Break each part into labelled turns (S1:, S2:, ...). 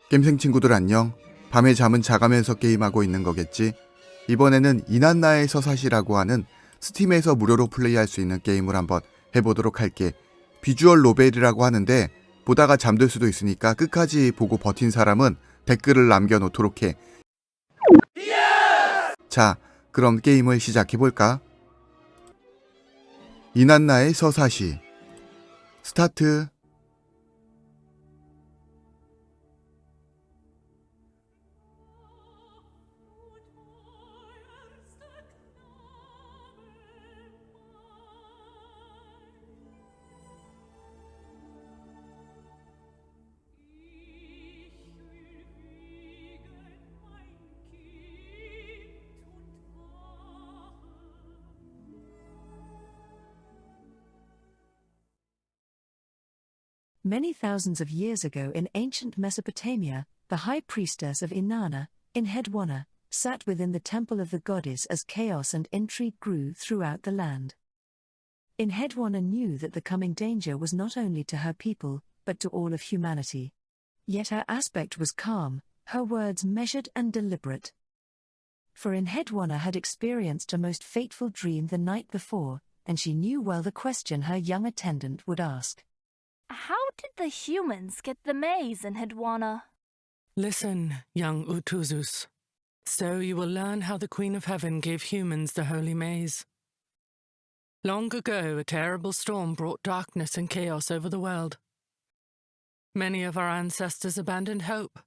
S1: 겜생 친구들 안녕. 밤에 잠은 자가면서 게임하고 있는 거겠지. 이번에는 이난나의 서사시라고 하는 스팀에서 무료로 플레이할 수 있는 게임을 한번 해보도록 할게. 비주얼 노벨이라고 하는데 보다가 잠들 수도 있으니까 끝까지 보고 버틴 사람은 댓글을 남겨놓도록 해. 자, 그럼 게임을 시작해볼까? 이난나의 서사시 스타트.
S2: Many thousands of years ago in ancient Mesopotamia, the high priestess of Inanna, Inanna, sat within the temple of the goddess as chaos and intrigue grew throughout the land. Inanna knew that the coming danger was not only to her people, but to all of humanity. Yet her aspect was calm, her words measured and deliberate. For Inanna had experienced a most fateful dream the night before, and she knew well the question her young attendant would ask.
S3: How did the humans get the maze, Inanna?
S4: Listen, young Utuzus. So you will learn how the Queen of Heaven gave humans the holy maze. Long ago, a terrible storm brought darkness and chaos over the world. Many of our ancestors abandoned hope,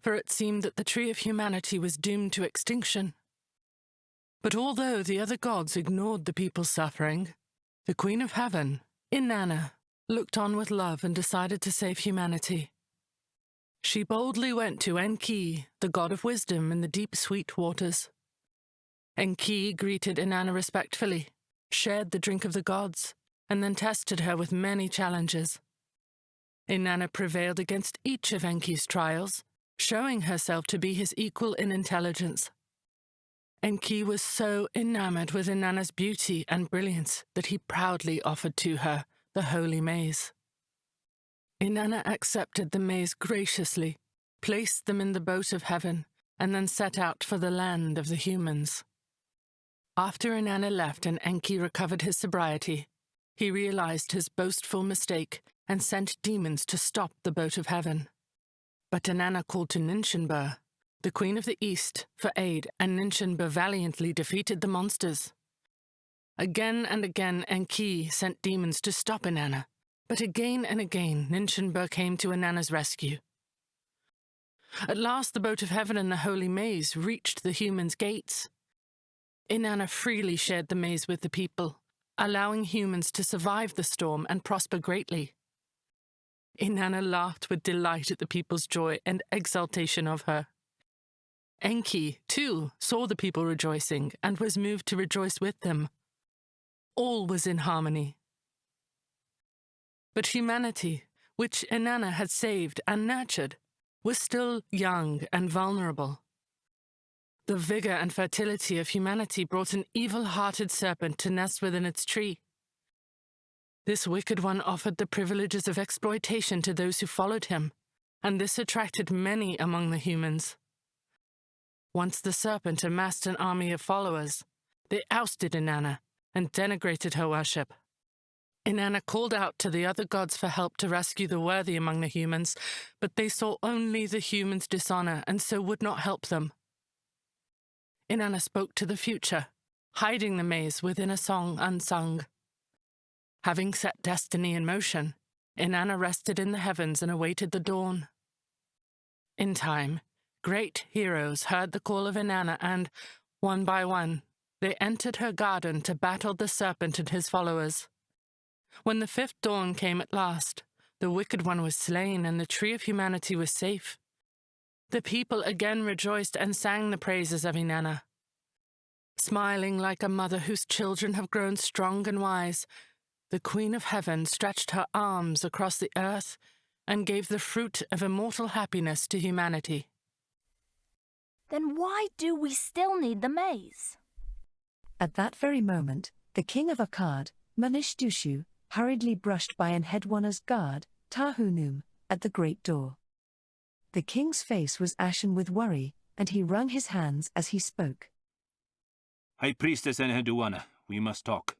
S4: for it seemed that the tree of humanity was doomed to extinction. But although the other gods ignored the people's suffering, the Queen of Heaven, Inanna, looked on with love and decided to save humanity. She boldly went to Enki, the god of wisdom in the deep sweet waters. Enki greeted Inanna respectfully, shared the drink of the gods, and then tested her with many challenges. Inanna prevailed against each of Enki's trials, showing herself to be his equal in intelligence. Enki was so enamored with Inanna's beauty and brilliance that he proudly offered to her the holy maze. Inanna accepted the maze graciously, placed them in the boat of heaven, and then set out for the land of the humans. After Inanna left and Enki recovered his sobriety, he realized his boastful mistake and sent demons to stop the boat of heaven. But Inanna called to Ninshinbur, the queen of the east, for aid, and Ninshinbur valiantly defeated the monsters. Again and again Enki sent demons to stop Inanna, but again and again Ninshinbur came to Inanna's rescue. At last the boat of heaven and the holy maze reached the humans' gates. Inanna freely shared the maze with the people, allowing humans to survive the storm and prosper greatly. Inanna laughed with delight at the people's joy and exultation of her. Enki, too, saw the people rejoicing and was moved to rejoice with them. All was in harmony. But humanity, which Inanna had saved and nurtured, was still young and vulnerable. The vigor and fertility of humanity brought an evil-hearted serpent to nest within its tree. This wicked one offered the privileges of exploitation to those who followed him, and this attracted many among the humans. Once the serpent amassed an army of followers, they ousted Inanna and denigrated her worship. Inanna called out to the other gods for help to rescue the worthy among the humans, but they saw only the humans' dishonor and so would not help them. Inanna spoke to the future, hiding the maze within a song unsung. Having set destiny in motion, Inanna rested in the heavens and awaited the dawn. In time, great heroes heard the call of Inanna and, one by one, they entered her garden to battle the serpent and his followers. When the fifth dawn came at last, the wicked one was slain and the tree of humanity was safe. The people again rejoiced and sang the praises of Inanna. Smiling like a mother whose children have grown strong and wise, the Queen of Heaven stretched her arms across the earth and gave the fruit of immortal happiness to humanity.
S3: Then why do we still need the maze?
S2: At that very moment, the king of Akkad, Manishtushu, hurriedly brushed by Inanna's guard, Tahunum, at the great door. The king's face was ashen with worry, and he wrung his hands as he spoke.
S5: High Priestess Inanna, we must talk.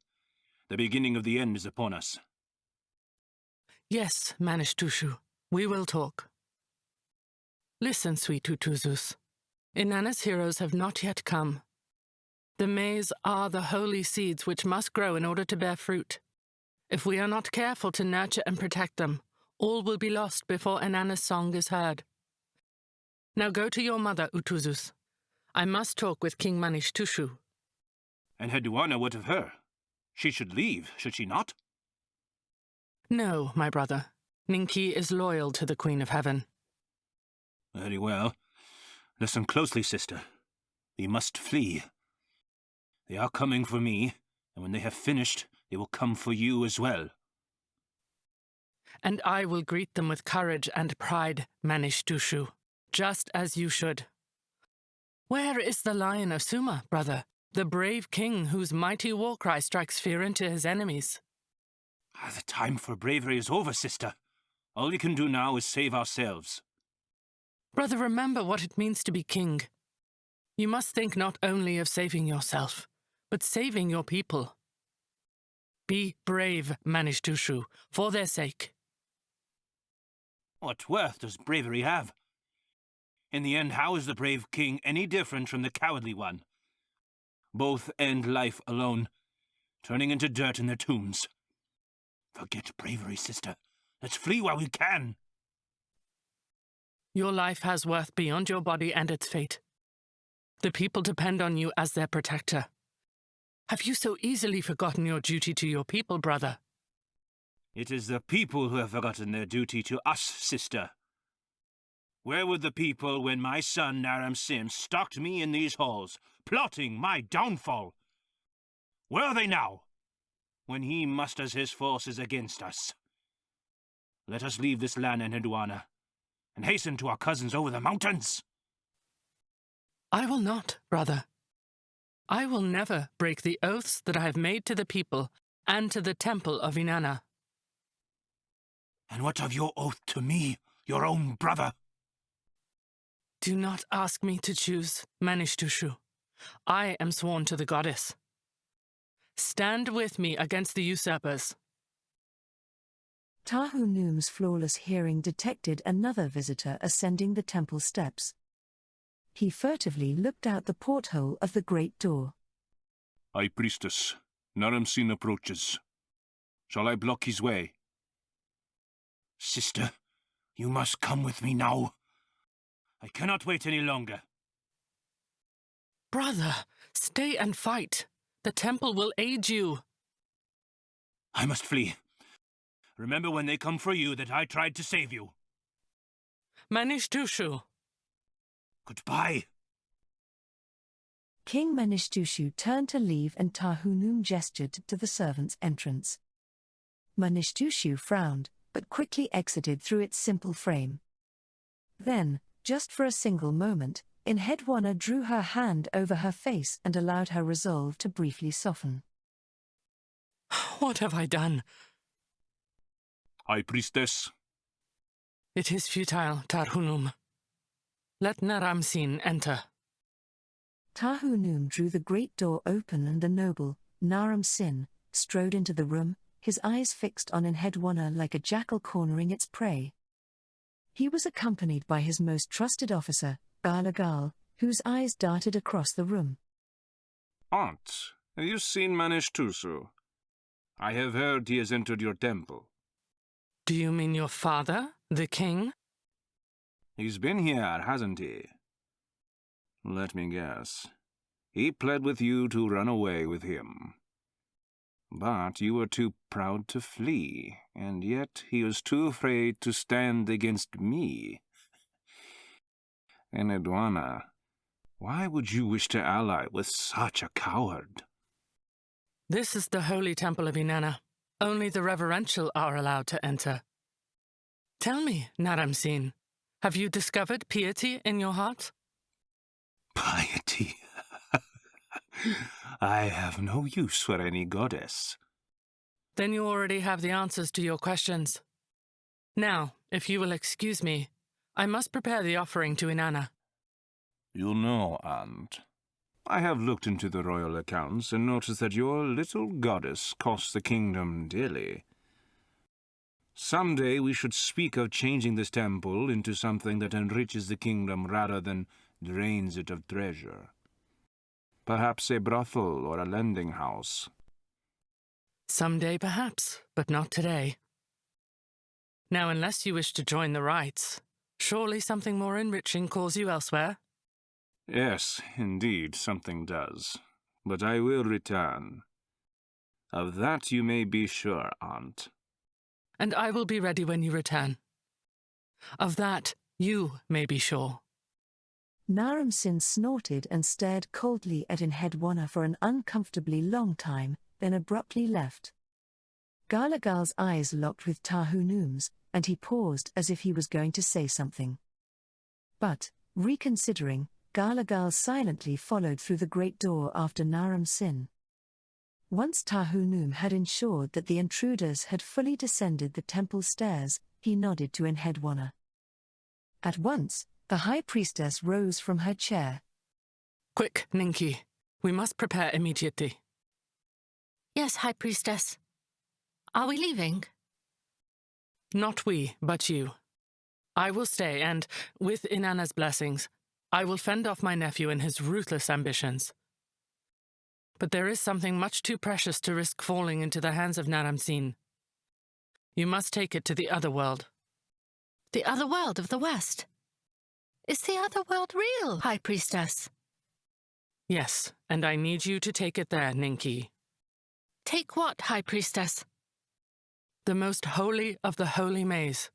S5: The beginning of the end is upon us.
S4: Yes, Manishtushu, we will talk. Listen, sweet Utuzus. Inanna's heroes have not yet come. The maize are the holy seeds which must grow in order to bear fruit. If we are not careful to nurture and protect them, all will be lost before Inanna's song is heard. Now go to your mother, Utuzus. I must talk with King Manishtushu.
S5: And Inanna, what of her? She should leave, should she not?
S4: No, my brother. Ninki is loyal to the Queen of Heaven.
S5: Very well. Listen closely, sister. We must flee. They are coming for me, and when they have finished, they will come for you as well.
S4: And I will greet them with courage and pride, Manishtushu, just as you should. Where is the Lion of Suma, brother? The brave king whose mighty war cry strikes fear into his enemies.
S5: The time for bravery is over, sister. All we can do now is save ourselves.
S4: Brother, remember what it means to be king. You must think not only of saving yourself, but saving your people. Be brave, Manishtushu, for their sake.
S5: What worth does bravery have? In the end, how is the brave king any different from the cowardly one? Both end life alone, turning into dirt in their tombs. Forget bravery, sister. Let's flee while we can.
S4: Your life has worth beyond your body and its fate. The people depend on you as their protector. Have you so easily forgotten your duty to your people, brother?
S5: It is the people who have forgotten their duty to us, sister. Where were the people when my son Naram Sin stalked me in these halls, plotting my downfall? Where are they now, when he musters his forces against us? Let us leave this land in Inanna, and hasten to our cousins over the mountains.
S4: I will not, brother. I will never break the oaths that I have made to the people and to the temple of Inanna.
S5: And what of your oath to me, your own brother?
S4: Do not ask me to choose, Manishtushu. I am sworn to the goddess. Stand with me against the usurpers.
S2: Tahu Noom's flawless hearing detected another visitor ascending the temple steps. He furtively looked out the porthole of the great door.
S5: High Priestess, Naram Sin approaches. Shall I block his way? Sister, you must come with me now. I cannot wait any longer.
S4: Brother, stay and fight. The temple will aid you.
S5: I must flee. Remember when they come for you that I tried to save you.
S4: Manishtushu.
S5: Goodbye.
S2: King Manishtushu turned to leave and Tahu Noom gestured to the servants' entrance. Manishtushu frowned, but quickly exited through its simple frame. Then, just for a single moment, Inanna drew her hand over her face and allowed her resolve to briefly soften.
S4: What have I done?
S5: High Priestess.
S4: It is futile, Tarhunum. Let Naram Sin enter.
S2: Tahu Noom drew the great door open and the noble, Naram Sin, strode into the room, his eyes fixed on Inanna like a jackal cornering its prey. He was accompanied by his most trusted officer, Galagal, whose eyes darted across the room.
S6: Aunt, have you seen Manishtushu? I have heard he has entered your temple.
S4: Do you mean your father, the king?
S6: He's been here, hasn't he? Let me guess. He pled with you to run away with him. But you were too proud to flee, and yet he was too afraid to stand against me. Inanna, why would you wish to ally with such a coward?
S4: This is the holy temple of Inanna. Only the reverential are allowed to enter. Tell me, Naram Sin, have you discovered piety in your heart?
S5: Piety. I have no use for any goddess.
S4: Then you already have the answers to your questions. Now, if you will excuse me, I must prepare the offering to Inanna.
S6: You know, Aunt, I have looked into the royal accounts and noticed that your little goddess costs the kingdom dearly. Someday we should speak of changing this temple into something that enriches the kingdom rather than drains it of treasure. Perhaps a brothel or a lending house.
S4: Someday, perhaps, but not today. Now, unless you wish to join the rites, surely something more enriching calls you elsewhere?
S6: Yes, indeed, something does. But I will return. Of that you may be sure, Aunt.
S4: And I will be ready when you return. Of that you may be sure.
S2: Naram Sin snorted and stared coldly at Inanna for an uncomfortably long time, then abruptly left. Galagal's eyes locked with Tahunum's, and he paused as if he was going to say something. But, reconsidering, Galagal silently followed through the great door after Naram Sin. Once Tahunum had ensured that the intruders had fully descended the temple stairs, he nodded to Inanna. At once, the high priestess rose from her chair.
S4: Quick, Ninki. We must prepare immediately.
S3: Yes, High Priestess. Are we leaving?
S4: Not we, but you. I will stay, and, with Inanna's blessings, I will fend off my nephew and his ruthless ambitions. But there is something much too precious to risk falling into the hands of Naram Sin. You must take it to the other world.
S3: The other world of the West? Is the other world real, High Priestess?
S4: Yes, and I need you to take it there, Ninki.
S3: Take what, High Priestess?
S4: The most holy of the holy maze.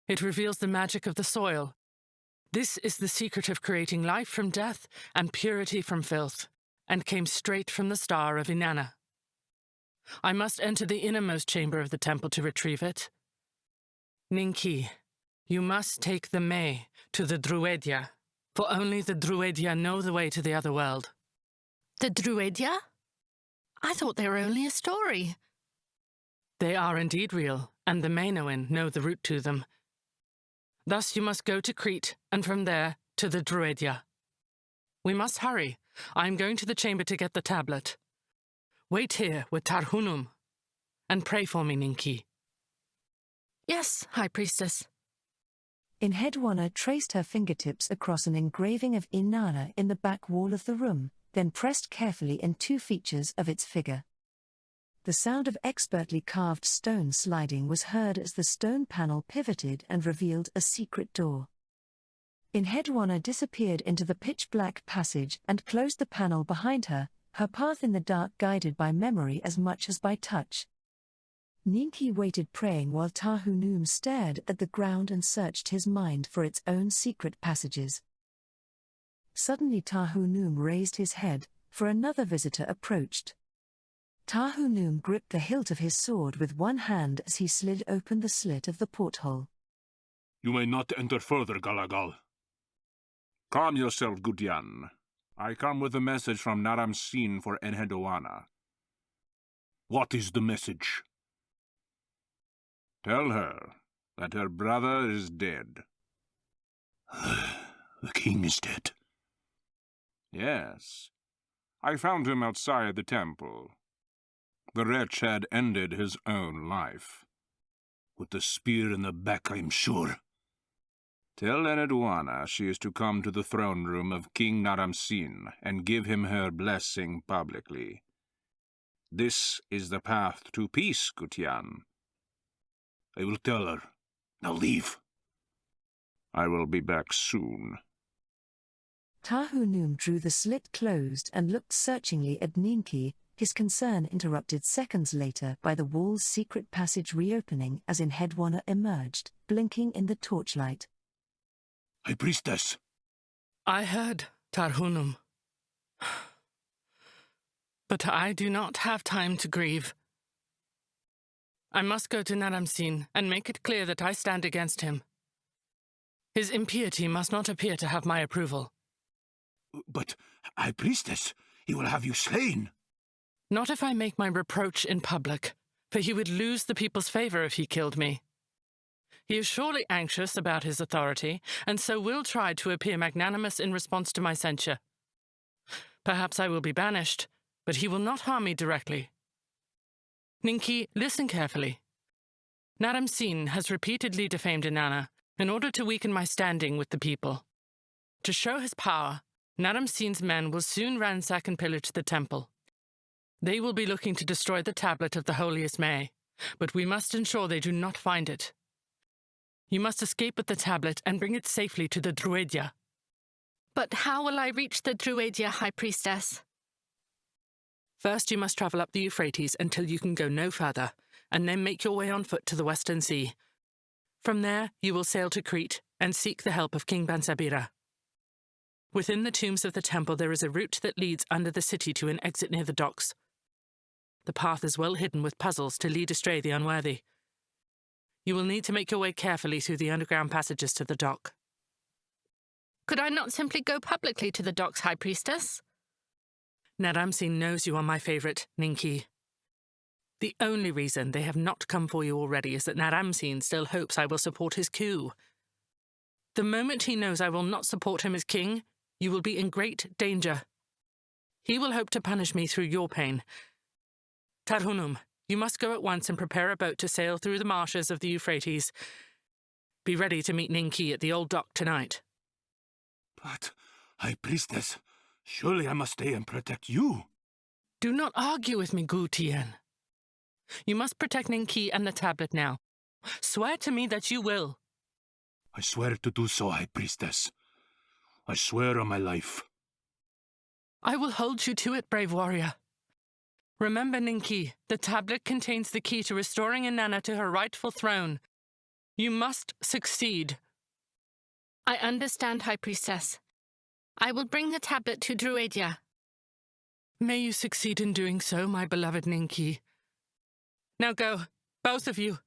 S4: It reveals the magic of the soil. This is the secret of creating life from death and purity from filth, and came straight from the star of Inanna. I must enter the innermost chamber of the temple to retrieve it. Ninki, you must take the May to the Druidia, for only the Druidia know the way to the other world.
S3: The Druidia? I thought they were only a story.
S4: They are indeed real, and the Mainoan know the route to them. Thus you must go to Crete, and from there to the Druidia. We must hurry. I am going to the chamber to get the tablet. Wait here with Tarhunum, and pray for me, Ninki.
S3: Yes, High Priestess.
S2: Inanna traced her fingertips across an engraving of Inanna in the back wall of the room, then pressed carefully in two features of its figure. The sound of expertly carved stone sliding was heard as the stone panel pivoted and revealed a secret door. Inanna disappeared into the pitch-black passage and closed the panel behind her, her path in the dark guided by memory as much as by touch. Ninki waited praying while Tahunum stared at the ground and searched his mind for its own secret passages. Suddenly Tahunum raised his head, for another visitor approached. Tahunum gripped the hilt of his sword with one hand as he slid open the slit of the porthole.
S6: You may not enter further, Galagal. Calm yourself, Gudyan. I come with a message from Naram Sin for Inanna. What is the message? Tell her that her brother is dead.
S5: The king is dead.
S6: Yes. I found him outside the temple. The wretch had ended his own life.
S5: With the spear in the back, I'm sure.
S6: Tell Inanna she is to come to the throne room of King Naram Sin and give him her blessing publicly. This is the path to peace, Gudyan.
S5: I will tell her. Now leave.
S6: I will be back soon.
S2: Tahunum drew the slit closed and looked searchingly at Ninki, his concern interrupted seconds later by the wall's secret passage reopening as Inanna emerged, blinking in the torchlight.
S5: High Priestess!
S4: I heard, Tarhunum. But I do not have time to grieve. I must go to Naram Sin and make it clear that I stand against him. His impiety must not appear to have my approval.
S5: But, High Priestess, he will have you slain.
S4: Not if I make my reproach in public, for he would lose the people's favor if he killed me. He is surely anxious about his authority, and so will try to appear magnanimous in response to my censure. Perhaps I will be banished, but he will not harm me directly. Ninki, listen carefully. Naram Sin has repeatedly defamed Inanna in order to weaken my standing with the people. To show his power, Naram Sin's men will soon ransack and pillage the temple. They will be looking to destroy the tablet of the holiest May, but we must ensure they do not find it. You must escape with the tablet and bring it safely to the Druidia.
S3: But how will I reach the Druidia, High Priestess?
S4: First, you must travel up the Euphrates until you can go no further, and then make your way on foot to the Western Sea. From there, you will sail to Crete and seek the help of King Bansabira. Within the tombs of the temple, there is a route that leads under the city to an exit near the docks. The path is well hidden with puzzles to lead astray the unworthy. You will need to make your way carefully through the underground passages to the dock.
S3: Could I not simply go publicly to the docks, High Priestess?
S4: Naram Sin knows you are my favourite, Ninki. The only reason they have not come for you already is that Naram Sin still hopes I will support his coup. The moment he knows I will not support him as king, you will be in great danger. He will hope to punish me through your pain. Tarhunum, you must go at once and prepare a boat to sail through the marshes of the Euphrates. Be ready to meet Ninki at the old dock tonight.
S5: But, High Priestess, surely I must stay and protect you.
S4: Do not argue with me, Gu Tian. You must protect Ninki and the tablet now. Swear to me that you will.
S5: I swear to do so, High Priestess. I swear on my life.
S4: I will hold you to it, brave warrior. Remember, Ninki, the tablet contains the key to restoring Inanna to her rightful throne. You must succeed.
S3: I understand, High Priestess. I will bring the tablet to Druidia.
S4: May you succeed in doing so, my beloved Ninki. Now go, both of you.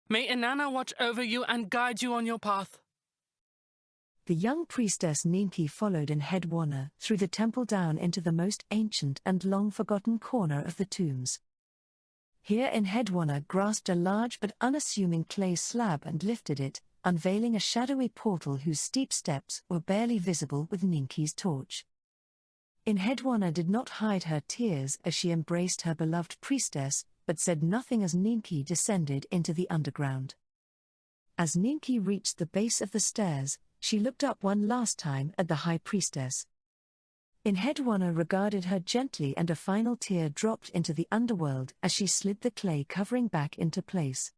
S4: May Inanna watch over you and guide you on your path.
S2: The young priestess Ninki followed in head warner through the temple down into the most ancient and long-forgotten corner of the tombs. Here in head warner grasped a large but unassuming clay slab and lifted it, unveiling a shadowy portal whose steep steps were barely visible with Ninki's torch. In head warner did not hide her tears as she embraced her beloved priestess, but said nothing as Ninki descended into the underground. As Ninki reached the base of the stairs, she looked up one last time at the high priestess. In head warner regarded her gently and a final tear dropped into the underworld as she slid the clay covering back into place.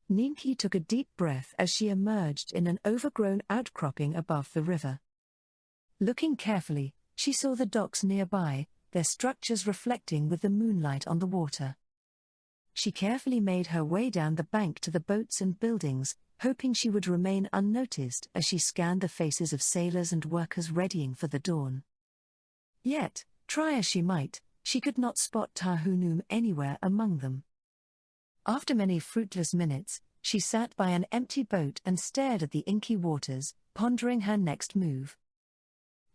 S2: Ninki took a deep breath as she emerged in an overgrown outcropping above the river. Looking carefully, she saw the docks nearby, their structures reflecting with the moonlight on the water. She carefully made her way down the bank to the boats and buildings, hoping she would remain unnoticed as she scanned the faces of sailors and workers readying for the dawn. Yet, try as she might, she could not spot Tarhunum anywhere among them. After many fruitless minutes, she sat by an empty boat and stared at the inky waters, pondering her next move.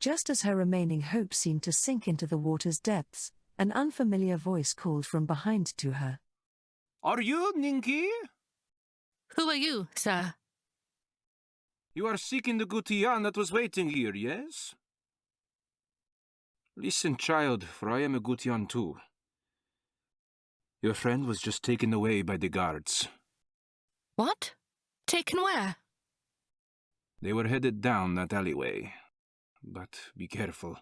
S2: Just as her remaining hope seemed to sink into the water's depths, an unfamiliar voice called from behind to her.
S5: Are you Ninki?
S3: Who are you, sir?
S5: You are seeking the Gutian that was waiting here, yes? Listen, child, for I am a Gutian too. Your friend was just taken away by the guards.
S3: What? Taken where?
S5: They were headed down that alleyway. But be careful.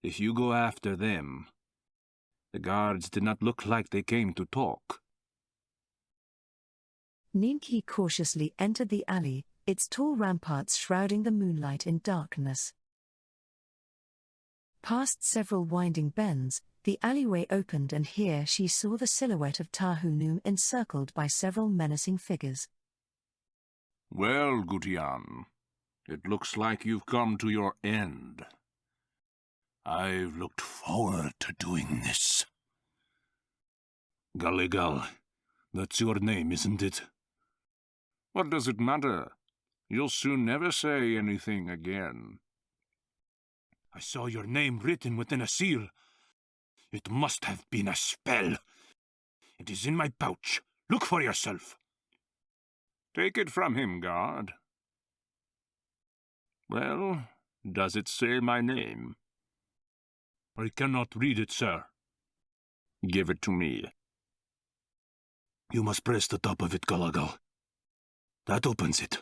S5: If you go after them, the guards did not look like they came to talk.
S2: Ninki cautiously entered the alley, its tall ramparts shrouding the moonlight in darkness. Past several winding bends, the alleyway opened and here she saw the silhouette of Tarhunum encircled by several menacing figures.
S5: Well, Gutian, it looks like you've come to your end. I've looked forward to doing this. Gulligal, that's your name, isn't it?
S6: What does it matter? You'll soon never say anything again.
S5: I saw your name written within a seal. It must have been a spell. It is in my pouch. Look for yourself.
S6: Take it from him, guard. Well, does it say my name?
S5: I cannot read it, sir.
S6: Give it to me.
S5: You must press the top of it, Galagal. That opens it.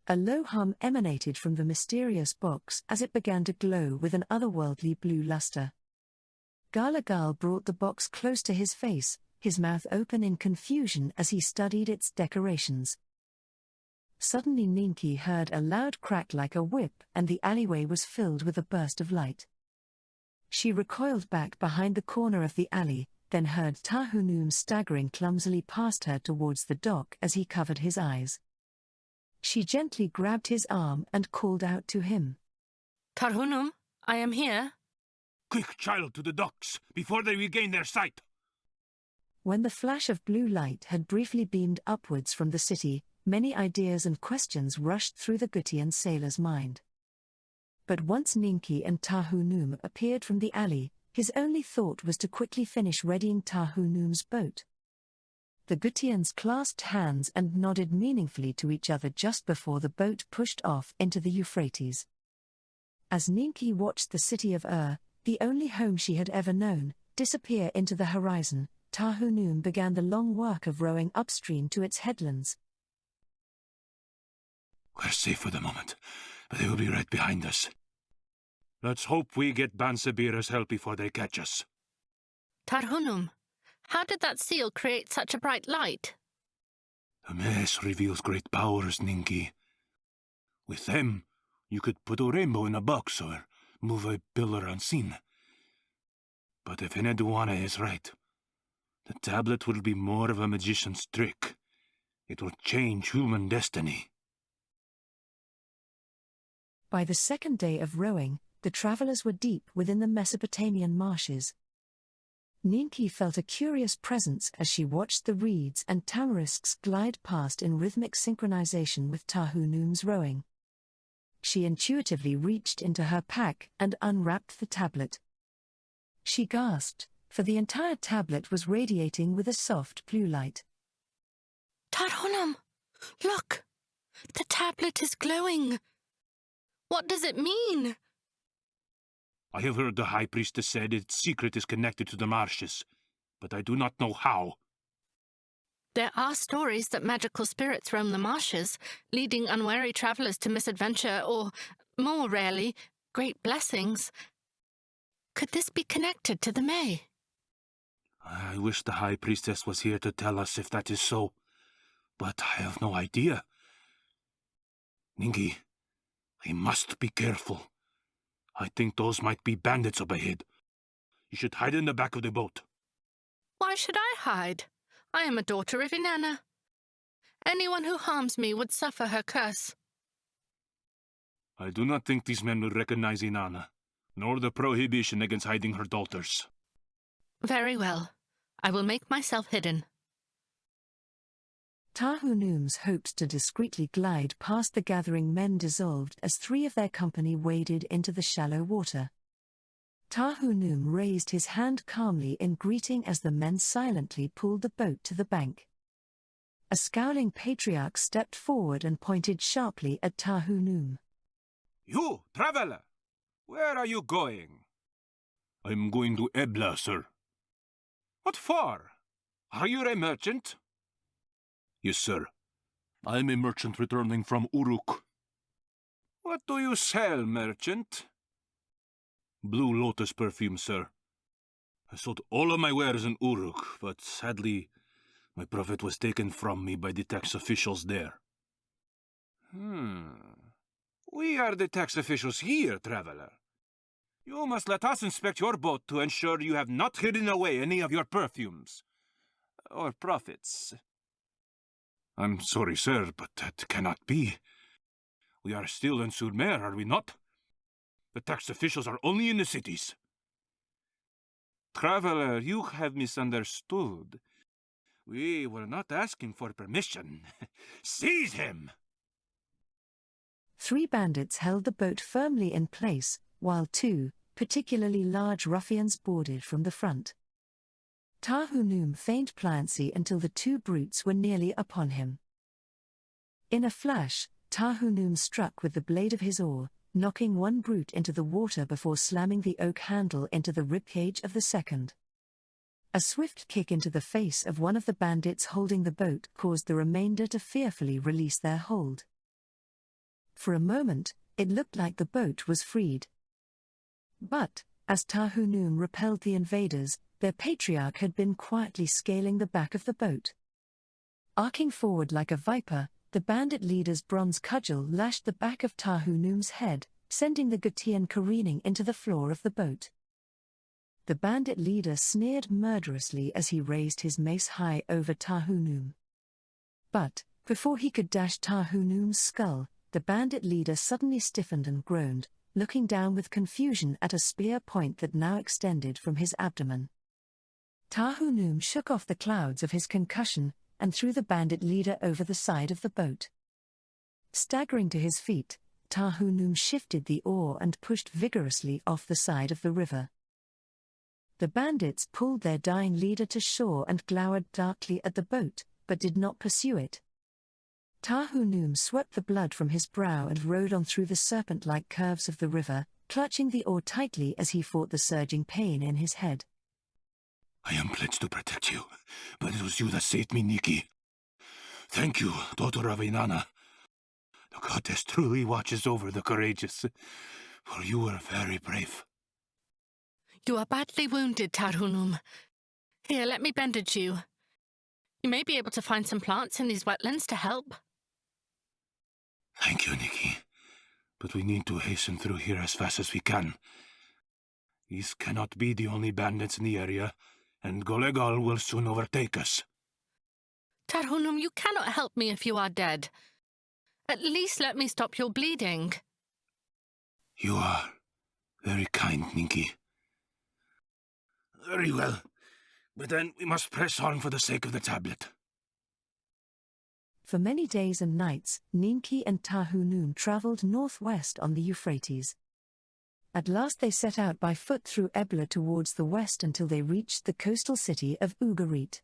S2: A low hum emanated from the mysterious box as it began to glow with an otherworldly blue luster. Galagal brought the box close to his face, his mouth open in confusion as he studied its decorations. Suddenly Ninki heard a loud crack like a whip and the alleyway was filled with a burst of light. She recoiled back behind the corner of the alley, then heard Tahunum staggering clumsily past her towards the dock as he covered his eyes. She gently grabbed his arm and called out to him.
S4: Tarhunum, I am here.
S5: Quick, child, to the docks, before they regain their sight.
S2: When the flash of blue light had briefly beamed upwards from the city, many ideas and questions rushed through the Gutian sailor's mind. But once Ninki and Tahunum appeared from the alley, his only thought was to quickly finish readying Tahunum's boat. The Gutians clasped hands and nodded meaningfully to each other just before the boat pushed off into the Euphrates. As Ninki watched the city of the only home she had ever known, disappear into the horizon, Tahunum began the long work of rowing upstream to its headlands.
S5: We're safe for the moment, but they will be right behind us. Let's hope we get Bansabira's help before they catch us.
S3: Tarhunum, how did that seal create such a bright light?
S5: The mess reveals great powers, Ninki. With them, you could put a rainbow in a box or move a pillar unseen. But if Inanna is right, the tablet will be more of a magician's trick. It will change human destiny.
S2: By the second day of rowing, the travelers were deep within the Mesopotamian marshes. Ninki felt a curious presence as she watched the reeds and tamarisks glide past in rhythmic synchronization with Tahunum's rowing. She intuitively reached into her pack and unwrapped the tablet. She gasped, for the entire tablet was radiating with a soft blue light.
S3: Tarhunum, look! The tablet is glowing. What does it mean?
S5: I have heard the High Priestess said its secret is connected to the marshes, but I do not know how.
S3: There are stories that magical spirits roam the marshes, leading unwary travelers to misadventure or, more rarely, great blessings. Could this be connected to the May?
S5: I wish the High Priestess was here to tell us if that is so, but I have no idea. Ninki, we must be careful. I think those might be bandits up ahead. You should hide in the back of the boat.
S3: Why should I hide? I am a daughter of Inanna. Anyone who harms me would suffer her curse.
S5: I do not think these men will recognize Inanna, nor the prohibition against hiding her daughters.
S3: Very well. I will make myself hidden.
S2: Tahunum's hopes to discreetly glide past the gathering men dissolved as three of their company waded into the shallow water. Tahunum raised his hand calmly in greeting as the men silently pulled the boat to the bank. A scowling patriarch stepped forward and pointed sharply at Tahunum.
S5: You, traveler! Where are you going? I'm going to Ebla, sir. What for? Are you a merchant? Yes, sir. I'm a merchant returning from Uruk. What do you sell, merchant? Blue lotus perfume, sir. I sold all of my wares in Uruk, but sadly, my profit was taken from me by the tax officials there. We are the tax officials here, traveler. You must let us inspect your boat to ensure you have not hidden away any of your perfumes. Or profits. I'm sorry, sir, but that cannot be. We are still in Sur-Mer, are we not? The tax officials are only in the cities. Traveler, you have misunderstood. We were not asking for permission. Seize him!
S2: 3 bandits held the boat firmly in place, while 2, particularly large ruffians boarded from the front. Tahunum feigned pliancy until the 2 brutes were nearly upon him. In a flash, Tahunum struck with the blade of his oar, knocking one brute into the water before slamming the oak handle into the ribcage of the second. A swift kick into the face of one of the bandits holding the boat caused the remainder to fearfully release their hold. For a moment, it looked like the boat was freed. But, as Tahunum repelled the invaders, their patriarch had been quietly scaling the back of the boat. Arcing forward like a viper, the bandit leader's bronze cudgel lashed the back of Tahunum's head, sending the Gutian careening into the floor of the boat. The bandit leader sneered murderously as he raised his mace high over Tahunum. But, before he could dash Tahunum's skull, the bandit leader suddenly stiffened and groaned, looking down with confusion at a spear point that now extended from his abdomen. Tahunum shook off the clouds of his concussion and threw the bandit leader over the side of the boat. Staggering to his feet, Tahunum shifted the oar and pushed vigorously off the side of the river. The bandits pulled their dying leader to shore and glowered darkly at the boat, but did not pursue it. Tahunum swept the blood from his brow and rode on through the serpent-like curves of the river, clutching the oar tightly as he fought the surging pain in his head.
S5: I am pledged to protect you, but it was you that saved me, Nikki. Thank you, daughter of Inanna. The goddess truly watches over the courageous, for you were very brave.
S3: You are badly wounded, Tahunum. Here, let me bandage you. You may be able to find some plants in these wetlands to help.
S5: Thank you, Nikki. But we need to hasten through here as fast as we can. These cannot be the only bandits in the area, and Golegal will soon overtake us.
S3: Tahunum, you cannot help me if you are dead. At least let me stop your bleeding.
S5: You are very kind, Nikki. Very well. But then we must press on for the sake of the tablet.
S2: For many days and nights, Ninki and Tahunum traveled northwest on the Euphrates. At last they set out by foot through Ebla towards the west until they reached the coastal city of Ugarit.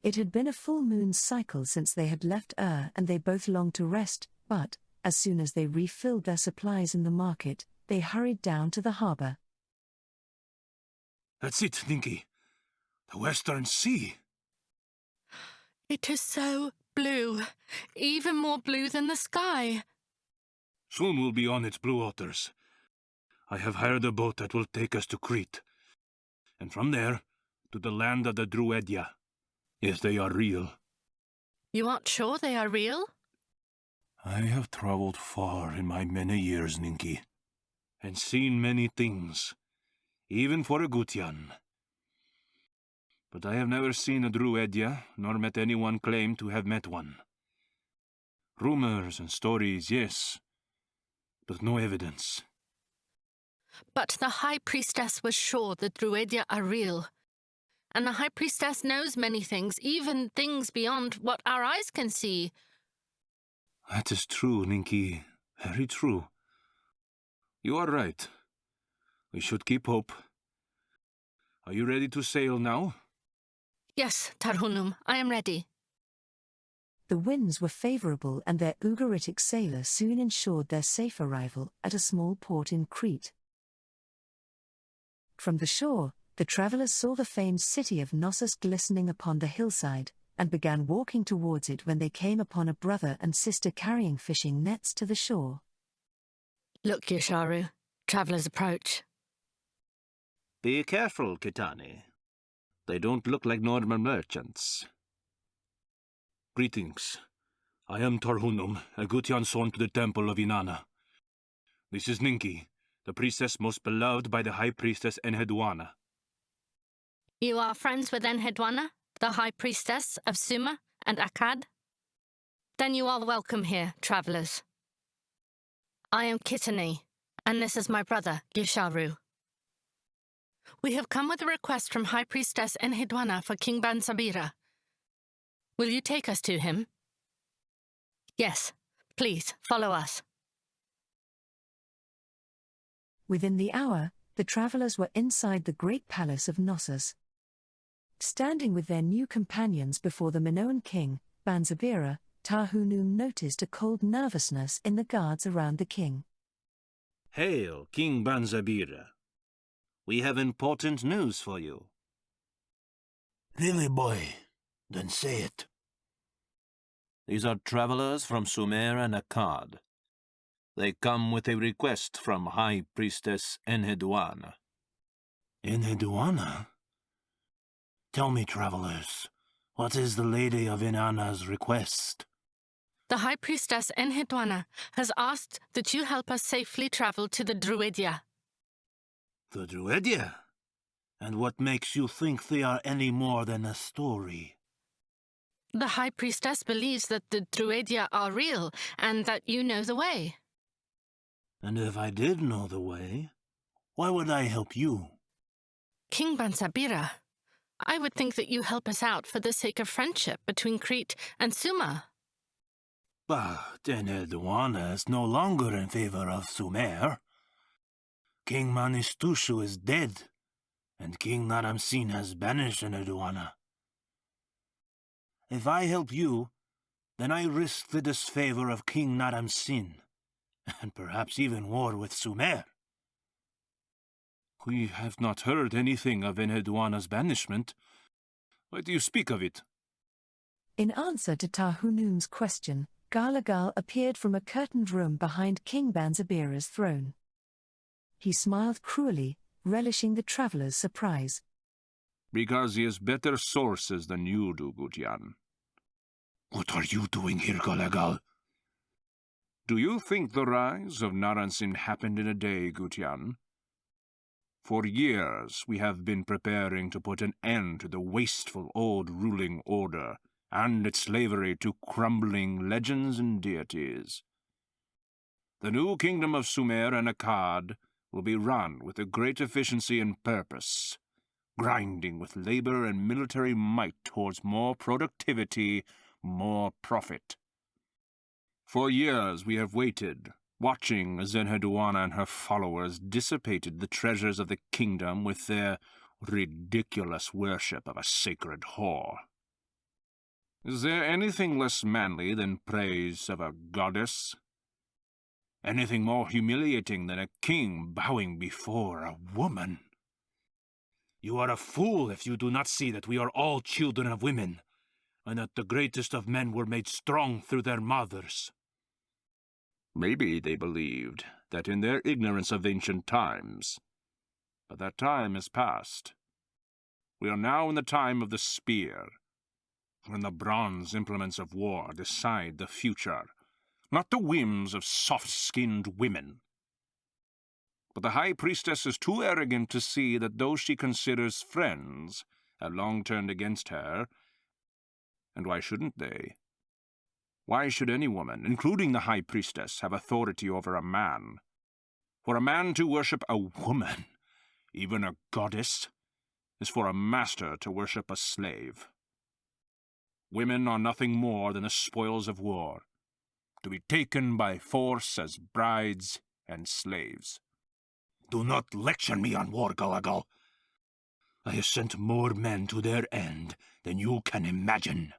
S2: It had been a full moon cycle since they had left and they both longed to rest, but, as soon as they refilled their supplies in the market, they hurried down to the harbour.
S5: That's it, Ninki. The Western Sea.
S3: It is so blue, even more blue than the sky.
S5: Soon we'll be on its blue waters. I have hired a boat that will take us to Crete, and from there, to the land of the Druidia, if they are real.
S3: You aren't sure they are real?
S5: I have traveled far in my many years, Ninki, and seen many things, even for a Gutian. But I have never seen a Druidia, nor met anyone claim to have met one. Rumors and stories, yes, but no evidence.
S3: But the High Priestess was sure the Druidia are real. And the High Priestess knows many things, even things beyond what our eyes can see.
S5: That is true, Ninki. Very true. You are right. We should keep hope. Are you ready to sail now?
S3: Yes, Tahunum, I am ready.
S2: The winds were favourable and their Ugaritic sailor soon ensured their safe arrival at a small port in Crete. From the shore, the travellers saw the famed city of Knossos glistening upon the hillside, and began walking towards it when they came upon a brother and sister carrying fishing nets to the shore.
S3: Look, Yasharu, travellers approach.
S5: Be careful, Kitani. They don't look like normal merchants. Greetings. I am Tahunum, a Gutian son to the temple of Inanna. This is Ninki, the priestess most beloved by the high priestess Enheduanna.
S3: You are friends with Enheduanna, the High Priestess of Sumer and Akkad? Then you are welcome here, travellers. I am Kitani, and this is my brother, Yasharu. We have come with a request from High Priestess Enheduanna for King Bansabira. Will you take us to him? Yes, please, follow us.
S2: Within the hour, the travelers were inside the great palace of Knossos. Standing with their new companions before the Minoan king, Banzabira, Tahunum noticed a cold nervousness in the guards around the king.
S5: Hail, King Banzabira. We have important news for you.
S7: Really, boy? Then say it.
S5: These are travelers from Sumer and Akkad. They come with a request from High Priestess Enheduanna.
S7: Inanna? Tell me, travelers, what is the Lady of Inanna's request?
S3: The High Priestess Enheduanna has asked that you help us safely travel to the Druidia.
S7: The Druidia? And what makes you think they are any more than a story?
S3: The High Priestess believes that the Druidia are real and that you know the way.
S7: And if I did know the way, why would I help you?
S3: King Banzabira, I would think that you help us out for the sake of friendship between Crete and Sumer.
S7: But Enheduanna is no longer in favor of Sumer. King Manistushu is dead, and King Naram-Sin has banished Enheduanna. If I help you, then I risk the disfavor of King Naram-Sin, and perhaps even war with Sumer.
S6: We have not heard anything of Enheduanna's banishment. Why do you speak of it?
S2: In answer to Tahunum's question, Galagal appeared from a curtained room behind King Banzabira's throne. He smiled cruelly, relishing the travelers' surprise.
S6: Because he has better sources than you do, Gutian.
S7: What are you doing here, Galagal?
S6: Do you think the rise of Naram-Sin happened in a day, Gutian? For years we have been preparing to put an end to the wasteful old ruling order and its slavery to crumbling legends and deities. The new kingdom of Sumer and Akkad will be run with a great efficiency and purpose, grinding with labor and military might towards more productivity, more profit. For years we have waited, watching as Enheduanna and her followers dissipated the treasures of the kingdom with their ridiculous worship of a sacred whore. Is there anything less manly than praise of a goddess? Anything more humiliating than a king bowing before a woman?
S7: You are a fool if you do not see that we are all children of women, and that the greatest of men were made strong through their mothers.
S6: Maybe they believed that in their ignorance of ancient times. But that time is past. We are now in the time of the spear, when the bronze implements of war decide the future, not the whims of soft-skinned women. But the High Priestess is too arrogant to see that those she considers friends have long turned against her, and why shouldn't they? Why should any woman, including the High Priestess, have authority over a man? For a man to worship a woman, even a goddess, is for a master to worship a slave. Women are nothing more than the spoils of war, to be taken by force as brides and slaves.
S7: Do not lecture me on war, Galagal. I have sent more men to their end than you can imagine.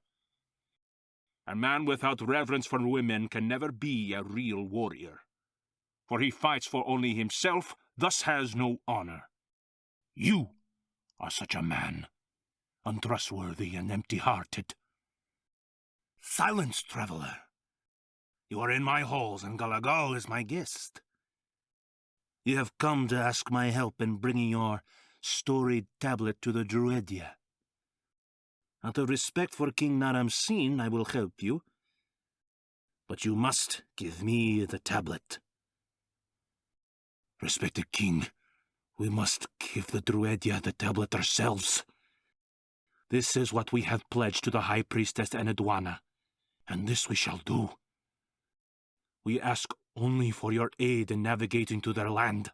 S6: A man without reverence for women can never be a real warrior, for he fights for only himself, thus has no honor.
S7: You are such a man, untrustworthy and empty-hearted. Silence, traveler. You are in my halls, and Galagal is my guest. You have come to ask my help in bringing your storied tablet to the Druidia. Out of respect for King Naram-Sin, I will help you. But you must give me the tablet. Respected king, we must give the Druidia the tablet ourselves. This is what we have pledged to the High Priestess Enheduanna, and this we shall do. We ask only for your aid in navigating to their land.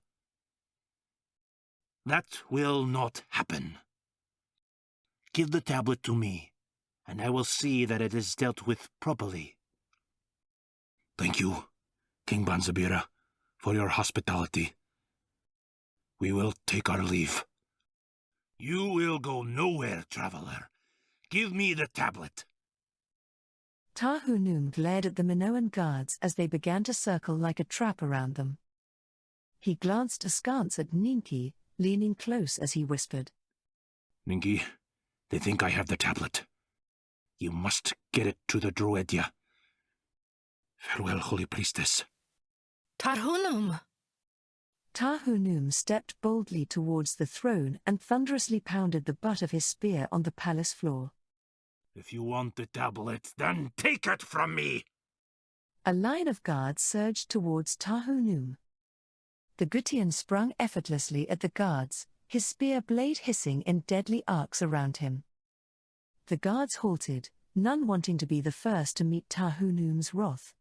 S7: That will not happen. Give the tablet to me, and I will see that it is dealt with properly. Thank you, King Banzabira, for your hospitality. We will take our leave. You will go nowhere, traveler. Give me the tablet.
S2: Tahunum glared at the Minoan guards as they began to circle like a trap around them. He glanced askance at Ninki, leaning close as he whispered,
S7: Ninki, they think I have the tablet. You must get it to the Druidia. Farewell, Holy Priestess.
S3: Tahunum!
S2: Tahunum stepped boldly towards the throne and thunderously pounded the butt of his spear on the palace floor.
S7: If you want the tablet, then take it from me!
S2: A line of guards surged towards Tahunum. The Gutian sprung effortlessly at the guards, his spear blade hissing in deadly arcs around him. The guards halted, none wanting to be the first to meet Tahunum's wrath.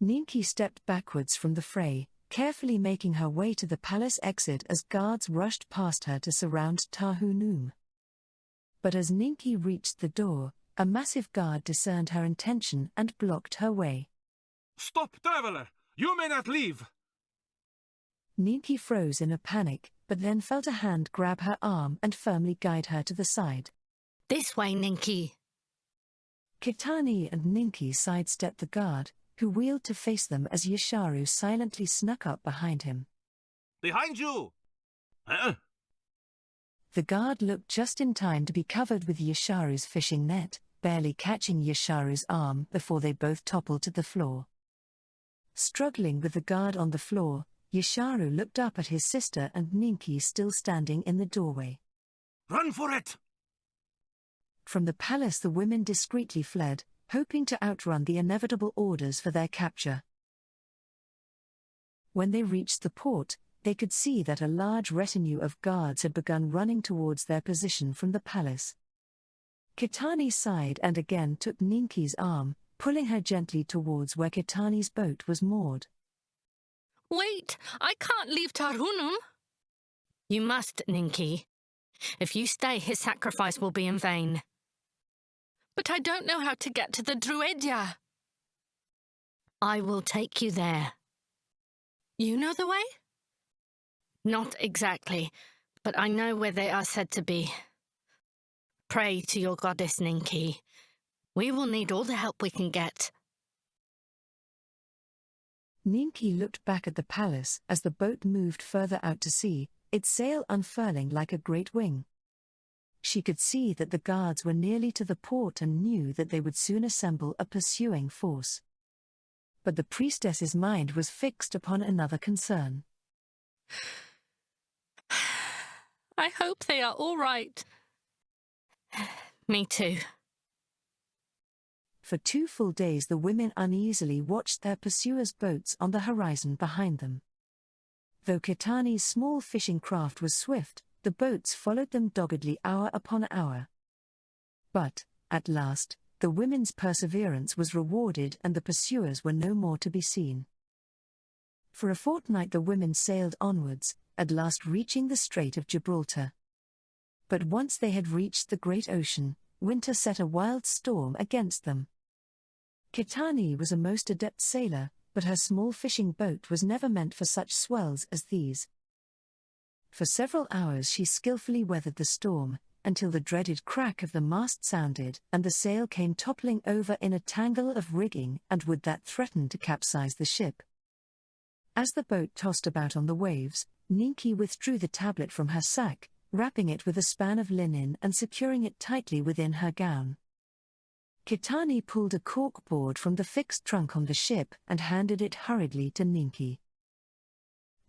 S2: Ninki stepped backwards from the fray, carefully making her way to the palace exit as guards rushed past her to surround Tahunum. But as Ninki reached the door, a massive guard discerned her intention and blocked her way.
S7: Stop, traveler! You may not leave!
S2: Ninki froze in a panic, but then felt a hand grab her arm and firmly guide her to the side.
S3: This way, Ninki.
S2: Kitani and Ninki sidestepped the guard, who wheeled to face them as Yasharu silently snuck up behind him.
S7: Behind you! Huh?
S2: The guard looked just in time to be covered with Yasharu's fishing net, barely catching Yasharu's arm before they both toppled to the floor. Struggling with the guard on the floor, Yasharu looked up at his sister and Ninki still standing in the doorway.
S7: Run for it!
S2: From the palace the women discreetly fled, hoping to outrun the inevitable orders for their capture. When they reached the port, they could see that a large retinue of guards had begun running towards their position from the palace. Kitani sighed and again took Ninki's arm, pulling her gently towards where Kitani's boat was moored.
S3: Wait, I can't leave Tahunum. You must, Ninki. If you stay, his sacrifice will be in vain. But I don't know how to get to the Druidia. I will take you there. You know the way? Not exactly, but I know where they are said to be. Pray to your goddess, Ninki. We will need all the help we can get.
S2: Ninki looked back at the palace as the boat moved further out to sea, its sail unfurling like a great wing. She could see that the guards were nearly to the port and knew that they would soon assemble a pursuing force. But the priestess's mind was fixed upon another concern.
S3: I hope they are all right. Me too.
S2: For 2 full days the women uneasily watched their pursuers' boats on the horizon behind them. Though Kitani's small fishing craft was swift, the boats followed them doggedly hour upon hour. But, at last, the women's perseverance was rewarded and the pursuers were no more to be seen. For a fortnight the women sailed onwards, at last reaching the Strait of Gibraltar. But once they had reached the great ocean, winter set a wild storm against them. Kitani was a most adept sailor, but her small fishing boat was never meant for such swells as these. For several hours she skillfully weathered the storm, until the dreaded crack of the mast sounded and the sail came toppling over in a tangle of rigging and wood that threatened to capsize the ship. As the boat tossed about on the waves, Ninki withdrew the tablet from her sack, wrapping it with a span of linen and securing it tightly within her gown. Kitani pulled a corkboard from the fixed trunk on the ship and handed it hurriedly to Ninki.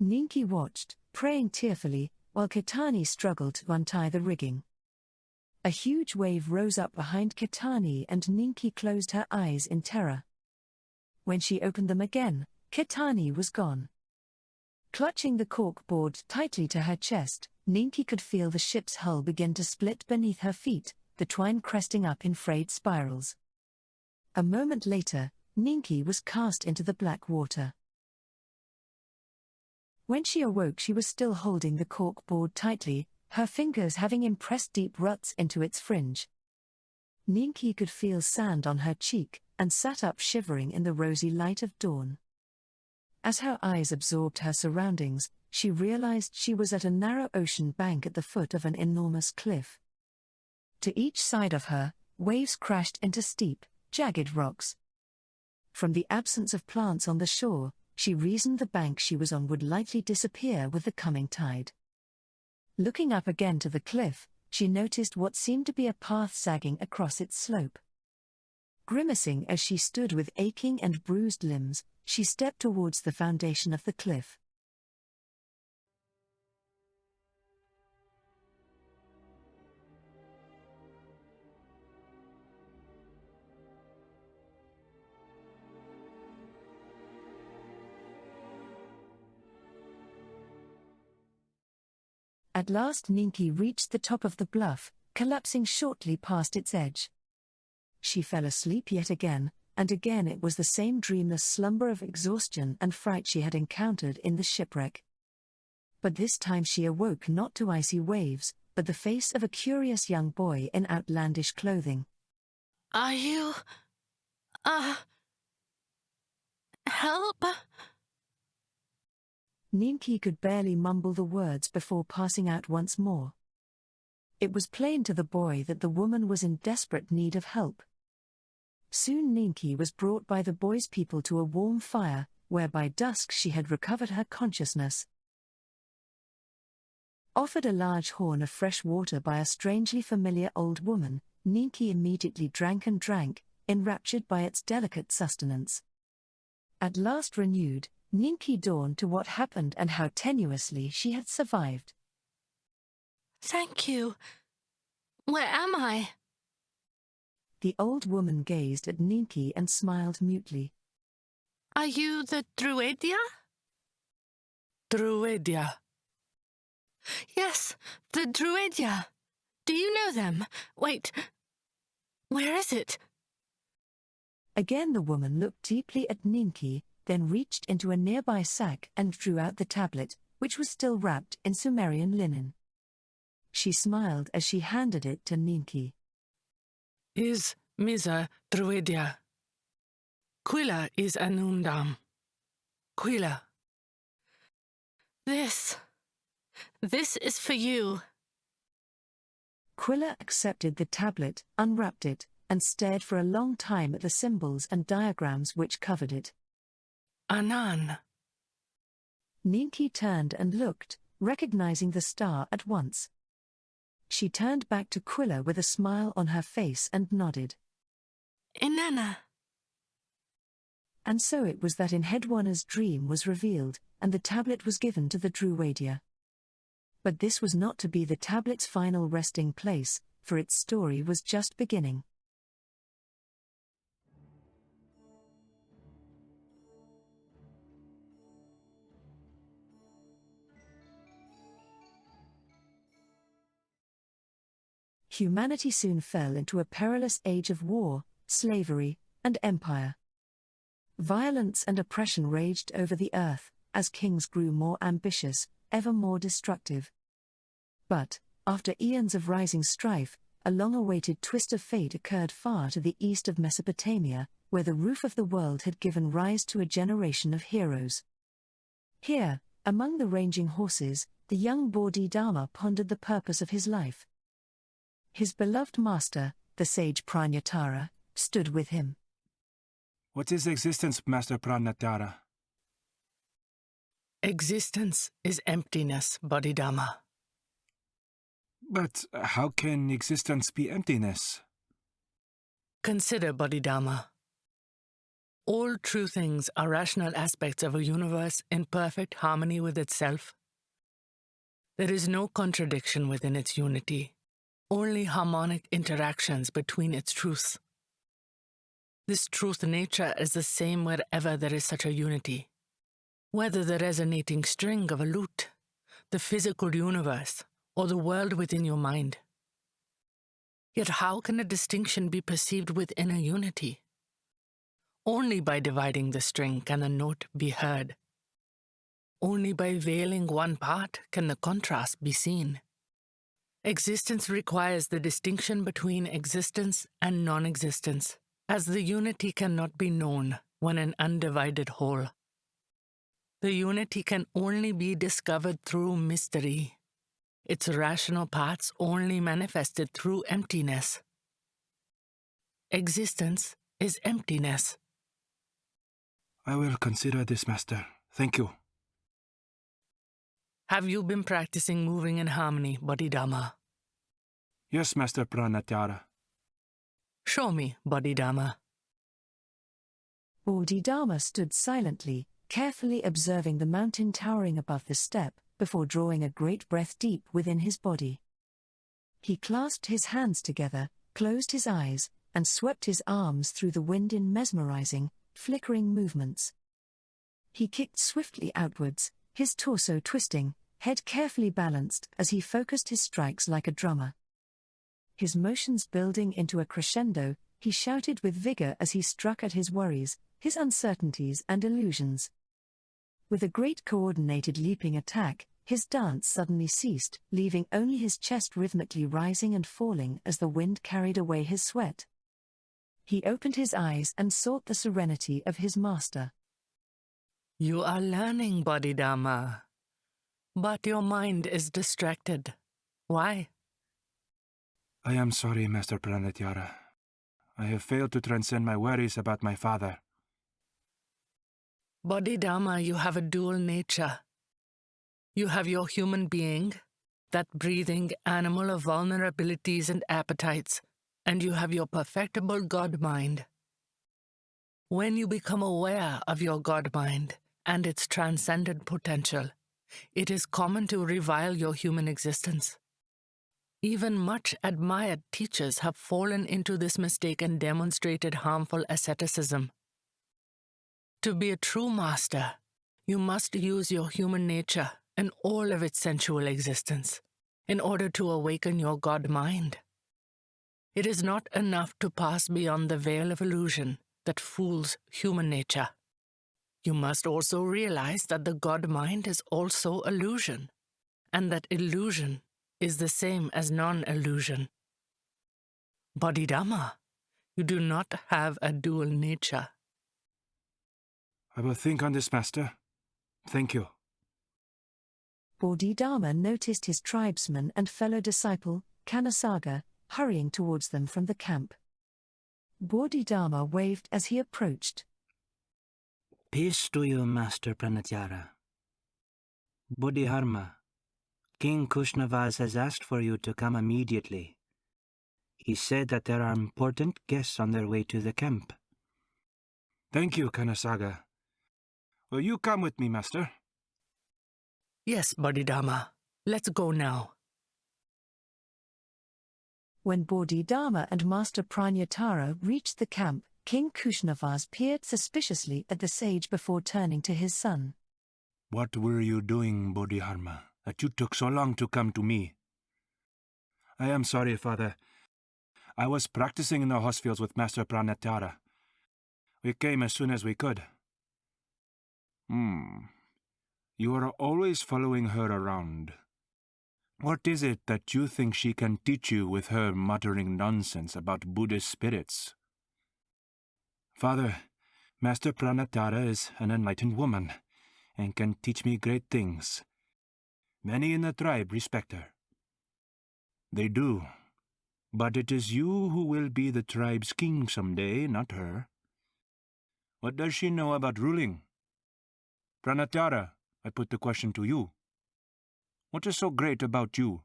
S2: Ninki watched, praying tearfully, while Kitani struggled to untie the rigging. A huge wave rose up behind Kitani and Ninki closed her eyes in terror. When she opened them again, Kitani was gone. Clutching the corkboard tightly to her chest, Ninki could feel the ship's hull begin to split beneath her feet, the twine cresting up in frayed spirals. A moment later, Ninki was cast into the black water. When she awoke she was still holding the corkboard tightly, her fingers having impressed deep ruts into its fringe. Ninki could feel sand on her cheek and sat up shivering in the rosy light of dawn. As her eyes absorbed her surroundings, she realized she was at a narrow ocean bank at the foot of an enormous cliff. To each side of her, waves crashed into steep, jagged rocks. From the absence of plants on the shore, she reasoned the bank she was on would likely disappear with the coming tide. Looking up again to the cliff, she noticed what seemed to be a path sagging across its slope. Grimacing as she stood with aching and bruised limbs, she stepped towards the foundation of the cliff. At last Ninki reached the top of the bluff, collapsing shortly past its edge. She fell asleep yet again, and again it was the same dreamless slumber of exhaustion and fright she had encountered in the shipwreck. But this time she awoke not to icy waves, but the face of a curious young boy in outlandish clothing.
S3: Are you... help?
S2: Ninki could barely mumble the words before passing out once more. It was plain to the boy that the woman was in desperate need of help. Soon Ninki was brought by the boy's people to a warm fire, where by dusk she had recovered her consciousness. Offered a large horn of fresh water by a strangely familiar old woman, Ninki immediately drank and drank, enraptured by its delicate sustenance. At last renewed, Ninki dawned to what happened and how tenuously she had survived.
S3: Thank you. Where am I?
S2: The old woman gazed at Ninki and smiled mutely.
S3: Are you the Druidia?
S4: Druidia.
S3: Yes, the Druidia. Do you know them? Wait, where is it?
S2: Again the woman looked deeply at Ninki, then reached into a nearby sack and drew out the tablet, which was still wrapped in Sumerian linen. She smiled as she handed it to Ninki.
S4: Is Misa Druidia. Quilla is Anundam. Quilla.
S3: This is for you.
S2: Quilla accepted the tablet, unwrapped it, and stared for a long time at the symbols and diagrams which covered it.
S4: Anan.
S2: Ninki turned and looked, recognizing the star at once. She turned back to Quilla with a smile on her face and nodded.
S3: Inanna.
S2: And so it was that in Hedwana's dream was revealed, and the tablet was given to the Druidia. But this was not to be the tablet's final resting place, for its story was just beginning. Humanity soon fell into a perilous age of war, slavery, and empire. Violence and oppression raged over the earth, as kings grew more ambitious, ever more destructive. But, after eons of rising strife, a long-awaited twist of fate occurred far to the east of Mesopotamia, where the roof of the world had given rise to a generation of heroes. Here, among the ranging horses, the young Bodhidharma pondered the purpose of his life. His beloved master, the sage Pranyatara, stood with him.
S8: What is existence, Master Pranyatara?
S4: Existence is emptiness, Bodhidharma.
S8: But how can existence be emptiness?
S4: Consider, Bodhidharma. All true things are rational aspects of a universe in perfect harmony with itself. There is no contradiction within its unity, only harmonic interactions between its truths. This truth nature is the same wherever there is such a unity. Whether the resonating string of a lute, the physical universe, or the world within your mind. Yet how can a distinction be perceived within a unity? Only by dividing the string can the note be heard. Only by veiling one part can the contrast be seen. Existence requires the distinction between existence and non-existence, as the unity cannot be known when an undivided whole. The unity can only be discovered through mystery, its rational parts only manifested through emptiness. Existence is emptiness.
S8: I will consider this, Master. Thank you.
S4: Have you been practicing moving in harmony, Bodhidharma?
S8: Yes, Master Pranatara.
S4: Show me, Bodhidharma.
S2: Bodhidharma stood silently, carefully observing the mountain towering above the steppe, before drawing a great breath deep within his body. He clasped his hands together, closed his eyes, and swept his arms through the wind in mesmerizing, flickering movements. He kicked swiftly outwards, his torso twisting, head carefully balanced as he focused his strikes like a drummer. His motions building into a crescendo, he shouted with vigor as he struck at his worries, his uncertainties and illusions. With a great coordinated leaping attack, his dance suddenly ceased, leaving only his chest rhythmically rising and falling as the wind carried away his sweat. He opened his eyes and sought the serenity of his master.
S4: You are learning, Bodhidharma. But your mind is distracted. Why?
S8: I am sorry, Master Pranatara. I have failed to transcend my worries about my father.
S4: Bodhidharma, you have a dual nature. You have your human being, that breathing animal of vulnerabilities and appetites, and you have your perfectible God mind. When you become aware of your God mind and its transcendent potential, it is common to revile your human existence. Even much admired teachers have fallen into this mistake and demonstrated harmful asceticism. To be a true master, you must use your human nature and all of its sensual existence in order to awaken your God mind. It is not enough to pass beyond the veil of illusion that fools human nature. You must also realize that the God mind is also illusion, and that illusion is the same as non-illusion. Bodhidharma, you do not have a dual nature.
S8: I will think on this, Master. Thank you.
S2: Bodhidharma noticed his tribesman and fellow disciple, Kanasaga, hurrying towards them from the camp. Bodhidharma waved as he approached.
S9: Peace to you, Master Pranatara. Bodhidharma, King Kushnavas has asked for you to come immediately. He said that there are important guests on their way to the camp.
S8: Thank you, Kanasaga. Will you come with me, Master?
S4: Yes, Bodhidharma. Let's go now.
S2: When Bodhidharma and Master Pranatara reached the camp, King Kushnavas peered suspiciously at the sage before turning to his son.
S7: What were you doing, Bodhidharma, that you took so long to come to me?
S8: I am sorry, Father. I was practicing in the horsefields with Master Pranatara. We came as soon as we could. You are always following her around. What is it that you think she can teach you with her muttering nonsense about Buddhist spirits? Father, Master Pranatara is an enlightened woman, and can teach me great things. Many in the tribe respect her. They do, but it is you who will be the tribe's king someday, not her. What does she know about ruling? Pranatara, I put the question to you. What is so great about you?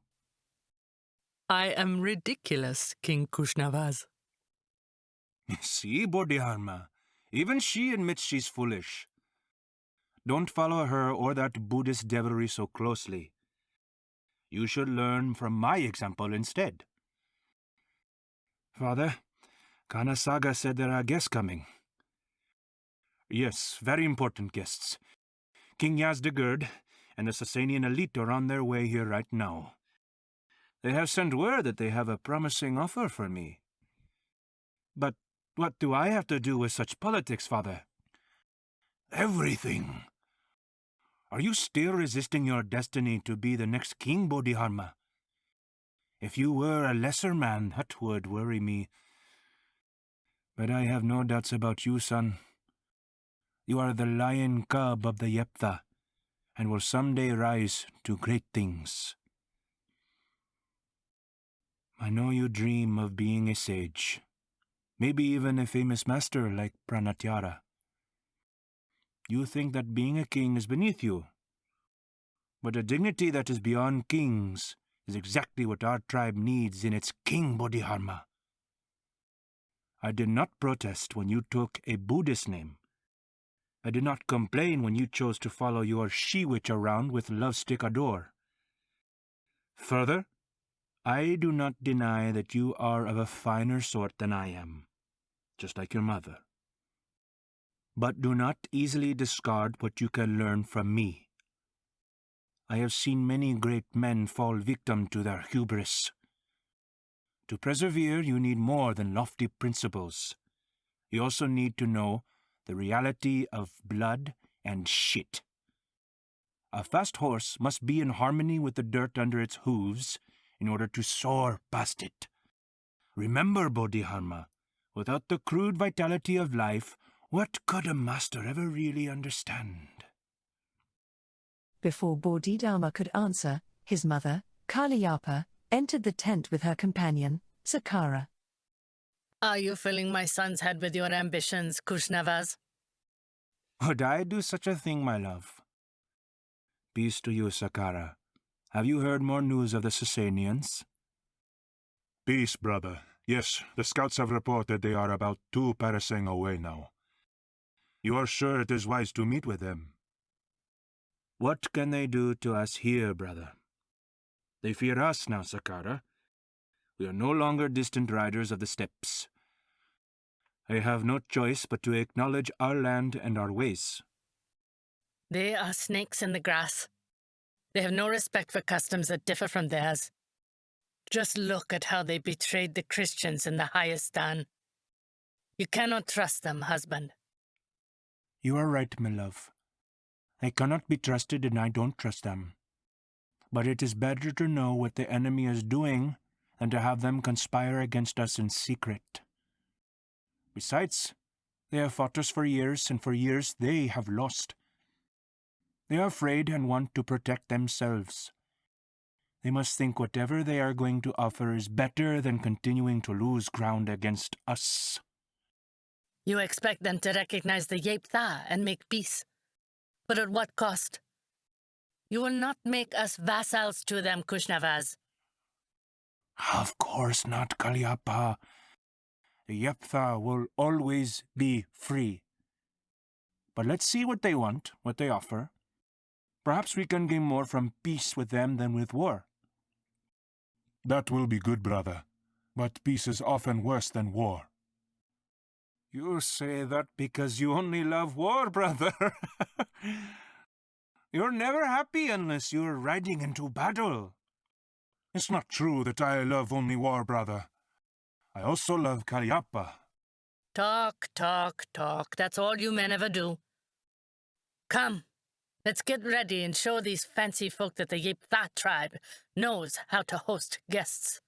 S4: I am ridiculous, King Kushnavas.
S7: See, Bodhidharma, even she admits she's foolish. Don't follow her or that Buddhist devilry so closely. You should learn from my example instead.
S8: Father, Kanasaga said there are guests coming.
S7: Yes, very important guests. King Yazdegerd and the Sasanian elite are on their way here right now. They have sent word that they have a promising offer for me.
S8: But what do I have to do with such politics, Father?
S7: Everything. Are you still resisting your destiny to be the next king, Bodhidharma?
S6: If you were a lesser man, that would worry me. But I have no doubts about you, son. You are the lion cub of the Yeptha, and will someday rise to great things. I know you dream of being a sage, maybe even a famous master like Pranatyara. You think that being a king is beneath you, but a dignity that is beyond kings is exactly what our tribe needs in its king, Bodhidharma. I did not protest when you took a Buddhist name. I did not complain when you chose to follow your she-witch around with lovestick adore. Further, I do not deny that you are of a finer sort than I am, just like your mother. But do not easily discard what you can learn from me. I have seen many great men fall victim to their hubris. To persevere, you need more than lofty principles. You also need to know the reality of blood and shit. A fast horse must be in harmony with the dirt under its hooves in order to soar past it. Remember, Bodhidharma, without the crude vitality of life, what could a master ever really understand?
S2: Before Bodhidharma could answer, his mother, Kalyapa, entered the tent with her companion, Sakara.
S3: Are you filling my son's head with your ambitions, Kushnavas?
S6: Would I do such a thing, my love? Peace to you, Sakara. Have you heard more news of the Sasanians?
S8: Peace, brother. Yes, the scouts have reported they are about 2 parasangs away now. You are sure it is wise to meet with them?
S6: What can they do to us here, brother? They fear us now, Sakara. We are no longer distant riders of the steppes. I have no choice but to acknowledge our land and our ways.
S3: They are snakes in the grass. They have no respect for customs that differ from theirs. Just look at how they betrayed the Christians in the Hayastan. You cannot trust them, husband.
S6: You are right, my love. I cannot be trusted and I don't trust them. But it is better to know what the enemy is doing than to have them conspire against us in secret. Besides, they have fought us for years, and for years they have lost. They are afraid and want to protect themselves. They must think whatever they are going to offer is better than continuing to lose ground against us.
S3: You expect them to recognize the Yeptha and make peace. But at what cost? You will not make us vassals to them, Kushnavas.
S6: Of course not, Kalyapa. The Yeptha will always be free. But let's see what they want, what they offer. Perhaps we can gain more from peace with them than with war.
S8: That will be good, brother. But peace is often worse than war.
S6: You say that because you only love war, brother. You're never happy unless you're riding into battle.
S8: It's not true that I love only war, brother. I also love Kalyapa.
S3: Talk, talk, talk. That's all you men ever do. Come, let's get ready and show these fancy folk that the Yeptha tribe knows how to host guests.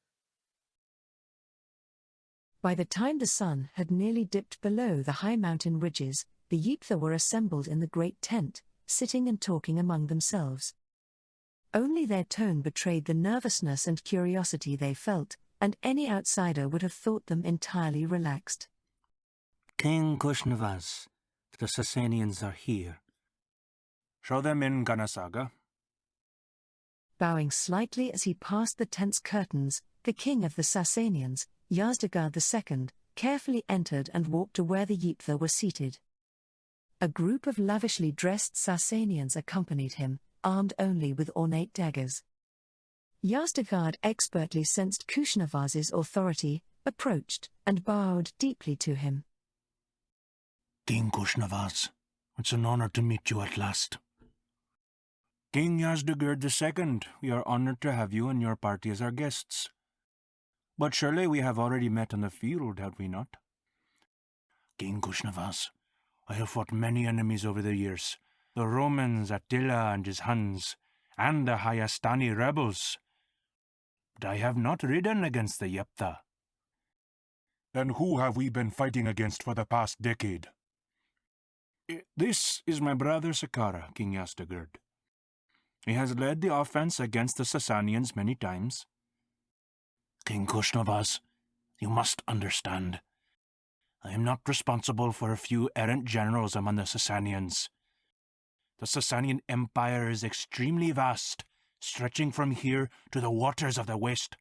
S2: By the time the sun had nearly dipped below the high mountain ridges, the Yeptha were assembled in the great tent, sitting and talking among themselves. Only their tone betrayed the nervousness and curiosity they felt, and any outsider would have thought them entirely relaxed.
S9: King Kushnavas, the Sasanians are here.
S6: Show them in, Ganasaga.
S2: Bowing slightly as he passed the tent's curtains, the king of the Sasanians, Yazdegerd II, carefully entered and walked to where the Yeptha were seated. A group of lavishly dressed Sasanians accompanied him, armed only with ornate daggers. Yazdegerd expertly sensed Kushnavas's authority, approached, and bowed deeply to him.
S6: King Kushnavas, it's an honor to meet you at last. King Yazdegerd II, we are honored to have you and your party as our guests. But surely we have already met on the field, have we not? King Kushnavas, I have fought many enemies over the years. The Romans, Attila and his Huns, and the Hayastani rebels.
S8: fact, I have not ridden against the Yeptha.
S7: Then who have we been fighting against for the past decade?
S8: This is my brother Sakara, King Yazdegerd. He has led the offense against the Sasanians many times.
S7: King Kushnavaz, you must understand. I am not responsible for a few errant generals among the Sasanians. The Sasanian Empire is extremely vast, stretching from here to the waters of the west.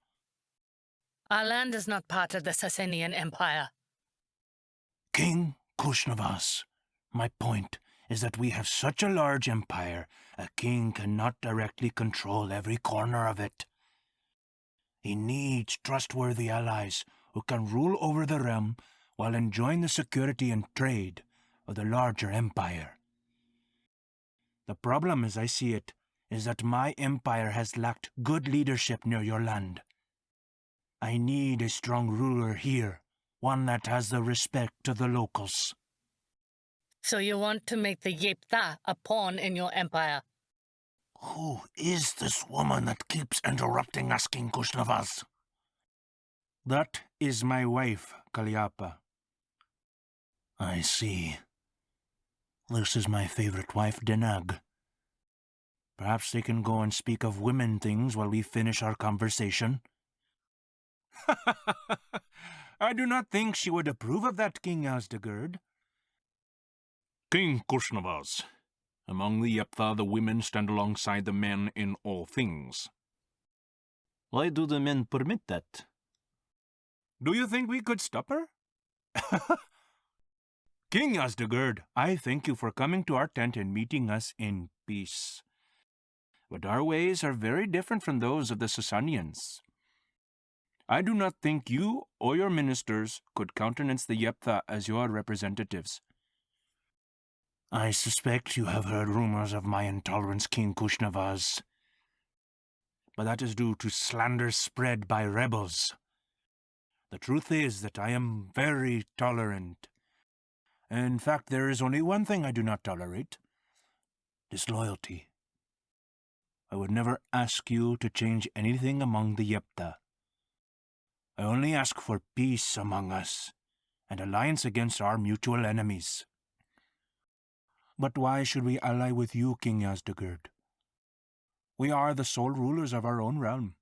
S3: Our land is not part of the Sasanian Empire.
S7: King Kushnavaz, my point is that we have such a large empire, a king cannot directly control every corner of it. He needs trustworthy allies who can rule over the realm while enjoying the security and trade of the larger empire. The problem, as I see it, is that my empire has lacked good leadership near your land. I need a strong ruler here, one that has the respect of the locals.
S3: So you want to make the Yeptha a pawn in your empire?
S7: Who is this woman that keeps interrupting us, King Kushnavaz?
S8: That is my wife, Kalyapa.
S7: I see. This is my favorite wife, Denag. Perhaps they can go and speak of women things while we finish our conversation.
S8: I do not think she would approve of that, King Yazdegerd.
S6: King Kushnavaz, among the Yeptha, the women stand alongside the men in all things.
S10: Why do the men permit that?
S8: Do you think we could stop her? King Yazdegerd, I thank you for coming to our tent and meeting us in peace. But our ways are very different from those of the Sasanians. I do not think you or your ministers could countenance the Yeptha as your representatives.
S7: I suspect you have heard rumors of my intolerance, King Kushnavaz.
S8: But that is due to slander spread by rebels. The truth is that I am very tolerant. In fact, there is only one thing I do not tolerate: disloyalty. I would never ask you to change anything among the Yeptha. I only ask for peace among us, and alliance against our mutual enemies. But why should we ally with you, King Yazdegerd? We are the sole rulers of our own realm.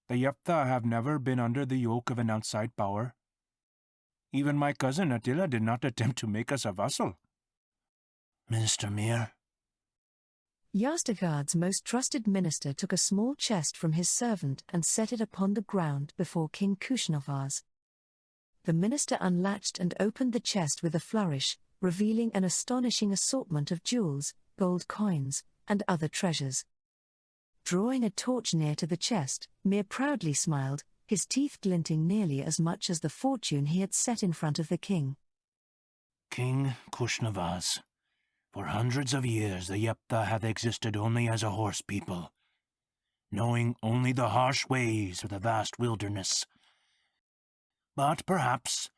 S8: The Yeptha have never been under the yoke of an outside power. Even my cousin Attila did not attempt to make us a vassal.
S7: Minister Mir?
S2: Yazdegerd's most trusted minister took a small chest from his servant and set it upon the ground before King Kushnavaz. The minister unlatched and opened the chest with a flourish, revealing an astonishing assortment of jewels, gold coins, and other treasures. Drawing a torch near to the chest, Mir proudly smiled, his teeth glinting nearly as much as the fortune he had set in front of the king.
S7: King Kushnavaz, for hundreds of years the Yeptha have existed only as a horse people, knowing only the harsh ways of the vast wilderness. But perhaps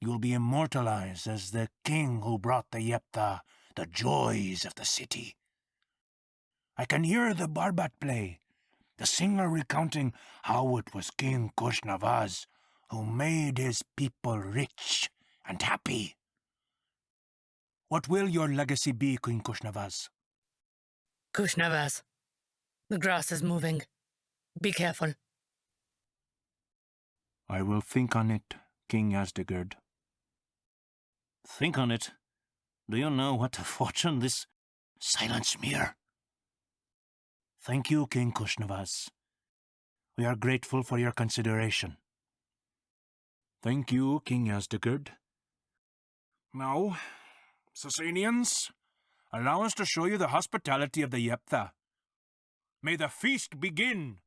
S7: you will be immortalized as the king who brought the Yeptha the joys of the city. I can hear the barbat play, the singer recounting how it was King Kushnavaz who made his people rich and happy. What will your legacy be, King Kushnavaz?
S3: Kushnavaz, the grass is moving. Be careful.
S8: I will think on it, King Yazdegerd.
S10: Think on it. Do you know what a fortune this...
S7: Silence, Mir. Thank you, King Kushnavaz. We are grateful for your consideration.
S8: Thank you, King Yazdegerd. Now, Sasanians, allow us to show you the hospitality of the Yeptha. May the feast begin!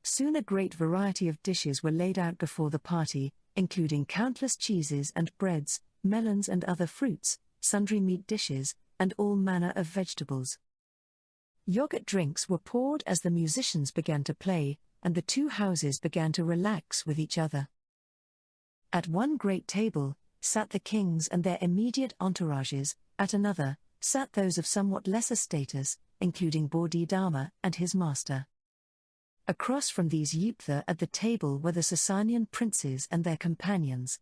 S2: Soon a great variety of dishes were laid out before the party, including countless cheeses and breads, melons and other fruits, sundry meat dishes, and all manner of vegetables. Yogurt drinks were poured as the musicians began to play, and the two houses began to relax with each other. At one great table sat the kings and their immediate entourages, at another sat those of somewhat lesser status, including Bodhidharma and his master. Across from these Yiptha at the table were the Sasanian princes and their companions.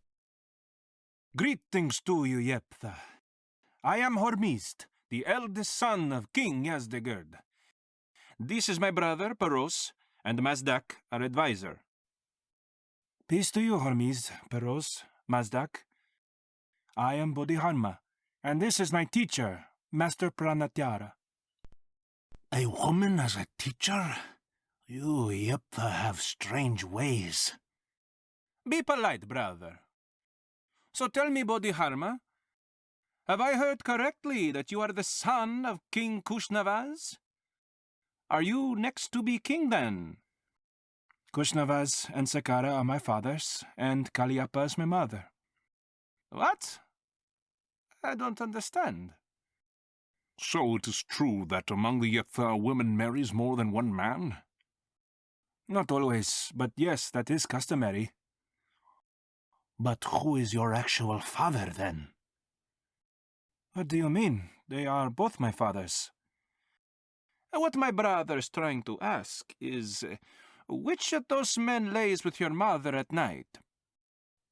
S8: Greetings to you, Yeptha. I am Hormizd, the eldest son of King Yazdegerd. This is my brother, Peros, and Mazdak, our advisor. Peace to you, Hormizd, Peros, Mazdak. I am Bodhidharma, and this is my teacher, Master Pranatyara.
S7: A woman as a teacher? You Yeptha have strange ways.
S8: Be polite, brother. So tell me, Bodhidharma, have I heard correctly that you are the son of King Kushnavaz? Are you next to be king, then? Kushnavaz and Sakara are my fathers, and Kaliappa is my mother. What? I don't understand.
S6: So it is true that among the Yeptha a woman marries more than one man?
S8: Not always, but yes, that is customary.
S7: But who is your actual father, then?
S8: What do you mean? They are both my fathers. What my brother is trying to ask is, which of those men lays with your mother at night?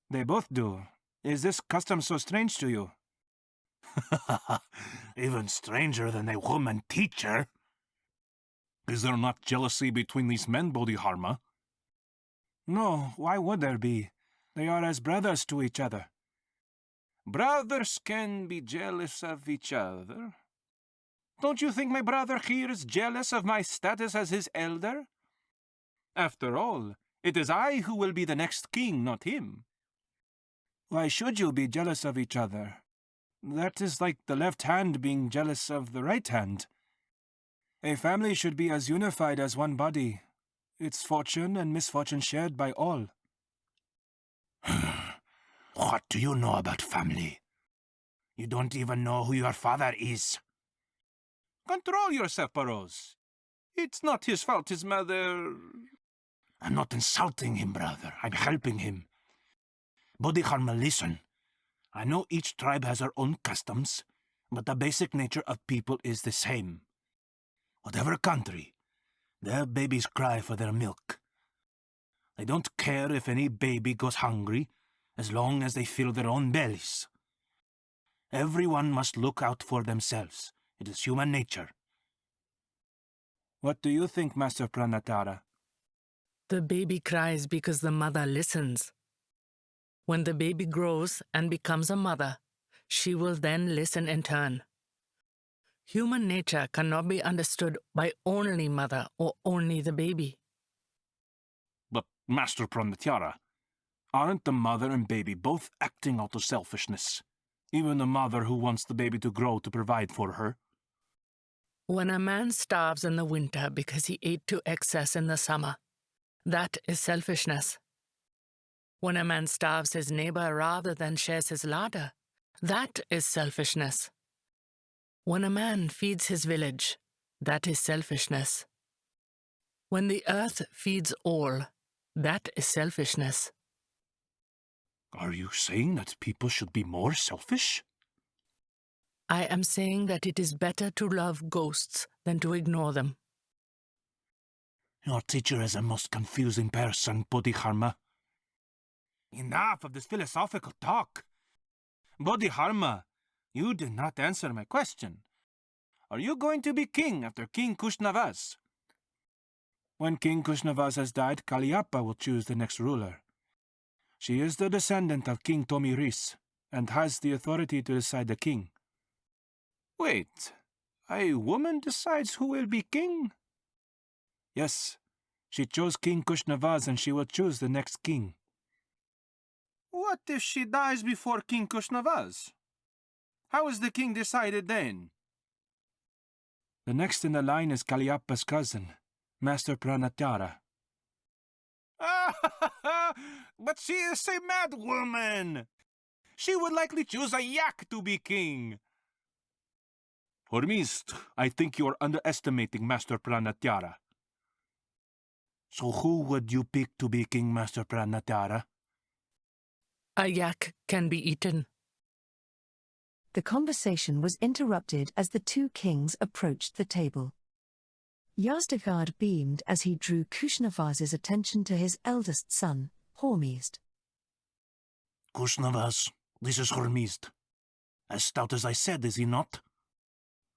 S8: They both do. Is this custom so strange to you?
S7: Even stranger than a woman teacher.
S6: Is there not jealousy between these men, Bodhidharma?
S8: No, why would there be? They are as brothers to each other. Brothers can be jealous of each other. Don't you think my brother here is jealous of my status as his elder? After all, it is I who will be the next king, not him. Why should you be jealous of each other? That is like the left hand being jealous of the right hand. A family should be as unified as one body, its fortune and misfortune shared by all.
S7: What do you know about family? You don't even know who your father is.
S8: Control yourself, Peros. It's not his fault his mother...
S7: I'm not insulting him, brother. I'm helping him. Bodhidharma, listen. I know each tribe has their own customs, but the basic nature of people is the same. Whatever country, their babies cry for their milk. They don't care if any baby goes hungry, as long as they fill their own bellies. Everyone must look out for themselves. It is human nature.
S8: What do you think, Master Pranatara?
S4: The baby cries because the mother listens. When the baby grows and becomes a mother, she will then listen in turn. Human nature cannot be understood by only mother or only the baby.
S6: But, Master Pranatara, aren't the mother and baby both acting out of selfishness? Even the mother who wants the baby to grow to provide for her?
S4: When a man starves in the winter because he ate to excess in the summer, that is selfishness. When a man starves his neighbor rather than shares his larder, that is selfishness. When a man feeds his village, that is selfishness. When the earth feeds all, that is selfishness.
S6: Are you saying that people should be more selfish?
S4: I am saying that it is better to love ghosts than to ignore them.
S7: Your teacher is the most confusing person, Bodhidharma.
S8: Enough of this philosophical talk. Bodhidharma, you did not answer my question. Are you going to be king after King Kushnavaz? When King Kushnavaz has died, Kaliappa will choose the next ruler. She is the descendant of King Tomiris and has the authority to decide the king. Wait, a woman decides who will be king? Yes, she chose King Kushnavaz and she will choose the next king. What if she dies before King Kushnavaz? How is the king decided then? The next in the line is Kaliappa's cousin, Master Pranatara. But she is a mad woman! She would likely choose a yak to be king.
S6: Hormizd, I think you are underestimating Master Pranatara.
S7: So who would you pick to be king, Master Pranatara?
S4: A yak can be eaten.
S2: The conversation was interrupted as the two kings approached the table. Yazdegerd beamed as he drew Kushnavaz's attention to his eldest son, Hormizd.
S7: Kushnavaz, this is Hormizd. As stout as I said, is he not?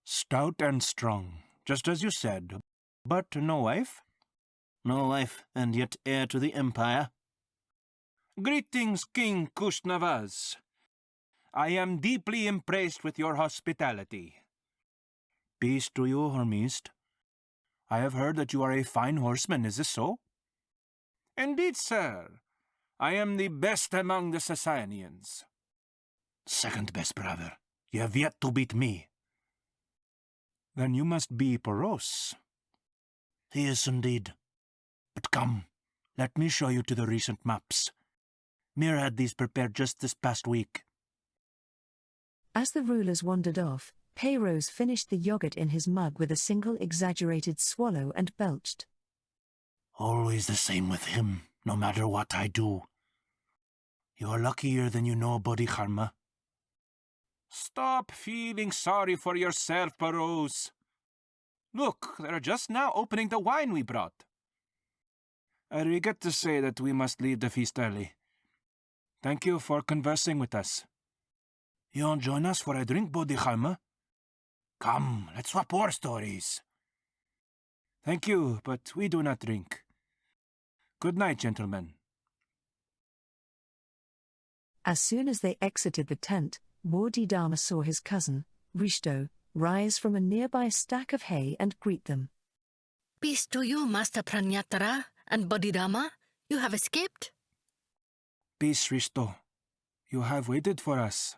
S6: Stout and strong, just as you said. But no wife?
S10: No wife, and yet heir to the empire.
S6: Greetings, King Kushnavaz. I am deeply impressed with your hospitality. Peace to you, Hormizd. I have heard that you are a fine horseman, is this so? Indeed, sir. I am the best among the Sasanians.
S7: Second best, brother. You have yet to beat me.
S6: Then you must be Poros.
S7: He is indeed. But come, let me show you to the recent maps. Mir had these prepared just this past week.
S2: As the rulers wandered off, Peyros finished the yogurt in his mug with a single exaggerated swallow and belched.
S7: Always the same with him, no matter what I do. You are luckier than you know, Bodhidharma.
S6: Stop feeling sorry for yourself, Poros. Look, they're just now opening the wine we brought. I regret to say that we must leave the feast early. Thank you for conversing with us.
S7: You won't join us for a drink, Bodhidharma? Come, let's swap war stories.
S6: Thank you, but we do not drink. Good night, gentlemen.
S2: As soon as they exited the tent, Bodhidharma saw his cousin, Rishto, rise from a nearby stack of hay and greet them.
S3: Peace to you, Master Pranyatara and Bodhidharma. You have escaped?
S6: Peace, Rishto. You have waited for us.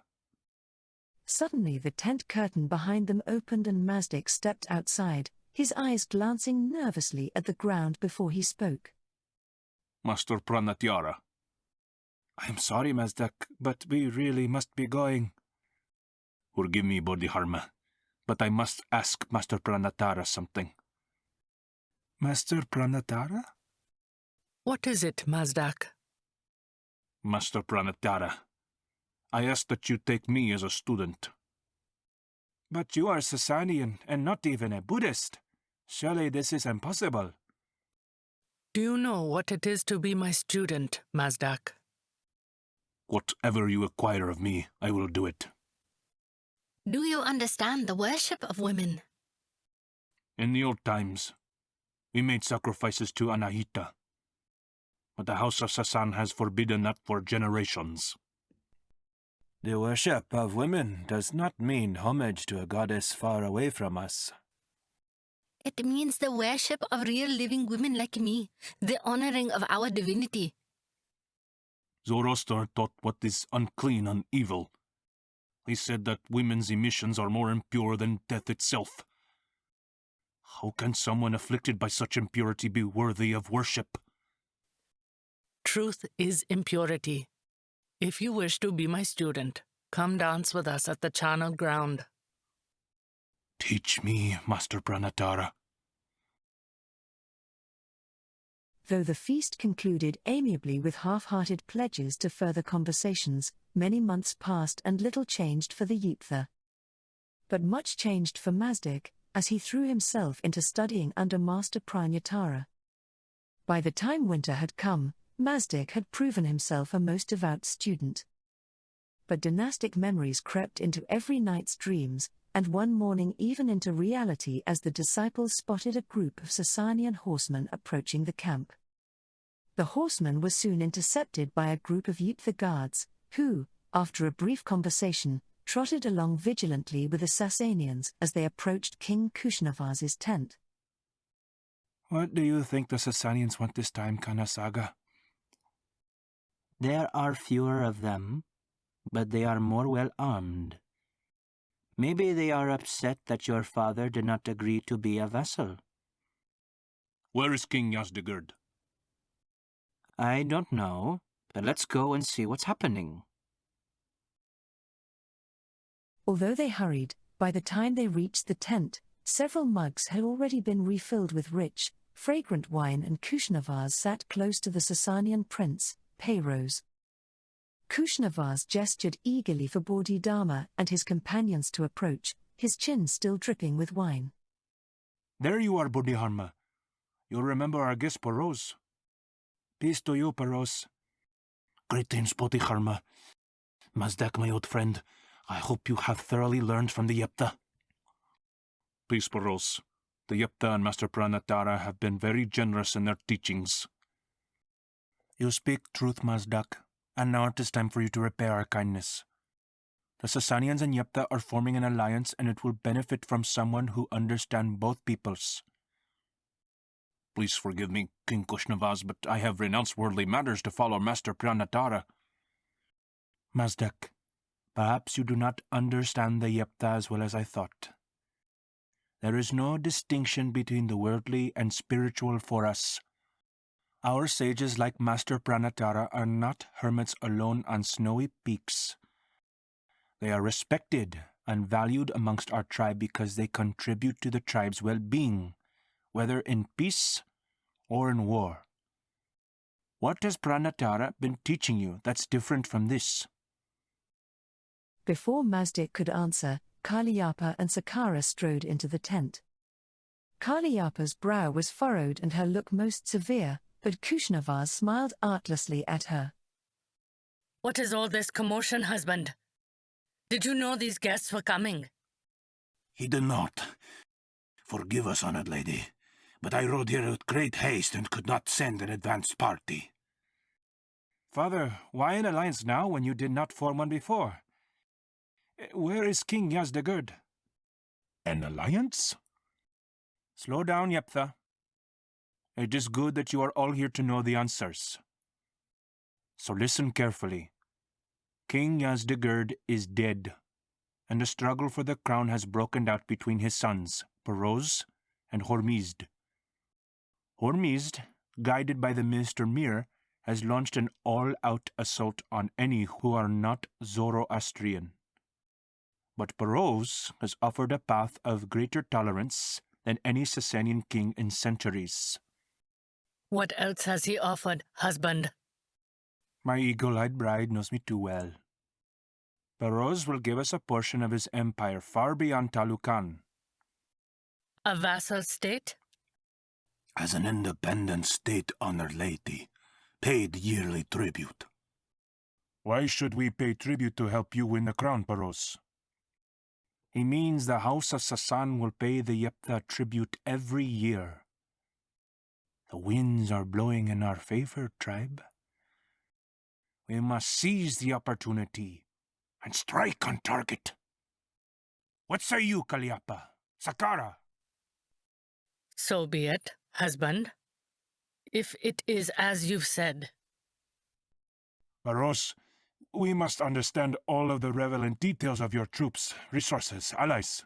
S2: Suddenly the tent curtain behind them opened and Mazdak stepped outside, his eyes glancing nervously at the ground before he spoke.
S6: Master Pranatyara. I am sorry, Mazdak, but we really must be going. Forgive me, Bodhidharma, but I must ask Master Pranatara something. Master Pranatara?
S4: What is it, Mazdak?
S6: Master Pranatara, I ask that you take me as a student. But you are Sasanian and not even a Buddhist. Surely this is impossible.
S4: Do you know what it is to be my student, Mazdak?
S6: Whatever you require of me, I will do it.
S3: Do you understand the worship of women?
S6: In the old times, we made sacrifices to Anahita, but the House of Sasan has forbidden that for generations. The worship of women does not mean homage to a goddess far away from us.
S3: It means the worship of real living women like me, the honoring of our divinity.
S6: Zoroaster taught what is unclean and evil. He said that women's emissions are more impure than death itself. How can someone afflicted by such impurity be worthy of worship?
S4: Truth is impurity. If you wish to be my student, come dance with us at the charnel ground.
S6: Teach me, Master Pranatara.
S2: Though the feast concluded amiably with half-hearted pledges to further conversations, many months passed and little changed for the Yiptha. But much changed for Mazdak, as he threw himself into studying under Master Pranyatara. By the time winter had come, Mazdak had proven himself a most devout student. But dynastic memories crept into every night's dreams, and one morning even into reality as the disciples spotted a group of Sasanian horsemen approaching the camp. The horsemen were soon intercepted by a group of Yiptha guards, who, after a brief conversation, trotted along vigilantly with the Sasanians as they approached King Kushnavaz's tent.
S6: What do you think the Sasanians want this time, Kanasaga?
S9: There are fewer of them, but they are more well armed. Maybe they are upset that your father did not agree to be a vassal.
S6: Where is King Yazdegerd?
S9: I don't know, but let's go and see what's happening.
S2: Although they hurried, by the time they reached the tent, several mugs had already been refilled with rich, fragrant wine, and Kushnavaz sat close to the Sasanian prince, Peyros. Kushnavaz gestured eagerly for Bodhidharma and his companions to approach, his chin still dripping with wine.
S8: There you are, Bodhidharma. You'll remember our guest, Peros. Peace to you, Peros.
S7: Greetings, Bodhidharma. Mazdak, my old friend. I hope you have thoroughly learned from the Yepta.
S8: Peace, Peros. The Yepta and Master Pranatara have been very generous in their teachings.
S7: You speak truth, Mazdak, and now it is time for you to repay our kindness. The Sasanians and Yepta are forming an alliance, and it will benefit from someone who understands both peoples.
S8: Please forgive me, King Kushnavas, but I have renounced worldly matters to follow Master Pranatara.
S7: Mazdak, perhaps you do not understand the Yepta as well as I thought. There is no distinction between the worldly and spiritual for us. Our sages like Master Pranatara are not hermits alone on snowy peaks. They are respected and valued amongst our tribe because they contribute to the tribe's well-being, whether in peace or in war. What has Pranatara been teaching you that's different from this?
S2: Before Mazdak could answer, Kalyapa and Sakara strode into the tent. Kalyapa's brow was furrowed and her look most severe, but Kushnavas smiled artlessly at her.
S4: What is all this commotion, husband? Did you know these guests were coming?
S7: He did not. Forgive us, honored lady, but I rode here with great haste and could not send an advance party.
S8: Father, why an alliance now when you did not form one before? Where is King Yazdegerd?
S7: An alliance?
S8: Slow down, Yeptha. It is good that you are all here to know the answers. So listen carefully. King Yazdegerd is dead, and the struggle for the crown has broken out between his sons, Peroz and Hormizd. Hormizd, guided by the Minister Mir, has launched an all-out assault on any who are not Zoroastrian. But Peroz has offered a path of greater tolerance than any Sasanian king in centuries.
S4: What else has he offered, husband?
S8: My eagle-eyed bride knows me too well. Peroz will give us a portion of his empire far beyond Talukan.
S4: A vassal state?
S7: As an independent state, honored lady, paid yearly tribute.
S8: Why should we pay tribute to help you win the crown, Peroz? He means the House of Sasan will pay the Yeptha tribute every year. The winds are blowing in our favor, tribe. We must seize the opportunity and strike on target. What say you, Kalyapa? Sakara?
S4: So be it, husband. If it is as you've said.
S8: Peroz, we must understand all of the relevant details of your troops, resources, allies.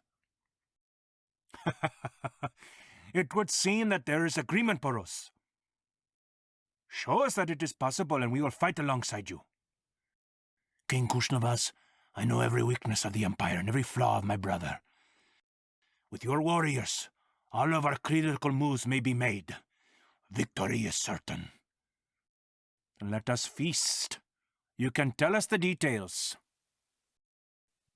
S8: It would seem that there is agreement, Peroz. Show us that it is possible and we will fight alongside you.
S7: King Kushnavas, I know every weakness of the Empire and every flaw of my brother. With your warriors, all of our critical moves may be made. Victory is certain.
S8: Let us feast. You can tell us the details.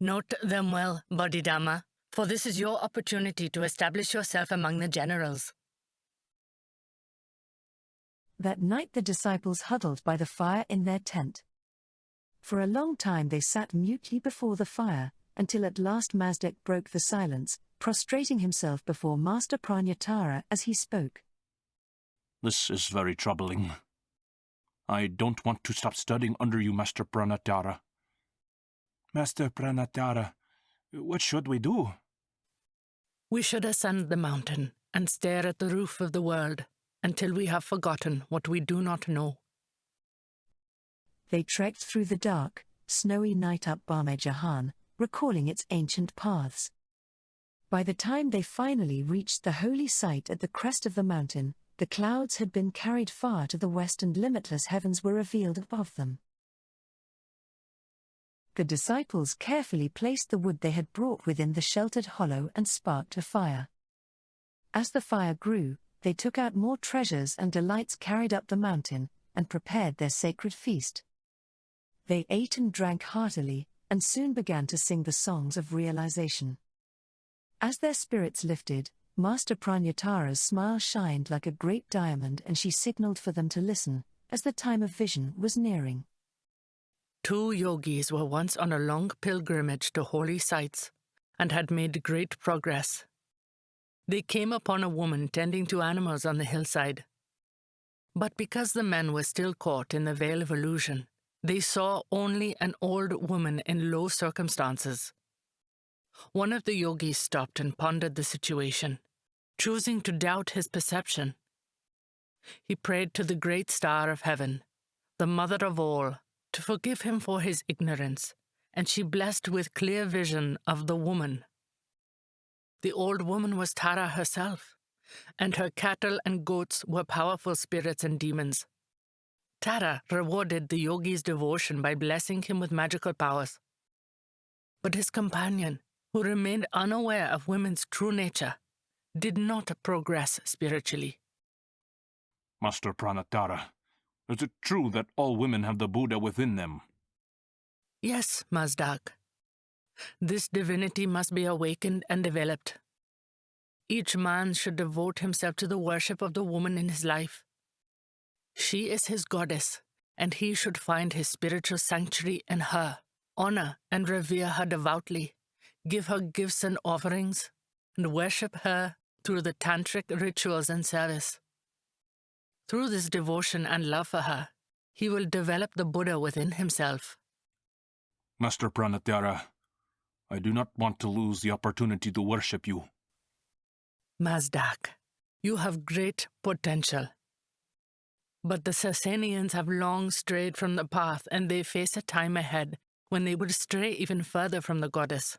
S4: Note them well, Bodhidharma, for this is your opportunity to establish yourself among the generals.
S2: That night the disciples huddled by the fire in their tent. For a long time they sat mutely before the fire, until at last Mazdak broke the silence, prostrating himself before Master Pranatara as he spoke.
S8: This is very troubling. I don't want to stop studying under you, Master Pranatara.
S7: Master Pranatara, what should we do?
S4: We should ascend the mountain and stare at the roof of the world until we have forgotten what we do not know.
S2: They trekked through the dark, snowy night up Bame Jahan, recalling its ancient paths. By the time they finally reached the holy site at the crest of the mountain, the clouds had been carried far to the west and limitless heavens were revealed above them. The disciples carefully placed the wood they had brought within the sheltered hollow and sparked a fire. As the fire grew, they took out more treasures and delights carried up the mountain, and prepared their sacred feast. They ate and drank heartily, and soon began to sing the songs of realization. As their spirits lifted, Master Pranyatara's smile shined like a great diamond, and she signaled for them to listen, as the time of vision was nearing.
S4: 2 yogis were once on a long pilgrimage to holy sites and had made great progress. They came upon a woman tending to animals on the hillside. But because the men were still caught in the veil of illusion, they saw only an old woman in low circumstances. One of the yogis stopped and pondered the situation, choosing to doubt his perception. He prayed to the great star of heaven, the mother of all, to forgive him for his ignorance, and she blessed with clear vision of the woman. The old woman was Tara herself, and her cattle and goats were powerful spirits and demons. Tara rewarded the yogi's devotion by blessing him with magical powers. But his companion, who remained unaware of women's true nature, did not progress spiritually.
S6: Master Pranatara, is it true that all women have the Buddha within them?
S4: Yes, Mazdak. This divinity must be awakened and developed. Each man should devote himself to the worship of the woman in his life. She is his goddess, and he should find his spiritual sanctuary in her, honor and revere her devoutly, give her gifts and offerings, and worship her through the tantric rituals and service. Through this devotion and love for her, he will develop the Buddha within himself.
S6: Master Pranatara, I do not want to lose the opportunity to worship you.
S4: Mazdak, you have great potential. But the Sasanians have long strayed from the path, and they face a time ahead when they will stray even further from the goddess.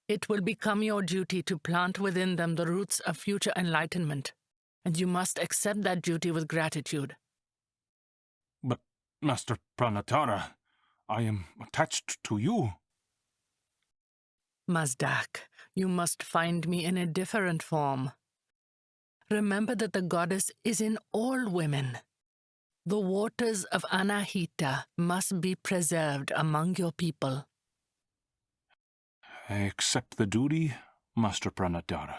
S4: It will become your duty to plant within them the roots of future enlightenment, and you must accept that duty with gratitude.
S6: But, Master Pranatara, I am attached to you.
S4: Mazdak, you must find me in a different form. Remember that the goddess is in all women. The waters of Anahita must be preserved among your people.
S6: I accept the duty, Master Pranatara.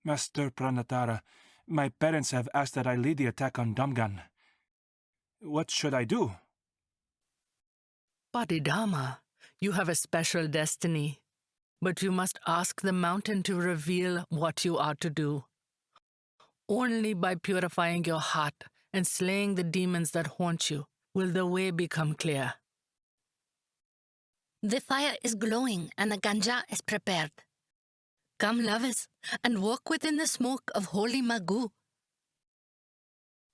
S8: Master Pranatara, my parents have asked that I lead the attack on Damgan. What should I do?
S4: Bodhidharma, you have a special destiny, but you must ask the mountain to reveal what you are to do. Only by purifying your heart and slaying the demons that haunt you will the way become clear.
S3: The fire is glowing and the ganja is prepared. Come, lovers, and walk within the smoke of holy Magoo.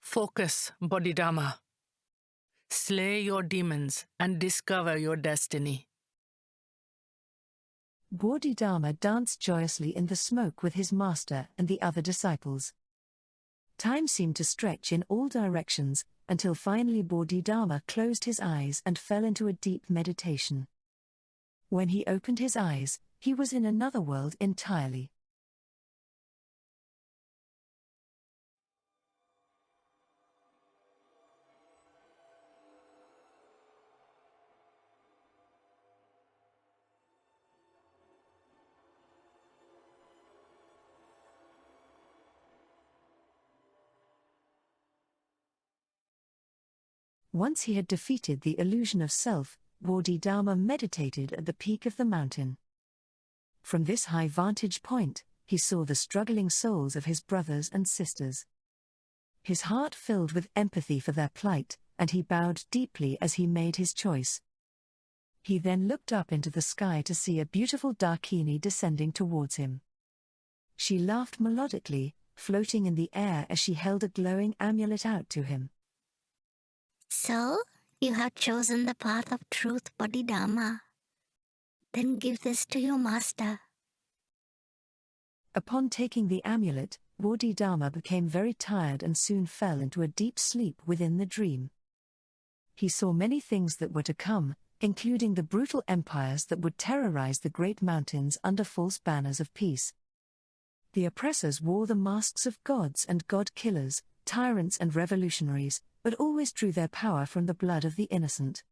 S4: Focus, Bodhidharma. Slay your demons and discover your destiny.
S2: Bodhidharma danced joyously in the smoke with his master and the other disciples. Time seemed to stretch in all directions until finally Bodhidharma closed his eyes and fell into a deep meditation. When he opened his eyes, he was in another world entirely. Once he had defeated the illusion of self, Bodhidharma meditated at the peak of the mountain. From this high vantage point, he saw the struggling souls of his brothers and sisters. His heart filled with empathy for their plight, and he bowed deeply as he made his choice. He then looked up into the sky to see a beautiful Dakini descending towards him. She laughed melodically, floating in the air as she held a glowing amulet out to him.
S11: So, you have chosen the path of truth, Bodhidharma. Then give this to your master.
S2: Upon taking the amulet, Bodhidharma became very tired and soon fell into a deep sleep within the dream. He saw many things that were to come, including the brutal empires that would terrorize the great mountains under false banners of peace. The oppressors wore the masks of gods and god-killers, tyrants and revolutionaries, but always drew their power from the blood of the innocent.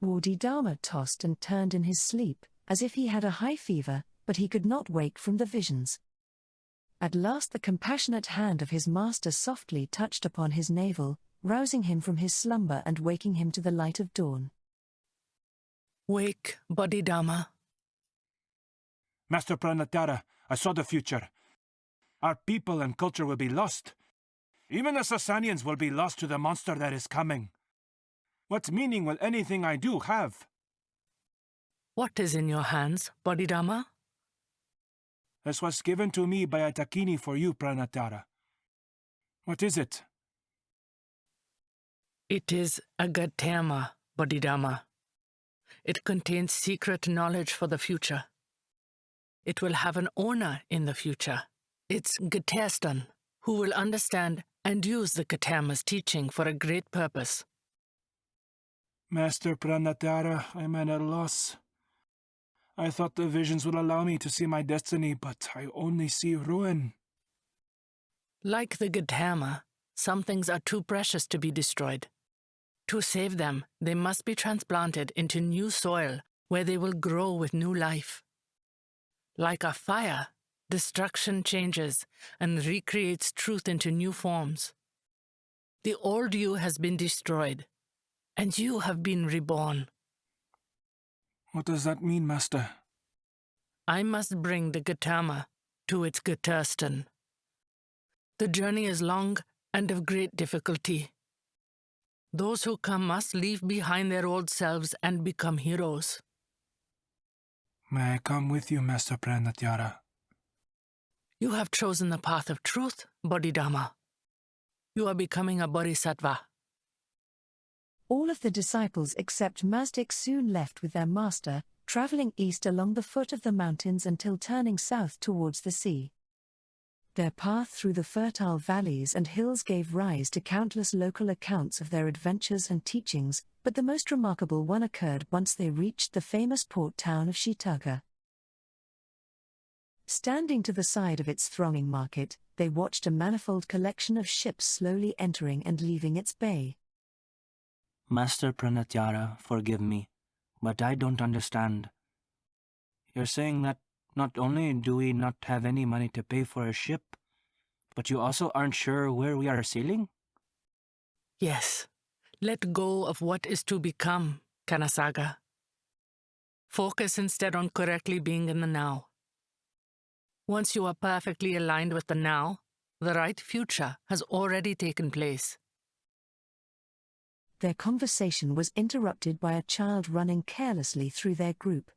S2: Bodhidharma tossed and turned in his sleep, as if he had a high fever, but he could not wake from the visions. At last the compassionate hand of his master softly touched upon his navel, rousing him from his slumber and waking him to the light of dawn.
S4: Wake, Bodhidharma.
S8: Master Pranatara, I saw the future. Our people and culture will be lost. Even the Sasanians will be lost to the monster that is coming. What meaning will anything I do have?
S4: What is in your hands, Bodhidharma?
S8: This was given to me by a Takini for you, Pranatara. What is it?
S4: It is a Gautama, Bodhidharma. It contains secret knowledge for the future. It will have an owner in the future. It's Gautestan, who will understand and use the Gautama's teaching for a great purpose.
S8: Master Pranatara, I'm at a loss. I thought the visions would allow me to see my destiny, but I only see ruin.
S4: Like the Gautama, some things are too precious to be destroyed. To save them, they must be transplanted into new soil where they will grow with new life. Like a fire, destruction changes and recreates truth into new forms. The old you has been destroyed, and you have been reborn.
S8: What does that mean, Master?
S4: I must bring the Gautama to its Gautestan. The journey is long and of great difficulty. Those who come must leave behind their old selves and become heroes.
S8: May I come with you, Master Pranatara?
S4: You have chosen the path of truth, Bodhidharma. You are becoming a bodhisattva.
S2: All of the disciples except Mazdik soon left with their master, traveling east along the foot of the mountains until turning south towards the sea. Their path through the fertile valleys and hills gave rise to countless local accounts of their adventures and teachings, but the most remarkable one occurred once they reached the famous port town of Shitaka. Standing to the side of its thronging market, they watched a manifold collection of ships slowly entering and leaving its bay.
S9: Master Pranatara, forgive me, but I don't understand. You're saying that not only do we not have any money to pay for a ship, but you also aren't sure where we are sailing?
S4: Yes, let go of what is to become, Kanasaga. Focus instead on correctly being in the now. Once you are perfectly aligned with the now, the right future has already taken place.
S2: Their conversation was interrupted by a child running carelessly through their group.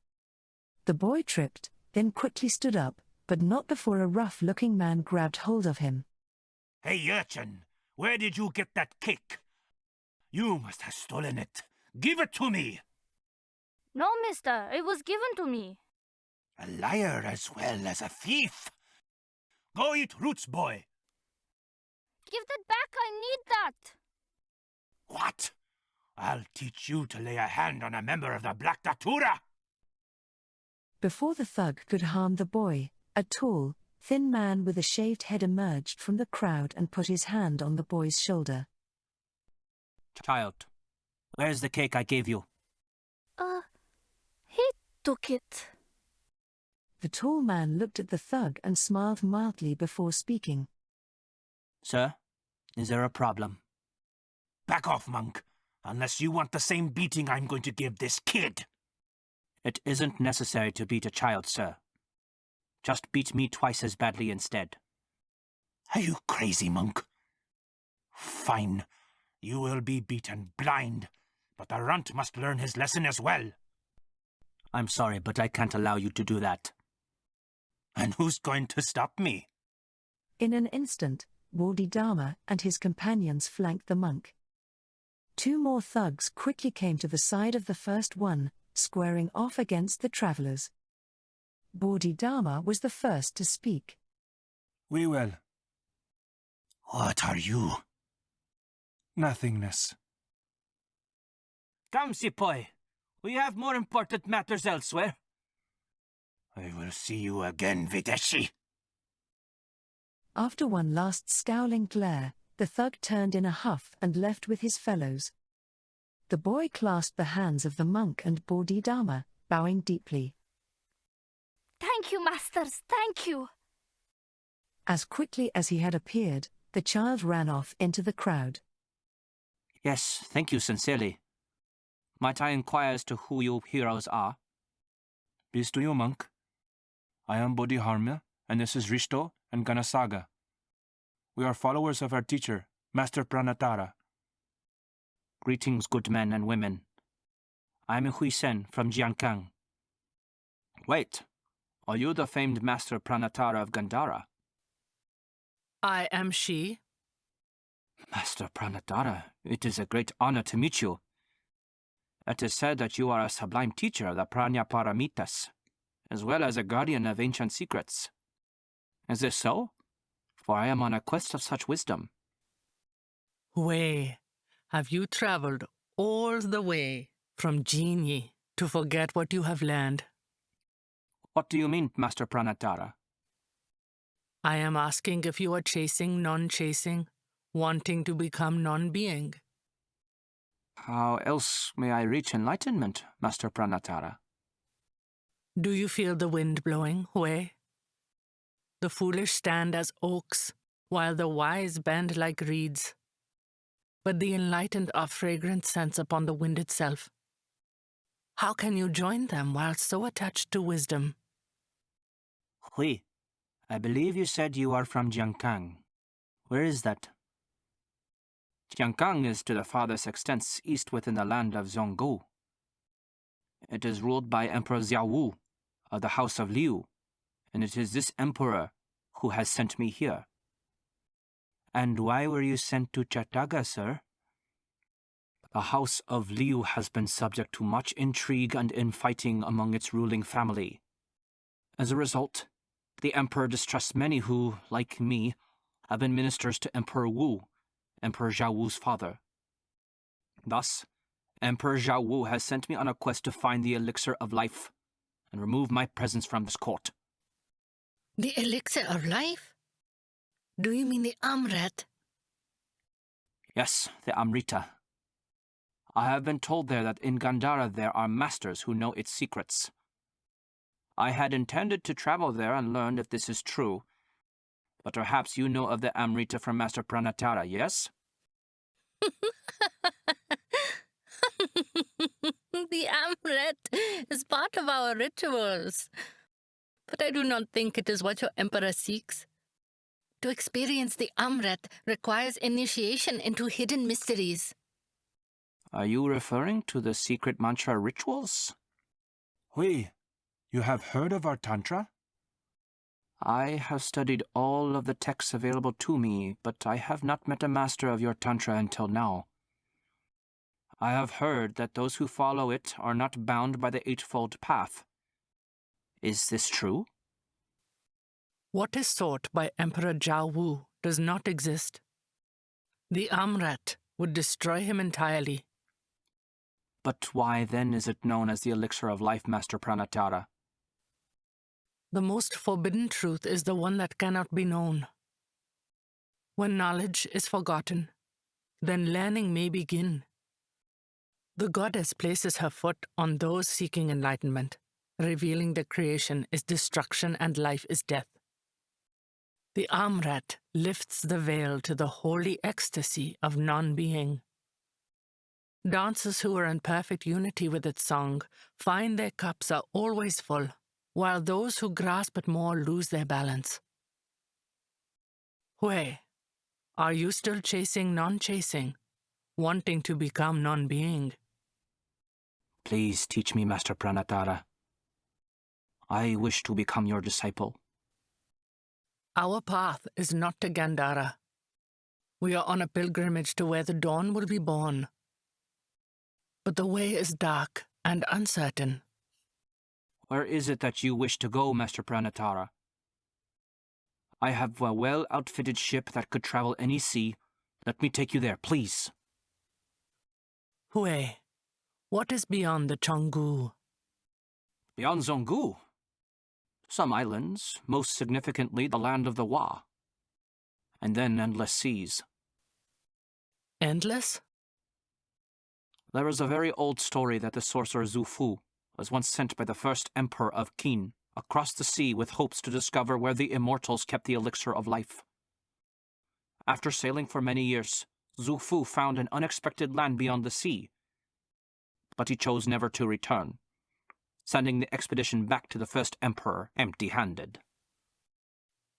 S2: The boy tripped, then quickly stood up, but not before a rough-looking man grabbed hold of him.
S7: Hey, urchin, where did you get that cake? You must have stolen it. Give it to me!
S12: No, mister, it was given to me.
S7: A liar as well as a thief. Go eat roots, boy.
S12: Give that back, I need that.
S7: What? I'll teach you to lay a hand on a member of the Black Datura!
S2: Before the thug could harm the boy, a tall, thin man with a shaved head emerged from the crowd and put his hand on the boy's shoulder.
S9: Child, where's the cake I gave you?
S12: He took it.
S2: The tall man looked at the thug and smiled mildly before speaking.
S9: Sir, is there a problem?
S7: Back off, monk, unless you want the same beating I'm going to give this kid.
S9: It isn't necessary to beat a child, sir. Just beat me twice as badly instead.
S7: Are you crazy, monk? Fine. You will be beaten blind, but the runt must learn his lesson as well.
S9: I'm sorry, but I can't allow you to do that.
S7: And who's going to stop me?
S2: In an instant, Bodhidharma and his companions flanked the monk. Two more thugs quickly came to the side of the first one, squaring off against the travelers. Bodhidharma was the first to speak.
S8: We will.
S7: What are you?
S8: Nothingness.
S9: Come, Sepoy. We have more important matters elsewhere.
S7: I will see you again, Videshi.
S2: After one last scowling glare, the thug turned in a huff and left with his fellows. The boy clasped the hands of the monk and Bodhidharma, bowing deeply.
S12: Thank you, masters, thank you.
S2: As quickly as he had appeared, the child ran off into the crowd.
S9: Yes, thank you sincerely. Might I inquire as to who your heroes are?
S8: Peace to you, monk. I am Bodhidharma, and this is Risto and Ganasaga. We are followers of our teacher, Master Pranatara.
S9: Greetings, good men and women. I am Huisen from Jiankang. Wait, are you the famed Master Pranatara of Gandhara?
S4: I am she.
S9: Master Pranatara, it is a great honor to meet you. It is said that you are a sublime teacher of the Pranya Paramitas, as well as a guardian of ancient secrets. Is this so? For I am on a quest of such wisdom.
S4: Way, have you traveled all the way from Genie to forget what you have learned?
S9: What do you mean, Master Pranatara?
S4: I am asking if you are chasing non-chasing, wanting to become non-being.
S9: How else may I reach enlightenment, Master Pranatara?
S4: Do you feel the wind blowing, Hui? The foolish stand as oaks, while the wise bend like reeds. But the enlightened are fragrant scents upon the wind itself. How can you join them while so attached to wisdom?
S9: Hui, I believe you said you are from Jiankang. Where is that? Jiankang is to the farthest extents east within the land of Zhonggu. It is ruled by Emperor Xiaowu of the House of Liu, and it is this emperor who has sent me here. And why were you sent to Chataga, sir? The House of Liu has been subject to much intrigue and infighting among its ruling family. As a result, the emperor distrusts many who, like me, have been ministers to Emperor Wu, Emperor Xiaowu's father. Thus, Emperor Xiaowu has sent me on a quest to find the elixir of life and remove my presence from this court.
S3: The elixir of life? Do you mean the Amrit?
S9: Yes, the Amrita. I have been told there that in Gandhara there are masters who know its secrets. I had intended to travel there and learn if this is true, but perhaps you know of the Amrita from Master Pranatara, yes?
S3: The Amrit is part of our rituals. But I do not think it is what your emperor seeks. To experience the Amrit requires initiation into hidden mysteries.
S9: Are you referring to the secret mantra rituals?
S8: Hui, you have heard of our Tantra?
S9: I have studied all of the texts available to me, but I have not met a master of your Tantra until now. I have heard that those who follow it are not bound by the Eightfold Path. Is this true?
S4: What is sought by Emperor Zhao Wu does not exist. The Amrit would destroy him entirely.
S9: But why then is it known as the elixir of life, Master Pranatara?
S4: The most forbidden truth is the one that cannot be known. When knowledge is forgotten, then learning may begin. The goddess places her foot on those seeking enlightenment, revealing the creation is destruction and life is death. The Amrit lifts the veil to the holy ecstasy of non-being. Dancers who are in perfect unity with its song find their cups are always full, while those who grasp it more lose their balance. Hui, are you still chasing non-chasing, wanting to become non-being?
S9: Please teach me, Master Pranatara. I wish to become your disciple.
S4: Our path is not to Gandhara. We are on a pilgrimage to where the dawn will be born. But the way is dark and uncertain.
S9: Where is it that you wish to go, Master Pranatara? I have a well-outfitted ship that could travel any sea. Let me take you there, please.
S4: Hui, what is beyond the Chonggu?
S9: Beyond Zhonggu? Some islands, most significantly the land of the Wa. And then endless seas.
S4: Endless?
S9: There is a very old story that the sorcerer Zhu Fu was once sent by the first emperor of Qin across the sea with hopes to discover where the immortals kept the elixir of life. After sailing for many years, Xu Fu found an unexpected land beyond the sea, but he chose never to return, sending the expedition back to the first emperor empty-handed.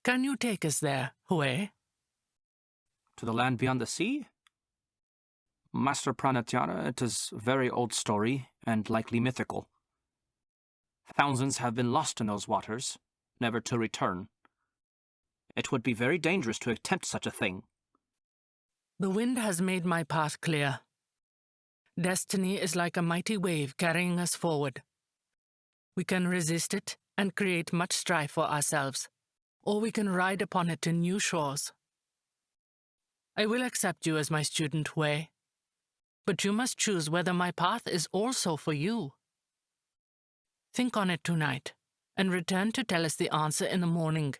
S4: Can you take us there, Hui?
S9: To the land beyond the sea? Master Pranatiana, it is a very old story, and likely mythical. Thousands have been lost in those waters, never to return. It would be very dangerous to attempt such a thing.
S4: The wind has made my path clear. Destiny is like a mighty wave carrying us forward. We can resist it and create much strife for ourselves, or we can ride upon it to new shores. I will accept you as my student, Hui, but you must choose whether my path is also for you. Think on it tonight, and return to tell us the answer in the morning.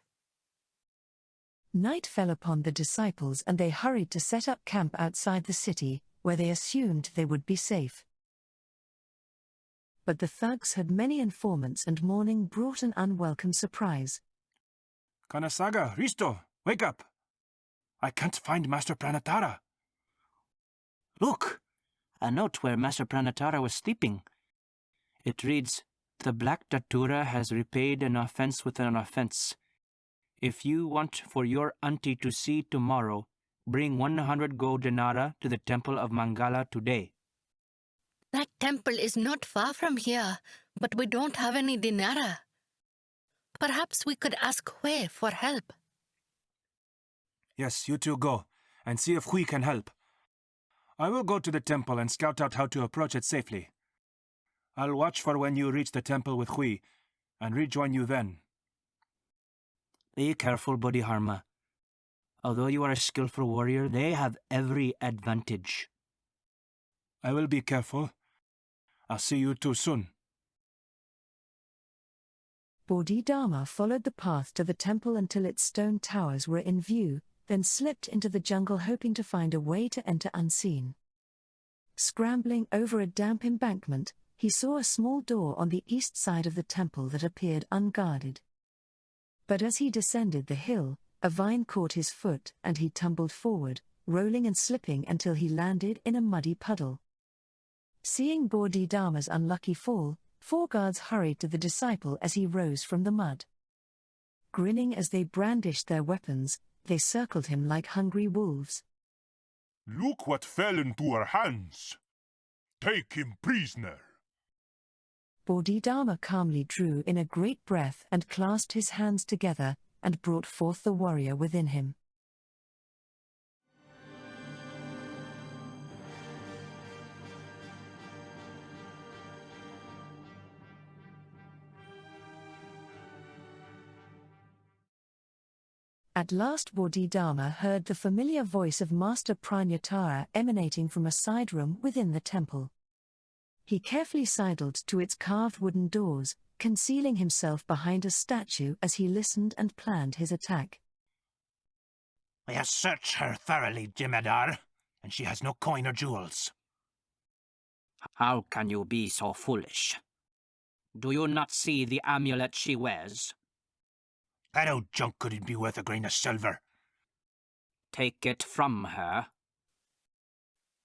S2: Night fell upon the disciples and they hurried to set up camp outside the city, where they assumed they would be safe. But the thugs had many informants and morning brought an unwelcome surprise.
S8: Kanasaga, Risto, wake up! I can't find Master Pranatara.
S9: Look! A note where Master Pranatara was sleeping. It reads, "The Black Datura has repaid an offense with an offense. If you want for your auntie to see tomorrow, bring 100 gold dinara to the temple of Mangala today."
S3: That temple is not far from here, but we don't have any dinara. Perhaps we could ask Hui for help.
S8: Yes, you two go, and see if Hui can help. I will go to the temple and scout out how to approach it safely. I'll watch for when you reach the temple with Hui, and rejoin you then.
S9: Be careful, Bodhidharma. Although you are a skillful warrior, they have every advantage.
S8: I will be careful. I'll see you two soon.
S2: Bodhidharma followed the path to the temple until its stone towers were in view, then slipped into the jungle hoping to find a way to enter unseen. Scrambling over a damp embankment, he saw a small door on the east side of the temple that appeared unguarded. But as he descended the hill, a vine caught his foot and he tumbled forward, rolling and slipping until he landed in a muddy puddle. Seeing Bodhidharma's unlucky fall, 4 guards hurried to the disciple as he rose from the mud. Grinning as they brandished their weapons, they circled him like hungry wolves.
S7: Look what fell into our hands. Take him prisoner.
S2: Bodhidharma calmly drew in a great breath and clasped his hands together and brought forth the warrior within him. At last Bodhidharma heard the familiar voice of Master Pranatara emanating from a side room within the temple. He carefully sidled to its carved wooden doors, concealing himself behind a statue as he listened and planned his attack.
S7: I have searched her thoroughly, Jemadar, and she has no coin or jewels.
S9: How can you be so foolish? Do you not see the amulet she wears?
S7: That old junk couldn't be worth a grain of silver.
S9: Take it from her.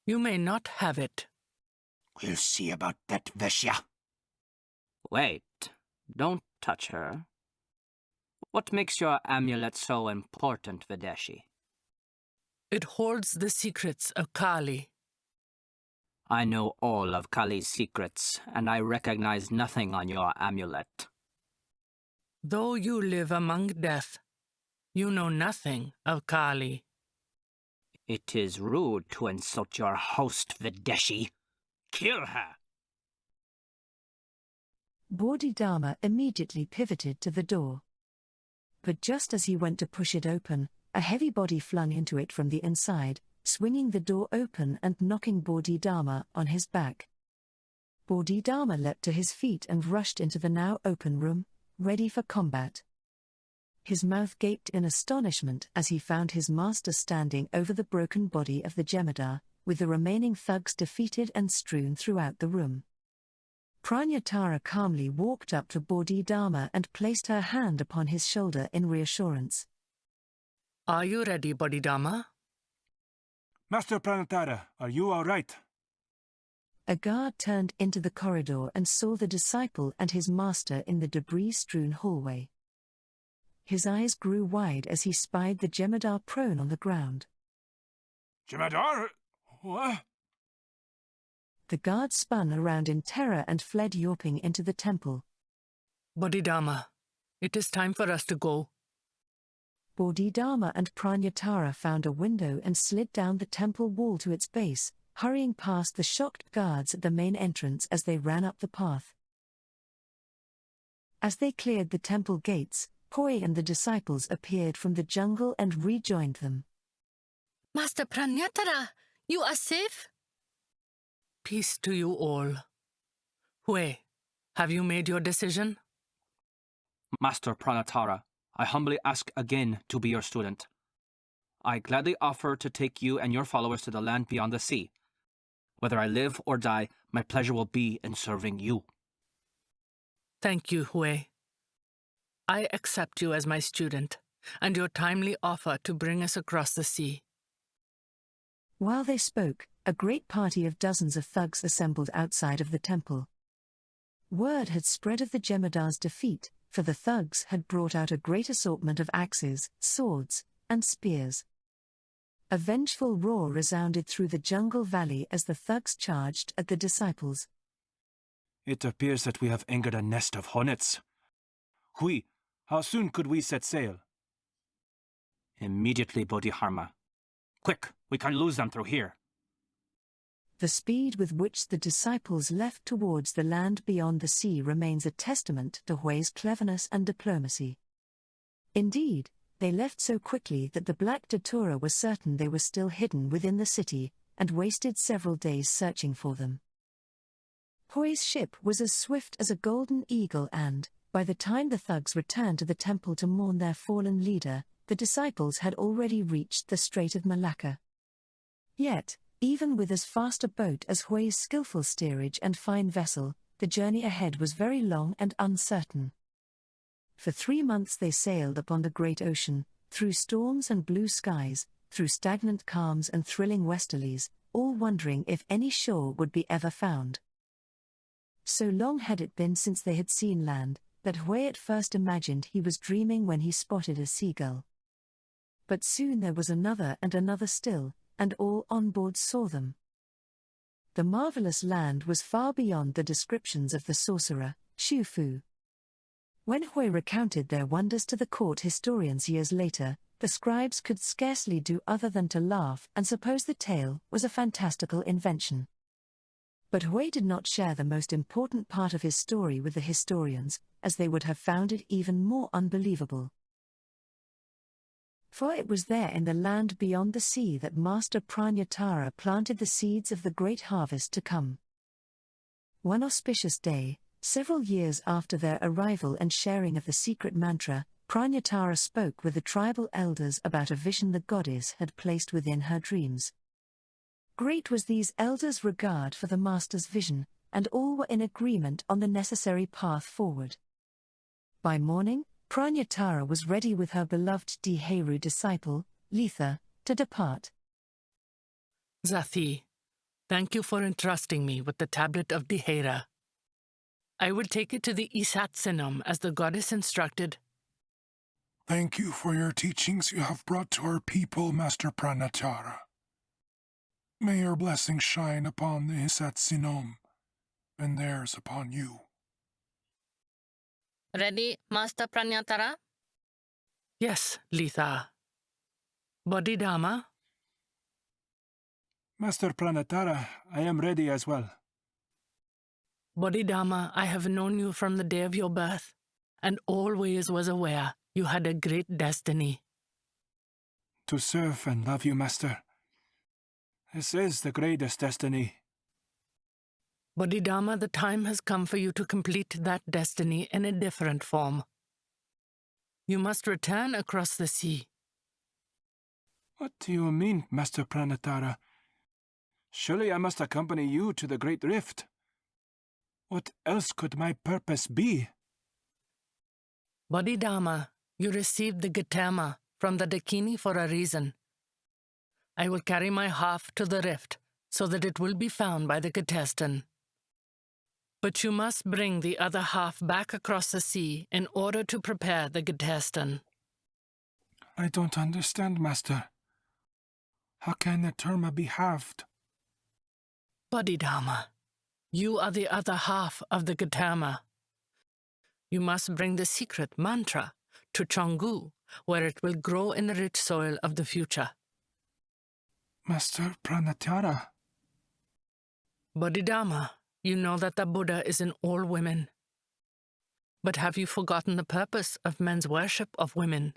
S4: You may not have it.
S7: We'll see about that, Veshya.
S9: Wait, don't touch her. What makes your amulet so important, Videshi?
S4: It holds the secrets of Kali.
S9: I know all of Kali's secrets, and I recognize nothing on your amulet.
S4: Though you live among death, you know nothing of Kali.
S9: It is rude to insult your host, Videshi. Kill her!
S2: Bodhidharma immediately pivoted to the door. But just as he went to push it open, a heavy body flung into it from the inside, swinging the door open and knocking Bodhidharma on his back. Bodhidharma leapt to his feet and rushed into the now open room, ready for combat. His mouth gaped in astonishment as he found his master standing over the broken body of the Jemadar, with the remaining thugs defeated and strewn throughout the room. Pranyatara calmly walked up to Bodhidharma and placed her hand upon his shoulder in reassurance.
S4: Are you ready, Bodhidharma?
S8: Master Pranatara, are you all right?
S2: A guard turned into the corridor and saw the disciple and his master in the debris-strewn hallway. His eyes grew wide as he spied the Jemadar prone on the ground.
S8: Jemadar? What?
S2: The guard spun around in terror and fled yawping into the temple.
S4: Bodhidharma, it is time for us to go.
S2: Bodhidharma and Pranyatara found a window and slid down the temple wall to its base, hurrying past the shocked guards at the main entrance as they ran up the path. As they cleared the temple gates, Hoi and the disciples appeared from the jungle and rejoined them.
S3: Master Pranyatara, you are safe?
S4: Peace to you all. Hui, have you made your decision?
S9: Master Pranatara, I humbly ask again to be your student. I gladly offer to take you and your followers to the land beyond the sea. Whether I live or die, my pleasure will be in serving you.
S4: Thank you, Hui. I accept you as my student, and your timely offer to bring us across the sea.
S2: While they spoke, a great party of dozens of thugs assembled outside of the temple. Word had spread of the Jemadar's defeat, for the thugs had brought out a great assortment of axes, swords, and spears. A vengeful roar resounded through the jungle valley as the thugs charged at the disciples.
S8: It appears that we have angered a nest of hornets. Hui, how soon could we set sail?
S9: Immediately, Bodhidharma. Quick, we can't lose them through here.
S2: The speed with which the disciples left towards the land beyond the sea remains a testament to Hui's cleverness and diplomacy. Indeed, they left so quickly that the Black Datura was certain they were still hidden within the city, and wasted several days searching for them. Hui's ship was as swift as a golden eagle and, by the time the thugs returned to the temple to mourn their fallen leader, the disciples had already reached the Strait of Malacca. Yet, even with as fast a boat as Hui's skillful steerage and fine vessel, the journey ahead was very long and uncertain. For 3 months they sailed upon the great ocean, through storms and blue skies, through stagnant calms and thrilling westerlies, all wondering if any shore would be ever found. So long had it been since they had seen land, that Hui at first imagined he was dreaming when he spotted a seagull. But soon there was another and another still, and all on board saw them. The marvelous land was far beyond the descriptions of the sorcerer, Xu Fu. When Hui recounted their wonders to the court historians years later, the scribes could scarcely do other than to laugh and suppose the tale was a fantastical invention. But Hui did not share the most important part of his story with the historians, as they would have found it even more unbelievable. For it was there in the land beyond the sea that Master Pranyatara planted the seeds of the great harvest to come. One auspicious day, several years after their arrival and sharing of the secret mantra, Pranyatara spoke with the tribal elders about a vision the goddess had placed within her dreams. Great was these elders' regard for the Master's vision, and all were in agreement on the necessary path forward. By morning, Pranyatara was ready with her beloved Dhiheru disciple, Letha, to depart.
S4: Zathi, thank you for entrusting me with the tablet of Dhihera. I will take it to the Isatsinam as the goddess instructed.
S13: Thank you for your teachings you have brought to our people, Master Pranatara. May your blessings shine upon the Isatsinam, and theirs upon you.
S3: Ready, Master Pranyatara?
S4: Yes, Letha. Bodhidharma?
S8: Master Pranatara, I am ready as well.
S4: Bodhidharma, I have known you from the day of your birth, and always was aware you had a great destiny.
S8: To serve and love you, Master. This is the greatest destiny.
S4: Bodhidharma, the time has come for you to complete that destiny in a different form. You must return across the sea.
S8: What do you mean, Master Pranatara? Surely I must accompany you to the Great Rift. What else could my purpose be?
S4: Bodhidharma, you received the Gautama from the Dakini for a reason. I will carry my half to the rift so that it will be found by the contestant. But you must bring the other half back across the sea in order to prepare the contestant.
S8: I don't understand, Master. How can the Terma be halved?
S4: Bodhidharma, you are the other half of the Gautama. You must bring the secret mantra to Changgu, where it will grow in the rich soil of the future.
S8: Master Pranatara.
S4: Bodhidharma, you know that the Buddha is in all women. But have you forgotten the purpose of men's worship of women?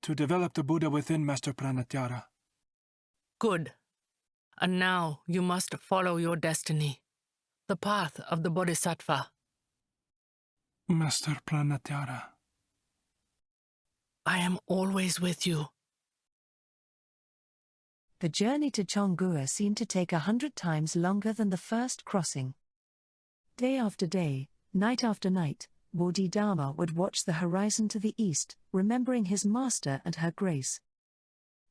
S8: To develop the Buddha within, Master Pranatara.
S4: Good. And now you must follow your destiny, the path of the Bodhisattva.
S8: Master Pranatara.
S4: I am always with you.
S2: The journey to Chonggua seemed to take 100 times longer than the first crossing. Day after day, night after night, Bodhidharma would watch the horizon to the east, remembering his master and her grace.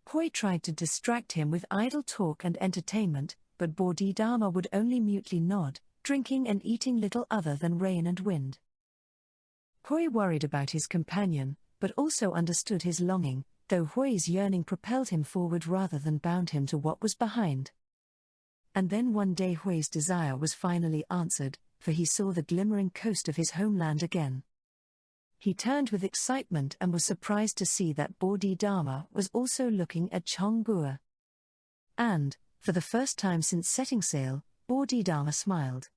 S2: Hoi tried to distract him with idle talk and entertainment, but Bodhidharma would only mutely nod, drinking and eating little other than rain and wind. Hoi worried about his companion, but also understood his longing, though Hoi's yearning propelled him forward rather than bound him to what was behind. And then one day Hoi's desire was finally answered, for he saw the glimmering coast of his homeland again. He turned with excitement and was surprised to see that Bodhidharma was also looking at Chonggua. And, for the first time since setting sail, Bodhidharma smiled.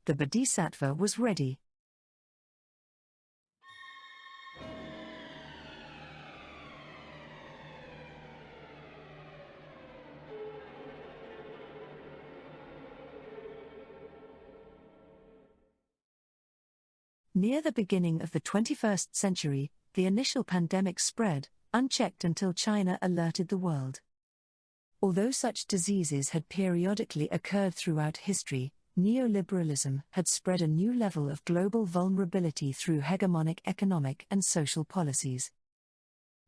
S2: The Bodhisattva was ready. Near the beginning of the 21st century, the initial pandemic spread, unchecked until China alerted the world. Although such diseases had periodically occurred throughout history, neoliberalism had spread a new level of global vulnerability through hegemonic economic and social policies.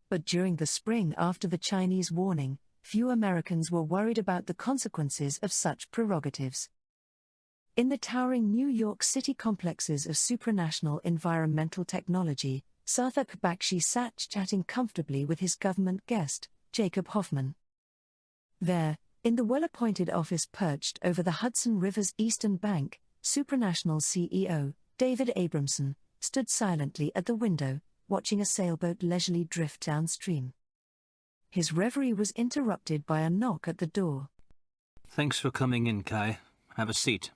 S2: But during the spring after the Chinese warning, few Americans were worried about the consequences of such prerogatives. In the towering New York City complexes of supranational environmental technology, Sarthak Bakshi sat chatting comfortably with his government guest, Jacob Hoffman. There, in the well-appointed office perched over the Hudson River's eastern bank, supranational CEO, David Abramson, stood silently at the window, watching a sailboat leisurely drift downstream. His reverie was interrupted by a knock at the door.
S10: Thanks for coming in, Kai. Have a seat.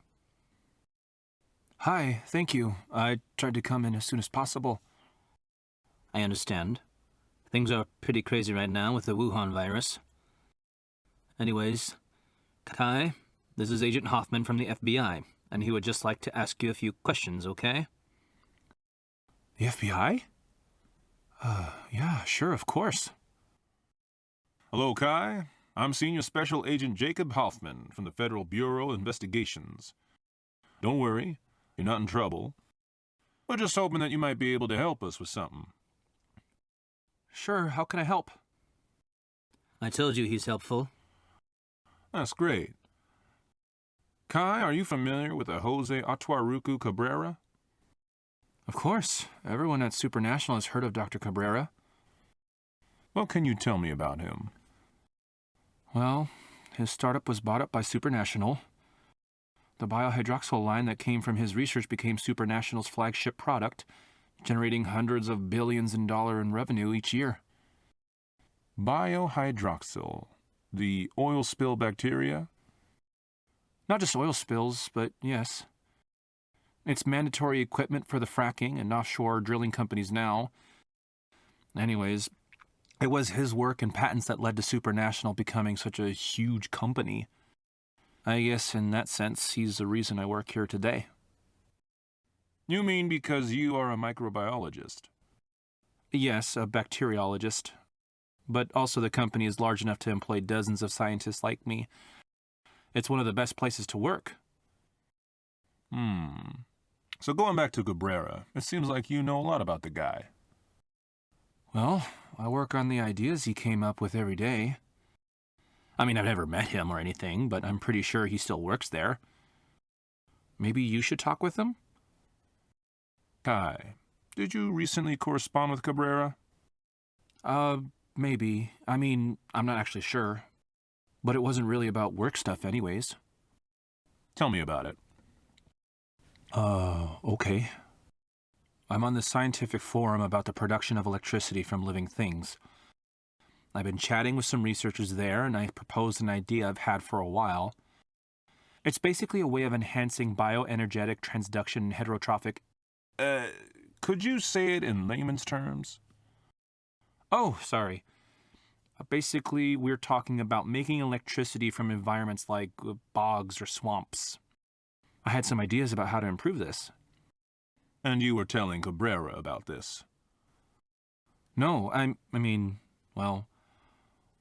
S8: Hi, thank you. I tried to come in as soon as possible.
S10: I understand. Things are pretty crazy right now with the Wuhan virus. Anyways, Kai, this is Agent Hoffman from the FBI, and he would just like to ask you a few questions, okay?
S8: The FBI? Yeah, sure, of course.
S6: Hello, Kai. I'm Senior Special Agent Jacob Hoffman from the Federal Bureau of Investigations. Don't worry, you're not in trouble. We're just hoping that you might be able to help us with something.
S8: Sure, how can I help?
S10: I told you he's helpful.
S6: That's great. Kai, are you familiar with a Jose Atuarucu Cabrera?
S8: Of course. Everyone at Supranational has heard of Dr. Cabrera.
S6: What can you tell me about him?
S8: Well, his startup was bought up by Supranational. The biohydroxyl line that came from his research became Supranational's flagship product, generating hundreds of billions in revenue each year.
S6: Biohydroxyl. The oil spill bacteria?
S8: Not just oil spills, but yes. It's mandatory equipment for the fracking and offshore drilling companies now. Anyways, it was his work and patents that led to Supranational becoming such a huge company. I guess in that sense, he's the reason I work here today.
S6: You mean because you are a microbiologist?
S8: Yes, a bacteriologist. But also the company is large enough to employ dozens of scientists like me. It's one of the best places to work. So going back to Cabrera, it seems like you know a lot about the guy.
S10: Well, I work on the ideas he came up with every day. I mean, I've never met him or anything, but I'm pretty sure he still works there. Maybe you should talk with him?
S8: Kai, did you recently correspond with Cabrera?
S10: Maybe. I mean, I'm not actually sure. But it wasn't really about work stuff anyways.
S8: Tell me about it.
S10: Okay. I'm on this scientific forum about the production of electricity from living things. I've been chatting with some researchers there, and I proposed an idea I've had for a while. It's basically a way of enhancing bioenergetic transduction and heterotrophic...
S8: Could you say it in layman's terms?
S10: Oh, sorry. Basically, we're talking about making electricity from environments like bogs or swamps. I had some ideas about how to improve this.
S8: And you were telling Cabrera about this?
S10: No, I mean, well,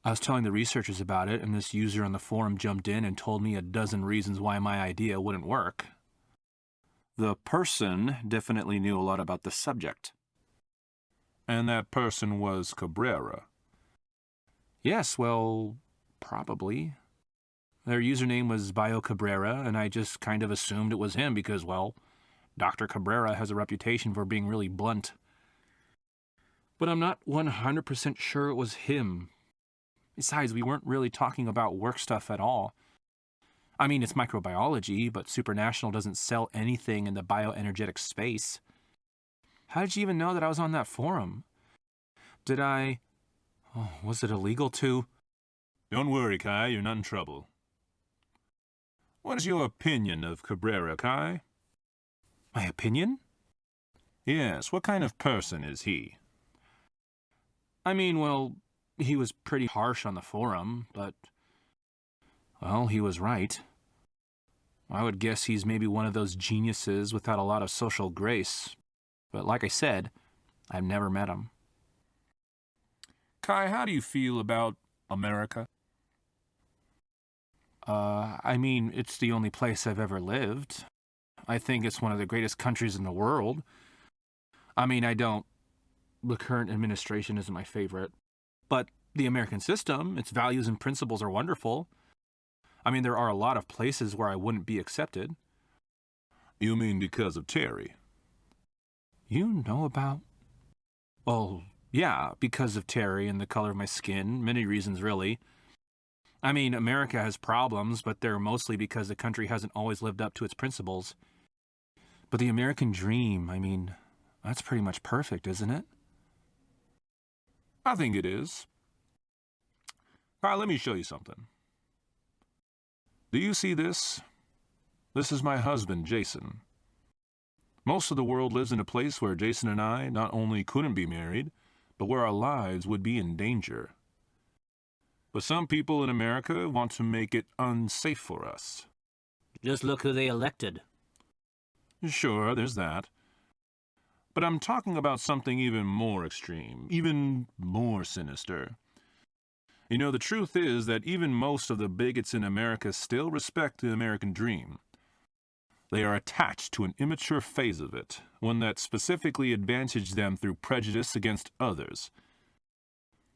S10: I was telling the researchers about it, and this user on the forum jumped in and told me a dozen reasons why my idea wouldn't work.
S6: The person definitely knew a lot about the subject.
S8: And that person was Cabrera?
S10: Yes, well, probably. Their username was Bio Cabrera, and I just kind of assumed it was him because, well, Dr. Cabrera has a reputation for being really blunt. But I'm not 100% sure it was him. Besides, we weren't really talking about work stuff at all. I mean, it's microbiology, but Supernational doesn't sell anything in the bioenergetic space. How did you even know that I was on that forum? Did I... Oh, was it illegal to...
S8: Don't worry, Kai, you're not in trouble. What is your opinion of Cabrera, Kai?
S10: My opinion?
S8: Yes, what kind of person is he?
S10: I mean, well, he was pretty harsh on the forum, but... Well, he was right. I would guess he's maybe one of those geniuses without a lot of social grace. But like I said, I've never met him.
S8: Kai, how do you feel about America?
S10: I mean, it's the only place I've ever lived. I think it's one of the greatest countries in the world. I mean, the current administration isn't my favorite. But the American system, its values and principles are wonderful. I mean, there are a lot of places where I wouldn't be accepted.
S8: You mean because of Terry?
S10: You know about... Well, yeah, because of Terry and the color of my skin. Many reasons, really. I mean, America has problems, but they're mostly because the country hasn't always lived up to its principles. But the American dream, I mean, that's pretty much perfect, isn't it?
S8: I think it is. Kai, let me show you something. Do you see this? This is my husband, Jason. Most of the world lives in a place where Jason and I not only couldn't be married, but where our lives would be in danger. But some people in America want to make it unsafe for us.
S10: Just look who they elected.
S8: Sure, there's that. But I'm talking about something even more extreme, even more sinister. You know, the truth is that even most of the bigots in America still respect the American dream. They are attached to an immature phase of it, one that specifically advantaged them through prejudice against others.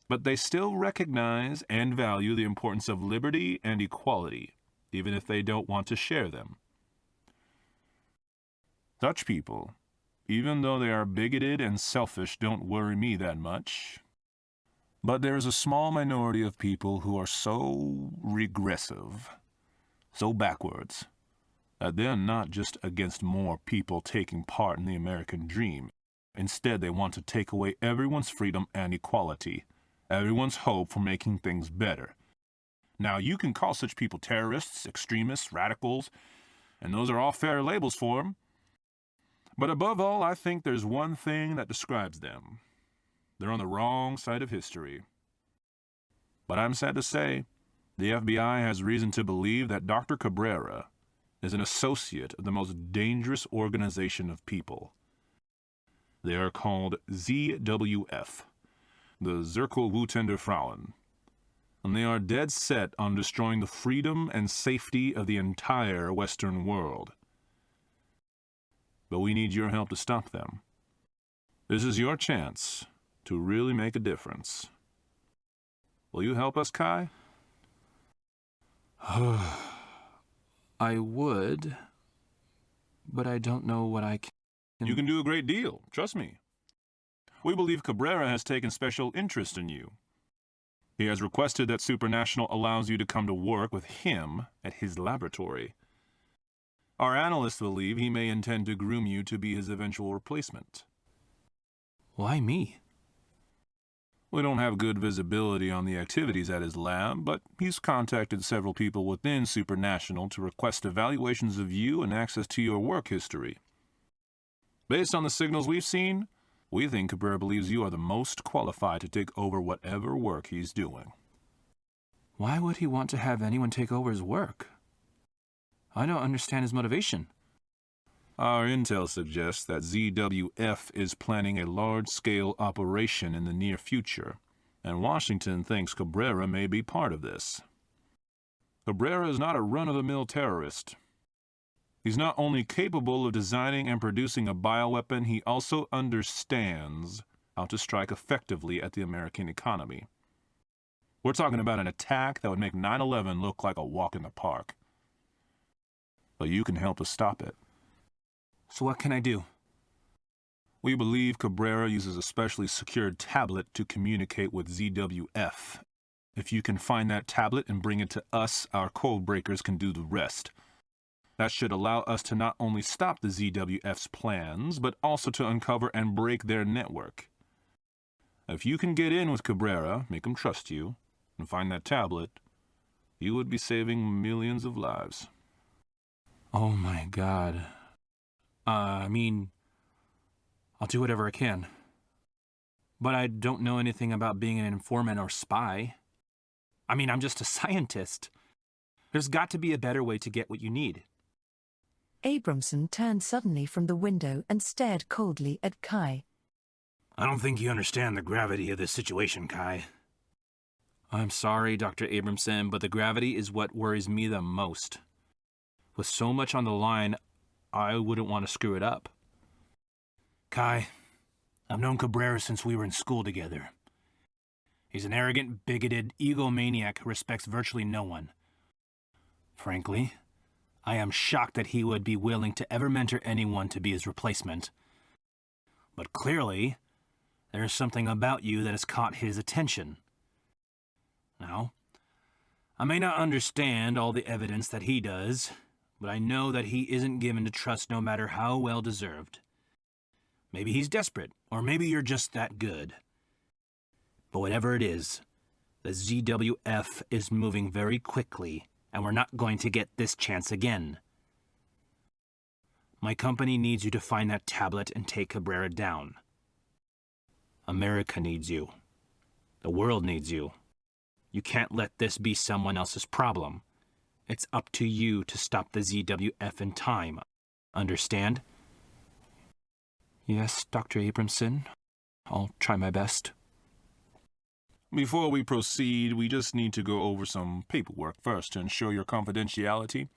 S8: But they still recognize and value the importance of liberty and equality, even if they don't want to share them. Such people, even though they are bigoted and selfish, don't worry me that much. But there is a small minority of people who are so regressive, so backwards, that they're not just against more people taking part in the American dream. Instead, they want to take away everyone's freedom and equality, everyone's hope for making things better. Now, you can call such people terrorists, extremists, radicals, and those are all fair labels for them. But above all, I think there's one thing that describes them. They're on the wrong side of history. But I'm sad to say, the FBI has reason to believe that Dr. Cabrera is an associate of the most dangerous organization of people. They are called ZWF, the Zirkelwutender Frauen, and they are dead set on destroying the freedom and safety of the entire Western world.
S6: but we need your help to stop them. This is your chance to really make a difference. Will you help us, Kai?
S10: I would, but I don't know what I can...
S6: You can do a great deal, trust me. We believe Cabrera has taken special interest in you. He has requested that Supernational allows you to come to work with him at his laboratory. Our analysts believe he may intend to groom you to be his eventual replacement.
S10: Why me?
S6: We don't have good visibility on the activities at his lab, but he's contacted several people within Supernational to request evaluations of you and access to your work history. Based on the signals we've seen, we think Cabrera believes you are the most qualified to take over whatever work he's doing.
S10: Why would he want to have anyone take over his work? I don't understand his motivation.
S6: Our intel suggests that ZWF is planning a large-scale operation in the near future, and Washington thinks Cabrera may be part of this. Cabrera is not a run-of-the-mill terrorist. He's not only capable of designing and producing a bioweapon, he also understands how to strike effectively at the American economy. We're talking about an attack that would make 9/11 look like a walk in the park. But you can help us stop it.
S10: So what can I do?
S6: We believe Cabrera uses a specially secured tablet to communicate with ZWF. If you can find that tablet and bring it to us, our code breakers can do the rest. That should allow us to not only stop the ZWF's plans, but also to uncover and break their network. If you can get in with Cabrera, make him trust you, and find that tablet, you would be saving millions of lives.
S10: Oh my God. I'll do whatever I can. But I don't know anything about being an informant or spy. I'm just a scientist. There's got to be a better way to get what you need.
S2: Abramson turned suddenly from the window and stared coldly at Kai.
S5: I don't think you understand the gravity of this situation, Kai.
S10: I'm sorry, Dr. Abramson, but the gravity is what worries me the most. With so much on the line, I wouldn't want to screw it up.
S5: Kai, I've known Cabrera since we were in school together. He's an arrogant, bigoted egomaniac who respects virtually no one. Frankly, I am shocked that he would be willing to ever mentor anyone to be his replacement. But clearly, there is something about you that has caught his attention. Now, I may not understand all the evidence that he does, but I know that he isn't given to trust no matter how well deserved. Maybe he's desperate, or maybe you're just that good. But whatever it is, the ZWF is moving very quickly, and we're not going to get this chance again. My company needs you to find that tablet and take Cabrera down. America needs you. The world needs you. You can't let this be someone else's problem. It's up to you to stop the ZWF in time. Understand?
S10: Yes, Dr. Abramson. I'll try my best.
S6: Before we proceed, we just need to go over some paperwork first to ensure your confidentiality.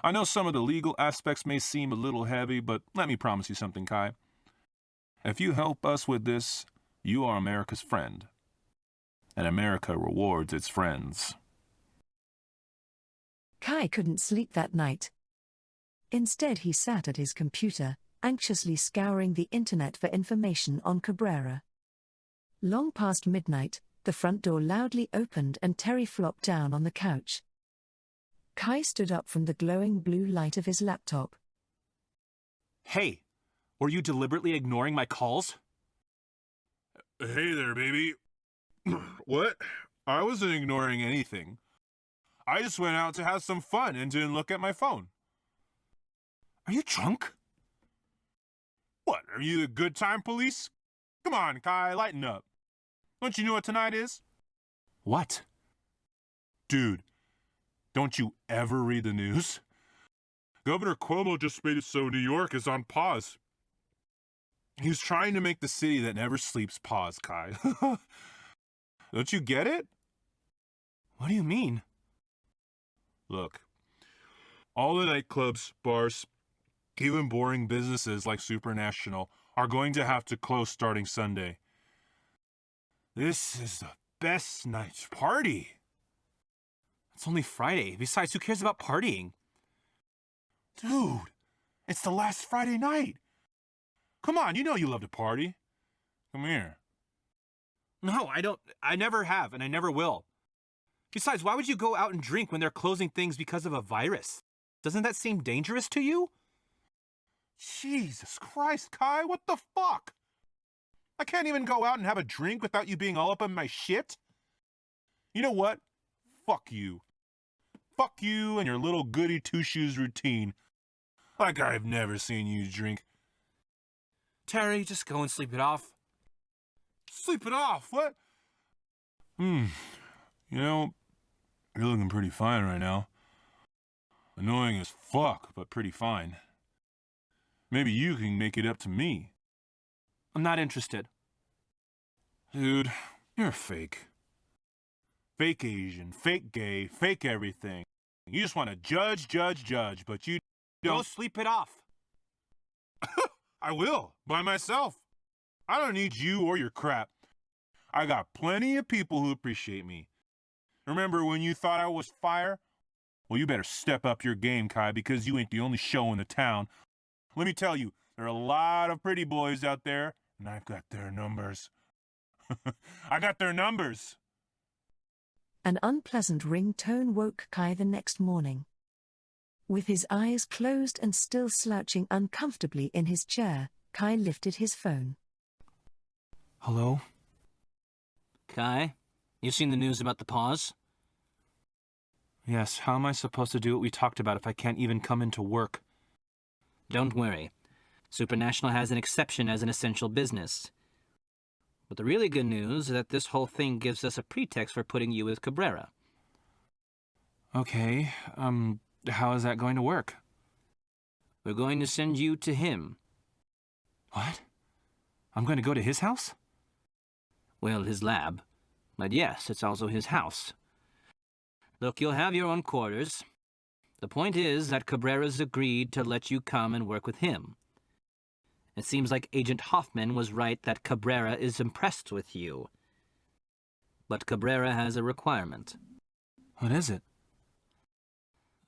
S6: I know some of the legal aspects may seem a little heavy, but let me promise you something, Kai. If you help us with this, you are America's friend. And America rewards its friends.
S2: Kai couldn't sleep that night. Instead, he sat at his computer, anxiously scouring the internet for information on Cabrera. Long past midnight, the front door loudly opened and Terry flopped down on the couch. Kai stood up from the glowing blue light of his laptop.
S5: Hey, were you deliberately ignoring my calls?
S6: Hey there, baby. What? I wasn't ignoring anything. I just went out to have some fun and didn't look at my phone.
S5: Are you drunk?
S6: What, are you the good time police? Come on, Kai, lighten up. Don't you know what tonight is?
S5: What?
S6: Dude, don't you ever read the news? Governor Cuomo just made it so New York is on pause. He's trying to make the city that never sleeps pause, Kai. Don't you get it?
S5: What do you mean?
S6: Look, all the nightclubs, bars,
S13: Even boring businesses like Supernational are going to have to close starting Sunday. This is the best night's party.
S5: It's only Friday. Besides, who cares about partying?
S13: Dude, it's the last Friday night. Come on, you know you love to party. Come here.
S5: No, I don't. I never have, and I never will. Besides, why would you go out and drink when they're closing things because of a virus? Doesn't that seem dangerous to you?
S13: Jesus Christ, Kai, what the fuck? I can't even go out and have a drink without you being all up on my shit. You know what? Fuck you. Fuck you and your little goody two-shoes routine. Like I've never seen you drink.
S5: Terry, just go and sleep it off.
S13: Sleep it off? What? You know, you're looking pretty fine right now. Annoying as fuck, but pretty fine. Maybe you can make it up to me.
S5: I'm not interested.
S13: Dude, you're fake. Fake Asian, fake gay, fake everything. You just want to judge, but you don't.
S5: Go sleep it off.
S13: I will, by myself. I don't need you or your crap. I got plenty of people who appreciate me. Remember when you thought I was fire? Well, you better step up your game, Kai, because you ain't the only show in the town. Let me tell you, there are a lot of pretty boys out there, and I've got their numbers. I got their numbers.
S2: An unpleasant ringtone woke Kai the next morning. With his eyes closed and still slouching uncomfortably in his chair, Kai lifted his phone.
S10: Hello? Kai, you seen the news about the pause?
S5: Yes, how am I supposed to do what we talked about if I can't even come into work?
S10: Don't worry. Supernational has an exception as an essential business. But the really good news is that this whole thing gives us a pretext for putting you with Cabrera.
S5: Okay, how is that going to work?
S10: We're going to send you to him.
S5: What? I'm going to go to his house?
S10: Well, his lab. But yes, it's also his house. Look, you'll have your own quarters. The point is that Cabrera's agreed to let you come and work with him. It seems like Agent Hoffman was right that Cabrera is impressed with you. But Cabrera has a requirement.
S5: What is it?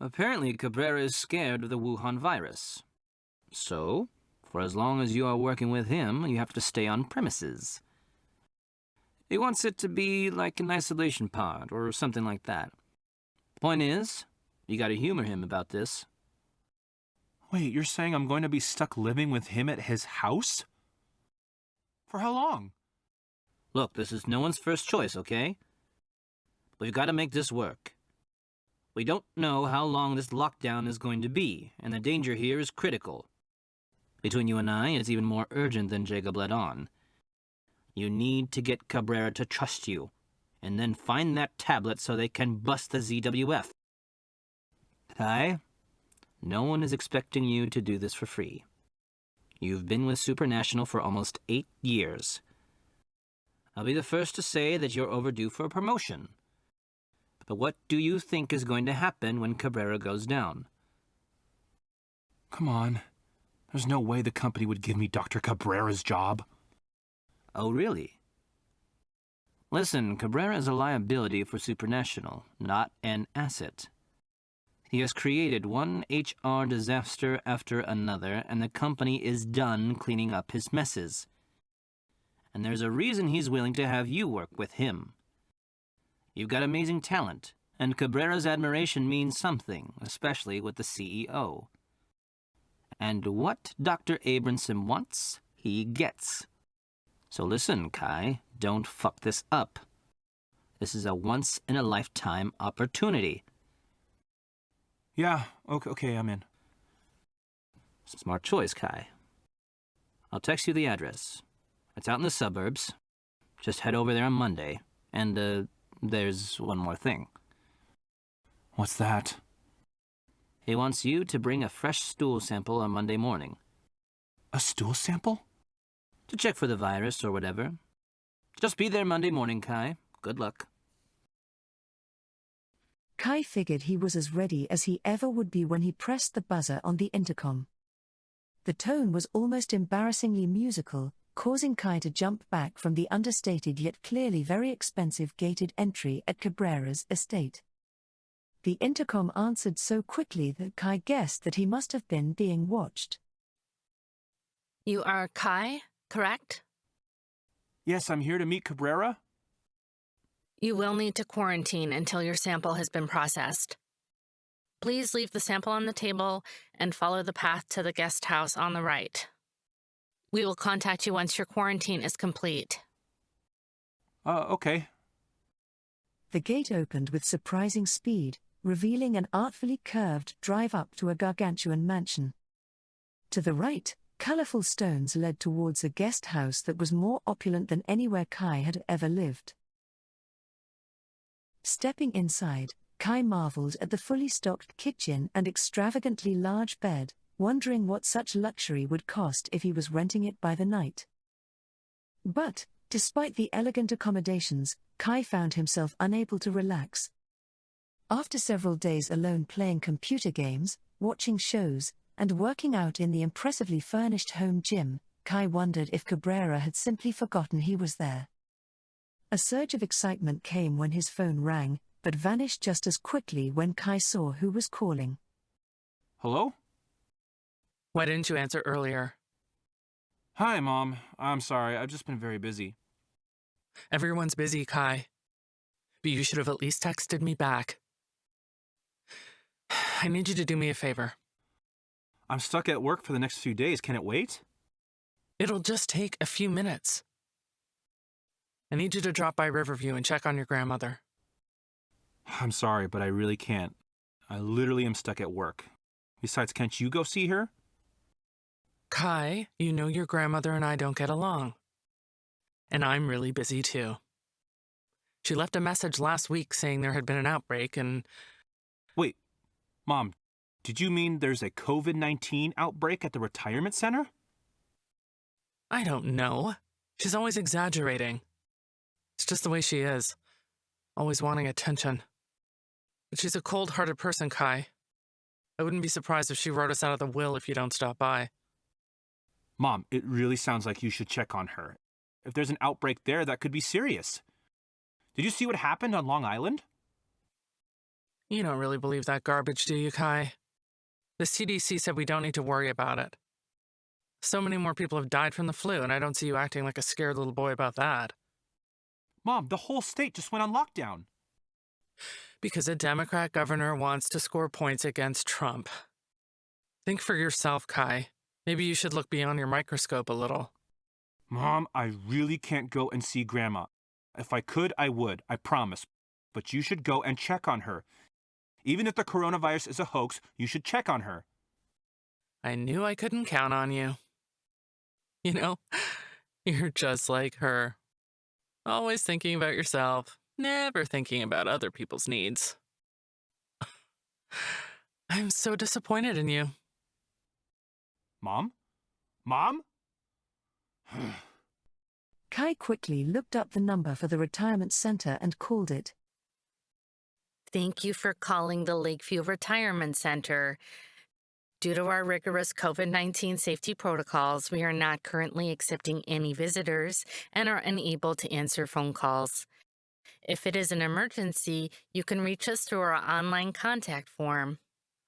S10: Apparently, Cabrera is scared of the Wuhan virus. So, for as long as you are working with him, you have to stay on premises. He wants it to be like an isolation pod or something like that. Point is, you gotta humor him about this.
S5: Wait, you're saying I'm going to be stuck living with him at his house? For how long?
S10: Look, this is no one's first choice, okay? We've got to make this work. We don't know how long this lockdown is going to be, and the danger here is critical. Between you and I, it's even more urgent than Jacob let on. You need to get Cabrera to trust you, and then find that tablet so they can bust the ZWF. Kai, no one is expecting you to do this for free. You've been with Supernational for almost 8 years. I'll be the first to say that you're overdue for a promotion. But what do you think is going to happen when Cabrera goes down?
S5: Come on. There's no way the company would give me Dr. Cabrera's job.
S10: Oh, really? Listen, Cabrera is a liability for Supernational, not an asset. He has created one HR disaster after another, and the company is done cleaning up his messes. And there's a reason he's willing to have you work with him. You've got amazing talent, and Cabrera's admiration means something, especially with the CEO. And what Dr. Abramson wants, he gets. So listen, Kai, don't fuck this up. This is a once-in-a-lifetime opportunity.
S5: Yeah, okay, I'm in.
S10: Smart choice, Kai. I'll text you the address. It's out in the suburbs. Just head over there on Monday. And, there's one more thing.
S5: What's that?
S10: He wants you to bring a fresh stool sample on Monday morning.
S5: A stool sample?
S10: To check for the virus or whatever. Just be there Monday morning, Kai. Good luck.
S2: Kai figured he was as ready as he ever would be when he pressed the buzzer on the intercom. The tone was almost embarrassingly musical, causing Kai to jump back from the understated yet clearly very expensive gated entry at Cabrera's estate. The intercom answered so quickly that Kai guessed that he must have been being watched.
S3: You are Kai, correct?
S5: Yes, I'm here to meet Cabrera.
S3: You will need to quarantine until your sample has been processed. Please leave the sample on the table and follow the path to the guest house on the right. We will contact you once your quarantine is complete.
S5: Okay.
S2: The gate opened with surprising speed, revealing an artfully curved drive up to a gargantuan mansion. To the right, colorful stones led towards a guest house that was more opulent than anywhere Kai had ever lived. Stepping inside, Kai marveled at the fully stocked kitchen and extravagantly large bed, wondering what such luxury would cost if he was renting it by the night. But, despite the elegant accommodations, Kai found himself unable to relax. After several days alone playing computer games, watching shows, and working out in the impressively furnished home gym, Kai wondered if Cabrera had simply forgotten he was there. A surge of excitement came when his phone rang, but vanished just as quickly when Kai saw who was calling.
S5: Hello?
S4: Why didn't you answer earlier?
S5: Hi, Mom. I'm sorry, I've just been very busy.
S4: Everyone's busy, Kai. But you should have at least texted me back. I need you to do me a favor.
S5: I'm stuck at work for the next few days. Can it wait?
S4: It'll just take a few minutes. I need you to drop by Riverview and check on your grandmother.
S5: I'm sorry, but I really can't. I literally am stuck at work. Besides, can't you go see her?
S4: Kai, you know your grandmother and I don't get along. And I'm really busy too. She left a message last week saying there had been an outbreak and...
S5: Wait, Mom, did you mean there's a COVID-19 outbreak at the retirement center?
S4: I don't know. She's always exaggerating. It's just the way she is. Always wanting attention. But she's a cold-hearted person, Kai. I wouldn't be surprised if she wrote us out of the will if you don't stop by.
S5: Mom, it really sounds like you should check on her. If there's an outbreak there, that could be serious. Did you see what happened on Long Island?
S4: You don't really believe that garbage, do you, Kai? The CDC said we don't need to worry about it. So many more people have died from the flu, and I don't see you acting like a scared little boy about that.
S5: Mom, the whole state just went on lockdown.
S4: Because a Democrat governor wants to score points against Trump. Think for yourself, Kai. Maybe you should look beyond your microscope a little.
S5: Mom, I really can't go and see Grandma. If I could, I would, I promise. But you should go and check on her. Even if the coronavirus is a hoax, you should check on her.
S4: I knew I couldn't count on you. You know, you're just like her. Always thinking about yourself, never thinking about other people's needs. I'm so disappointed in you.
S5: Mom? Mom?
S2: Kai quickly looked up the number for the retirement center and called it.
S3: Thank you for calling the Lakeview Retirement Center. Due to our rigorous COVID-19 safety protocols, we are not currently accepting any visitors and are unable to answer phone calls. If it is an emergency, you can reach us through our online contact form.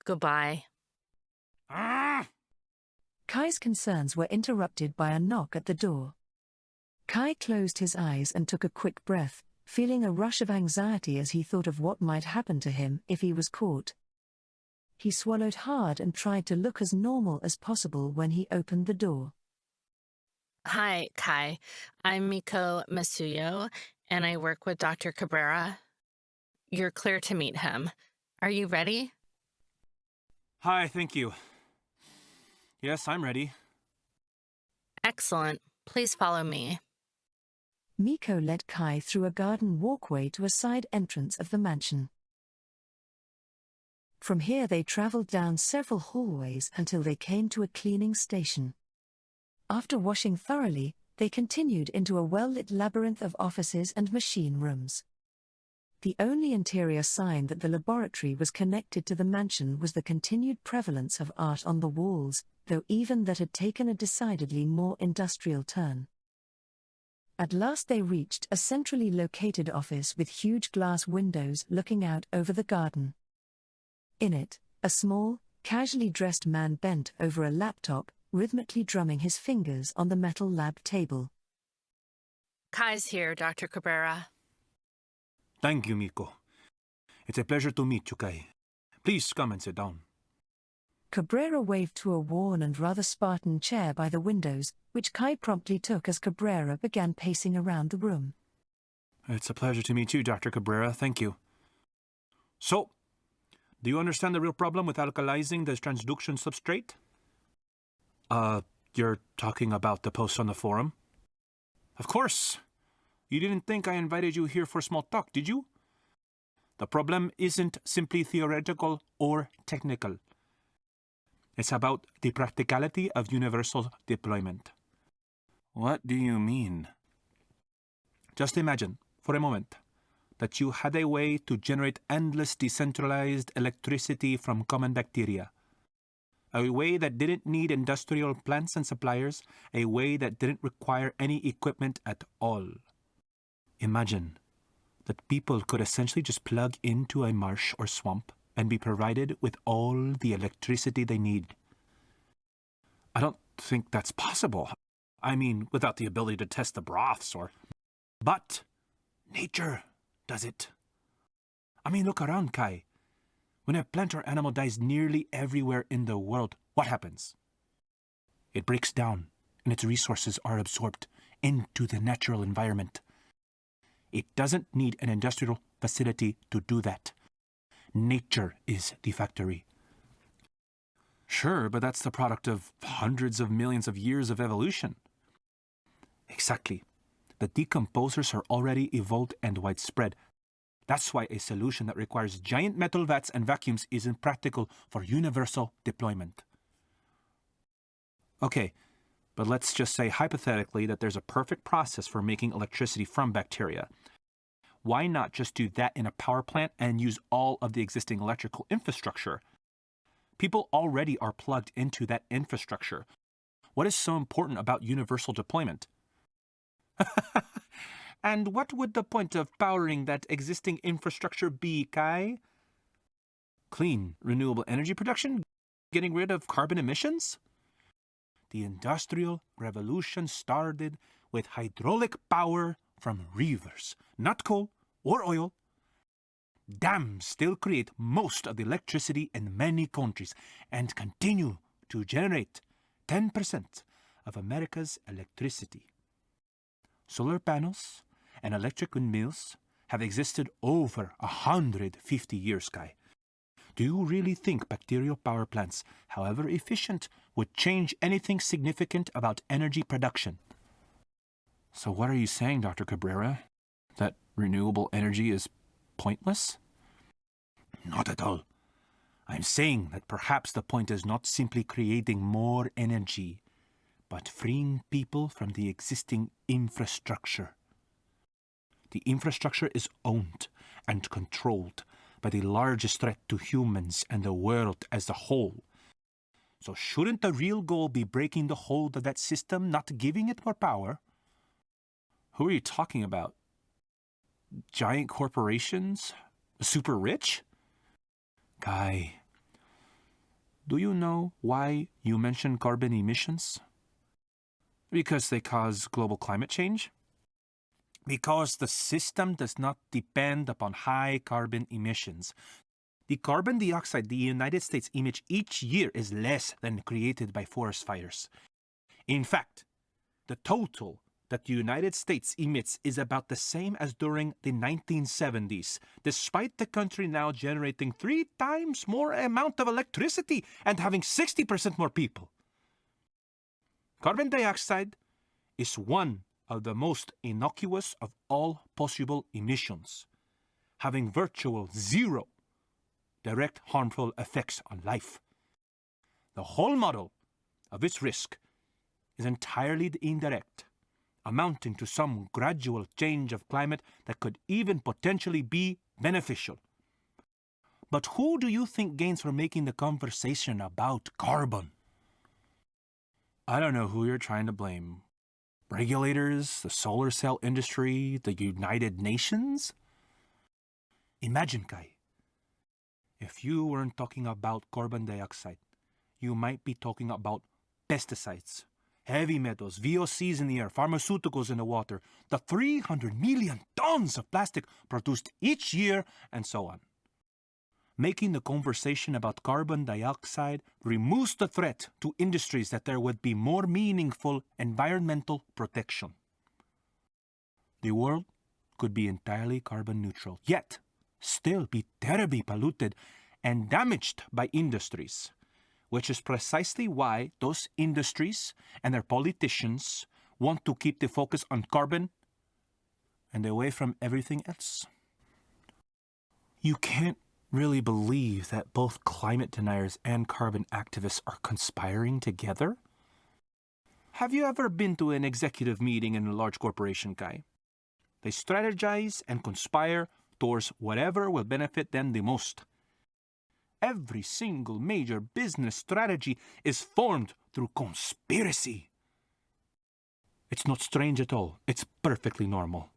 S3: Goodbye.
S2: Kai's concerns were interrupted by a knock at the door. Kai closed his eyes and took a quick breath, feeling a rush of anxiety as he thought of what might happen to him if he was caught. He swallowed hard and tried to look as normal as possible when he opened the door.
S3: Hi, Kai. I'm Miko Masuyo, and I work with Dr. Cabrera. You're clear to meet him. Are you ready?
S5: Hi, thank you. Yes, I'm ready.
S3: Excellent. Please follow me.
S2: Miko led Kai through a garden walkway to a side entrance of the mansion. From here they traveled down several hallways until they came to a cleaning station. After washing thoroughly, they continued into a well-lit labyrinth of offices and machine rooms. The only interior sign that the laboratory was connected to the mansion was the continued prevalence of art on the walls, though even that had taken a decidedly more industrial turn. At last they reached a centrally located office with huge glass windows looking out over the garden. In it, a small, casually dressed man bent over a laptop, rhythmically drumming his fingers on the metal lab table.
S3: Kai's here, Dr. Cabrera.
S7: Thank you, Miko. It's a pleasure to meet you, Kai. Please come and sit down.
S2: Cabrera waved to a worn and rather Spartan chair by the windows, which Kai promptly took as Cabrera began pacing around the room.
S7: It's a pleasure to meet you, Dr. Cabrera. Thank you. So, do you understand the real problem with alkalizing the transduction substrate? You're talking about the post on the forum? Of course. You didn't think I invited you here for small talk, did you? The problem isn't simply theoretical or technical. It's about the practicality of universal deployment.
S6: What do you mean?
S7: Just imagine, for a moment, that you had a way to generate endless decentralized electricity from common bacteria. A way that didn't need industrial plants and suppliers, a way that didn't require any equipment at all. Imagine that people could essentially just plug into a marsh or swamp and be provided with all the electricity they need. I don't think that's possible. I mean, without the ability to test the broths or... But nature does it. I mean, look around, Kai. When a plant or animal dies nearly everywhere in the world, what happens? It breaks down and its resources are absorbed into the natural environment. It doesn't need an industrial facility to do that. Nature is the factory. Sure, but that's the product of hundreds of millions of years of evolution. Exactly. The decomposers are already evolved and widespread. That's why a solution that requires giant metal vats and vacuums isn't practical for universal deployment. Okay, but let's just say hypothetically that there's a perfect process for making electricity from bacteria. Why not just do that in a power plant and use all of the existing electrical infrastructure? People already are plugged into that infrastructure. What is so important about universal deployment? And what would the point of powering that existing infrastructure be, Kai? Clean, renewable energy production? Getting rid of carbon emissions? The Industrial Revolution started with hydraulic power from rivers, not coal or oil. Dams still create most of the electricity in many countries and continue to generate 10% of America's electricity. Solar panels and electric windmills have existed over 150 years, Kai. Do you really think bacterial power plants, however efficient, would change anything significant about energy production? So what are you saying, Dr. Cabrera? That renewable energy is pointless? Not at all. I'm saying that perhaps the point is not simply creating more energy, but freeing people from the existing infrastructure. The infrastructure is owned and controlled by the largest threat to humans and the world as a whole. So shouldn't the real goal be breaking the hold of that system, not giving it more power? Who are you talking about? Giant corporations? Super rich? Kai, do you know why you mention carbon emissions? Because they cause global climate change? Because the system does not depend upon high carbon emissions. The carbon dioxide the United States emits each year is less than created by forest fires. In fact, the total that the United States emits is about the same as during the 1970s, despite the country now generating 3 times more amount of electricity and having 60% more people. Carbon dioxide is one of the most innocuous of all possible emissions, having virtual zero direct harmful effects on life. The whole model of its risk is entirely indirect, amounting to some gradual change of climate that could even potentially be beneficial. But who do you think gains from making the conversation about carbon?
S8: I don't know who you're trying to blame. Regulators, the solar cell industry, the United Nations?
S7: Imagine, Kai, if you weren't talking about carbon dioxide, you might be talking about pesticides, heavy metals, VOCs in the air, pharmaceuticals in the water, the 300 million tons of plastic produced each year, and so on. Making the conversation about carbon dioxide removes the threat to industries that there would be more meaningful environmental protection. The world could be entirely carbon neutral, yet still be terribly polluted and damaged by industries, which is precisely why those industries and their politicians want to keep the focus on carbon and away from everything else.
S8: You can't really believe that both climate deniers and carbon activists are conspiring together?
S7: Have you ever been to an executive meeting in a large corporation, Kai? They strategize and conspire towards whatever will benefit them the most. Every single major business strategy is formed through conspiracy. It's not strange at all. It's perfectly normal.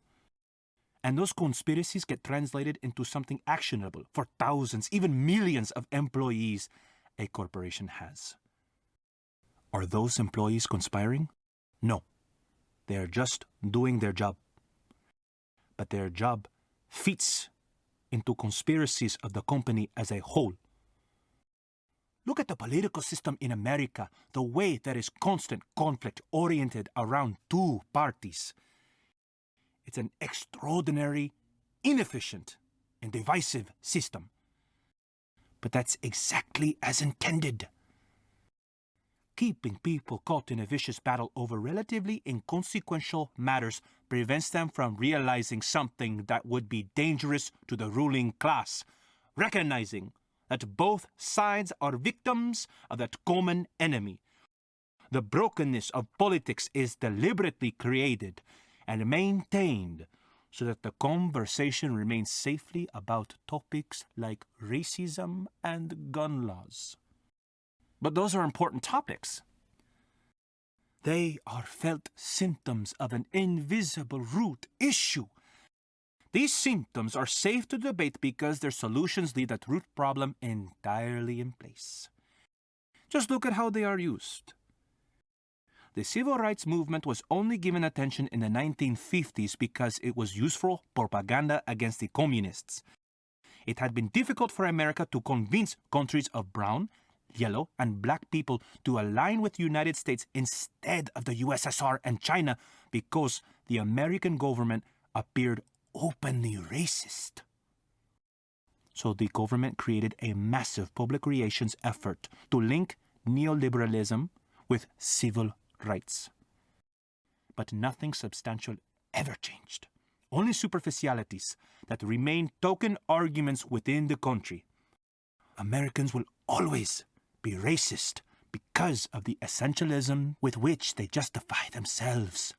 S7: And those conspiracies get translated into something actionable for thousands, even millions of employees a corporation has. Are those employees conspiring? No. They are just doing their job. But their job fits into conspiracies of the company as a whole. Look at the political system in America, the way that is constant conflict oriented around two parties. It's an extraordinary, inefficient, and divisive system. But that's exactly as intended. Keeping people caught in a vicious battle over relatively inconsequential matters prevents them from realizing something that would be dangerous to the ruling class, recognizing that both sides are victims of that common enemy. The brokenness of politics is deliberately created and maintained so that the conversation remains safely about topics like racism and gun laws. But those are important topics. They are felt symptoms of an invisible root issue. These symptoms are safe to debate because their solutions leave that root problem entirely in place. Just look at how they are used. The civil rights movement was only given attention in the 1950s because it was useful propaganda against the communists. It had been difficult for America to convince countries of brown, yellow, and black people to align with the United States instead of the USSR and China because the American government appeared openly racist. So the government created a massive public relations effort to link neoliberalism with civil rights. But nothing substantial ever changed. Only superficialities that remain token arguments within the country. Americans will always be racist because of the essentialism with which they justify themselves.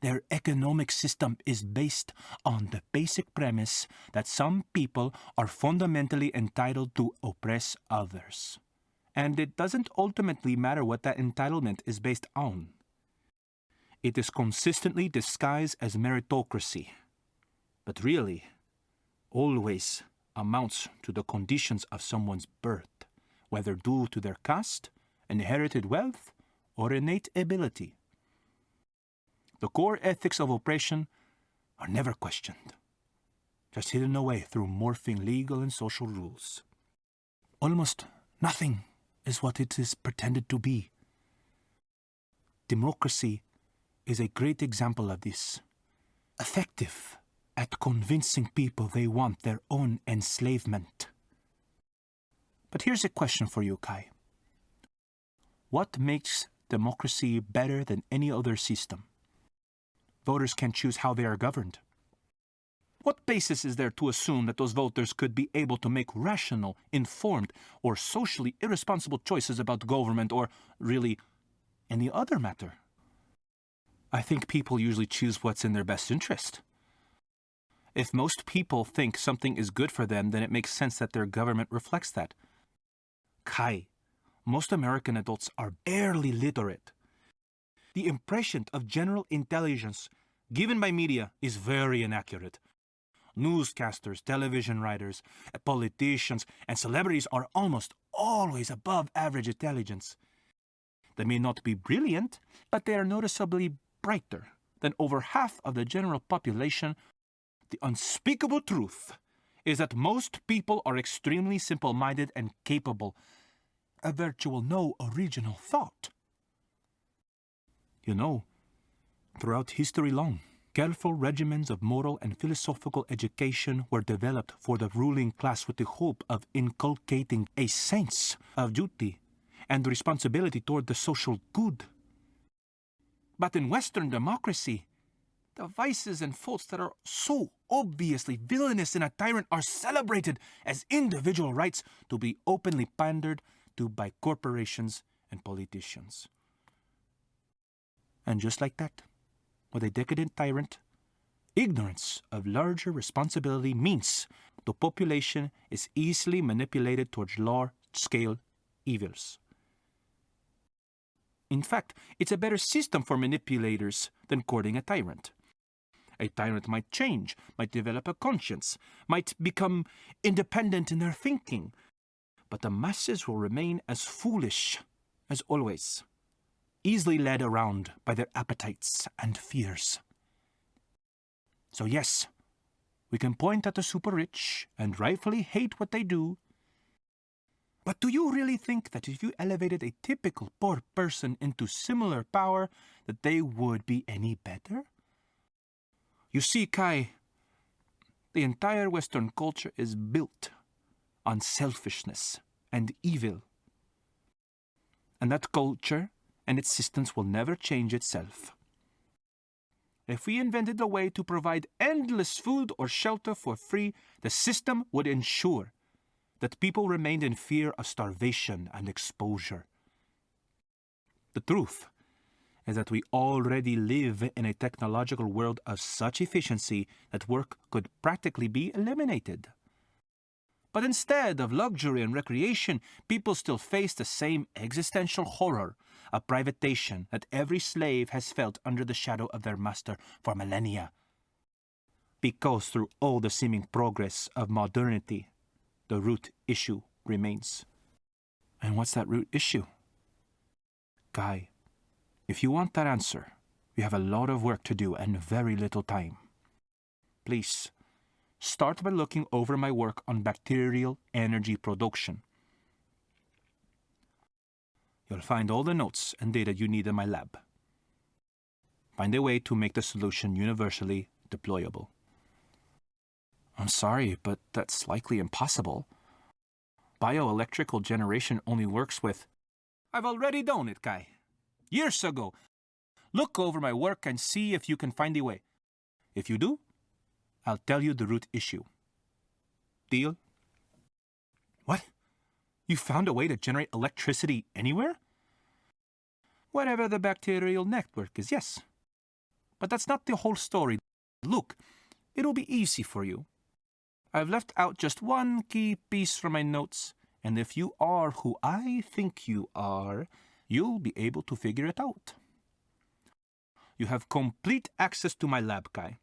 S7: Their economic system is based on the basic premise that some people are fundamentally entitled to oppress others. And it doesn't ultimately matter what that entitlement is based on. It is consistently disguised as meritocracy, but really always amounts to the conditions of someone's birth, whether due to their caste, inherited wealth, or innate ability. The core ethics of oppression are never questioned, just hidden away through morphing legal and social rules. Almost nothing is what it is pretended to be. Democracy is a great example of this, effective at convincing people they want their own enslavement. But here's a question for you, Kai. What makes democracy better than any other system? Voters can choose how they are governed. What basis is there to assume that those voters could be able to make rational, informed, or socially irresponsible choices about government or, really, any other matter? I think people usually choose what's in their best interest.
S8: If most people think something is good for them, then it makes sense that their government reflects that. Kai, most American adults are barely literate. The impression of general intelligence given by media is very inaccurate. Newscasters, television writers, politicians, and celebrities are almost always above average intelligence. They may not be brilliant, but they are noticeably brighter than over half of the general population. The unspeakable truth is that most people are extremely simple-minded and capable, a virtual no original thought. You know, throughout history long, careful regimens of moral and philosophical education were developed for the ruling class with the hope of inculcating a sense of duty and responsibility toward the social good. But in Western democracy, the vices and faults that are so obviously villainous in a tyrant are celebrated as individual rights to be openly pandered to by corporations and politicians. And just like that, with a decadent tyrant, ignorance of larger responsibility means the population is easily manipulated towards large-scale evils. In fact, it's a better system for manipulators than courting a tyrant. A tyrant might change, might develop a conscience, might become independent in their thinking, but the masses will remain as foolish as always, easily led around by their appetites and fears. So yes, we can point at the super-rich and rightfully hate what they do, but do you really think that if you elevated a typical poor person into similar power, that they would be any better? You see, Kai, the entire Western culture is built on selfishness and evil. And that culture and its systems will never change itself. If we invented a way to provide endless food or shelter for free, the system would ensure that people remained in fear of starvation and exposure. The truth is that we already live in a technological world of such efficiency that work could practically be eliminated. But instead of luxury and recreation, people still face the same existential horror of privatation that every slave has felt under the shadow of their master for millennia. Because through all the seeming progress of modernity, the root issue remains. And what's that root issue? Guy, if you want that answer, we have a lot of work to do and very little time. Please, start by looking over my work on bacterial energy production. You'll find all the notes and data you need in my lab. Find a way to make the solution universally deployable. I'm sorry, but that's likely impossible. Bioelectrical generation only works with... I've already done it, Kai. Years ago. Look over my work and see if you can find a way. If you do, I'll tell you the root issue. Deal? What? You found a way to generate electricity anywhere? Whatever the bacterial network is, yes. But that's not the whole story. Look, it'll be easy for you. I've left out just one key piece from my notes, and if you are who I think you are, you'll be able to figure it out. You have complete access to my lab, Kai.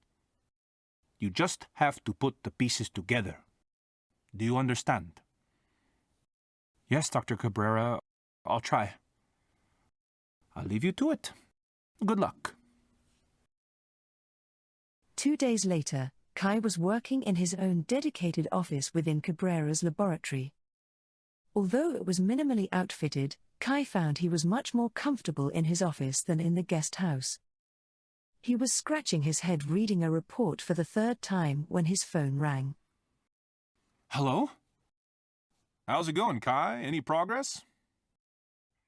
S8: You just have to put the pieces together. Do you understand? Yes, Dr. Cabrera, I'll try. I'll leave you to it. Good luck.
S2: 2 days later, Kai was working in his own dedicated office within Cabrera's laboratory. Although it was minimally outfitted, Kai found he was much more comfortable in his office than in the guest house. He was scratching his head reading a report for the third time when his phone rang.
S8: Hello? How's it going, Kai? Any progress?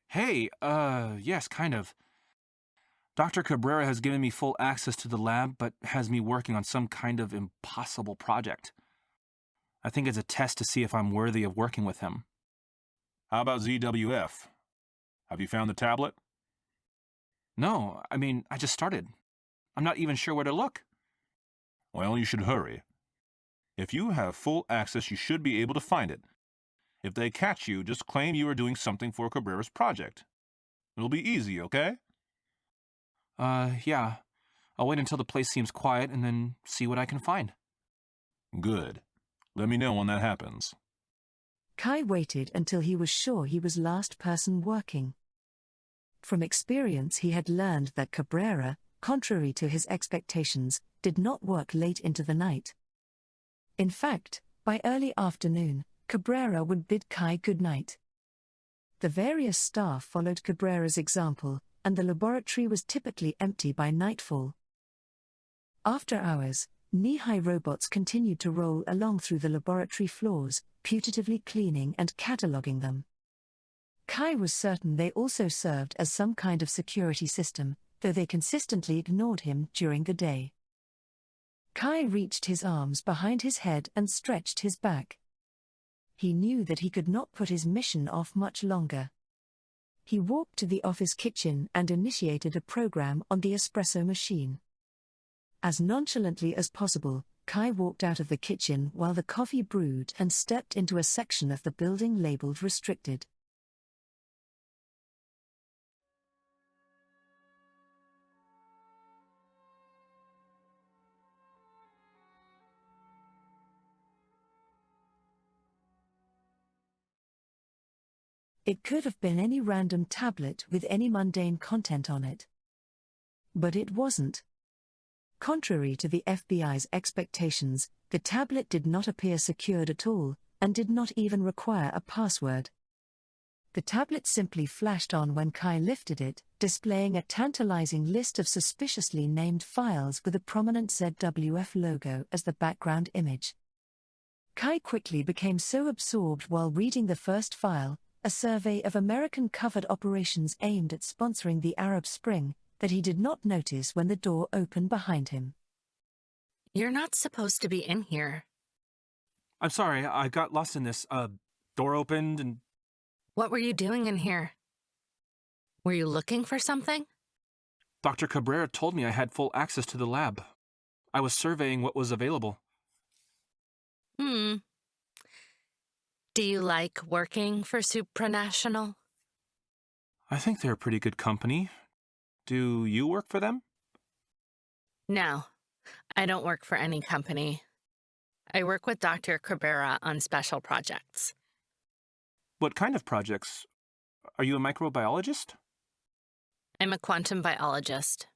S8: Hey, yes, kind of. Dr. Cabrera has given me full access to the lab, but has me working on some kind of impossible project. I think it's a test to see if I'm worthy of working with him.
S6: How about ZWF? Have you found the tablet?
S8: No, I just started. I'm not even sure where to look.
S6: Well, you should hurry.
S8: If you have full access, you should be able to find it. If they catch you, just claim you are doing something for Cabrera's project. It'll be easy, okay?
S10: Yeah. I'll wait until the place seems quiet and then see what I can find.
S8: Good. Let me know when that happens.
S2: Kai waited until he was sure he was last person working. From experience he had learned that Cabrera, contrary to his expectations, did not work late into the night. In fact, by early afternoon, Cabrera would bid Kai good night. The various staff followed Cabrera's example, and the laboratory was typically empty by nightfall. After hours, knee-high robots continued to roll along through the laboratory floors, putatively cleaning and cataloguing them. Kai was certain they also served as some kind of security system, though they consistently ignored him during the day. Kai reached his arms behind his head and stretched his back. He knew that he could not put his mission off much longer. He walked to the office kitchen and initiated a program on the espresso machine. As nonchalantly as possible, Kai walked out of the kitchen while the coffee brewed and stepped into a section of the building labeled restricted. It could have been any random tablet with any mundane content on it. But it wasn't. Contrary to the FBI's expectations, the tablet did not appear secured at all, and did not even require a password. The tablet simply flashed on when Kai lifted it, displaying a tantalizing list of suspiciously named files with a prominent ZWF logo as the background image. Kai quickly became so absorbed while reading the first file, a survey of American covert operations aimed at sponsoring the Arab Spring, that he did not notice when the door opened behind him.
S3: You're not supposed to be in here.
S10: I'm sorry, I got lost in this. Door opened and...
S3: What were you doing in here? Were you looking for something?
S10: Dr. Cabrera told me I had full access to the lab. I was surveying what was available.
S3: Do you like working for Supranational?
S10: I think they're a pretty good company. Do you work for them?
S3: No, I don't work for any company. I work with Dr. Cabrera on special projects.
S10: What kind of projects? Are you a microbiologist?
S3: I'm a quantum biologist.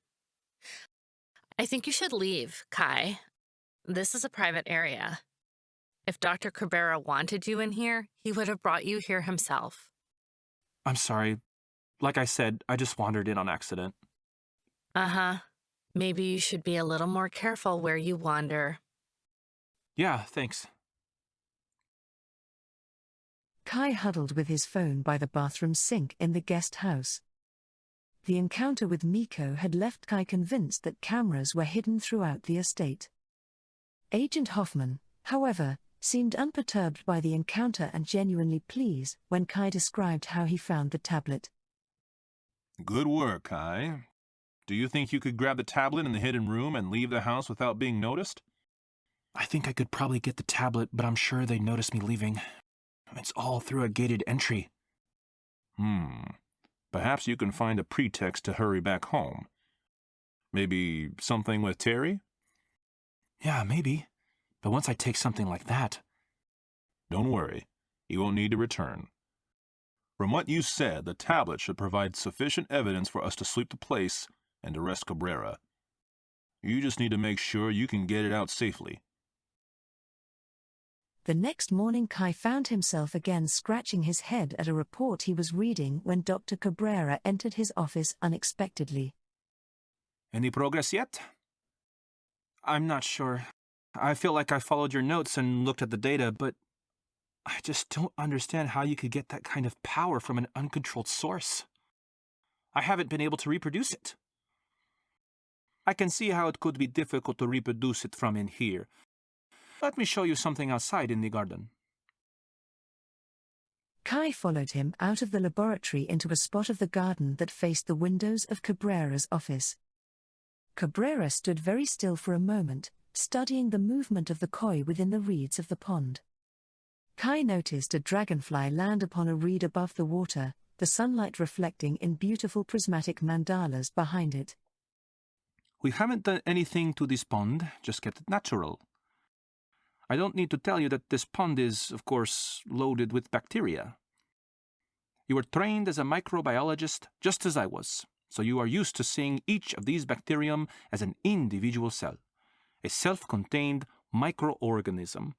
S3: I think you should leave, Kai. This is a private area. If Dr. Cabrera wanted you in here, he would have brought you here himself.
S10: I'm sorry. Like I said, I just wandered in on accident.
S3: Maybe you should be a little more careful where you wander.
S10: Yeah, thanks.
S2: Kai huddled with his phone by the bathroom sink in the guest house. The encounter with Miko had left Kai convinced that cameras were hidden throughout the estate. Agent Hoffman, however, seemed unperturbed by the encounter and genuinely pleased when Kai described how he found the tablet.
S8: Good work, Kai. Do you think you could grab the tablet in the hidden room and leave the house without being noticed?
S10: I think I could probably get the tablet, but I'm sure they'd notice me leaving. It's all through a gated entry.
S8: Perhaps you can find a pretext to hurry back home. Maybe something with Terry?
S10: Yeah, maybe. But once I take something like that...
S8: Don't worry. You won't need to return. From what you said, the tablet should provide sufficient evidence for us to sweep the place and arrest Cabrera. You just need to make sure you can get it out safely.
S2: The next morning Kai found himself again scratching his head at a report he was reading when Dr. Cabrera entered his office unexpectedly.
S10: Any progress yet? I'm not sure. I feel like I followed your notes and looked at the data, but I just don't understand how you could get that kind of power from an uncontrolled source. I haven't been able to reproduce it. I can see how it could be difficult to reproduce it from in here. Let me show you something outside in the garden.
S2: Kai followed him out of the laboratory into a spot of the garden that faced the windows of Cabrera's office. Cabrera stood very still for a moment, studying the movement of the koi within the reeds of the pond. Kai noticed a dragonfly land upon a reed above the water, the sunlight reflecting in beautiful prismatic mandalas behind it.
S6: We haven't done anything to this pond, just kept it natural. I don't need to tell you that this pond is, of course, loaded with bacteria. You were trained as a microbiologist just as I was, so you are used to seeing each of these bacterium as an individual cell, a self-contained microorganism.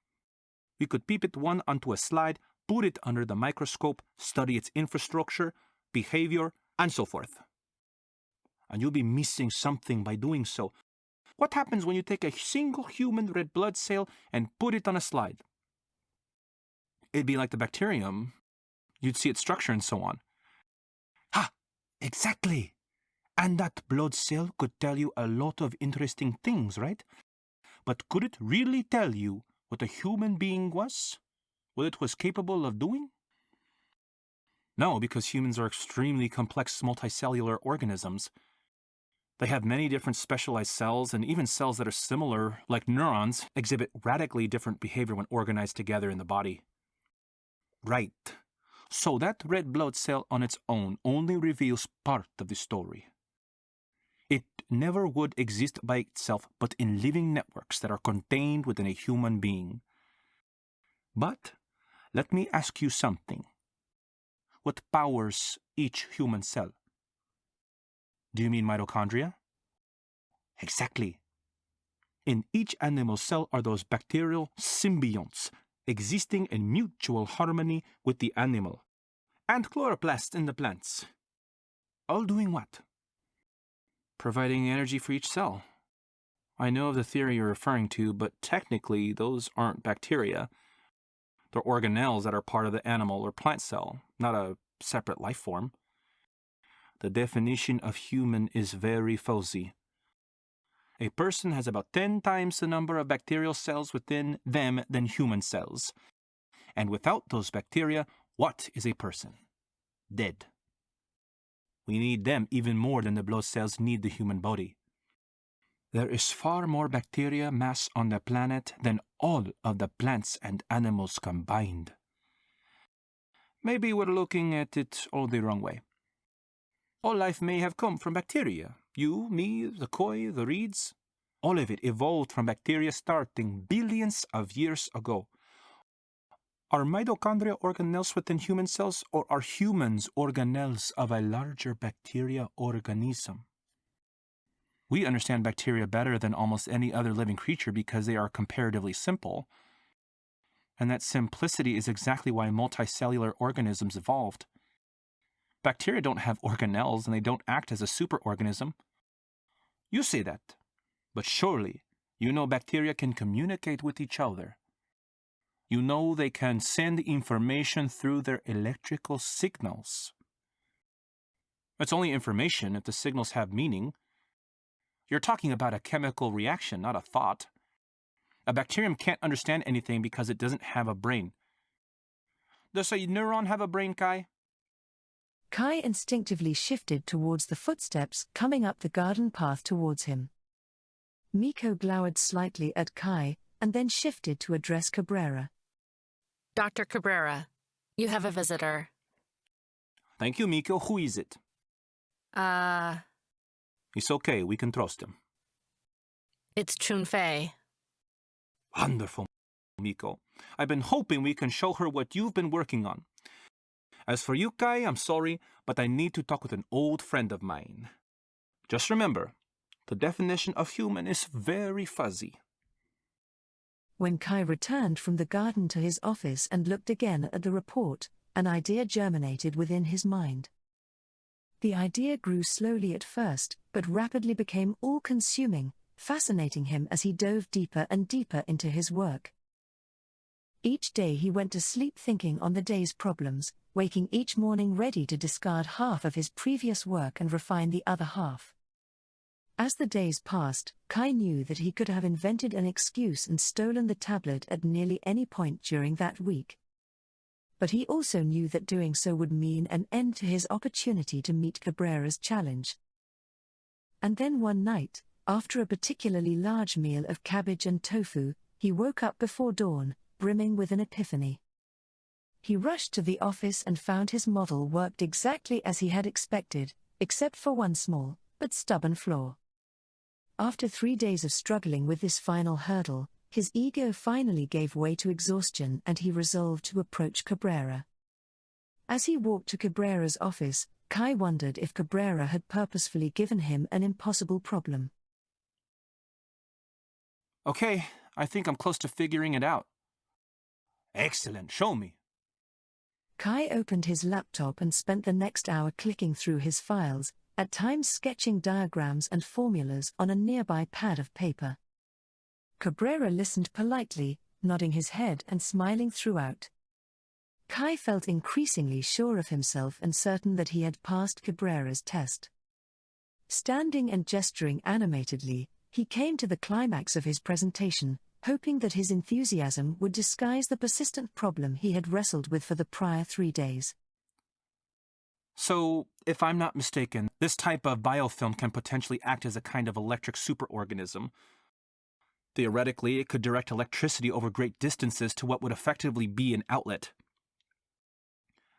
S6: We could peep it one onto a slide, put it under the microscope, study its infrastructure, behavior, and so forth. And you'll be missing something by doing so. What happens when you take a single human red blood cell and put it on a slide? It'd be like the bacterium. You'd see its structure and so on.
S7: Ha! Exactly! And that blood cell could tell you a lot of interesting things, right? But could it really tell you what a human being was? What it was capable of doing?
S6: No, because humans are extremely complex multicellular organisms. They have many different specialized cells, and even cells that are similar, like neurons, exhibit radically different behavior when organized together in the body.
S7: Right. So that red blood cell on its own only reveals part of the story. It never would exist by itself but in living networks that are contained within a human being. But let me ask you something. What powers each human cell?
S6: Do you mean mitochondria?
S7: Exactly. In each animal cell are those bacterial symbionts existing in mutual harmony with the animal, and chloroplasts in the plants. All doing what?
S6: Providing energy for each cell. I know of the theory you're referring to, but technically those aren't bacteria. They're organelles that are part of the animal or plant cell, not a separate life form. The definition of human is very fuzzy. A person has about 10 times the number of bacterial cells within them than human cells. And without those bacteria, what is a person? Dead. We need them even more than the blood cells need the human body. There is far more bacteria mass on the planet than all of the plants and animals combined. Maybe we're looking at it all the wrong way. All life may have come from bacteria. You, me, the koi, the reeds. All of it evolved from bacteria starting billions of years ago. Are mitochondria organelles within human cells, or are humans organelles of a larger bacteria organism? We understand bacteria better than almost any other living creature because they are comparatively simple. And that simplicity is exactly why multicellular organisms evolved. Bacteria don't have organelles and they don't act as a superorganism. You say that, but surely you know bacteria can communicate with each other. You know they can send information through their electrical signals. It's only information if the signals have meaning. You're talking about a chemical reaction, not a thought. A bacterium can't understand anything because it doesn't have a brain. Does a neuron have a brain, Kai?
S2: Kai instinctively shifted towards the footsteps coming up the garden path towards him. Miko glowered slightly at Kai and then shifted to address Cabrera.
S3: Dr. Cabrera, you have a visitor.
S6: Thank you, Miko. Who is it? It's okay. We can trust him.
S3: It's Chun-Fei.
S6: Wonderful, Miko. I've been hoping we can show her what you've been working on. As for you, Kai, I'm sorry, but I need to talk with an old friend of mine. Just remember, the definition of human is very fuzzy.
S2: When Kai returned from the garden to his office and looked again at the report, an idea germinated within his mind. The idea grew slowly at first, but rapidly became all-consuming, fascinating him as he dove deeper and deeper into his work. Each day he went to sleep thinking on the day's problems, waking each morning ready to discard half of his previous work and refine the other half. As the days passed, Kai knew that he could have invented an excuse and stolen the tablet at nearly any point during that week. But he also knew that doing so would mean an end to his opportunity to meet Cabrera's challenge. And then one night, After a particularly large meal of cabbage and tofu, he woke up before dawn, brimming with an epiphany. He rushed to the office and found his model worked exactly as he had expected, except for one small, but stubborn flaw. After 3 days of struggling with this final hurdle, his ego finally gave way to exhaustion and he resolved to approach Cabrera. As he walked to Cabrera's office, Kai wondered if Cabrera had purposefully given him an impossible problem.
S8: Okay, I think I'm close to figuring it out.
S7: Excellent, show me.
S2: Kai opened his laptop and spent the next hour clicking through his files, at times sketching diagrams and formulas on a nearby pad of paper. Cabrera listened politely, nodding his head and smiling throughout. Kai felt increasingly sure of himself and certain that he had passed Cabrera's test. Standing and gesturing animatedly, he came to the climax of his presentation, hoping that his enthusiasm would disguise the persistent problem he had wrestled with for the prior 3 days.
S8: So, if I'm not mistaken, this type of biofilm can potentially act as a kind of electric superorganism. Theoretically, it could direct electricity over great distances to what would effectively be an outlet.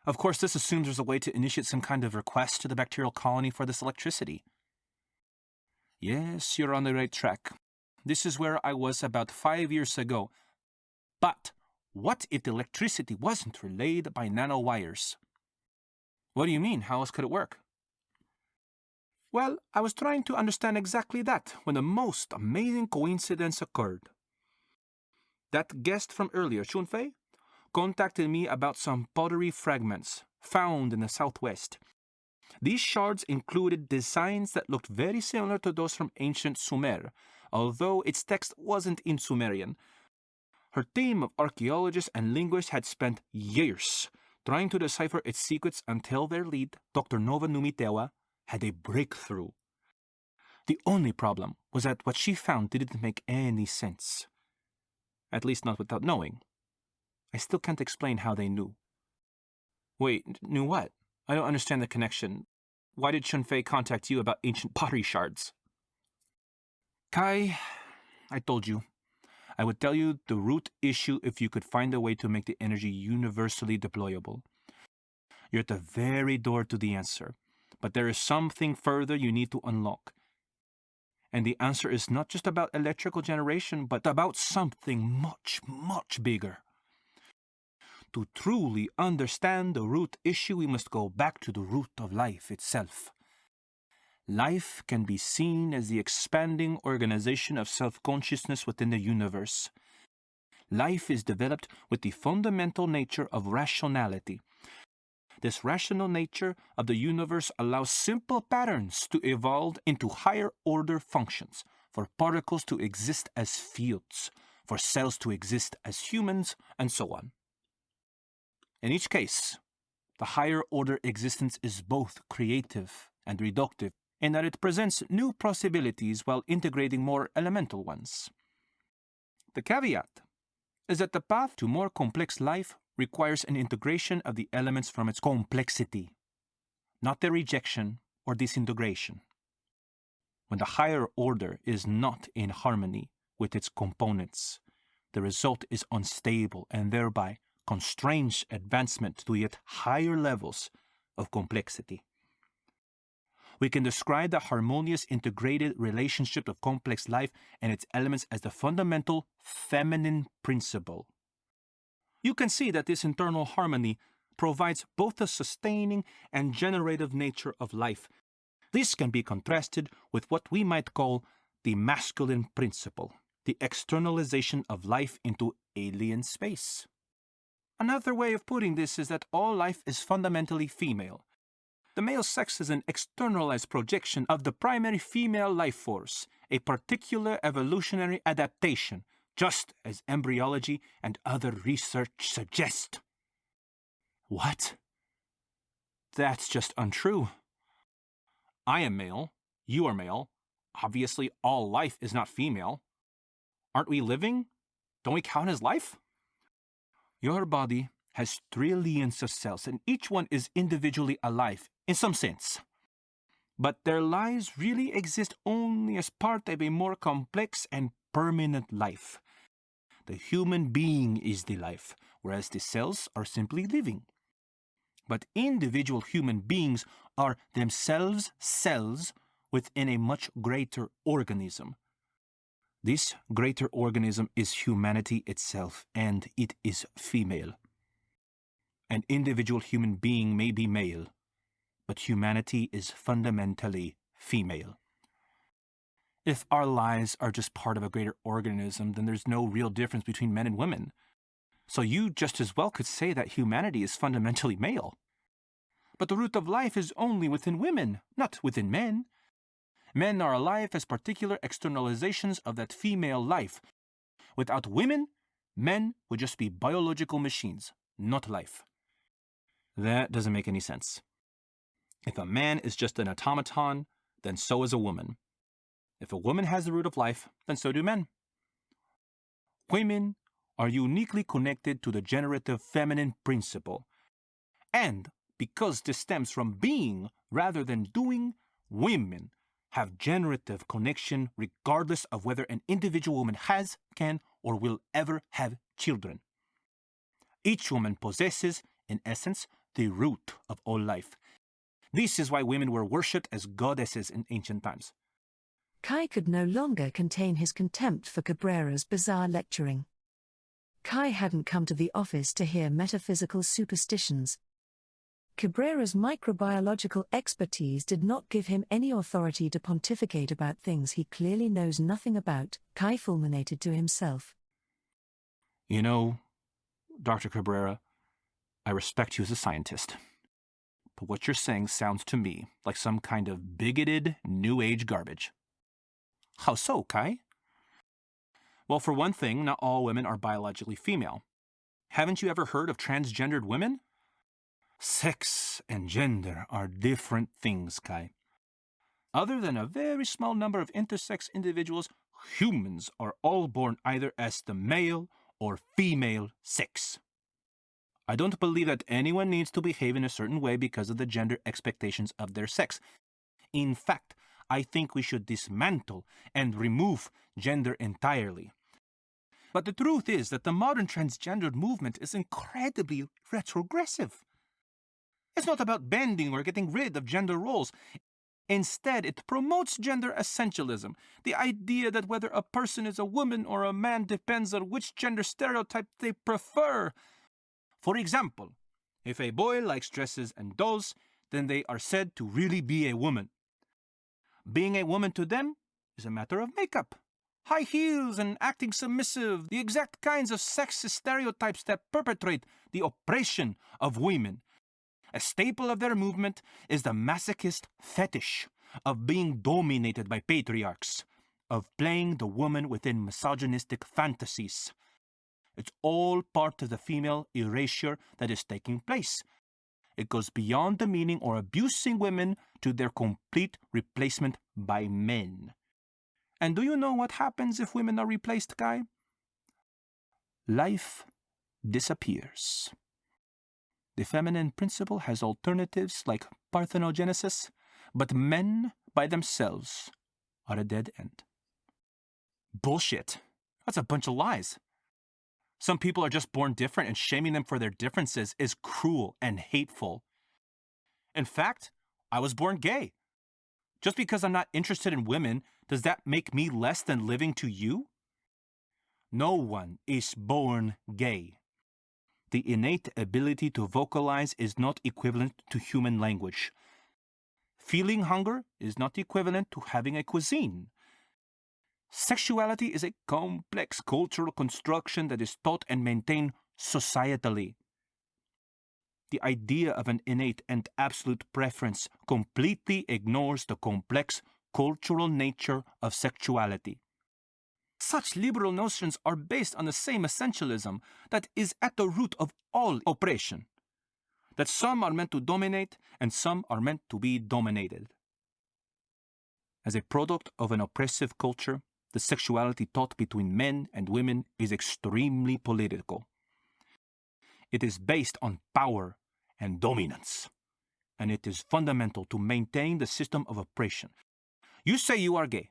S8: Of course, this assumes there's a way to initiate some kind of request to the bacterial colony for this electricity. Yes, you're on the right track. This is where I was about 5 years ago. But what if the electricity wasn't relayed by nanowires? What do you mean? How else could it work? Well, I was trying to understand exactly that when the most amazing coincidence occurred. That guest from earlier, Shunfei, contacted me about some pottery fragments found in the southwest. These shards included designs that looked very similar to those from ancient Sumer, although its text wasn't in Sumerian. Her team of archaeologists and linguists had spent years trying to decipher its secrets until their lead, Dr. Nova Numitewa, had a breakthrough. The only problem was that what she found didn't make any sense. At least not without knowing. I still can't explain how they knew. Wait, knew what? I don't understand the connection. Why did Shunfei contact you about ancient pottery shards? Kai, I told you. I would tell you the root issue if you could find a way to make the energy universally deployable. You're at the very door to the answer, but there is something further you need to unlock. And the answer is not just about electrical generation, but about something much, much bigger. To truly understand the root issue, we must go back to the root of life itself. Life can be seen as the expanding organization of self-consciousness within the universe. Life is developed with the fundamental nature of rationality. This rational nature of the universe allows simple patterns to evolve into higher-order functions, for particles to exist as fields, for cells to exist as humans, and so on. In each case, the higher-order existence is both creative and reductive, in that it presents new possibilities while integrating more elemental ones. The caveat is that the path to more complex life requires an integration of the elements from its complexity, not their rejection or disintegration. When the higher order is not in harmony with its components, the result is unstable and thereby constrains advancement to yet higher levels of complexity. We can describe the harmonious integrated relationship of complex life and its elements as the fundamental feminine principle. You can see that this internal harmony provides both the sustaining and generative nature of life. This can be contrasted with what we might call the masculine principle, the externalization of life into alien space. Another way of putting this is that all life is fundamentally female. The male sex is an externalized projection of the primary female life force, a particular evolutionary adaptation, just as embryology and other research suggest. What? That's just untrue. I am male, you are male. Obviously, all life is not female. Aren't we living? Don't we count as life? Your body has trillions of cells, and each one is individually alive, in some sense.
S6: but their lives really exist only as part of a more complex and permanent life. The human being is the life, whereas the cells are simply living. But individual human beings are themselves cells within a much greater organism. This greater organism is humanity itself, and it is female. An individual human being may be male, but humanity is fundamentally female. If our lives are just part of a greater organism, then there's no real difference between men and women. So you just as well could say that humanity is fundamentally male. But the root of life is only within women, not within men. Men are alive as particular externalizations of that female life. Without women, men would just be biological machines, not life. That doesn't make any sense. If a man is just an automaton, then so is a woman. If a woman has the root of life, then so do men. Women are uniquely connected to the generative feminine principle. And because this stems from being rather than doing, women have generative connection regardless of whether an individual woman has, can, or will ever have children. Each woman possesses, in essence, the root of all life. This is why women were worshipped as goddesses in ancient times.
S2: Kai could no longer contain his contempt for Cabrera's bizarre lecturing. Kai hadn't come to the office to hear metaphysical superstitions. Cabrera's microbiological expertise did not give him any authority to pontificate about things he clearly knows nothing about, Kai fulminated to himself.
S6: You know, Dr. Cabrera, I respect you as a scientist. But what you're saying sounds to me like some kind of bigoted, New Age garbage. How so, Kai? Well, for one thing, not all women are biologically female. Haven't you ever heard of transgendered women? Sex and gender are different things, Kai. Other than a very small number of intersex individuals, humans are all born either as the male or female sex. I don't believe that anyone needs to behave in a certain way because of the gender expectations of their sex. In fact, I think we should dismantle and remove gender entirely. But the truth is that the modern transgendered movement is incredibly retrogressive. It's not about bending or getting rid of gender roles. Instead, it promotes gender essentialism, the idea that whether a person is a woman or a man depends on which gender stereotype they prefer. For example, if a boy likes dresses and dolls, then they are said to really be a woman. Being a woman to them is a matter of makeup. High heels and acting submissive, the exact kinds of sexist stereotypes that perpetrate the oppression of women. A staple of their movement is the masochist fetish of being dominated by patriarchs, of playing the woman within misogynistic fantasies. It's all part of the female erasure that is taking place. It goes beyond demeaning or abusing women to their complete replacement by men. And do you know what happens if women are replaced, Kai? Life disappears. The feminine principle has alternatives like parthenogenesis, but men by themselves are a dead end. Bullshit. That's a bunch of lies. Some people are just born different, and shaming them for their differences is cruel and hateful. In fact, I was born gay. Just because I'm not interested in women, does that make me less than living to you? No one is born gay. The innate ability to vocalize is not equivalent to human language. Feeling hunger is not equivalent to having a cuisine. Sexuality is a complex cultural construction that is taught and maintained societally. The idea of an innate and absolute preference completely ignores the complex cultural nature of sexuality. Such liberal notions are based on the same essentialism that is at the root of all oppression. That some are meant to dominate and some are meant to be dominated. As a product of an oppressive culture, the sexuality taught between men and women is extremely political. It is based on power and dominance.
S5: and it is fundamental to maintain the system of oppression. You say you are gay,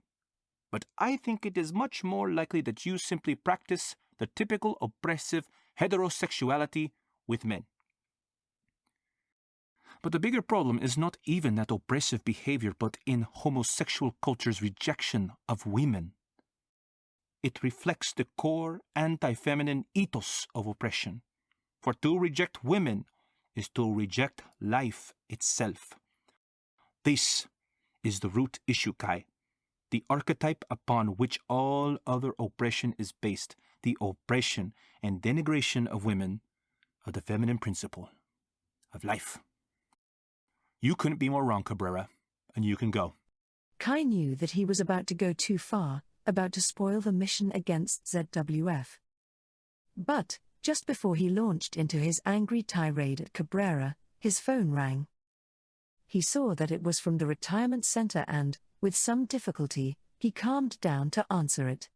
S5: but I think it is much more likely that you simply practice the typical oppressive heterosexuality with men. But the bigger problem is not even that oppressive behavior, but in homosexual culture's rejection of women. It reflects the core anti-feminine ethos of oppression. For to reject women is to reject life itself. This is the root issue, Kai. The archetype upon which all other oppression is based. The oppression and denigration of women, of the feminine principle, of life. You couldn't be more wrong, Cabrera, and you can go.
S2: Kai knew that he was about to go too far, about to spoil the mission against ZWF. But, just before he launched into his angry tirade at Cabrera, his phone rang. He saw that it was from the retirement center and, with some difficulty, he calmed down to answer it.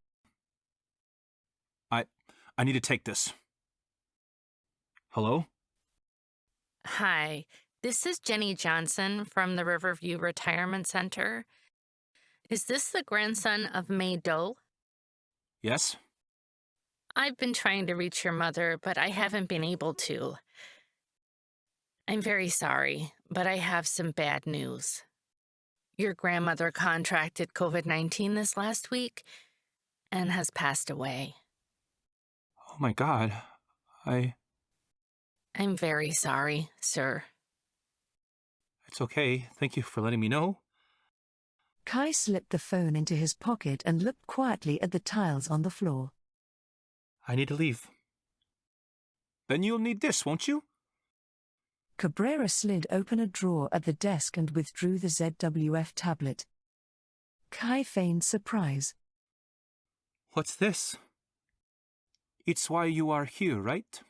S5: I need to take this. Hello?
S3: Hi, this is Jenny Johnson from the Riverview Retirement Center. Is this the grandson of May Doe?
S5: Yes?
S3: I've been trying to reach your mother, but I haven't been able to. I'm very sorry, but I have some bad news. Your grandmother contracted COVID-19 this last week and has passed away.
S5: Oh my God.
S3: I'm very sorry, sir.
S5: It's okay. Thank you for letting me know.
S2: Kai slipped the phone into his pocket and looked quietly at the tiles on the floor.
S5: I need to leave. Then you'll need this, won't you?
S2: Cabrera slid open a drawer at the desk and withdrew the ZWF tablet. Kai feigned surprise.
S5: What's this? It's why you are here, right?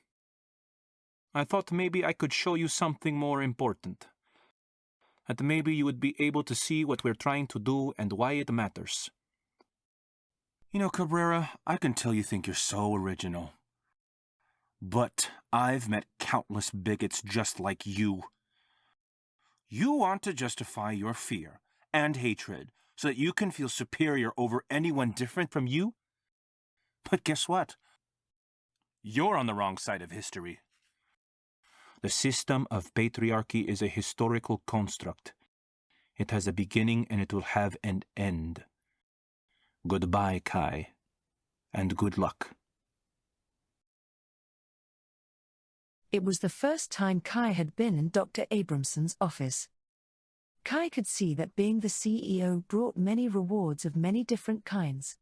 S5: I thought maybe I could show you something more important. That maybe you would be able to see what we're trying to do and why it matters. You know, Cabrera, I can tell you think you're so original. But I've met countless bigots just like you. You want to justify your fear and hatred so that you can feel superior over anyone different from you? But guess what? You're on the wrong side of history. The system of patriarchy is a historical construct. It has a beginning and it will have an end. Goodbye, Kai, and good luck.
S2: It was the first time Kai had been in Dr. Abramson's office. Kai could see that being the CEO brought many rewards of many different kinds.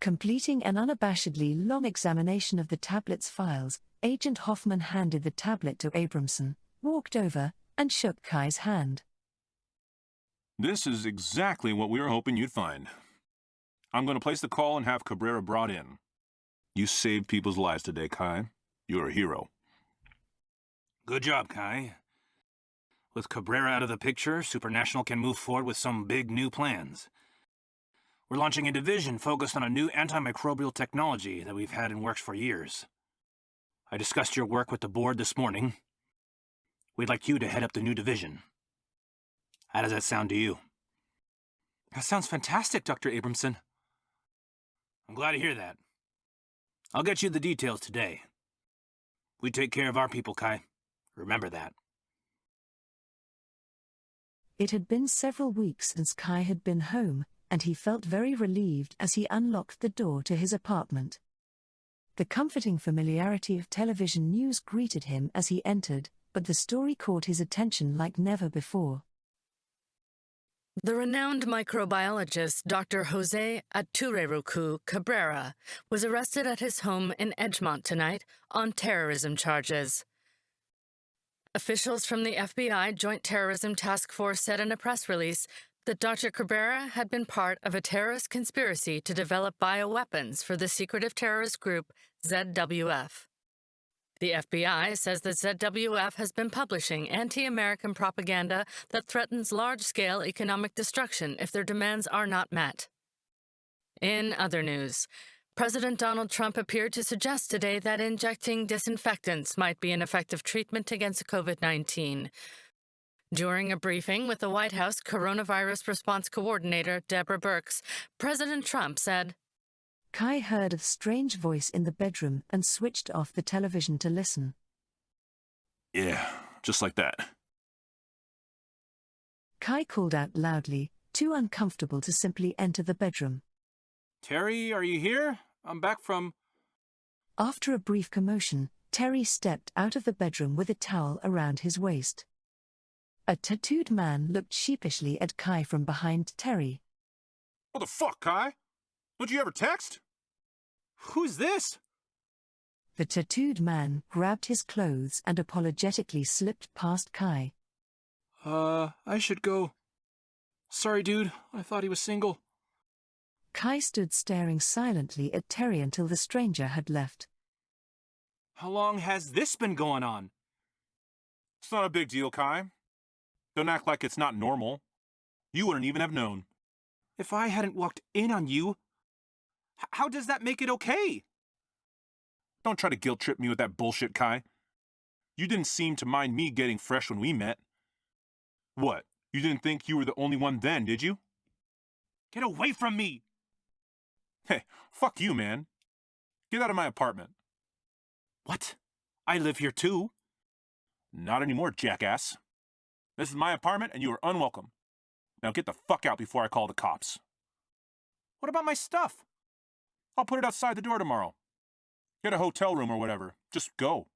S2: Completing an unabashedly long examination of the tablet's files, Agent Hoffman handed the tablet to Abramson, walked over, and shook Kai's hand.
S8: This is exactly what we were hoping you'd find. I'm going to place the call and have Cabrera brought in. You saved people's lives today, Kai. You're a hero.
S5: Good job, Kai. With Cabrera out of the picture, Supernational can move forward with some big new plans. We're launching a division focused on a new antimicrobial technology that we've had in works for years. I discussed your work with the board this morning. We'd like you to head up the new division. How does that sound to you? That sounds fantastic, Dr. Abramson. I'm glad to hear that. I'll get you the details today. We take care of our people, Kai. Remember that.
S2: It had been several weeks since Kai had been home, and he felt very relieved as he unlocked the door to his apartment. The comforting familiarity of television news greeted him as he entered, but the story caught his attention like never before.
S4: The renowned microbiologist Dr. Jose Atureruku Cabrera was arrested at his home in Edgemont tonight on terrorism charges. Officials from the FBI Joint Terrorism Task Force said in a press release that Dr. Cabrera had been part of a terrorist conspiracy to develop bioweapons for the secretive terrorist group ZWF. The FBI says that ZWF has been publishing anti-American propaganda that threatens large-scale economic destruction if their demands are not met. In other news, President Donald Trump appeared to suggest today that injecting disinfectants might be an effective treatment against COVID-19.
S3: During a briefing with the White House Coronavirus Response Coordinator, Deborah Birx, President Trump said,
S2: Kai heard a strange voice in the bedroom and switched off the television to listen.
S7: Yeah, just like that.
S2: Kai called out loudly, too uncomfortable to simply enter the bedroom.
S6: Terry, are you here? I'm back from...
S2: After a brief commotion, Terry stepped out of the bedroom with a towel around his waist. A tattooed man looked sheepishly at Kai from behind Terry.
S7: What the fuck, Kai? Don't you ever text?
S6: Who's this?
S2: The tattooed man grabbed his clothes and apologetically slipped past Kai.
S6: I should go. Sorry, dude. I thought he was single.
S2: Kai stood staring silently at Terry until the stranger had left.
S6: How long has this been going on?
S7: It's not a big deal, Kai. Don't act like it's not normal. You wouldn't even have known.
S6: If I hadn't walked in on you, how does that make it okay?
S7: Don't try to guilt trip me with that bullshit, Kai. You didn't seem to mind me getting fresh when we met. What? You didn't think you were the only one then, did you?
S6: Get away from me!
S7: Hey, fuck you, man. Get out of my apartment.
S6: What? I live here too.
S7: Not anymore, jackass. This is my apartment and you are unwelcome. Now get the fuck out before I call the cops.
S6: What about my stuff?
S7: I'll put it outside the door tomorrow. Get a hotel room or whatever. Just go.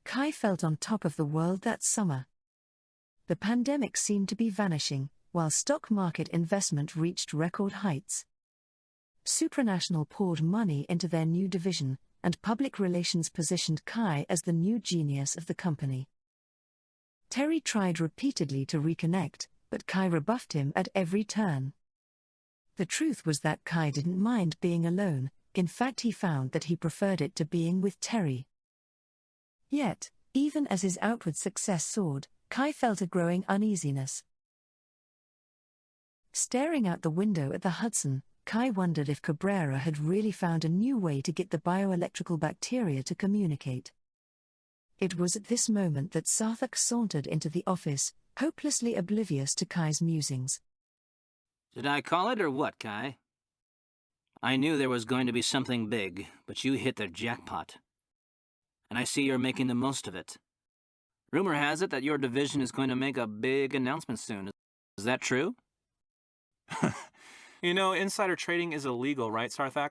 S2: Kai felt on top of the world that summer. The pandemic seemed to be vanishing, while stock market investment reached record heights. Supranational poured money into their new division, and public relations positioned Kai as the new genius of the company. Terry tried repeatedly to reconnect, but Kai rebuffed him at every turn. The truth was that Kai didn't mind being alone. In fact, he found that he preferred it to being with Terry. Yet, even as his outward success soared, Kai felt a growing uneasiness. Staring out the window at the Hudson, Kai wondered if Cabrera had really found a new way to get the bioelectrical bacteria to communicate. It was at this moment that Sarthak sauntered into the office, hopelessly oblivious to Kai's musings.
S10: Did I call it or what, Kai? I knew there was going to be something big, but you hit the jackpot. And I see you're making the most of it. Rumor has it that your division is going to make a big announcement soon. Is that true?
S6: You know, insider trading is illegal, right, Sarthak?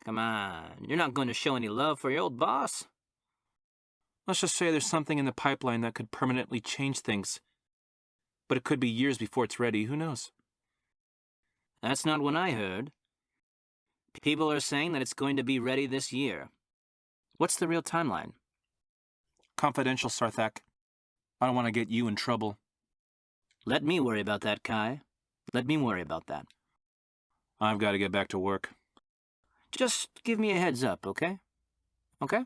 S10: Come on, you're not going to show any love for your old boss.
S6: Let's just say there's something in the pipeline that could permanently change things. But it could be years before it's ready, who knows?
S10: That's not what I heard. People are saying that it's going to be ready this year. What's the real timeline?
S6: Confidential, Sarthak. I don't want to get you in trouble.
S10: Let me worry about that, Kai. Let me worry about that.
S6: I've got to get back to work.
S10: Just give me a heads up, okay? Okay?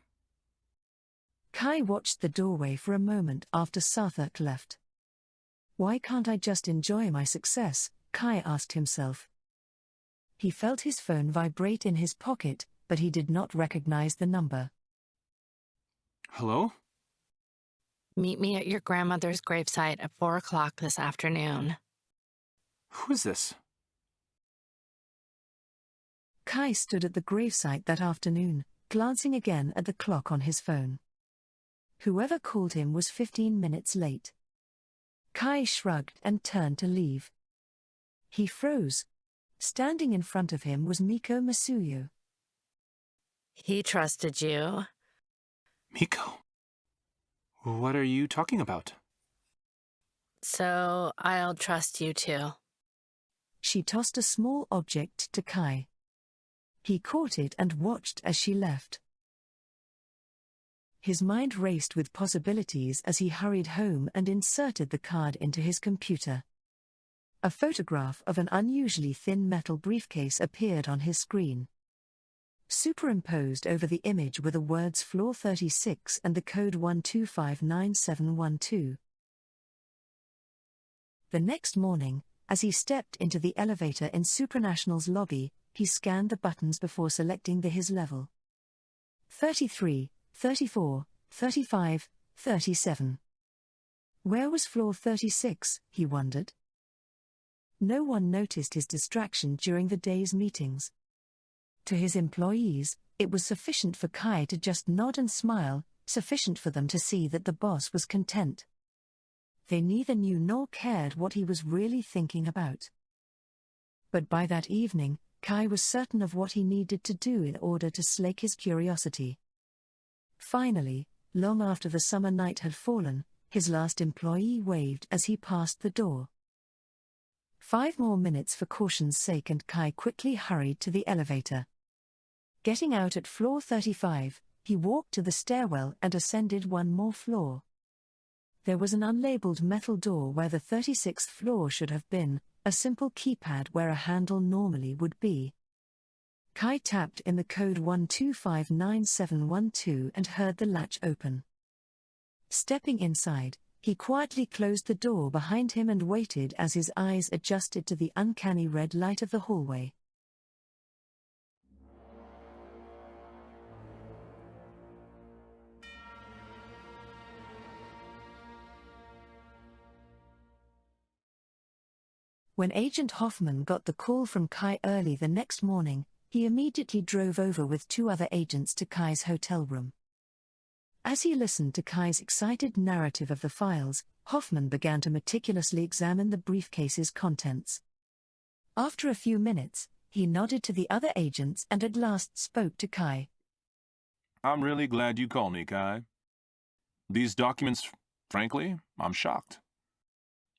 S2: Kai watched the doorway for a moment after Sarthak left. Why can't I just enjoy my success? Kai asked himself. He felt his phone vibrate in his pocket, but he did not recognize the number.
S6: Hello?
S3: Meet me at your grandmother's gravesite at 4 o'clock this afternoon.
S6: Who is this?
S2: Kai stood at the gravesite that afternoon, glancing again at the clock on his phone. Whoever called him was 15 minutes late. Kai shrugged and turned to leave. He froze. Standing in front of him was Miko Masuyo.
S3: He trusted you.
S6: Miko? What are you talking about?
S3: So I'll trust you too.
S2: She tossed a small object to Kai. He caught it and watched as she left. His mind raced with possibilities as he hurried home and inserted the card into his computer. A photograph of an unusually thin metal briefcase appeared on his screen. Superimposed over the image were the words Floor 36 and the code 1259712. The next morning, as he stepped into the elevator in Supranational's lobby, he scanned the buttons before selecting his level. 33, 34, 35, 37. Where was floor 36, he wondered. No one noticed his distraction during the day's meetings. To his employees, it was sufficient for Kai to just nod and smile, sufficient for them to see that the boss was content. They neither knew nor cared what he was really thinking about. But by that evening, Kai was certain of what he needed to do in order to slake his curiosity. Finally, long after the summer night had fallen, his last employee waved as he passed the door. 5 more minutes for caution's sake, and Kai quickly hurried to the elevator. Getting out at floor 35, he walked to the stairwell and ascended 1 more floor. There was an unlabeled metal door where the 36th floor should have been, a simple keypad where a handle normally would be. Kai tapped in the code 1259712 and heard the latch open. Stepping inside, he quietly closed the door behind him and waited as his eyes adjusted to the uncanny red light of the hallway. When Agent Hoffman got the call from Kai early the next morning, he immediately drove over with 2 other agents to Kai's hotel room. As he listened to Kai's excited narrative of the files, Hoffman began to meticulously examine the briefcase's contents. After a few minutes, he nodded to the other agents and at last spoke to Kai.
S8: I'm really glad you called me, Kai. These documents, frankly, I'm shocked.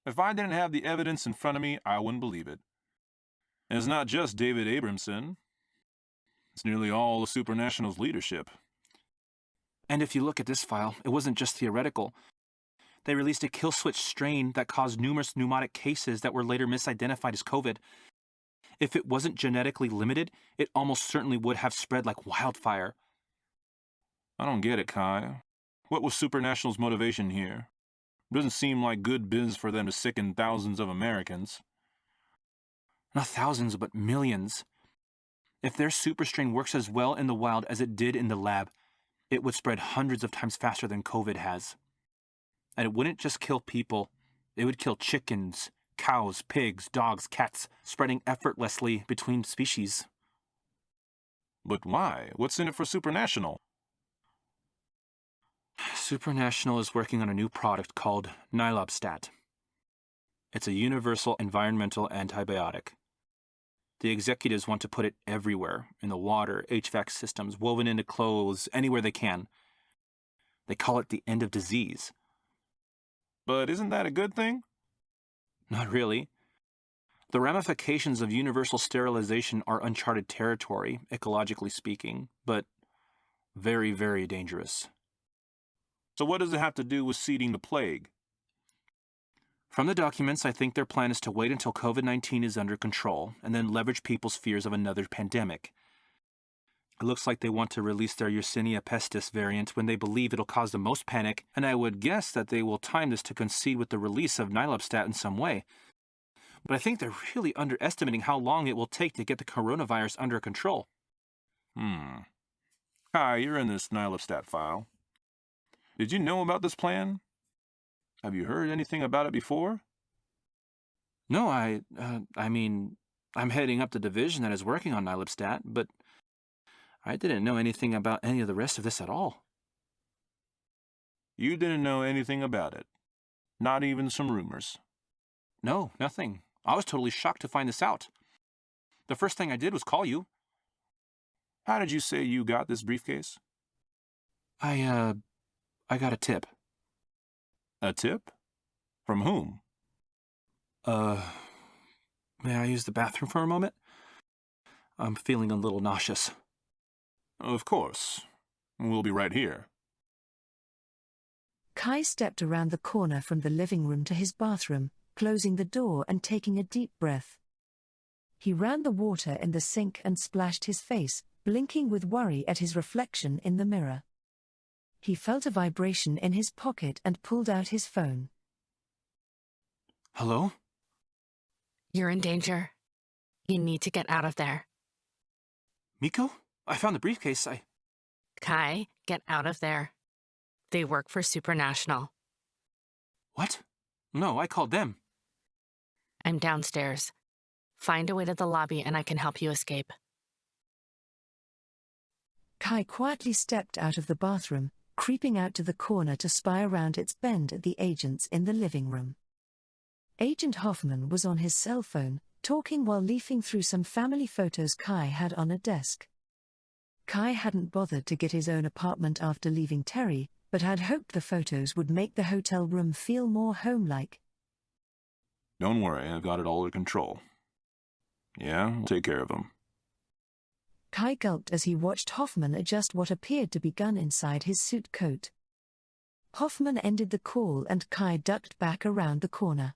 S8: If I didn't have the evidence in front of me, I wouldn't believe it. And it's not just David Abramson. It's nearly all of Supernational's leadership.
S10: And if you look at this file, it wasn't just theoretical. They released a kill switch strain that caused numerous pneumotic cases that were later misidentified as COVID. If it wasn't genetically limited, it almost certainly would have spread like wildfire.
S8: I don't get it, Kai. What was Supernational's motivation here? It doesn't seem like good business for them to sicken thousands of Americans.
S10: Not thousands, but millions. If their super strain works as well in the wild as it did in the lab, it would spread hundreds of times faster than COVID has. And it wouldn't just kill people, it would kill chickens, cows, pigs, dogs, cats, spreading effortlessly between species.
S8: But why? What's in it for Supernational?
S10: Supernational is working on a new product called Nilobstat. It's a universal environmental antibiotic. The executives want to put it everywhere, in the water, HVAC systems, woven into clothes, anywhere they can. They call it the end of disease.
S8: But isn't that a good thing?
S10: Not really. The ramifications of universal sterilization are uncharted territory, ecologically speaking, but very, very dangerous.
S8: So what does it have to do with seeding the plague?
S10: From the documents, I think their plan is to wait until COVID-19 is under control and then leverage people's fears of another pandemic. It looks like they want to release their Yersinia pestis variant when they believe it'll cause the most panic, and I would guess that they will time this to coincide with the release of Nilobstat in some way. But I think they're really underestimating how long it will take to get the coronavirus under control.
S8: Hi, you're in this Nilobstat file. Did you know about this plan? Have you heard anything about it before?
S10: No, I mean, I'm heading up the division that is working on Nilobstat, but I didn't know anything about any of the rest of this at all.
S8: You didn't know anything about it? Not even some rumors?
S10: No, nothing. I was totally shocked to find this out. The first thing I did was call you.
S8: How did you say you got this briefcase?
S10: I got a tip.
S8: A tip? From whom?
S10: May I use the bathroom for a moment? I'm feeling a little nauseous.
S8: Of course. We'll be right here.
S2: Kai stepped around the corner from the living room to his bathroom, closing the door and taking a deep breath. He ran the water in the sink and splashed his face, blinking with worry at his reflection in the mirror. He felt a vibration in his pocket and pulled out his phone.
S10: Hello?
S3: You're in danger. You need to get out of there.
S10: Miko? I found the briefcase.
S3: Kai, get out of there. They work for Supernational.
S6: What? No, I called them.
S3: I'm downstairs. Find a way to the lobby and I can help you escape.
S2: Kai quietly stepped out of the bathroom, creeping out to the corner to spy around its bend at the agents in the living room. Agent Hoffman was on his cell phone, talking while leafing through some family photos Kai had on a desk. Kai hadn't bothered to get his own apartment after leaving Terry, but had hoped the photos would make the hotel room feel more home-like.
S6: Don't worry, I've got it all under control. Yeah, I'll take care of them.
S2: Kai gulped as he watched Hoffman adjust what appeared to be gun inside his suit coat. Hoffman ended the call and Kai ducked back around the corner.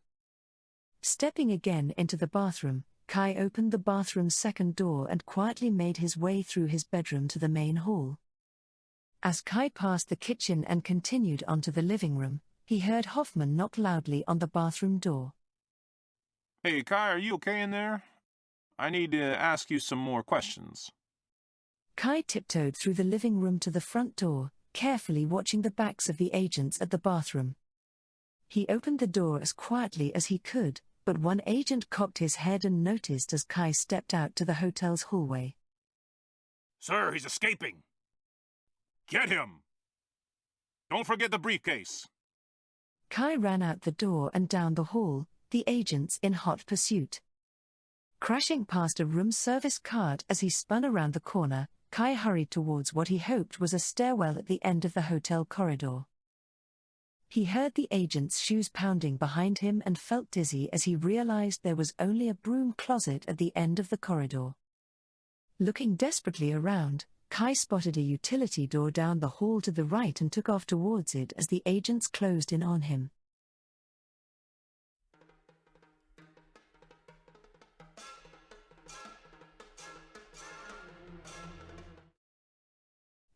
S2: Stepping again into the bathroom, Kai opened the bathroom's second door and quietly made his way through his bedroom to the main hall. As Kai passed the kitchen and continued onto the living room, he heard Hoffman knock loudly on the bathroom door.
S6: Hey, Kai, are you okay in there? I need to ask you some more questions.
S2: Kai tiptoed through the living room to the front door, carefully watching the backs of the agents at the bathroom. He opened the door as quietly as he could, but one agent cocked his head and noticed as Kai stepped out to the hotel's hallway.
S7: Sir, he's escaping. Get him! Don't forget the briefcase.
S2: Kai ran out the door and down the hall, the agents in hot pursuit. Crashing past a room service card as he spun around the corner, Kai hurried towards what he hoped was a stairwell at the end of the hotel corridor. He heard the agent's shoes pounding behind him and felt dizzy as he realized there was only a broom closet at the end of the corridor. Looking desperately around, Kai spotted a utility door down the hall to the right and took off towards it as the agents closed in on him.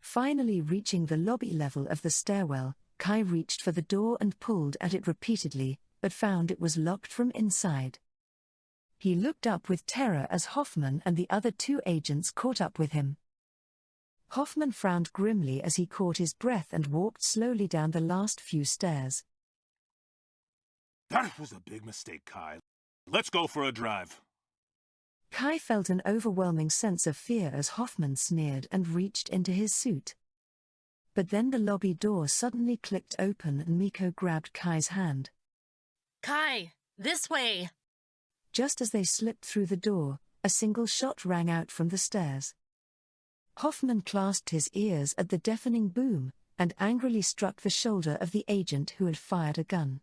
S2: Finally reaching the lobby level of the stairwell, Kai reached for the door and pulled at it repeatedly, but found it was locked from inside. He looked up with terror as Hoffman and the other two agents caught up with him. Hoffman frowned grimly as he caught his breath and walked slowly down the last few stairs.
S7: That was a big mistake, Kai. Let's go for a drive.
S2: Kai felt an overwhelming sense of fear as Hoffman sneered and reached into his suit. But then the lobby door suddenly clicked open and Miko grabbed Kai's hand.
S3: Kai, this way!
S2: Just as they slipped through the door, a single shot rang out from the stairs. Hoffman clasped his ears at the deafening boom, and angrily struck the shoulder of the agent who had fired a gun.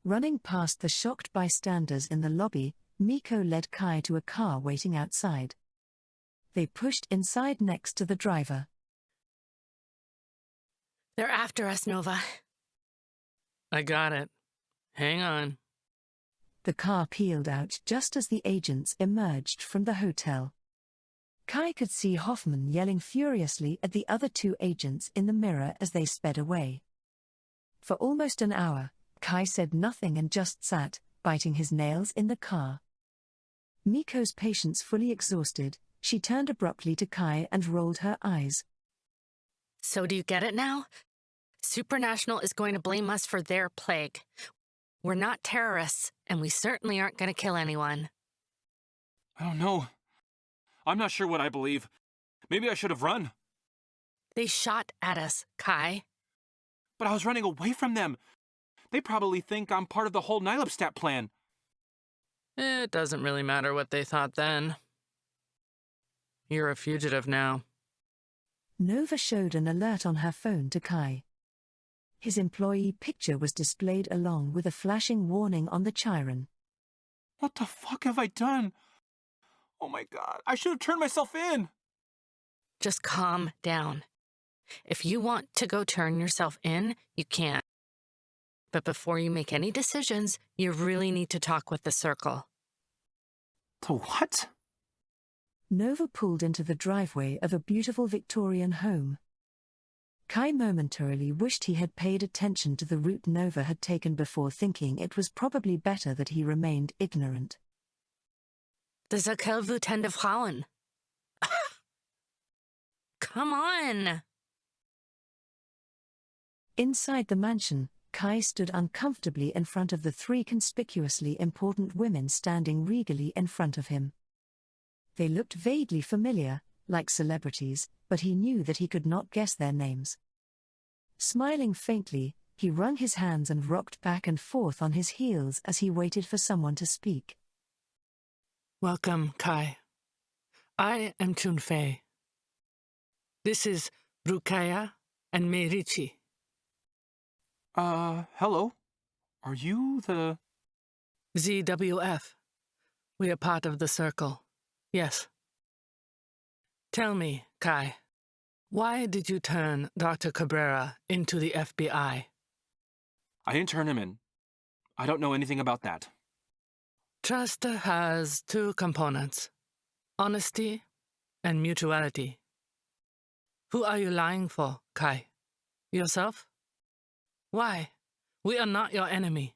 S2: Running past the shocked bystanders in the lobby, Miko led Kai to a car waiting outside. They pushed inside next to the driver.
S3: They're after us, Nova.
S4: I got it. Hang on.
S2: The car peeled out just as the agents emerged from the hotel. Kai could see Hoffman yelling furiously at the other two agents in the mirror as they sped away. For almost an hour, Kai said nothing and just sat, biting his nails in the car. Miko's patience fully exhausted, she turned abruptly to Kai and rolled her eyes.
S3: So do you get it now? Supranational is going to blame us for their plague. We're not terrorists, and we certainly aren't going to kill anyone.
S6: I don't know. I'm not sure what I believe. Maybe I should have run.
S3: They shot at us, Kai.
S6: But I was running away from them. They probably think I'm part of the whole Nilebstat plan.
S4: It doesn't really matter what they thought then. You're a fugitive now.
S2: Nova showed an alert on her phone to Kai. His employee picture was displayed along with a flashing warning on the Chiron.
S6: What the fuck have I done? Oh my god, I should have turned myself in.
S3: Just calm down. If you want to go turn yourself in, you can. But before you make any decisions, you really need to talk with the Circle.
S6: The what?
S2: Nova pulled into the driveway of a beautiful Victorian home. Kai momentarily wished he had paid attention to the route Nova had taken before, thinking it was probably better that he remained ignorant.
S3: The Zakelvutende Frauen. Come on!
S2: Inside the mansion, Kai stood uncomfortably in front of the three conspicuously important women standing regally in front of him. They looked vaguely familiar, like celebrities, but he knew that he could not guess their names. Smiling faintly, he wrung his hands and rocked back and forth on his heels as he waited for someone to speak.
S4: Welcome, Kai. I am Chunfei. This is Rukaya and Meirichi.
S14: Hello. Are you the...
S4: ZWF. We are part of the Circle. Yes. Tell me, Kai, why did you turn Dr. Cabrera into the FBI?
S14: I didn't turn him in. I don't know anything about that.
S4: Trust has two components, honesty and mutuality. Who are you lying for, Kai? Yourself? Why? We are not your enemy.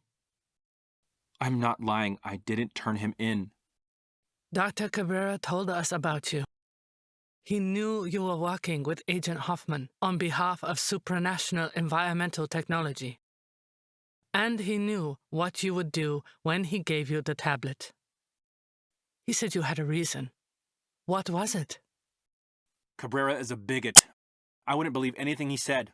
S14: I'm not lying. I didn't turn him in.
S4: Dr. Cabrera told us about you. He knew you were working with Agent Hoffman on behalf of supranational environmental technology. And he knew what you would do when he gave you the tablet. He said you had a reason. What was it?
S14: Cabrera is a bigot. I wouldn't believe anything he said.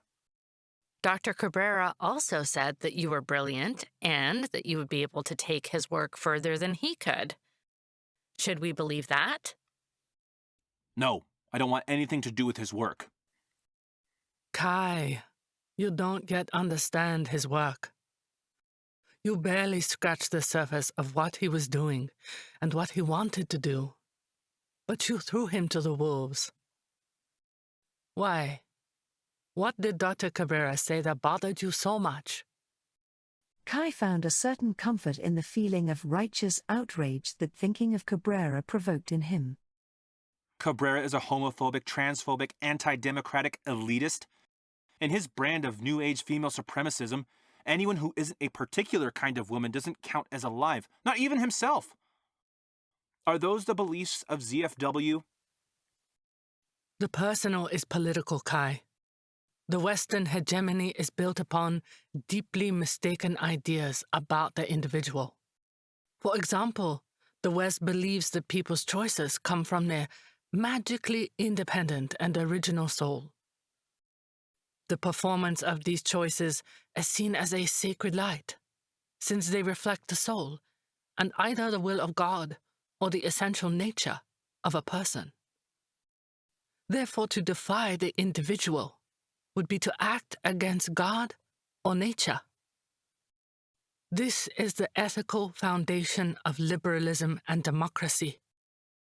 S3: Dr. Cabrera also said that you were brilliant and that you would be able to take his work further than he could. Should we believe that?
S14: No, I don't want anything to do with his work.
S4: Kai, you don't yet understand his work. You barely scratched the surface of what he was doing and what he wanted to do. But you threw him to the wolves. Why? What did Dr. Cabrera say that bothered you so much?
S2: Kai found a certain comfort in the feeling of righteous outrage that thinking of Cabrera provoked in him.
S14: Cabrera is a homophobic, transphobic, anti-democratic elitist. In his brand of New Age female supremacism, anyone who isn't a particular kind of woman doesn't count as alive, not even himself. Are those the beliefs of ZFW?
S4: The personal is political, Kai. The Western hegemony is built upon deeply mistaken ideas about the individual. For example, the West believes that people's choices come from their magically independent and original soul. The performance of these choices is seen as a sacred light, since they reflect the soul and either the will of God or the essential nature of a person. Therefore, to defy the individual would be to act against God or nature. This is the ethical foundation of liberalism and democracy,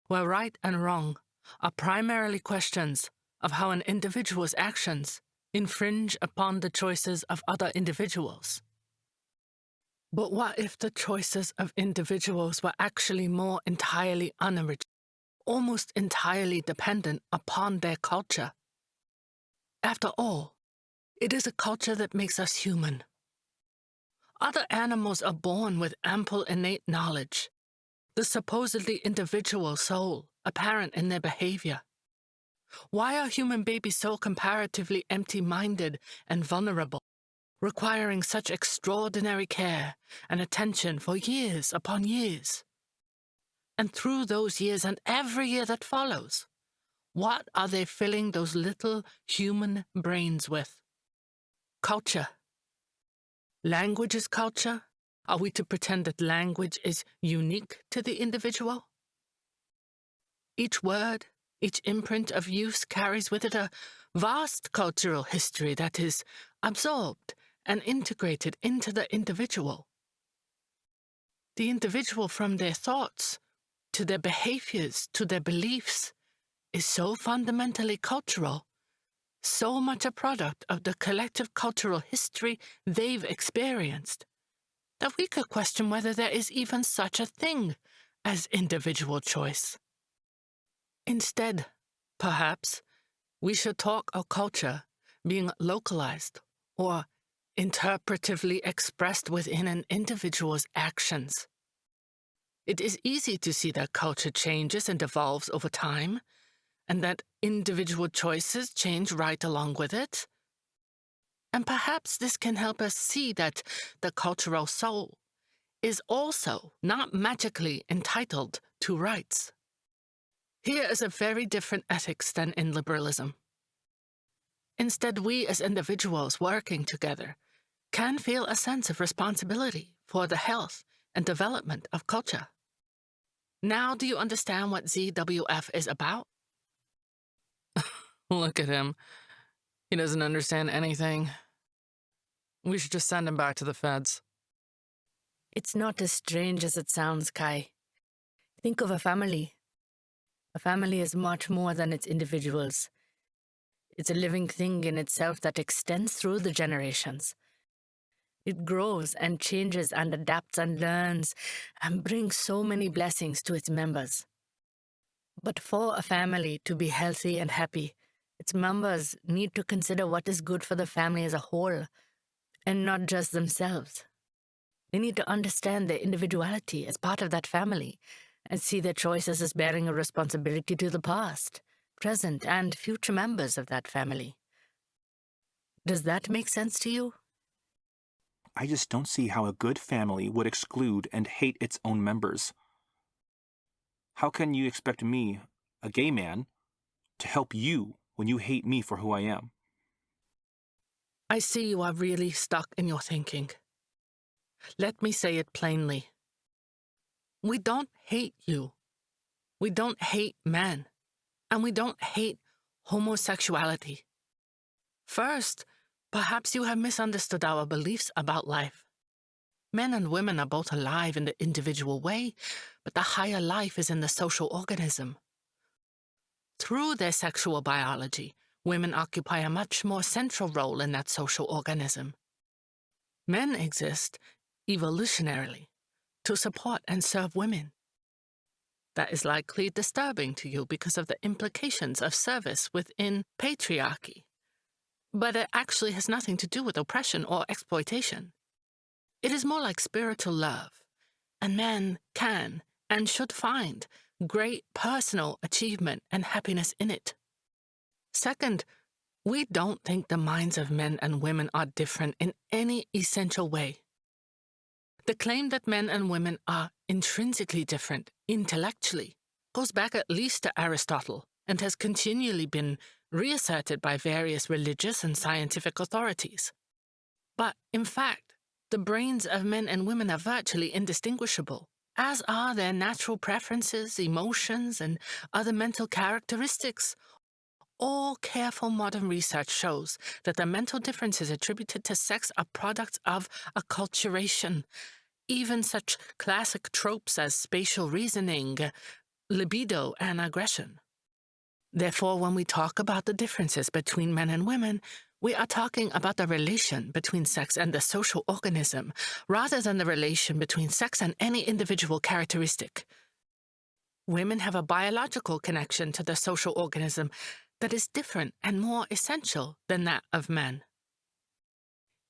S4: where right and wrong are primarily questions of how an individual's actions infringe upon the choices of other individuals. But what if the choices of individuals were actually more entirely unoriginal, almost entirely dependent upon their culture? After all, it is a culture that makes us human. Other animals are born with ample innate knowledge, the supposedly individual soul apparent in their behavior. Why are human babies so comparatively empty-minded and vulnerable, requiring such extraordinary care and attention for years upon years? And through those years and every year that follows, what are they filling those little human brains with? Culture. Language is culture? Are we to pretend that language is unique to the individual? Each word, each imprint of use carries with it a vast cultural history that is absorbed and integrated into the individual. The individual, from their thoughts to their behaviors to their beliefs, is so fundamentally cultural, so much a product of the collective cultural history they've experienced, that we could question whether there is even such a thing as individual choice. Instead, perhaps, we should talk of culture being localized or interpretively expressed within an individual's actions. It is easy to see that culture changes and evolves over time, and that individual choices change right along with it. And perhaps this can help us see that the cultural soul is also not magically entitled to rights. Here is a very different ethics than in liberalism. Instead, we as individuals working together can feel a sense of responsibility for the health and development of culture. Now do you understand what ZWF is about? Look at him. He doesn't understand anything. We should just send him back to the feds.
S15: It's not as strange as it sounds, Kai. Think of a family. A family is much more than its individuals. It's a living thing in itself that extends through the generations. It grows and changes and adapts and learns and brings so many blessings to its members. But for a family to be healthy and happy, its members need to consider what is good for the family as a whole, and not just themselves. They need to understand their individuality as part of that family and see their choices as bearing a responsibility to the past, present, and future members of that family. Does that make sense to you?
S14: I just don't see how a good family would exclude and hate its own members. How can you expect me, a gay man, to help you when you hate me for who I am?
S4: I see you are really stuck in your thinking. Let me say it plainly. We don't hate you. We don't hate men. And we don't hate homosexuality. First, perhaps you have misunderstood our beliefs about life. Men and women are both alive in the individual way, but the higher life is in the social organism. Through their sexual biology, women occupy a much more central role in that social organism. Men exist evolutionarily to support and serve women. That is likely disturbing to you because of the implications of service within patriarchy. But it actually has nothing to do with oppression or exploitation. It is more like spiritual love, and men can and should find great personal achievement and happiness in it. Second, we don't think the minds of men and women are different in any essential way. The claim that men and women are intrinsically different intellectually goes back at least to Aristotle and has continually been reasserted by various religious and scientific authorities. But, in fact, the brains of men and women are virtually indistinguishable, as are their natural preferences, emotions, and other mental characteristics. All careful modern research shows that the mental differences attributed to sex are products of acculturation. Even such classic tropes as spatial reasoning, libido, and aggression. Therefore, when we talk about the differences between men and women, we are talking about the relation between sex and the social organism, rather than the relation between sex and any individual characteristic. Women have a biological connection to the social organism that is different and more essential than that of men.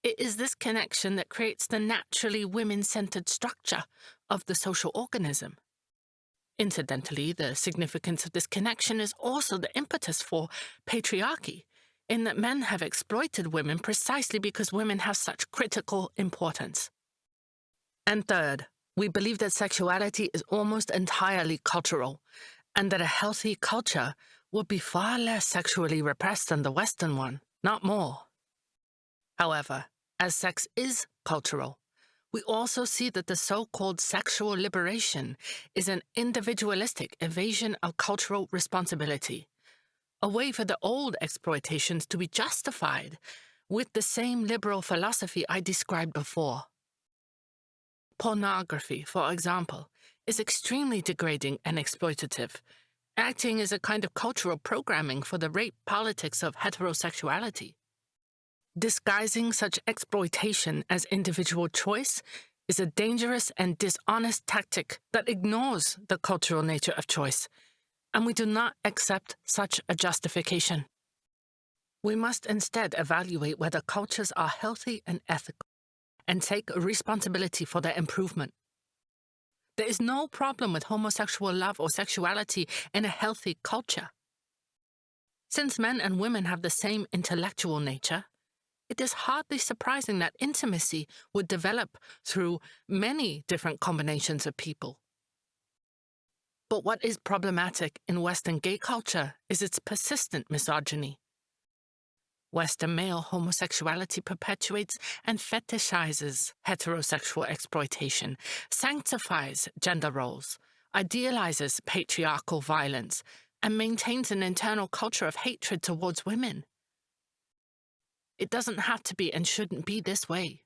S4: It is this connection that creates the naturally women-centered structure of the social organism. Incidentally, the significance of this connection is also the impetus for patriarchy, in that men have exploited women precisely because women have such critical importance. And third, we believe that sexuality is almost entirely cultural, and that a healthy culture would be far less sexually repressed than the Western one, not more. However, as sex is cultural, we also see that the so-called sexual liberation is an individualistic evasion of cultural responsibility, a way for the old exploitations to be justified with the same liberal philosophy I described before. Pornography, for example, is extremely degrading and exploitative, acting as a kind of cultural programming for the rape politics of heterosexuality. Disguising such exploitation as individual choice is a dangerous and dishonest tactic that ignores the cultural nature of choice, and we do not accept such a justification. We must instead evaluate whether cultures are healthy and ethical, and take responsibility for their improvement. There is no problem with homosexual love or sexuality in a healthy culture. Since men and women have the same intellectual nature,
S3: it is hardly surprising that intimacy would develop through many different combinations of people. But what is problematic in Western gay culture is its persistent misogyny. Western male homosexuality perpetuates and fetishizes heterosexual exploitation, sanctifies gender roles, idealizes patriarchal violence, and maintains an internal culture of hatred towards women. It doesn't have to be and shouldn't be this way.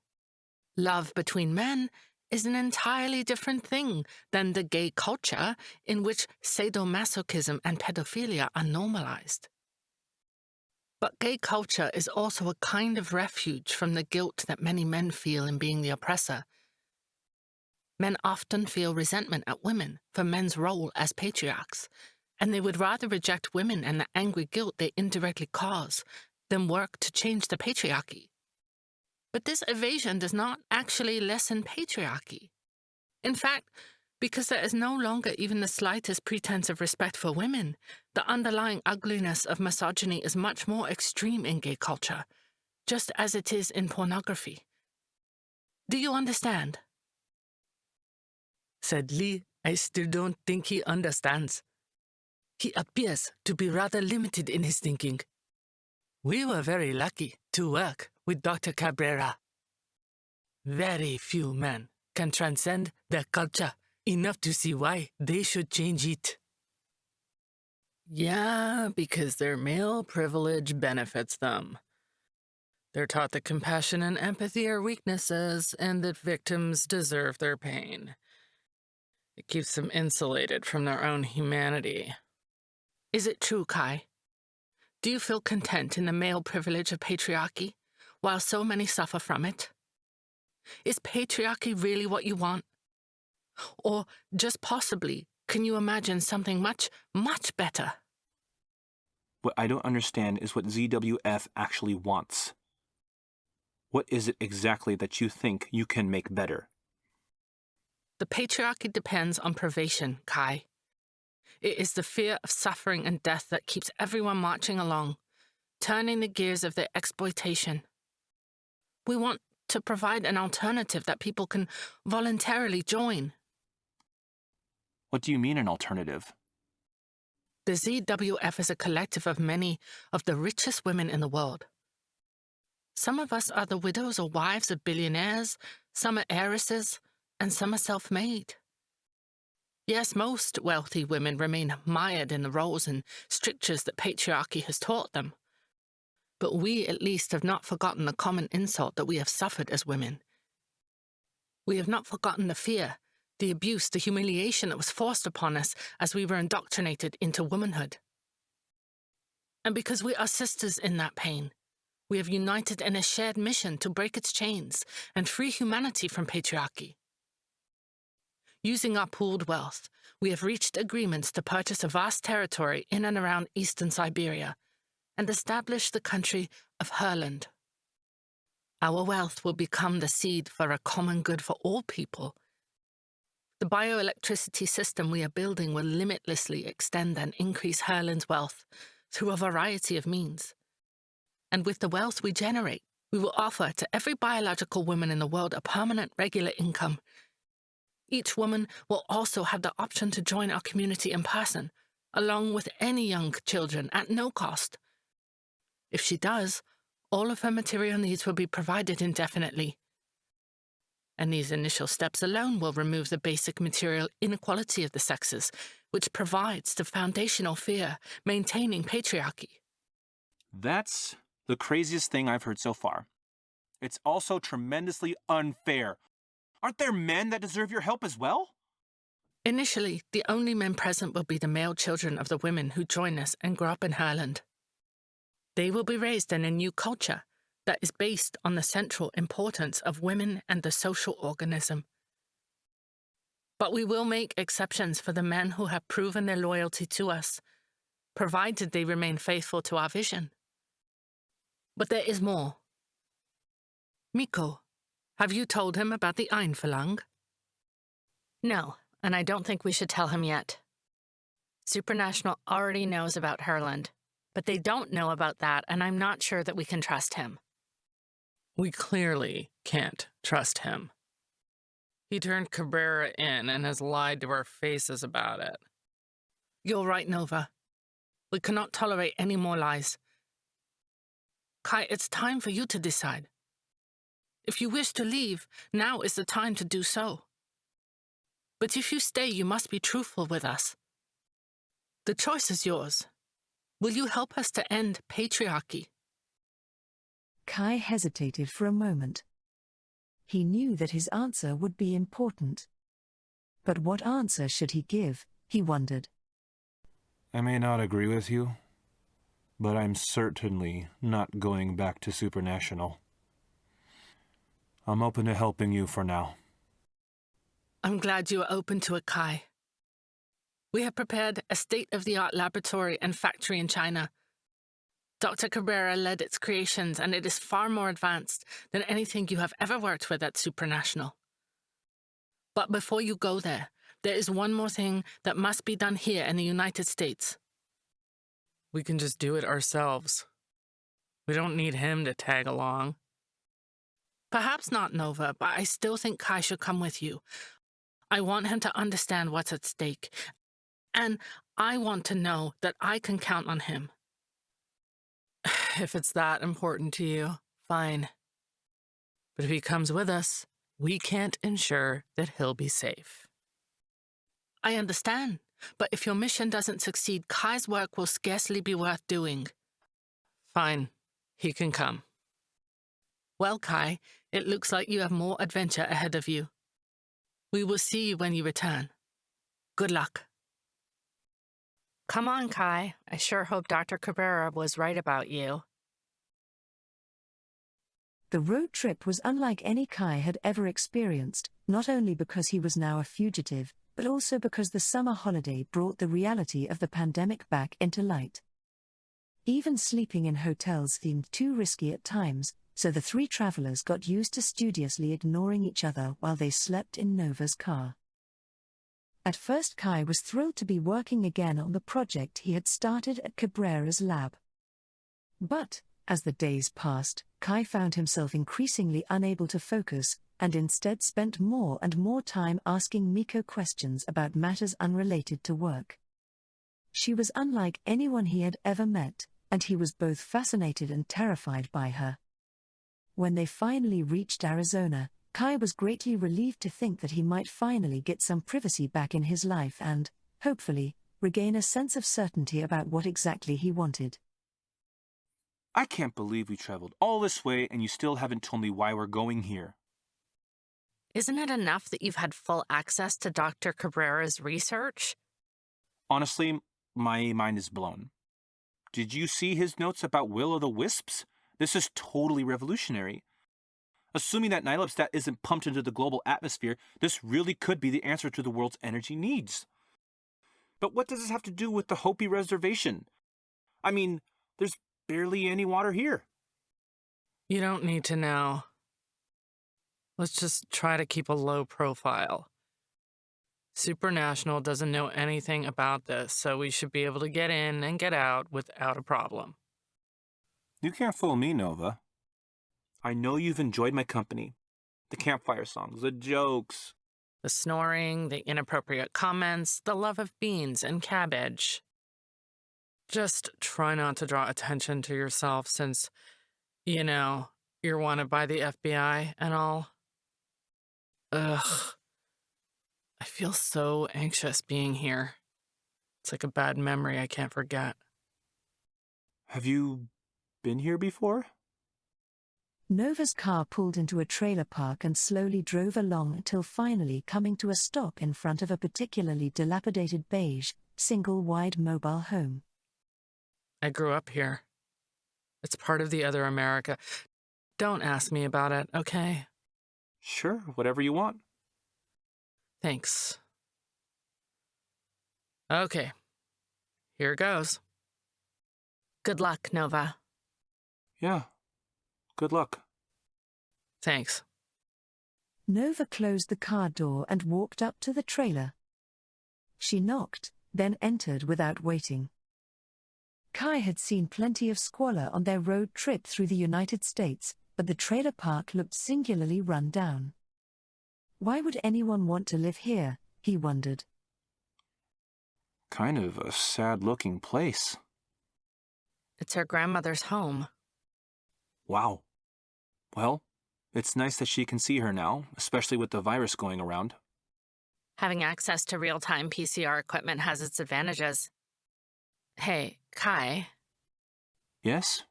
S3: Love between men is an entirely different thing than the gay culture in which sadomasochism and pedophilia are normalized. But gay culture is also a kind of refuge from the guilt that many men feel in being the oppressor. Men often feel resentment at women for men's role as patriarchs, and they would rather reject women and the angry guilt they indirectly cause than work to change the patriarchy. But this evasion does not actually lessen patriarchy. In fact, because there is no longer even the slightest pretense of respect for women, the underlying ugliness of misogyny is much more extreme in gay culture, just as it is in pornography. Do you understand?
S4: Said Lee, I still don't think he understands. He appears to be rather limited in his thinking. We were very lucky to work with Dr. Cabrera. Very few men can transcend their culture enough to see why they should change it. Yeah, because their male privilege benefits them. They're taught that compassion and empathy are weaknesses and that victims deserve their pain. It keeps them insulated from their own humanity.
S3: Is it true, Kai? Do you feel content in the male privilege of patriarchy, while so many suffer from it? Is patriarchy really what you want? Or just possibly, can you imagine something much, much better?
S14: What I don't understand is what ZWF actually wants. What is it exactly that you think you can make better?
S3: The patriarchy depends on privation, Kai. It is the fear of suffering and death that keeps everyone marching along, turning the gears of their exploitation. We want to provide an alternative that people can voluntarily join.
S14: What do you mean an alternative?
S3: The ZWF is a collective of many of the richest women in the world. Some of us are the widows or wives of billionaires, some are heiresses, and some are self-made. Yes, most wealthy women remain mired in the roles and strictures that patriarchy has taught them. But we, at least, have not forgotten the common insult that we have suffered as women. We have not forgotten the fear, the abuse, the humiliation that was forced upon us as we were indoctrinated into womanhood. And because we are sisters in that pain, we have united in a shared mission to break its chains and free humanity from patriarchy. Using our pooled wealth, we have reached agreements to purchase a vast territory in and around eastern Siberia and establish the country of Herland. Our wealth will become the seed for a common good for all people. The bioelectricity system we are building will limitlessly extend and increase Herland's wealth through a variety of means. And with the wealth we generate, we will offer to every biological woman in the world a permanent, regular income. Each woman will also have the option to join our community in person, along with any young children at no cost. If she does, all of her material needs will be provided indefinitely. And these initial steps alone will remove the basic material inequality of the sexes, which provides the foundational fear maintaining patriarchy.
S14: That's the craziest thing I've heard so far. It's also tremendously unfair. Aren't there men that deserve your help as well?
S3: Initially, the only men present will be the male children of the women who join us and grow up in Herland. They will be raised in a new culture that is based on the central importance of women and the social organism. But we will make exceptions for the men who have proven their loyalty to us, provided they remain faithful to our vision. But there is more. Mikko, have you told him about the Einverlang?
S15: No, and I don't think we should tell him yet. Supranational already knows about Herland, but they don't know about that, and I'm not sure that we can trust him.
S4: We clearly can't trust him. He turned Cabrera in and has lied to our faces about it.
S15: You're right, Nova. We cannot tolerate any more lies. Kai, it's time for you to decide. If you wish to leave, now is the time to do so. But if you stay, you must be truthful with us. The choice is yours. Will you help us to end patriarchy?
S2: Kai hesitated for a moment. He knew that his answer would be important. But what answer should he give, he wondered.
S6: I may not agree with you, but I'm certainly not going back to Supernational. I'm open to helping you for now.
S15: I'm glad you are open to it, Kai. We have prepared a state-of-the-art laboratory and factory in China. Dr. Cabrera led its creations, and it is far more advanced than anything you have ever worked with at Supernational. But before you go there, there is one more thing that must be done here in the United States.
S4: We can just do it ourselves. We don't need him to tag along.
S15: Perhaps not, Nova, but I still think Kai should come with you. I want him to understand what's at stake, and I want to know that I can count on him.
S4: If it's that important to you, fine. But if he comes with us, we can't ensure that he'll be safe.
S15: I understand, but if your mission doesn't succeed, Kai's work will scarcely be worth doing.
S4: Fine, he can come.
S15: Well, Kai, it looks like you have more adventure ahead of you. We will see you when you return. Good luck.
S16: Come on, Kai. I sure hope Dr. Cabrera was right about you.
S2: The road trip was unlike any Kai had ever experienced, not only because he was now a fugitive, but also because the summer holiday brought the reality of the pandemic back into light. Even sleeping in hotels seemed too risky at times, so the three travelers got used to studiously ignoring each other while they slept in Nova's car. At first, Kai was thrilled to be working again on the project he had started at Cabrera's lab. But, as the days passed, Kai found himself increasingly unable to focus, and instead spent more and more time asking Miko questions about matters unrelated to work. She was unlike anyone he had ever met, and he was both fascinated and terrified by her. When they finally reached Arizona, Kai was greatly relieved to think that he might finally get some privacy back in his life and, hopefully, regain a sense of certainty about what exactly he wanted.
S14: I can't believe we traveled all this way and you still haven't told me why we're going here.
S16: Isn't it enough that you've had full access to Dr. Cabrera's research?
S14: Honestly, my mind is blown. Did you see his notes about will-o'-the-wisps? This is totally revolutionary. Assuming that nihilobstat isn't pumped into the global atmosphere, this really could be the answer to the world's energy needs. But what does this have to do with the Hopi Reservation? I mean, there's barely any water here.
S4: You don't need to know. Let's just try to keep a low profile. Supernational doesn't know anything about this, so we should be able to get in and get out without a problem.
S14: You can't fool me, Nova. I know you've enjoyed my company. The campfire songs, the jokes.
S16: The snoring, the inappropriate comments, the love of beans and cabbage.
S4: Just try not to draw attention to yourself since, you're wanted by the FBI and all. Ugh. I feel so anxious being here. It's like a bad memory I can't forget.
S14: Have you been here before?
S2: Nova's car pulled into a trailer park and slowly drove along until finally coming to a stop in front of a particularly dilapidated beige, single-wide mobile home.
S4: I grew up here. It's part of the other America. Don't ask me about it, okay?
S14: Sure, whatever you want.
S4: Thanks. Okay, here goes.
S16: Good luck, Nova.
S14: Yeah, good luck.
S4: Thanks.
S2: Nova closed the car door and walked up to the trailer. She knocked, then entered without waiting. Kai had seen plenty of squalor on their road trip through the United States, but the trailer park looked singularly run down. Why would anyone want to live here, he wondered.
S14: Kind of a sad-looking place.
S16: It's her grandmother's home.
S14: Wow. Well, it's nice that she can see her now, especially with the virus going around.
S16: Having access to real-time PCR equipment has its advantages. Hey, Kai.
S14: Yes?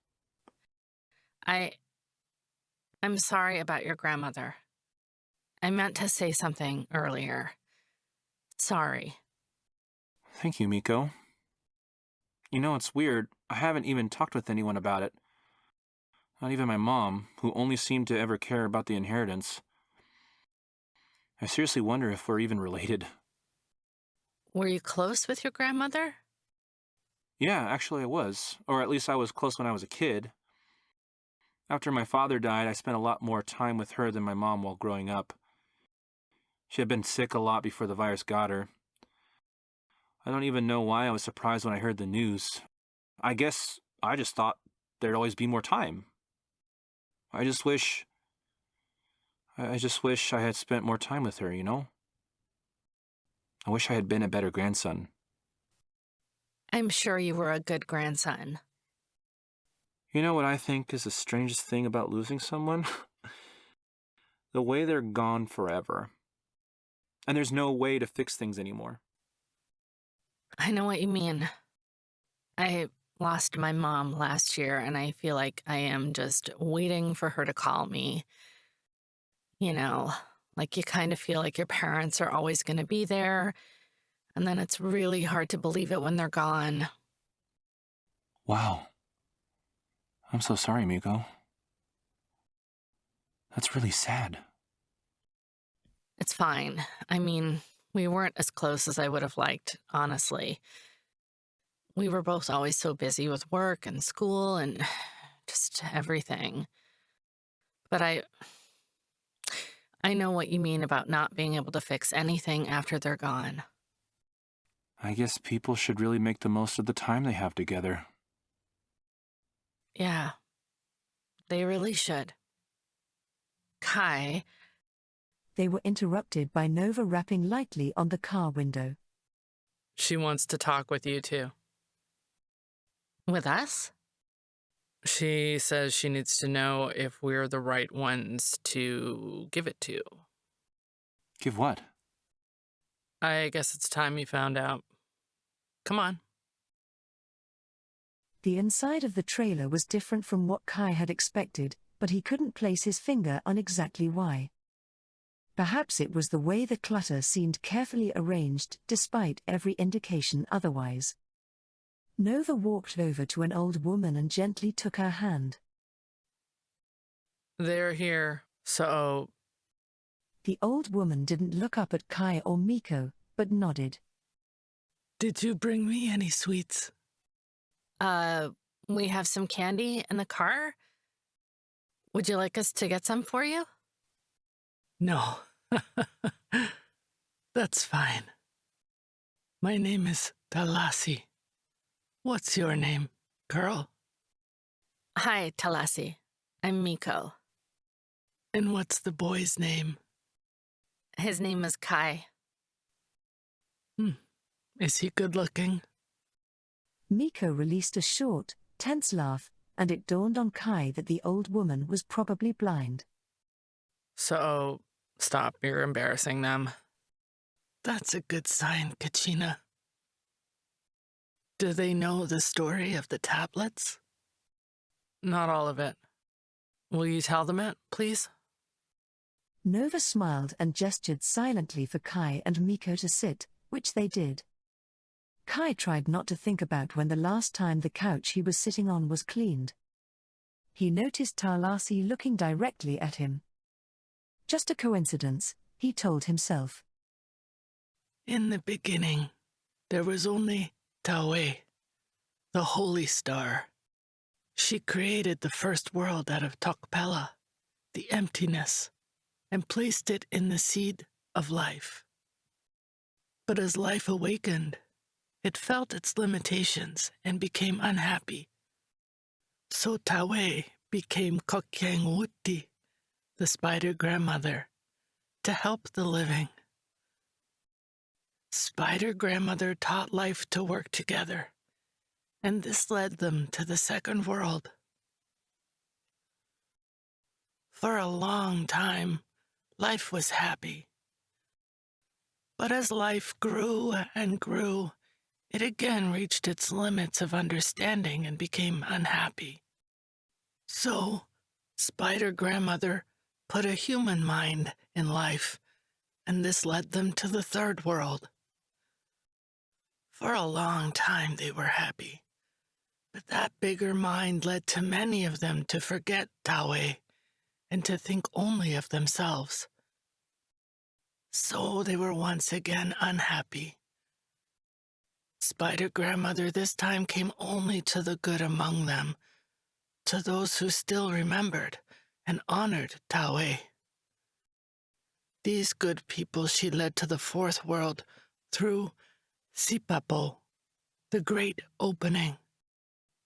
S16: I'm sorry about your grandmother. I meant to say something earlier. Sorry.
S14: Thank you, Miko. You know, it's weird. I haven't even talked with anyone about it. Not even my mom, who only seemed to ever care about the inheritance. I seriously wonder if we're even related.
S16: Were you close with your grandmother?
S14: Yeah, actually I was. Or at least I was close when I was a kid. After my father died, I spent a lot more time with her than my mom while growing up. She had been sick a lot before the virus got her. I don't even know why I was surprised when I heard the news. I guess I just thought there'd always be more time. I just wish I had spent more time with her, you know? I wish I had been a better grandson.
S16: I'm sure you were a good grandson.
S14: You know what I think is the strangest thing about losing someone? The way they're gone forever. And there's no way to fix things anymore.
S16: I know what you mean. I lost my mom last year, and I feel like I am just waiting for her to call me. You know, like you kind of feel like your parents are always going to be there, and then it's really hard to believe it when they're gone.
S14: Wow. I'm so sorry, Miko. That's really sad.
S16: It's fine. I mean, we weren't as close as I would have liked, honestly. We were both always so busy with work and school and just everything. But I know what you mean about not being able to fix anything after they're gone.
S14: I guess people should really make the most of the time they have together.
S16: Yeah, they really should. Kai.
S2: They were interrupted by Nova rapping lightly on the car window.
S4: She wants to talk with you too.
S16: With us?
S4: She says she needs to know if we're the right ones to give it to.
S14: Give what?
S4: I guess it's time you found out. Come on.
S2: The inside of the trailer was different from what Kai had expected, but he couldn't place his finger on exactly why. Perhaps it was the way the clutter seemed carefully arranged despite every indication otherwise. Nova walked over to an old woman and gently took her hand.
S4: They're here, so...
S2: The old woman didn't look up at Kai or Miko, but nodded.
S4: Did you bring me any sweets?
S16: We have some candy in the car. Would you like us to get some for you?
S4: No. That's fine. My name is Talasi. What's your name, girl?
S16: Hi, Talasi. I'm Miko.
S4: And what's the boy's name?
S16: His name is Kai.
S4: Is he good looking?
S2: Miko released a short, tense laugh, and it dawned on Kai that the old woman was probably blind.
S4: So, stop, you're embarrassing them. That's a good sign, Kachina. Do they know the story of the tablets? Not all of it. Will you tell them it, please?
S2: Nova smiled and gestured silently for Kai and Miko to sit, which they did. Kai tried not to think about when the last time the couch he was sitting on was cleaned. He noticed Talasi looking directly at him. Just a coincidence, he told himself.
S4: In the beginning, there was only Tawe, the holy star. She created the first world out of Tokpela, the emptiness, and placed it in the seed of life. But as life awakened, it felt its limitations and became unhappy. So Tawe became Kokyangwuti, the spider grandmother, to help the living. Spider grandmother taught life to work together, and this led them to the second world. For a long time, life was happy. But as life grew and grew, it again reached its limits of understanding and became unhappy. So, Spider Grandmother put a human mind in life, and this led them to the third world. For a long time they were happy, but that bigger mind led to many of them to forget Taoe and to think only of themselves. So they were once again unhappy. Spider Grandmother this time came only to the good among them, to those who still remembered and honored Taoe. These good people she led to the fourth world through Sipapo, the great opening.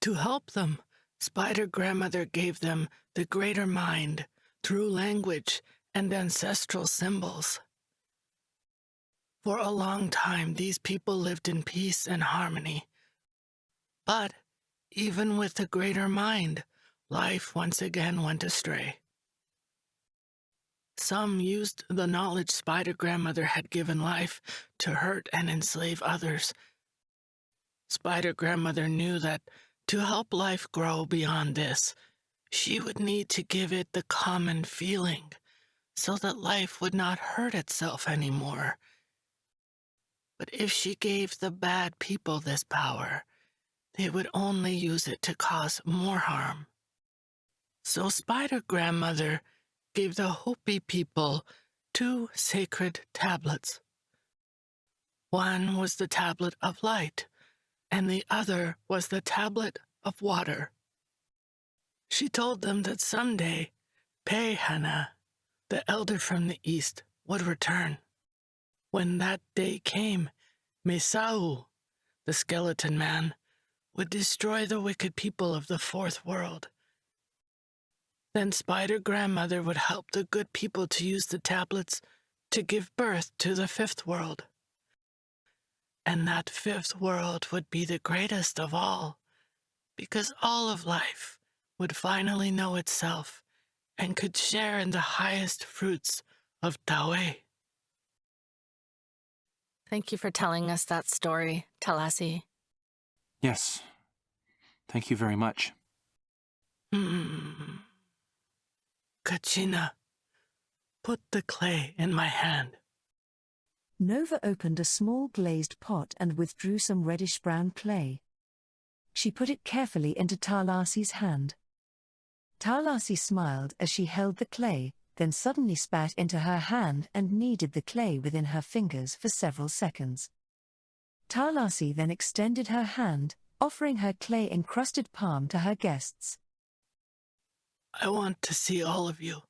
S4: To help them, Spider Grandmother gave them the greater mind through language and ancestral symbols. For a long time, these people lived in peace and harmony. But even with the greater mind, life once again went astray. Some used the knowledge Spider Grandmother had given life to hurt and enslave others. Spider Grandmother knew that to help life grow beyond this, she would need to give it the common feeling so that life would not hurt itself anymore. But if she gave the bad people this power, they would only use it to cause more harm. So Spider Grandmother gave the Hopi people 2 sacred tablets. One was the tablet of light, and the other was the tablet of water. She told them that someday Pehana, the elder from the east, would return. When that day came, Mesau, the skeleton man, would destroy the wicked people of the fourth world. Then Spider Grandmother would help the good people to use the tablets to give birth to the fifth world. And that fifth world would be the greatest of all, because all of life would finally know itself and could share in the highest fruits of Taoe.
S15: Thank you for telling us that story, Talasi.
S14: Yes. Thank you very much.
S4: Kachina, put the clay in my hand.
S2: Nova opened a small glazed pot and withdrew some reddish-brown clay. She put it carefully into Talasi's hand. Talasi smiled as she held the clay, then suddenly spat into her hand and kneaded the clay within her fingers for several seconds. Talasi then extended her hand, offering her clay-encrusted palm to her guests.
S4: I want to see all of you.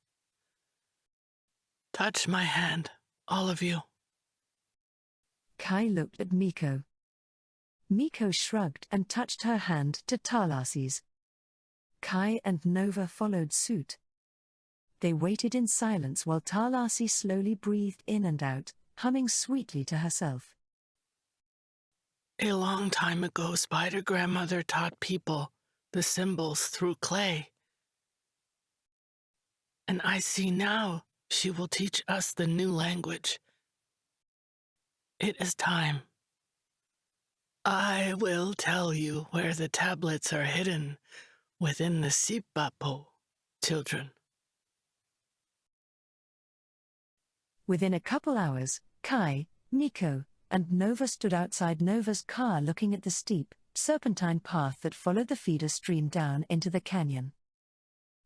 S4: Touch my hand, all of you.
S2: Kai looked at Miko. Miko shrugged and touched her hand to Talasi's. Kai and Nova followed suit. They waited in silence while Talasi slowly breathed in and out, humming sweetly to herself.
S4: A long time ago, Spider Grandmother taught people the symbols through clay. And I see now she will teach us the new language. It is time. I will tell you where the tablets are hidden within the Sipapo, children.
S2: Within a couple hours, Kai, Miko, and Nova stood outside Nova's car looking at the steep, serpentine path that followed the feeder stream down into the canyon.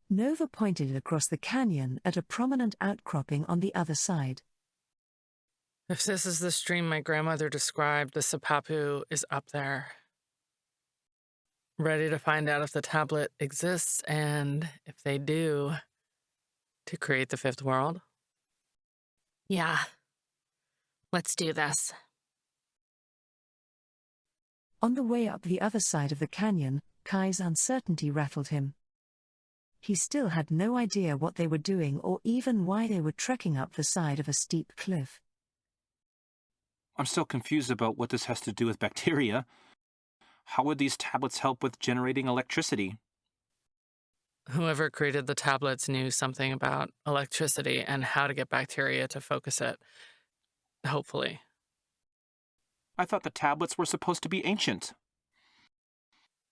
S2: Nova pointed across the canyon at a prominent outcropping on the other side.
S4: If this is the stream my grandmother described, the Sipapu is up there. Ready to find out if the tablet exists and, if they do, to create the fifth world?
S15: Yeah. Let's do this.
S2: On the way up the other side of the canyon, Kai's uncertainty rattled him. He still had no idea what they were doing or even why they were trekking up the side of a steep cliff.
S14: I'm still confused about what this has to do with bacteria. How would these tablets help with generating electricity?
S4: Whoever created the tablets knew something about electricity and how to get bacteria to focus it. Hopefully.
S14: I thought the tablets were supposed to be ancient.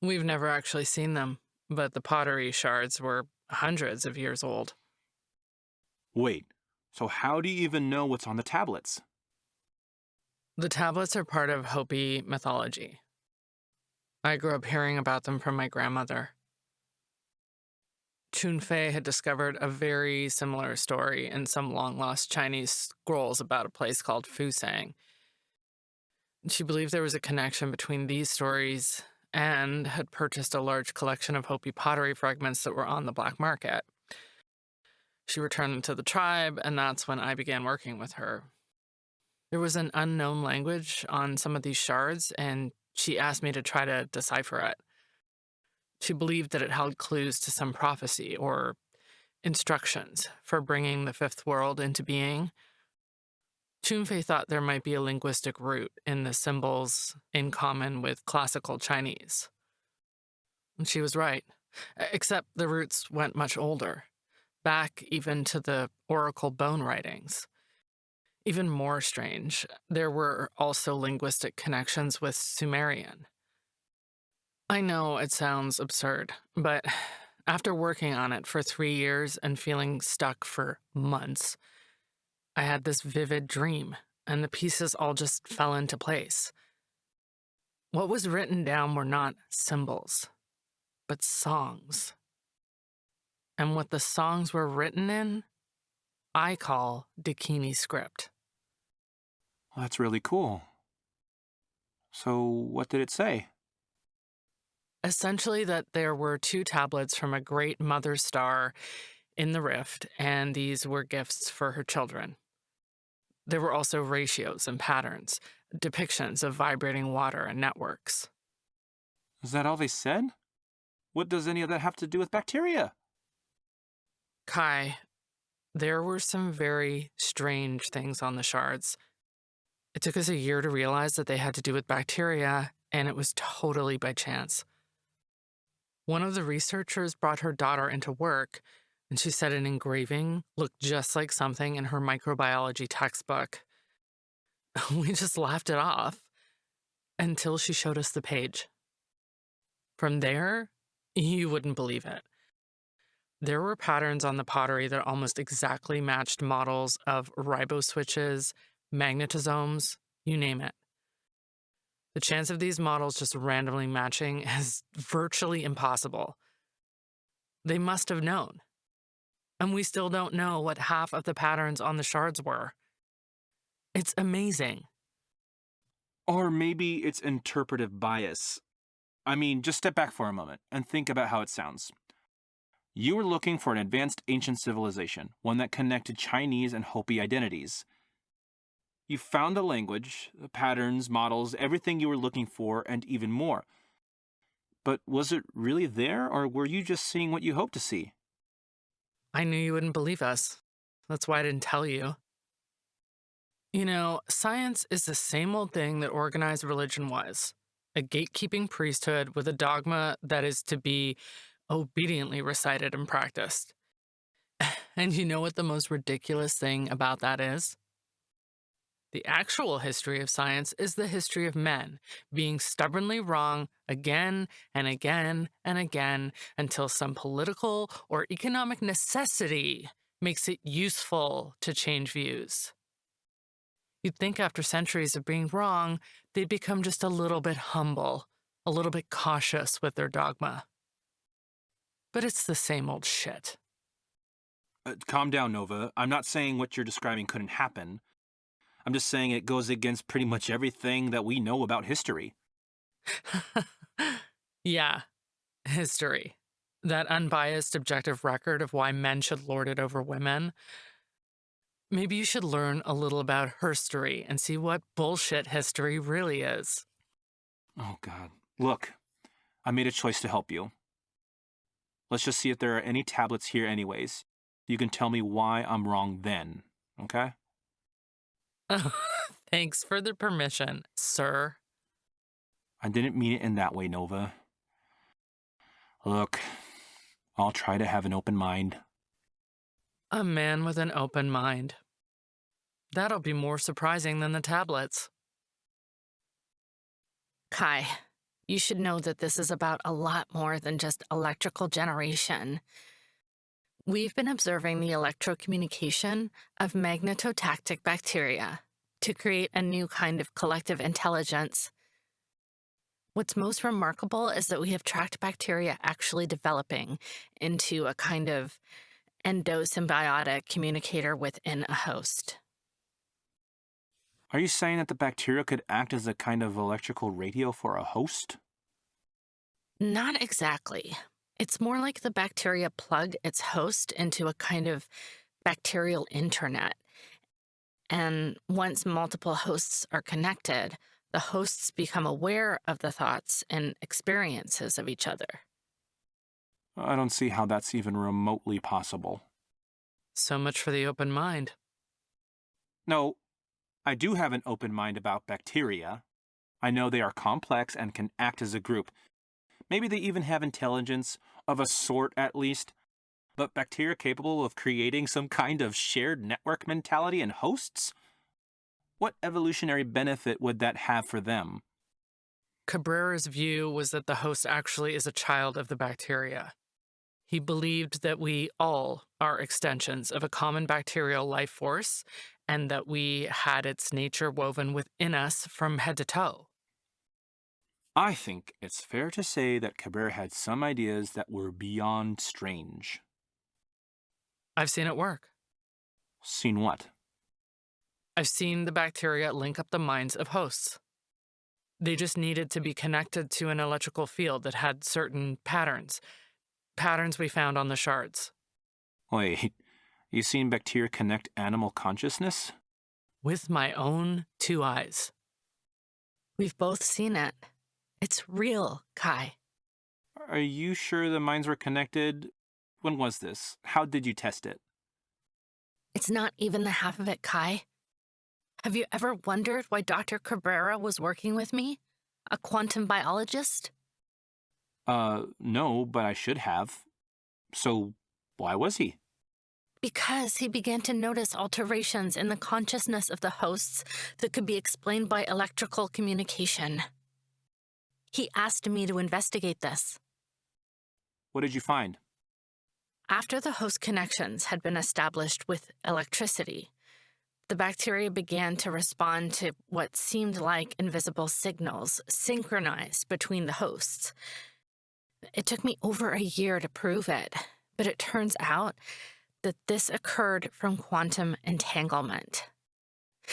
S4: We've never actually seen them, but the pottery shards were hundreds of years old.
S14: Wait, so how do you even know what's on the tablets?
S4: The tablets are part of Hopi mythology. I grew up hearing about them from my grandmother. Chunfei had discovered a very similar story in some long-lost Chinese scrolls about a place called Fusang. She believed there was a connection between these stories and had purchased a large collection of Hopi pottery fragments that were on the black market. She returned them to the tribe, and that's when I began working with her. There was an unknown language on some of these shards, and she asked me to try to decipher it. She believed that it held clues to some prophecy or instructions for bringing the fifth world into being. Chunfei thought there might be a linguistic root in the symbols in common with classical Chinese. And she was right, except the roots went much older, back even to the oracle bone writings. Even more strange, there were also linguistic connections with Sumerian. I know it sounds absurd, but after working on it for 3 years and feeling stuck for months, I had this vivid dream, and the pieces all just fell into place. What was written down were not symbols, but songs. And what the songs were written in, I call Dakini script.
S14: Well, that's really cool. So, what did it say?
S4: Essentially that there were 2 tablets from a great mother star in the rift, and these were gifts for her children. There were also ratios and patterns, depictions of vibrating water and networks.
S14: Is that all they said? What does any of that have to do with bacteria?
S4: Kai, there were some very strange things on the shards. It took us a year to realize that they had to do with bacteria, and it was totally by chance. One of the researchers brought her daughter into work, and she said an engraving looked just like something in her microbiology textbook. We just laughed it off until she showed us the page. From there, you wouldn't believe it. There were patterns on the pottery that almost exactly matched models of riboswitches, magnetosomes, you name it. The chance of these models just randomly matching is virtually impossible. They must have known. And we still don't know what half of the patterns on the shards were. It's amazing.
S14: Or maybe it's interpretive bias. I mean, just step back for a moment and think about how it sounds. You were looking for an advanced ancient civilization, one that connected Chinese and Hopi identities. You found the language, the patterns, models, everything you were looking for, and even more. But was it really there, or were you just seeing what you hoped to see?
S4: I knew you wouldn't believe us. That's why I didn't tell you. You know, science is the same old thing that organized religion was. A gatekeeping priesthood with a dogma that is to be obediently recited and practiced. And you know what the most ridiculous thing about that is? The actual history of science is the history of men being stubbornly wrong again and again and again until some political or economic necessity makes it useful to change views. You'd think after centuries of being wrong, they'd become just a little bit humble, a little bit cautious with their dogma. But it's the same old shit.
S14: Calm down, Nova. I'm not saying what you're describing couldn't happen. I'm just saying it goes against pretty much everything that we know about history.
S4: Yeah, history. That unbiased, objective record of why men should lord it over women. Maybe you should learn a little about herstory and see what bullshit history really is.
S14: Oh, God. Look, I made a choice to help you. Let's just see if there are any tablets here anyways. You can tell me why I'm wrong then, okay?
S4: Thanks for the permission, sir.
S14: I didn't mean it in that way, Nova. Look, I'll try to have an open mind.
S4: A man with an open mind. That'll be more surprising than the tablets.
S15: Kai, you should know that this is about a lot more than just electrical generation. We've been observing the electrocommunication of magnetotactic bacteria to create a new kind of collective intelligence. What's most remarkable is that we have tracked bacteria actually developing into a kind of endosymbiotic communicator within a host.
S14: Are you saying that the bacteria could act as a kind of electrical radio for a host?
S15: Not exactly. It's more like the bacteria plug its host into a kind of bacterial internet. And once multiple hosts are connected, the hosts become aware of the thoughts and experiences of each other.
S14: I don't see how that's even remotely possible.
S4: So much for the open mind.
S14: No, I do have an open mind about bacteria. I know they are complex and can act as a group. Maybe they even have intelligence, of a sort at least. But bacteria capable of creating some kind of shared network mentality in hosts? What evolutionary benefit would that have for them?
S4: Cabrera's view was that the host actually is a child of the bacteria. He believed that we all are extensions of a common bacterial life force and that we had its nature woven within us from head to toe.
S14: I think it's fair to say that Cabrera had some ideas that were beyond strange.
S4: I've seen it work.
S14: Seen what?
S4: I've seen the bacteria link up the minds of hosts. They just needed to be connected to an electrical field that had certain patterns we found on the shards.
S14: Wait, you seen bacteria connect animal consciousness?
S4: With my own two eyes.
S15: We've both seen it. It's real, Kai.
S14: Are you sure the minds were connected? When was this? How did you test it?
S15: It's not even the half of it, Kai. Have you ever wondered why Dr. Cabrera was working with me? A quantum biologist?
S14: No, but I should have. So, why was he?
S15: Because he began to notice alterations in the consciousness of the hosts that could be explained by electrical communication. He asked me to investigate this.
S14: What did you find?
S15: After the host connections had been established with electricity, the bacteria began to respond to what seemed like invisible signals synchronized between the hosts. It took me over a year to prove it, but it turns out that this occurred from quantum entanglement.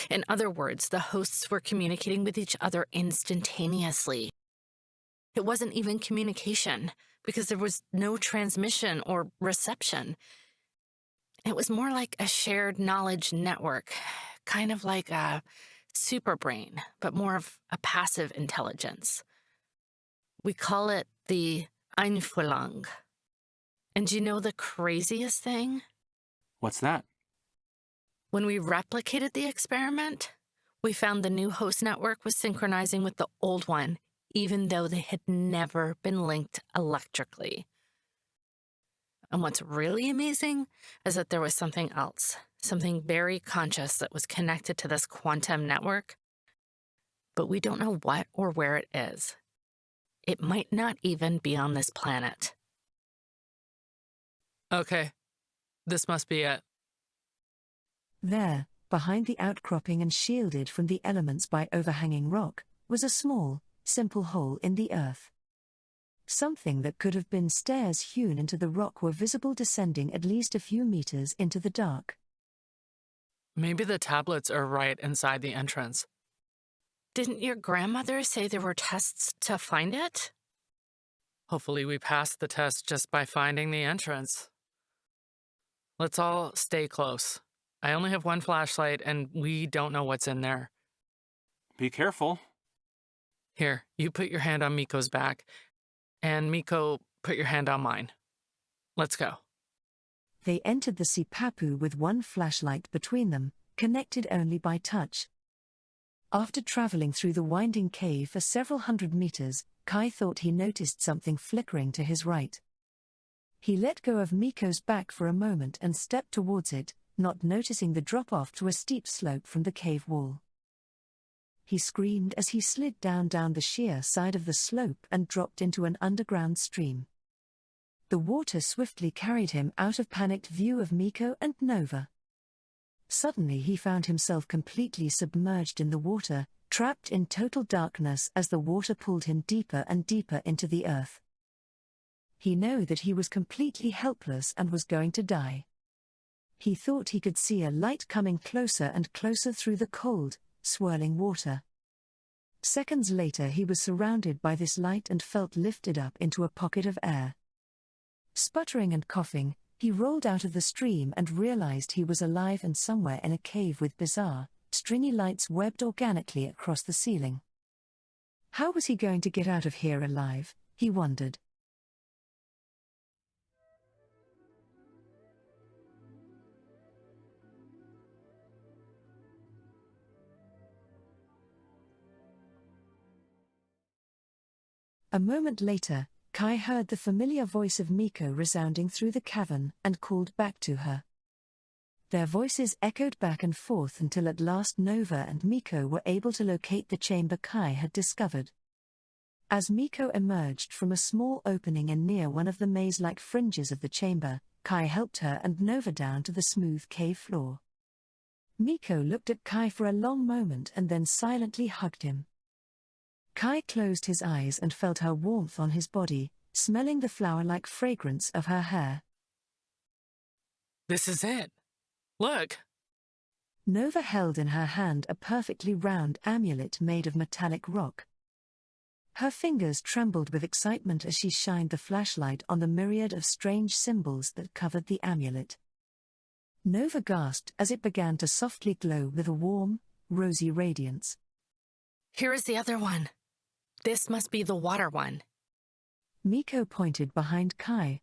S15: In other words, the hosts were communicating with each other instantaneously. It wasn't even communication, because there was no transmission or reception. It was more like a shared knowledge network, kind of like a superbrain, but more of a passive intelligence. We call it the Einfühlung. And you know the craziest thing?
S14: What's that?
S15: When we replicated the experiment, we found the new host network was synchronizing with the old one, even though they had never been linked electrically. And what's really amazing is that there was something else, something very conscious that was connected to this quantum network, but we don't know what or where it is. It might not even be on this planet.
S4: Okay, this must be it.
S2: There, behind the outcropping and shielded from the elements by overhanging rock, was a small, simple hole in the earth. Something that could have been stairs hewn into the rock were visible descending at least a few meters into the dark.
S4: Maybe the tablets are right inside the entrance.
S15: Didn't your grandmother say there were tests to find it?
S4: Hopefully we passed the test just by finding the entrance. Let's all stay close. I only have one flashlight and we don't know what's in there.
S14: Be careful.
S4: Here, you put your hand on Miko's back, and Miko, put your hand on mine. Let's go.
S2: They entered the sipapu with one flashlight between them, connected only by touch. After traveling through the winding cave for several hundred meters, Kai thought he noticed something flickering to his right. He let go of Miko's back for a moment and stepped towards it, not noticing the drop-off to a steep slope from the cave wall. He screamed as he slid down the sheer side of the slope and dropped into an underground stream. The water swiftly carried him out of panicked view of Miko and Nova. Suddenly he found himself completely submerged in the water, trapped in total darkness as the water pulled him deeper and deeper into the earth. He knew that he was completely helpless and was going to die. He thought he could see a light coming closer and closer through the cold, swirling water. Seconds later he was surrounded by this light and felt lifted up into a pocket of air. Sputtering and coughing, he rolled out of the stream and realized he was alive and somewhere in a cave with bizarre, stringy lights webbed organically across the ceiling. How was he going to get out of here alive, he wondered. A moment later, Kai heard the familiar voice of Miko resounding through the cavern and called back to her. Their voices echoed back and forth until at last Nova and Miko were able to locate the chamber Kai had discovered. As Miko emerged from a small opening in near one of the maze-like fringes of the chamber, Kai helped her and Nova down to the smooth cave floor. Miko looked at Kai for a long moment and then silently hugged him. Kai closed his eyes and felt her warmth on his body, smelling the flower-like fragrance of her hair.
S4: This is it. Look.
S2: Nova held in her hand a perfectly round amulet made of metallic rock. Her fingers trembled with excitement as she shined the flashlight on the myriad of strange symbols that covered the amulet. Nova gasped as it began to softly glow with a warm, rosy radiance.
S15: Here is the other one. This must be the water one.
S2: Miko pointed behind Kai.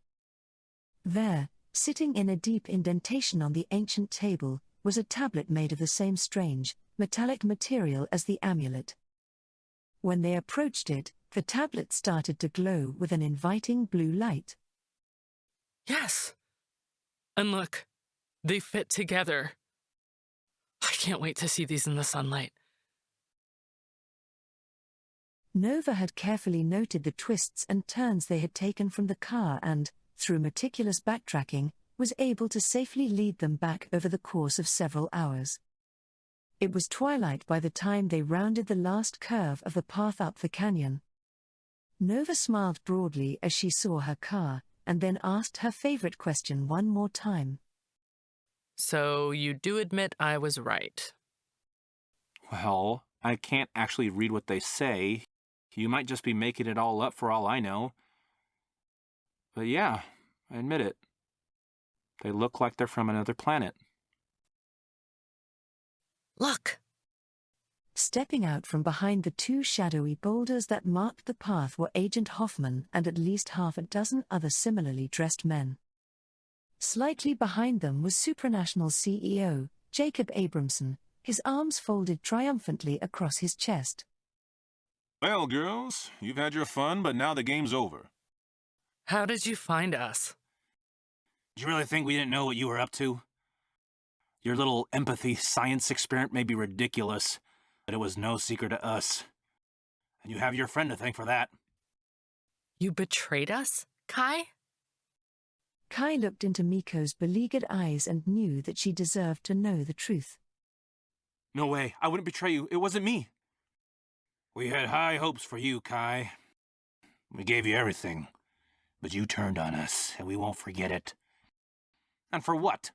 S2: There, sitting in a deep indentation on the ancient table, was a tablet made of the same strange, metallic material as the amulet. When they approached it, the tablet started to glow with an inviting blue light.
S4: Yes. And look, they fit together. I can't wait to see these in the sunlight.
S2: Nova had carefully noted the twists and turns they had taken from the car and, through meticulous backtracking, was able to safely lead them back over the course of several hours. It was twilight by the time they rounded the last curve of the path up the canyon. Nova smiled broadly as she saw her car, and then asked her favorite question one more time.
S4: So you do admit I was right?
S14: Well, I can't actually read what they say. You might just be making it all up for all I know. But yeah, I admit it. They look like they're from another planet.
S15: Look!
S2: Stepping out from behind the two shadowy boulders that marked the path were Agent Hoffman and at least half a dozen other similarly dressed men. Slightly behind them was Supranational CEO, Jacob Abramson, his arms folded triumphantly across his chest.
S7: Well, girls, you've had your fun, but now the game's over.
S4: How did you find us?
S14: Do you really think we didn't know what you were up to? Your little empathy science experiment may be ridiculous, but it was no secret to us. And you have your friend to thank for that.
S15: You betrayed us, Kai?
S2: Kai looked into Miko's beleaguered eyes and knew that she deserved to know the truth.
S14: No way, I wouldn't betray you. It wasn't me. We had high hopes for you, Kai. We gave you everything, but you turned on us, and we won't forget it. And for what?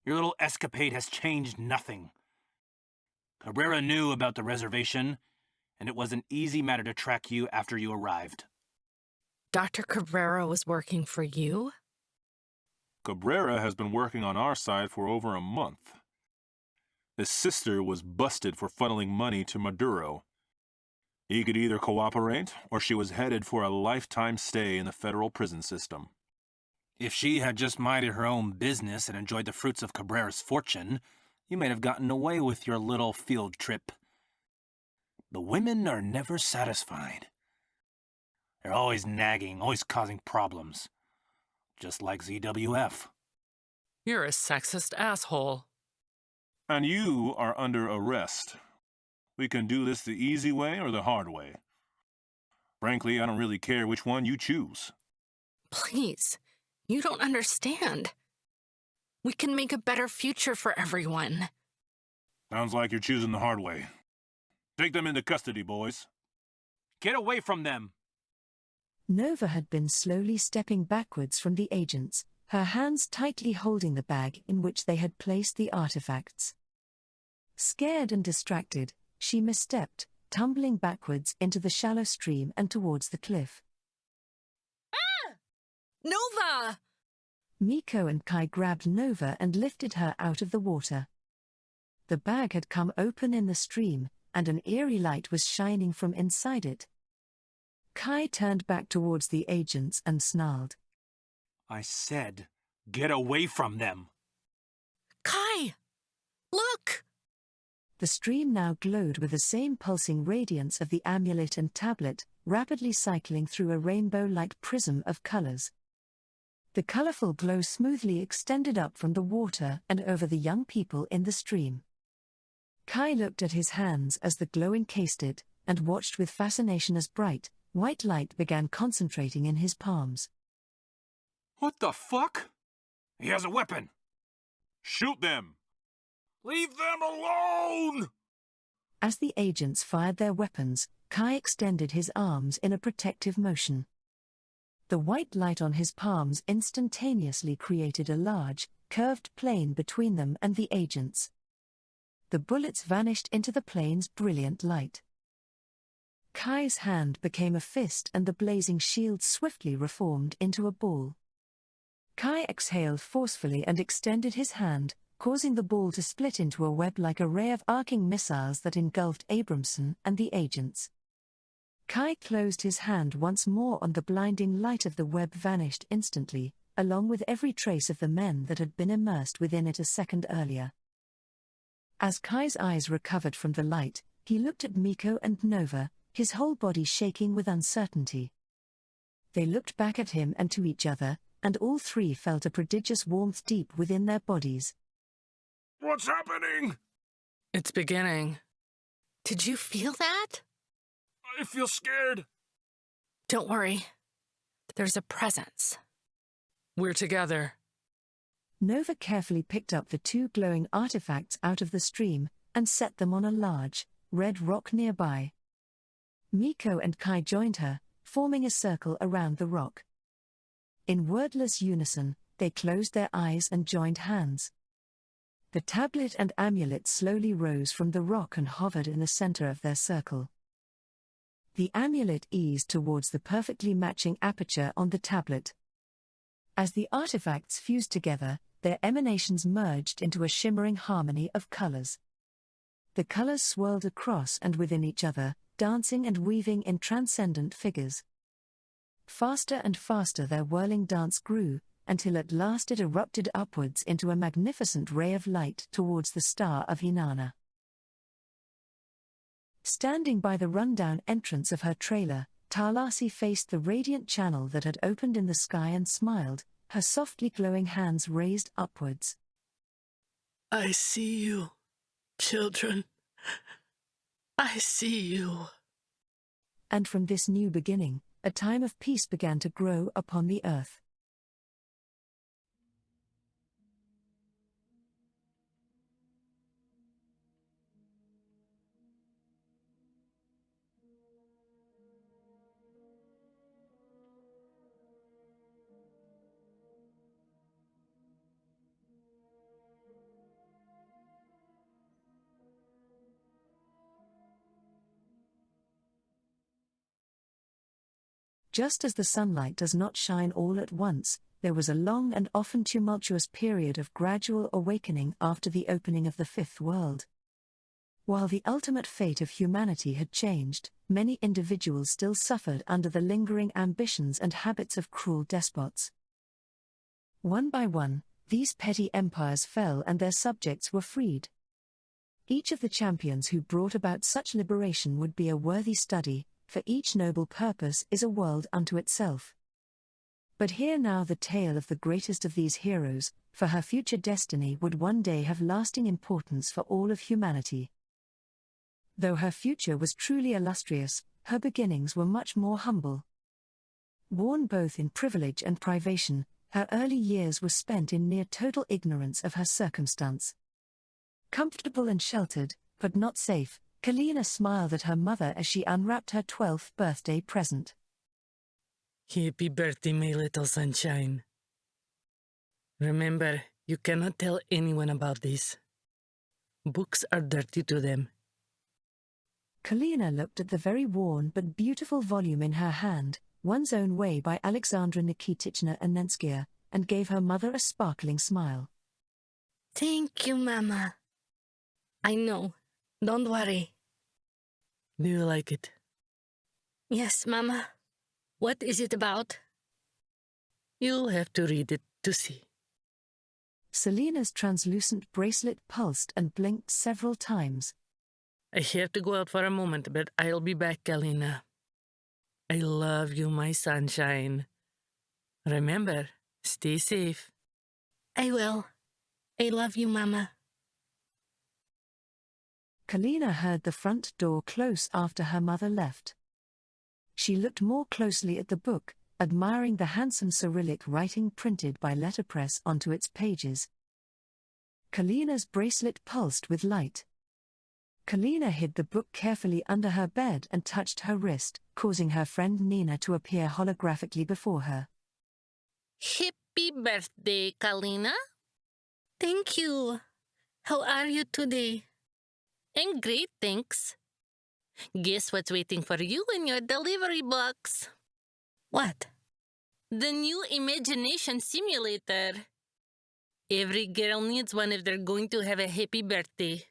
S14: Your little escapade has changed nothing. Cabrera knew about the reservation, and it was an easy matter to track you after you arrived.
S15: Dr. Cabrera was working for you?
S7: Cabrera has been working on our side for over a month. His sister was busted for funneling money to Maduro. He could either cooperate, or she was headed for a lifetime stay in the federal prison system.
S14: If she had just minded her own business and enjoyed the fruits of Cabrera's fortune, you might have gotten away with your little field trip. The women are never satisfied. They're always nagging, always causing problems. Just like ZWF.
S4: You're a sexist asshole.
S8: And you are under arrest. We can do this the easy way or the hard way. Frankly, I don't really care which one you choose.
S3: Please, you don't understand. We can make a better future for everyone.
S8: Sounds like you're choosing the hard way. Take them into custody, boys.
S14: Get away from them!
S2: Nova had been slowly stepping backwards from the agents, her hands tightly holding the bag in which they had placed the artifacts. Scared and distracted, she misstepped, tumbling backwards into the shallow stream and towards the cliff.
S3: Ah! Nova!
S2: Miko and Kai grabbed Nova and lifted her out of the water. The bag had come open in the stream, and an eerie light was shining from inside it. Kai turned back towards the agents and snarled.
S14: I said, get away from them!
S3: Kai! Look!
S2: The stream now glowed with the same pulsing radiance of the amulet and tablet, rapidly cycling through a rainbow-like prism of colors. The colorful glow smoothly extended up from the water and over the young people in the stream. Kai looked at his hands as the glow encased it, and watched with fascination as bright, white light began concentrating in his palms.
S14: What the fuck?
S8: He has a weapon! Shoot them! Leave them alone!
S2: As the agents fired their weapons, Kai extended his arms in a protective motion. The white light on his palms instantaneously created a large, curved plane between them and the agents. The bullets vanished into the plane's brilliant light. Kai's hand became a fist and the blazing shield swiftly reformed into a ball. Kai exhaled forcefully and extended his hand, causing the ball to split into a web-like array of arcing missiles that engulfed Abramson and the agents. Kai closed his hand once more and the blinding light of the web vanished instantly, along with every trace of the men that had been immersed within it a second earlier. As Kai's eyes recovered from the light, he looked at Miko and Nova, his whole body shaking with uncertainty. They looked back at him and to each other, and all three felt a prodigious warmth deep within their bodies.
S8: What's happening?
S4: It's beginning.
S3: Did you feel that?
S8: I feel scared.
S3: Don't worry. There's a presence.
S4: We're together.
S2: Nova carefully picked up the two glowing artifacts out of the stream, and set them on a large, red rock nearby. Miko and Kai joined her, forming a circle around the rock. In wordless unison, they closed their eyes and joined hands. The tablet and amulet slowly rose from the rock and hovered in the center of their circle. The amulet eased towards the perfectly matching aperture on the tablet. As the artifacts fused together, their emanations merged into a shimmering harmony of colors. The colors swirled across and within each other, dancing and weaving in transcendent figures. Faster and faster their whirling dance grew, until at last it erupted upwards into a magnificent ray of light towards the star of Inanna. Standing by the rundown entrance of her trailer, Talasi faced the radiant channel that had opened in the sky and smiled, her softly glowing hands raised upwards.
S4: I see you, children. I see you.
S2: And from this new beginning, a time of peace began to grow upon the earth. Just as the sunlight does not shine all at once, there was a long and often tumultuous period of gradual awakening after the opening of the fifth world. While the ultimate fate of humanity had changed, many individuals still suffered under the lingering ambitions and habits of cruel despots. One by one, these petty empires fell and their subjects were freed. Each of the champions who brought about such liberation would be a worthy study, for each noble purpose is a world unto itself. But hear now the tale of the greatest of these heroes, for her future destiny would one day have lasting importance for all of humanity. Though her future was truly illustrious, her beginnings were much more humble. Born both in privilege and privation, her early years were spent in near total ignorance of her circumstance. Comfortable and sheltered, but not safe, Koellia smiled at her mother as she unwrapped her 12th birthday present.
S4: Happy birthday, my little sunshine. Remember, you cannot tell anyone about this. Books are dirty to them.
S2: Koellia looked at the very worn but beautiful volume in her hand, One's Own Way by Alexandra Nikitичna Annenskaya, and gave her mother a sparkling smile.
S15: Thank you, Mama. I know. Don't worry.
S4: Do you like it?
S15: Yes, Mama. What is it about?
S4: You'll have to read it to see.
S2: Selena's translucent bracelet pulsed and blinked several times.
S4: I have to go out for a moment, but I'll be back, Kalina. I love you, my sunshine. Remember, stay safe.
S15: I will. I love you, Mama.
S2: Koellia heard the front door close after her mother left. She looked more closely at the book, admiring the handsome Cyrillic writing printed by letterpress onto its pages. Koellia's bracelet pulsed with light. Koellia hid the book carefully under her bed and touched her wrist, causing her friend Nina to appear holographically before her.
S15: Happy birthday, Koellia. Thank you. How are you today? I'm great, thanks. Guess what's waiting for you in your delivery box? What? The new imagination simulator. Every girl needs one if they're going to have a happy birthday.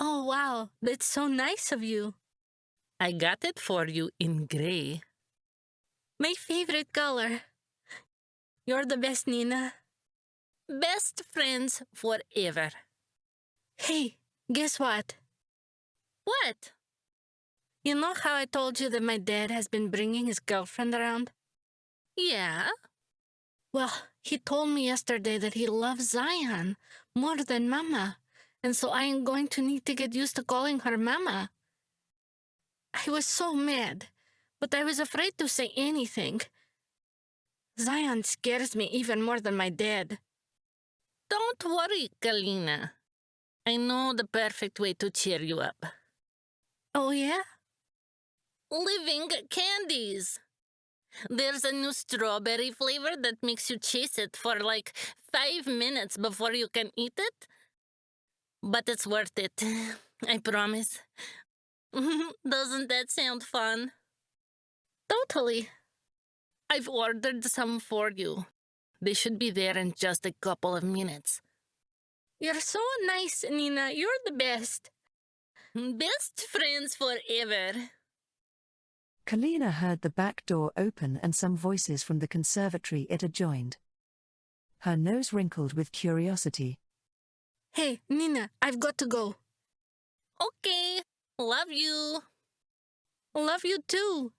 S15: Oh, wow, that's so nice of you. I got it for you in gray. My favorite color. You're the best, Nina. Best friends forever. Hey, guess what? What? You know how I told you that my dad has been bringing his girlfriend around? Yeah. Well, he told me yesterday that he loves Zion more than Mama, and so I am going to need to get used to calling her Mama. I was so mad, but I was afraid to say anything. Zion scares me even more than my dad. Don't worry, Koellia. I know the perfect way to cheer you up. Oh, yeah? Living candies. There's a new strawberry flavor that makes you chase it for like 5 minutes before you can eat it. But it's worth it, I promise. Doesn't that sound fun? Totally. I've ordered some for you. They should be there in just a couple of minutes. You're so nice, Nina. You're the best. Best friends forever.
S2: Koellia heard the back door open and some voices from the conservatory it adjoined. Her nose wrinkled with curiosity.
S15: Hey, Nina, I've got to go.
S3: Okay, love you.
S15: Love you too.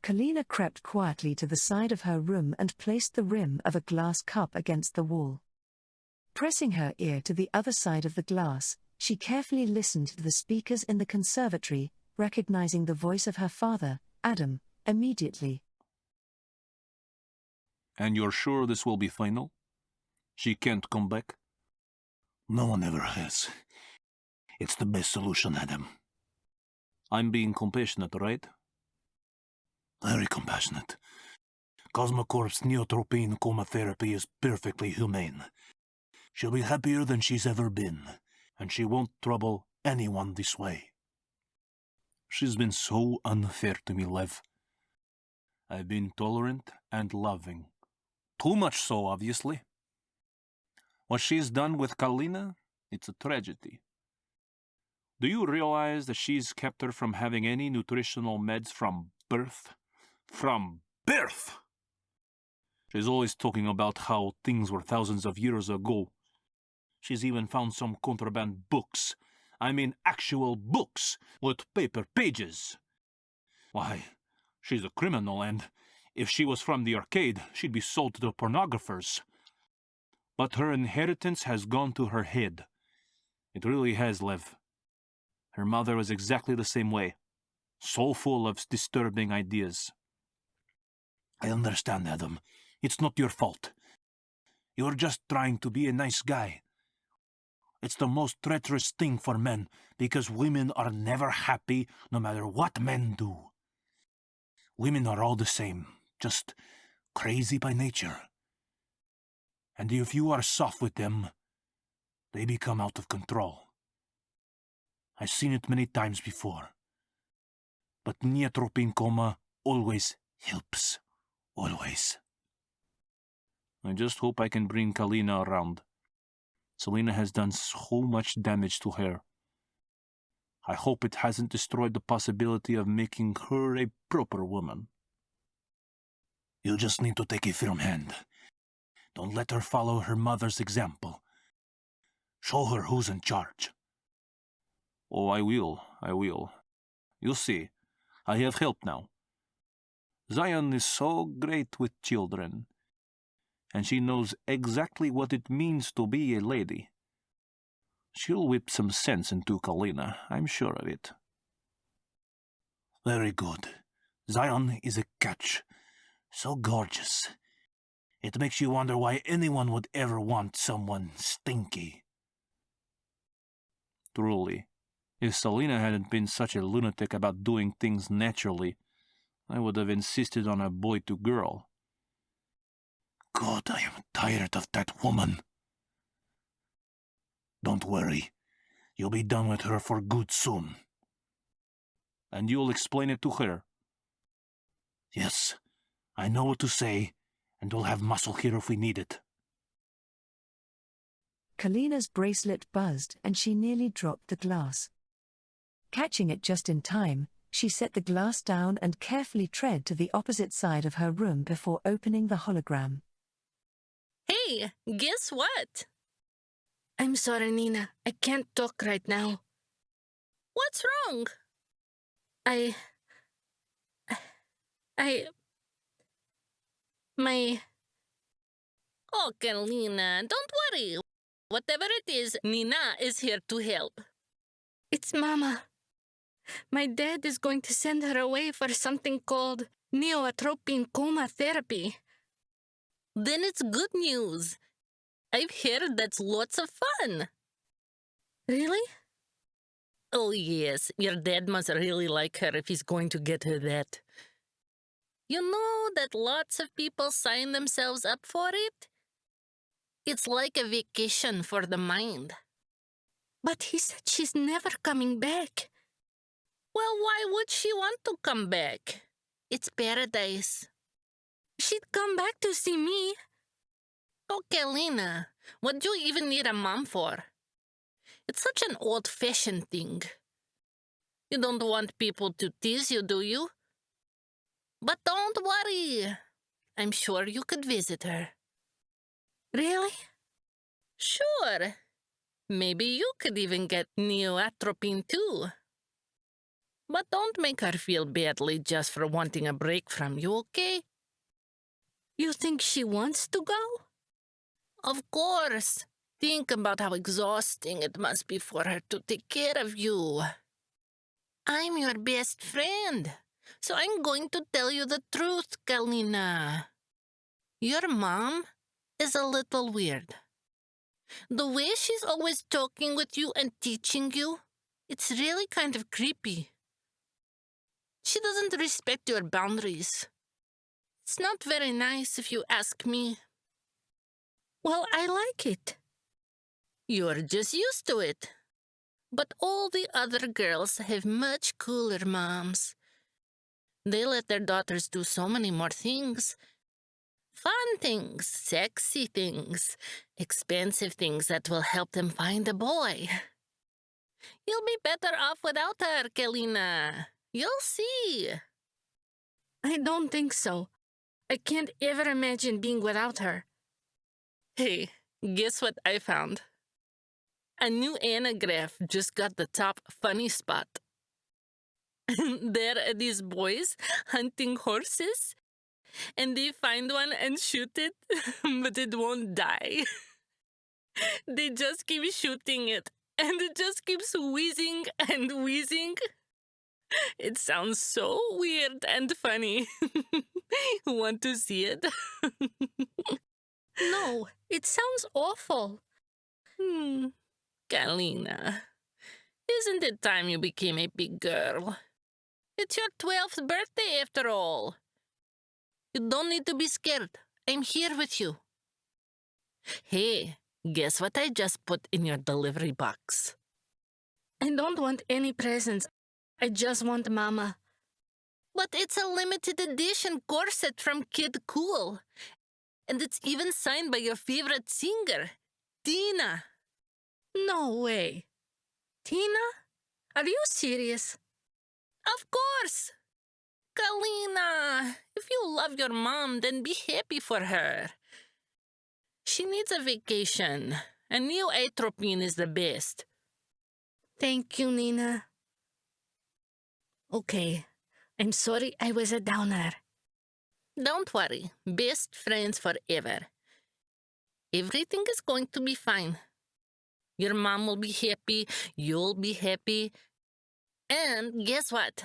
S2: Koellia crept quietly to the side of her room and placed the rim of a glass cup against the wall. Pressing her ear to the other side of the glass, she carefully listened to the speakers in the conservatory, recognizing the voice of her father, Adam, immediately.
S6: And you're sure this will be final? She can't come back?
S7: No one ever has. It's the best solution, Adam.
S6: I'm being compassionate, right?
S7: Very compassionate. Cosmocorp's neotropine coma therapy is perfectly humane. She'll be happier than she's ever been, and she won't trouble anyone this way.
S6: She's been so unfair to me, Lev. I've been tolerant and loving. Too much so, obviously. What she's done with Koellia, it's a tragedy. Do you realize that she's kept her from having any nutritional meds from birth? From birth!
S7: She's always talking about how things were thousands of years ago. She's even found some contraband books. I mean actual books with paper pages. Why, she's a criminal, and if she was from the arcade, she'd be sold to the pornographers. But her inheritance has gone to her head. It really has, Lev. Her mother was exactly the same way, so full of disturbing ideas. I understand, Adam. It's not your fault. You're just trying to be a nice guy. It's the most treacherous thing for men, because women are never happy no matter what men do. Women are all the same, just crazy by nature. And if you are soft with them, they become out of control. I've seen it many times before. But niatropin coma always helps. Always. I just hope I can bring Kalina around. Selena has done so much damage to her. I hope it hasn't destroyed the possibility of making her a proper woman. You just need to take a firm hand. Don't let her follow her mother's example. Show her who's in charge. Oh, I will. You'll see. I have help now. Zion is so great with children, and she knows exactly what it means to be a lady. She'll whip some sense into Kalina, I'm sure of it. Very good. Zion is a catch. So gorgeous. It makes you wonder why anyone would ever want someone stinky. Truly, if Selena hadn't been such a lunatic about doing things naturally, I would have insisted on a boy-to-girl. God, I am tired of that woman. Don't worry. You'll be done with her for good soon. And you'll explain it to her? Yes, I know what to say, and we'll have muscle here if we need it.
S2: Kalina's bracelet buzzed and she nearly dropped the glass. Catching it just in time, she set the glass down and carefully tread to the opposite side of her room before opening the hologram.
S16: Hey, guess what? I'm sorry, Nina. I can't talk right now. What's wrong? Oh, Carolina, don't worry. Whatever it is, Nina is here to help. It's Mama. My dad is going to send her away for something called neoatropine coma therapy. Then it's good news. I've heard that's lots of fun. Really? Oh, yes. Your dad must really like her if he's going to get her that. You know that lots of people sign themselves up for it? It's like a vacation for the mind. But he said she's never coming back. Well, why would she want to come back? It's paradise. She'd come back to see me. Oh, Kalina, what do you even need a mom for? It's such an old-fashioned thing. You don't want people to tease you, do you? But don't worry. I'm sure you could visit her. Really? Sure. Maybe you could even get neoatropine too. But don't make her feel badly just for wanting a break from you, okay? You think she wants to go? Of course. Think about how exhausting it must be for her to take care of you. I'm your best friend, so I'm going to tell you the truth, Kalina. Your mom is a little weird. The way she's always talking with you and teaching you, it's really kind of creepy. She doesn't respect your boundaries. It's not very nice if you ask me. Well, I like it. You're just used to it. But all the other girls have much cooler moms. They let their daughters do so many more things. Fun things, sexy things, expensive things that will help them find a boy. You'll be better off without her, Kalina. You'll see. I don't think so.
S15: I can't ever imagine being without her.
S16: Hey, guess what I found? A new anagraph just got the top funny spot. There are these boys hunting horses, and they find one and shoot it, but it won't die. They just keep shooting it, and it just keeps wheezing and wheezing. It sounds so weird and funny. Want to see it?
S15: No, it sounds awful.
S16: Kalina, isn't it time you became a big girl? It's your 12th birthday after all. You don't need to be scared. I'm here with you. Hey, guess what I just put in your delivery box?
S15: I don't want any presents. I just want Mama.
S16: But it's a limited edition corset from Kid Cool. And it's even signed by your favorite singer, Tina.
S15: No way. Tina? Are you serious?
S16: Of course. Kalina, if you love your mom, then be happy for her. She needs a vacation, and neoatropine is the best.
S15: Thank you, Nina. Okay, I'm sorry I was a downer.
S16: Don't worry, best friends forever. Everything is going to be fine. Your mom will be happy, you'll be happy. And guess what?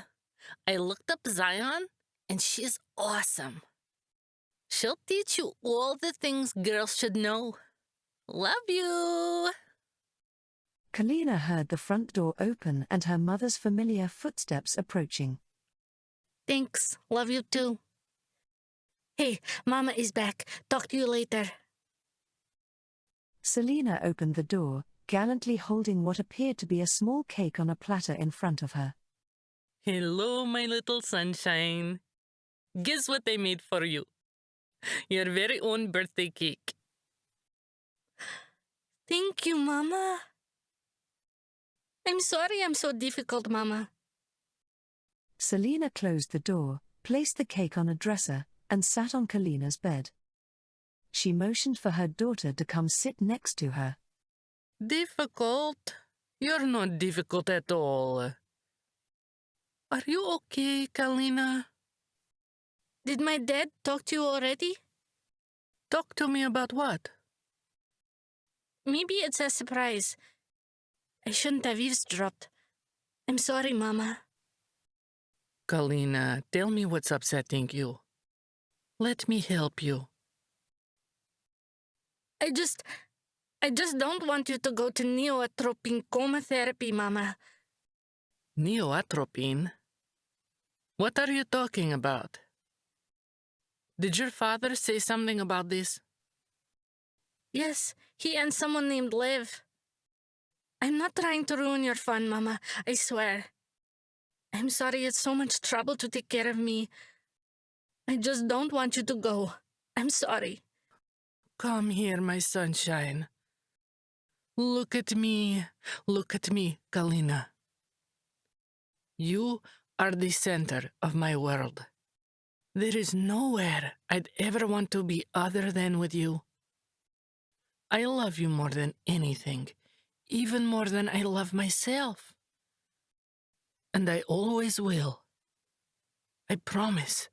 S16: I looked up Zion, and she's awesome. She'll teach you all the things girls should know. Love you!
S2: Kalina heard the front door open and her mother's familiar footsteps approaching.
S15: Thanks. Love you too. Hey, Mama is back. Talk to you later.
S2: Selena opened the door, gallantly holding what appeared to be a small cake on a platter in front of her.
S16: Hello, my little sunshine. Guess what I made for you? Your very own birthday cake.
S15: Thank you, Mama. I'm sorry I'm so difficult, Mama.
S2: Selena closed the door, placed the cake on a dresser, and sat on Kalina's bed. She motioned for her daughter to come sit next to her.
S16: Difficult? You're not difficult at all. Are you okay, Kalina?
S15: Did my dad talk to you already?
S16: Talk to me about what?
S15: Maybe it's a surprise. I shouldn't have eavesdropped. I'm sorry, Mama.
S16: Kalina, tell me what's upsetting you. Let me help you.
S15: I just don't want you to go to neoatropine coma therapy, Mama.
S16: Neoatropine? What are you talking about? Did your father say something about this?
S15: Yes, he and someone named Liv. I'm not trying to ruin your fun, Mama. I swear. I'm sorry it's so much trouble to take care of me. I just don't want you to go. I'm sorry.
S16: Come here, my sunshine. Look at me, Kalina. You are the center of my world. There is nowhere I'd ever want to be other than with you. I love you more than anything, even more than I love myself. And I always will. I promise.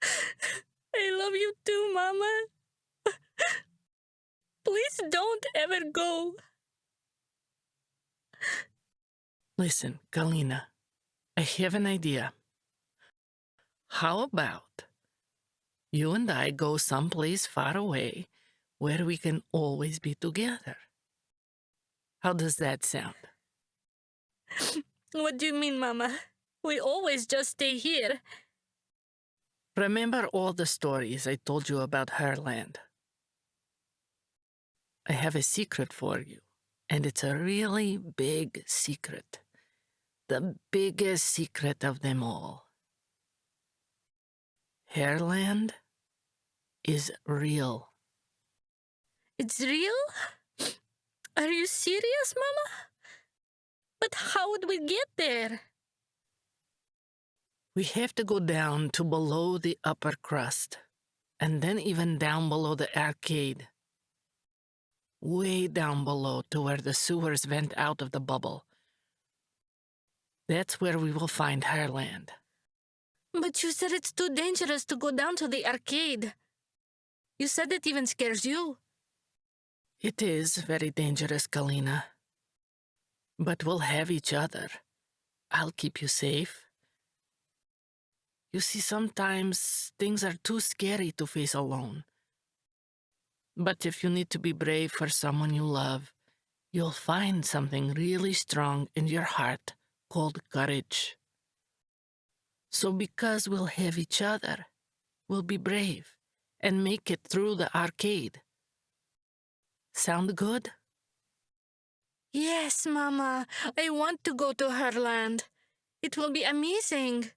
S15: I love you too, Mama. Please don't ever go.
S16: Listen, Kalina, I have an idea. How about you and I go someplace far away where we can always be together? How does that sound?
S15: What do you mean, Mama? We always just stay here.
S16: Remember all the stories I told you about Herland? I have a secret for you, and it's a really big secret. The biggest secret of them all. Herland is real.
S15: It's real? Are you serious, Mama? But how would we get there?
S4: We have to go down to below the upper crust, and then even down below the arcade. Way down below to where the sewers vent out of the bubble. That's where we will find her land.
S15: But you said it's too dangerous to go down to the arcade. You said it even scares you.
S4: It is very dangerous, Kalina. But we'll have each other. I'll keep you safe. You see, sometimes things are too scary to face alone. But if you need to be brave for someone you love, you'll find something really strong in your heart called courage. So because we'll have each other, we'll be brave and make it through the arcade. Sound good?
S15: Yes, Mama. I want to go to her land. It will be amazing.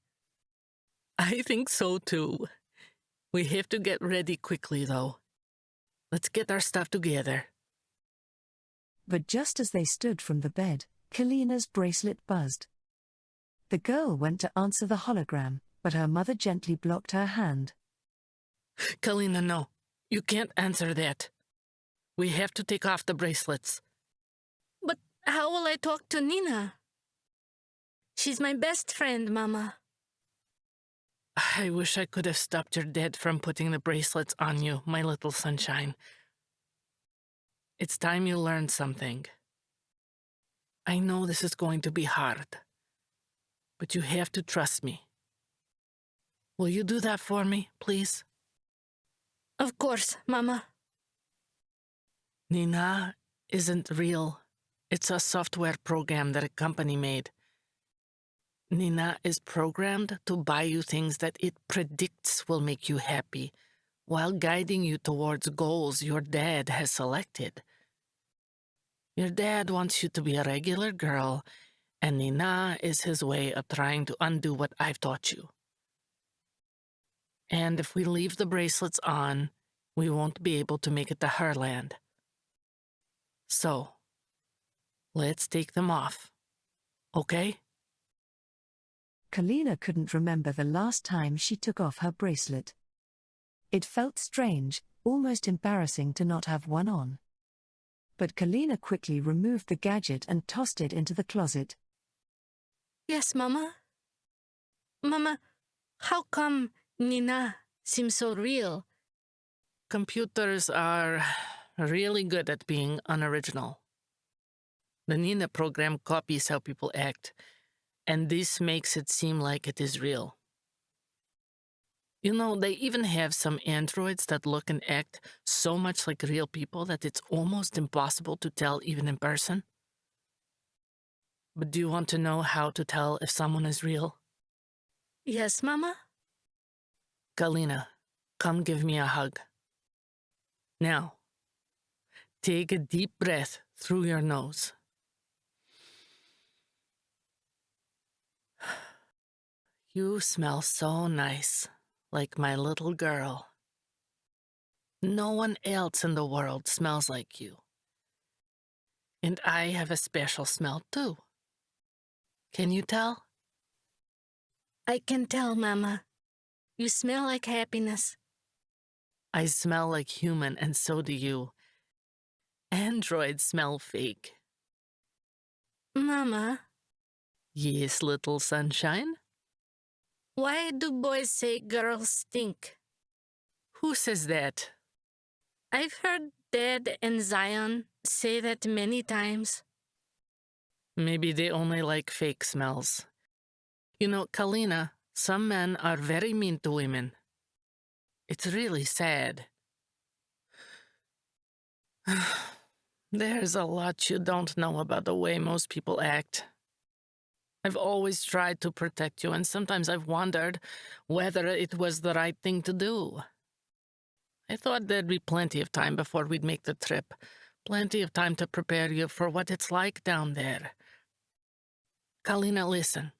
S4: I think so too. We have to get ready quickly, though. Let's get our stuff together.
S2: But just as they stood from the bed, Kalina's bracelet buzzed. The girl went to answer the hologram, but her mother gently blocked her hand.
S4: Kalina, no. You can't answer that. We have to take off the bracelets.
S15: But how will I talk to Nina? She's my best friend, Mama.
S4: I wish I could have stopped your dad from putting the bracelets on you, my little sunshine. It's time you learned something. I know this is going to be hard, but you have to trust me. Will you do that for me, please?
S15: Of course, Mama.
S4: Nina isn't real. It's a software program that a company made. Nina is programmed to buy you things that it predicts will make you happy, while guiding you towards goals your dad has selected. Your dad wants you to be a regular girl, and Nina is his way of trying to undo what I've taught you. And if we leave the bracelets on, we won't be able to make it to her land. So, let's take them off, okay?
S2: Kalina couldn't remember the last time she took off her bracelet. It felt strange, almost embarrassing to not have one on. But Kalina quickly removed the gadget and tossed it into the closet.
S15: Yes, Mama. Mama, how come Nina seems so real?
S4: Computers are really good at being unoriginal. The Nina program copies how people act, and this makes it seem like it is real. You know, they even have some androids that look and act so much like real people that it's almost impossible to tell even in person. But do you want to know how to tell if someone is real?
S15: Yes, Mama?
S4: Kalina, come give me a hug. Now, take a deep breath through your nose. You smell so nice, like my little girl. No one else in the world smells like you. And I have a special smell too. Can you tell?
S15: I can tell, Mama. You smell like happiness.
S4: I smell like human, and so do you. Androids smell fake.
S15: Mama?
S4: Yes, little sunshine?
S15: Why do boys say girls stink?
S4: Who says that?
S15: I've heard Dad and Zion say that many times.
S4: Maybe they only like fake smells. You know, Kalina, some men are very mean to women. It's really sad. There's a lot you don't know about the way most people act. I've always tried to protect you, and sometimes I've wondered whether it was the right thing to do. I thought there'd be plenty of time before we'd make the trip. Plenty of time to prepare you for what it's like down there. Kalina, listen.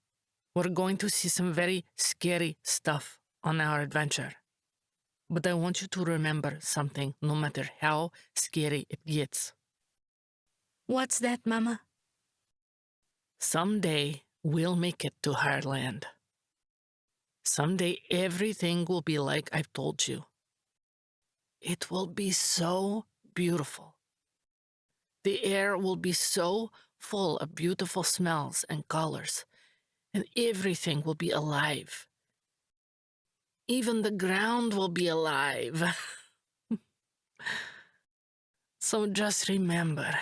S4: We're going to see some very scary stuff on our adventure. But I want you to remember something, no matter how scary it gets.
S15: What's that, Mama?
S4: Someday, we'll make it to her land.
S15: Someday everything will be like I've told you. It will be so beautiful. The air will be so full of beautiful smells and colors, and everything will be alive. Even the ground will be alive. So just remember,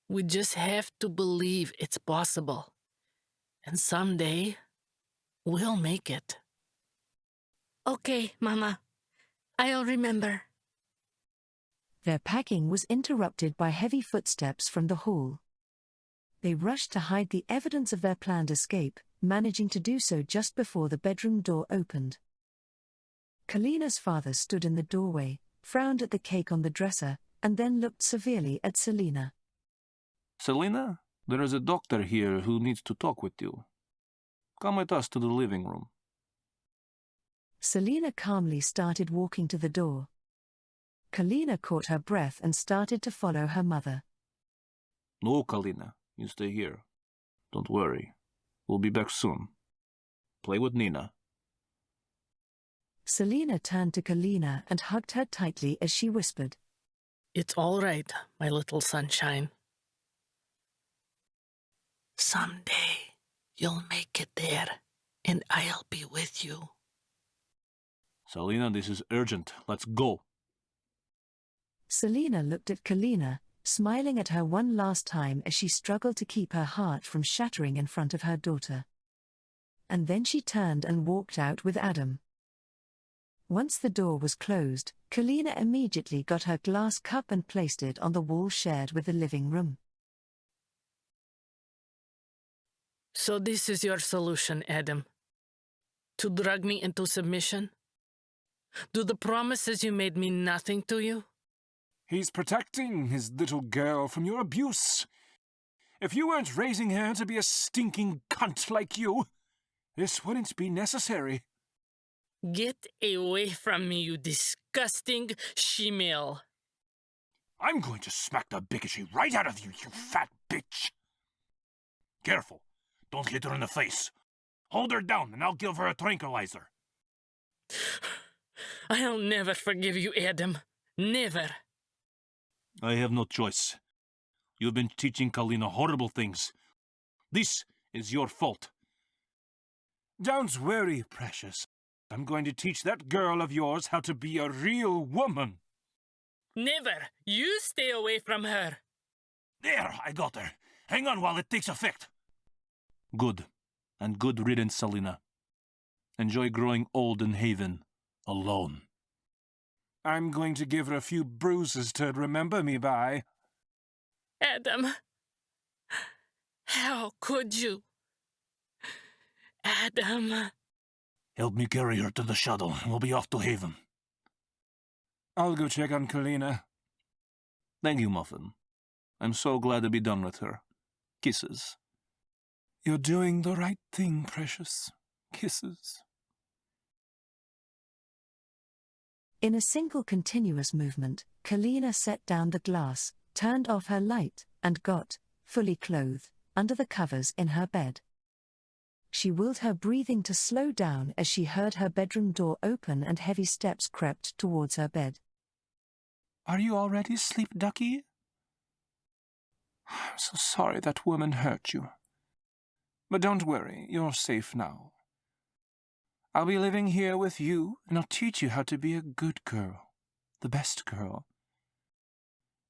S15: we just have to believe it's possible. And someday, we'll make it.
S16: Okay, Mama. I'll remember.
S2: Their packing was interrupted by heavy footsteps from the hall. They rushed to hide the evidence of their planned escape, managing to do so just before the bedroom door opened. Kalina's father stood in the doorway, frowned at the cake on the dresser, and then looked severely at Selina.
S6: Selina, there is a doctor here who needs to talk with you. Come with us to the living room.
S2: Selina calmly started walking to the door. Kalina caught her breath and started to follow her mother.
S6: No, Kalina, you stay here. Don't worry. We'll be back soon. Play with Nina.
S2: Selina turned to Kalina and hugged her tightly as she whispered,
S15: It's all right, my little sunshine. Someday, you'll make it there, and I'll be with you.
S6: Selina, this is urgent. Let's go.
S2: Selina looked at Kalina, smiling at her one last time as she struggled to keep her heart from shattering in front of her daughter. And then she turned and walked out with Adam. Once the door was closed, Kalina immediately got her glass cup and placed it on the wall shared with the living room.
S15: So this is your solution, Adam? To drag me into submission? Do the promises you made mean nothing to you?
S8: He's protecting his little girl from your abuse. If you weren't raising her to be a stinking cunt like you, this wouldn't be necessary.
S15: Get away from me, you disgusting she-male.
S7: I'm going to smack the bigotry right out of you, you fat bitch. Careful. Don't hit her in the face. Hold her down and I'll give her a tranquilizer.
S15: I'll never forgive you, Adam. Never.
S7: I have no choice. You've been teaching Kalina horrible things. This is your fault.
S8: Don't worry, precious. I'm going to teach that girl of yours how to be a real woman.
S15: Never. You stay away from her.
S7: There, I got her. Hang on while it takes effect. Good. And good riddance, Selina. Enjoy growing old in Haven. Alone.
S8: I'm going to give her a few bruises to remember me by.
S15: Adam. How could you? Adam.
S7: Help me carry her to the shuttle, and we'll be off to Haven.
S8: I'll go check on Kalina.
S6: Thank you, Muffin. I'm so glad to be done with her. Kisses.
S8: You're doing the right thing, precious. Kisses.
S2: In a single continuous movement, Kalina set down the glass, turned off her light, and got, fully clothed, under the covers in her bed. She willed her breathing to slow down as she heard her bedroom door open and heavy steps crept towards her bed.
S8: Are you already asleep, ducky? I'm so sorry that woman hurt you. But don't worry, you're safe now. I'll be living here with you, and I'll teach you how to be a good girl, the best girl.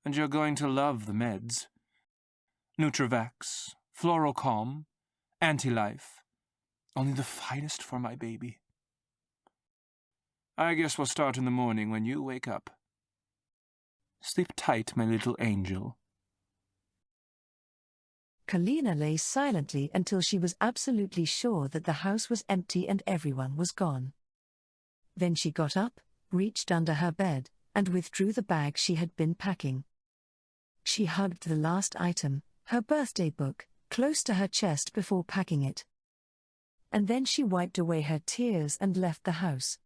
S8: And you're going to love the meds. Nutravax, Floral Calm, Anti-Life. Only the finest for my baby. I guess we'll start in the morning when you wake up. Sleep tight, my little angel.
S2: Kalina lay silently until she was absolutely sure that the house was empty and everyone was gone. Then she got up, reached under her bed, and withdrew the bag she had been packing. She hugged the last item, her birthday book, close to her chest before packing it. And then she wiped away her tears and left the house.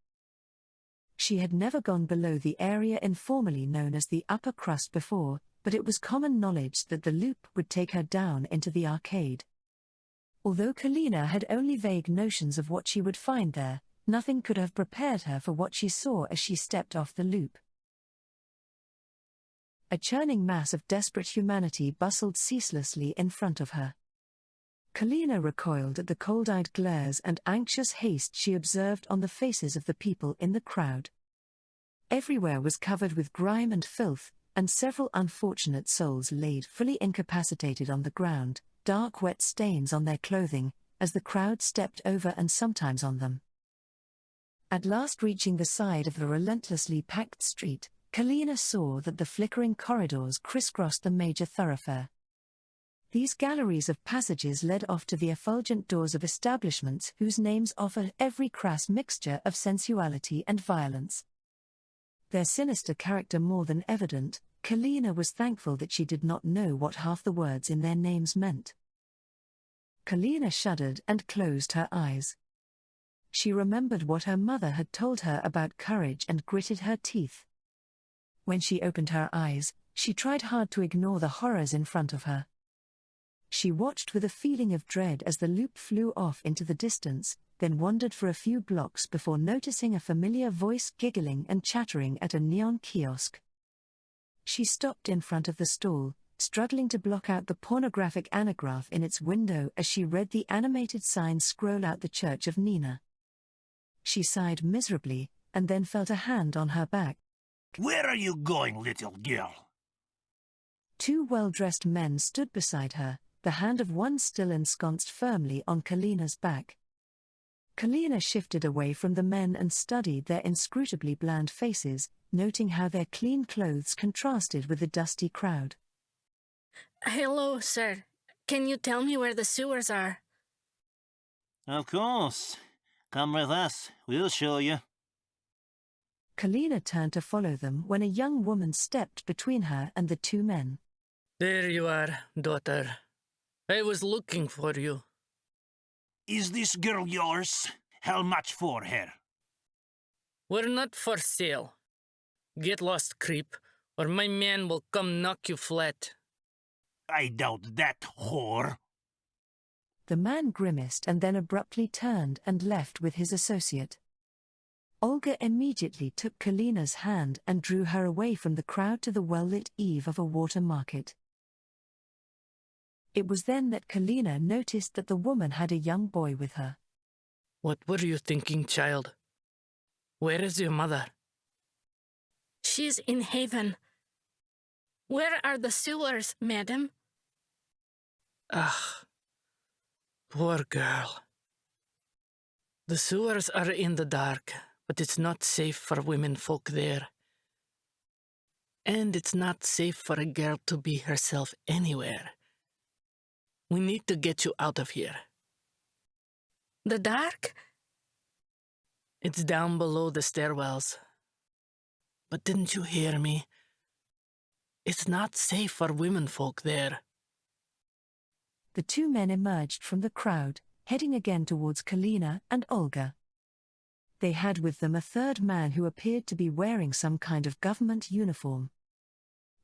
S2: She had never gone below the area informally known as the upper crust before, but it was common knowledge that the loop would take her down into the arcade. Although Koellia had only vague notions of what she would find there, nothing could have prepared her for what she saw as she stepped off the loop. A churning mass of desperate humanity bustled ceaselessly in front of her. Koellia recoiled at the cold-eyed glares and anxious haste she observed on the faces of the people in the crowd. Everywhere was covered with grime and filth, and several unfortunate souls laid fully incapacitated on the ground, dark wet stains on their clothing, as the crowd stepped over and sometimes on them. At last reaching the side of the relentlessly packed street, Koellia saw that the flickering corridors crisscrossed the major thoroughfare. These galleries of passages led off to the effulgent doors of establishments whose names offered every crass mixture of sensuality and violence. Their sinister character more than evident, Koellia was thankful that she did not know what half the words in their names meant. Koellia shuddered and closed her eyes. She remembered what her mother had told her about courage and gritted her teeth. When she opened her eyes, she tried hard to ignore the horrors in front of her. She watched with a feeling of dread as the loop flew off into the distance, then wandered for a few blocks before noticing a familiar voice giggling and chattering at a neon kiosk. She stopped in front of the stall, struggling to block out the pornographic anagraph in its window as she read the animated sign scroll out the Church of Nina. She sighed miserably, and then felt a hand on her back.
S7: Where are you going, little girl?
S2: Two well-dressed men stood beside her, the hand of one still ensconced firmly on Koellia's back. Koellia shifted away from the men and studied their inscrutably bland faces, noting how their clean clothes contrasted with the dusty crowd.
S15: Hello, sir. Can you tell me where the sewers are?
S5: Of course. Come with us. We'll show you.
S2: Koellia turned to follow them when a young woman stepped between her and the two men.
S4: There you are, daughter. I was looking for you.
S7: Is this girl yours? How much for her?
S4: We're not for sale. Get lost, creep, or my man will come knock you flat.
S7: I doubt that, whore.
S2: The man grimaced and then abruptly turned and left with his associate. Olga immediately took Koellia's hand and drew her away from the crowd to the well-lit eve of a water market. It was then that Koellia noticed that the woman had a young boy with her.
S4: What were you thinking, child? Where is your mother?
S15: She's in heaven. Where are the sewers, madam?
S4: Ah, poor girl. The sewers are in the dark, but it's not safe for women folk there. And it's not safe for a girl to be herself anywhere. We need to get you out of here.
S15: The dark?
S4: It's down below the stairwells. But didn't you hear me? It's not safe for women folk there.
S2: The two men emerged from the crowd, heading again towards Koellia and Olga. They had with them a third man who appeared to be wearing some kind of government uniform.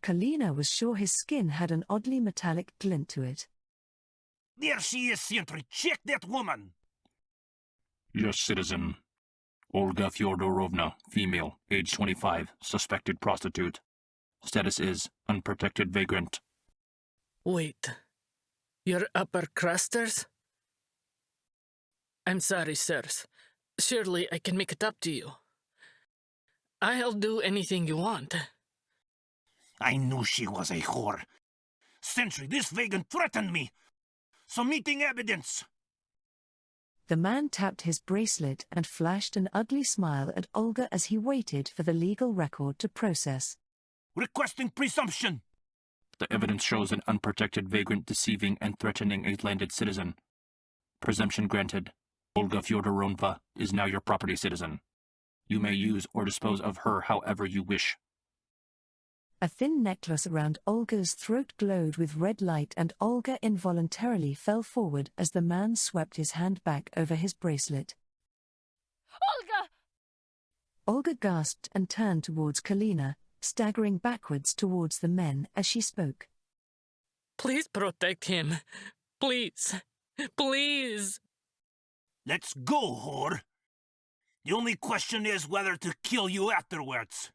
S2: Koellia was sure his skin had an oddly metallic glint to it.
S7: There she is, sentry. Check that woman.
S17: Yes, citizen. Olga Fyodorovna, female, age 25, suspected prostitute. Status is unprotected vagrant.
S4: Wait. You're upper crusters? I'm sorry, sirs. Surely I can make it up to you. I'll do anything you want.
S7: I knew she was a whore. Sentry, this vagrant threatened me. Submitting evidence.
S2: The man tapped his bracelet and flashed an ugly smile at Olga as he waited for the legal record to process.
S7: Requesting presumption.
S17: The evidence shows an unprotected vagrant deceiving and threatening a landed citizen. Presumption granted. Olga Fyodorovna is now your property citizen. You may use or dispose of her however you wish.
S2: A thin necklace around Olga's throat glowed with red light and Olga involuntarily fell forward as the man swept his hand back over his bracelet.
S12: Olga!
S2: Olga gasped and turned towards Koellia, staggering backwards towards the men as she spoke.
S4: Please protect him. Please. Please.
S7: Let's go, whore. The only question is whether to kill you afterwards.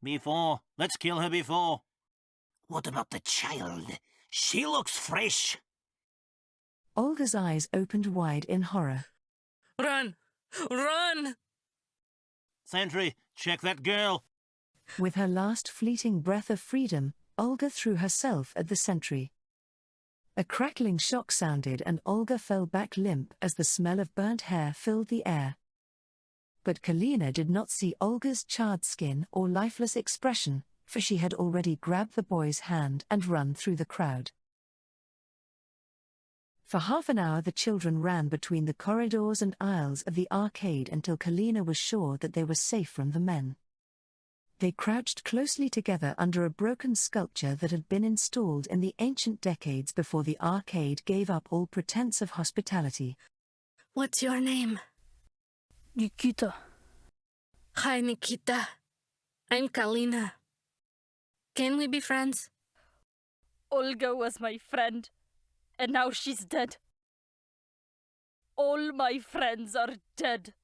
S5: Before. Let's kill her before.
S7: What about the child? She looks fresh.
S2: Olga's eyes opened wide in horror.
S4: Run! Run!
S5: Sentry, check that girl.
S2: With her last fleeting breath of freedom, Olga threw herself at the sentry. A crackling shock sounded and Olga fell back limp as the smell of burnt hair filled the air. But Kalina did not see Olga's charred skin or lifeless expression, for she had already grabbed the boy's hand and run through the crowd. For half an hour the children ran between the corridors and aisles of the arcade until Kalina was sure that they were safe from the men. They crouched closely together under a broken sculpture that had been installed in the ancient decades before the arcade gave up all pretense of hospitality.
S15: What's your name?
S12: Nikita.
S15: Hi, Nikita. I'm Kalina. Can we be friends?
S12: Olga was my friend, and now she's dead. All my friends are dead.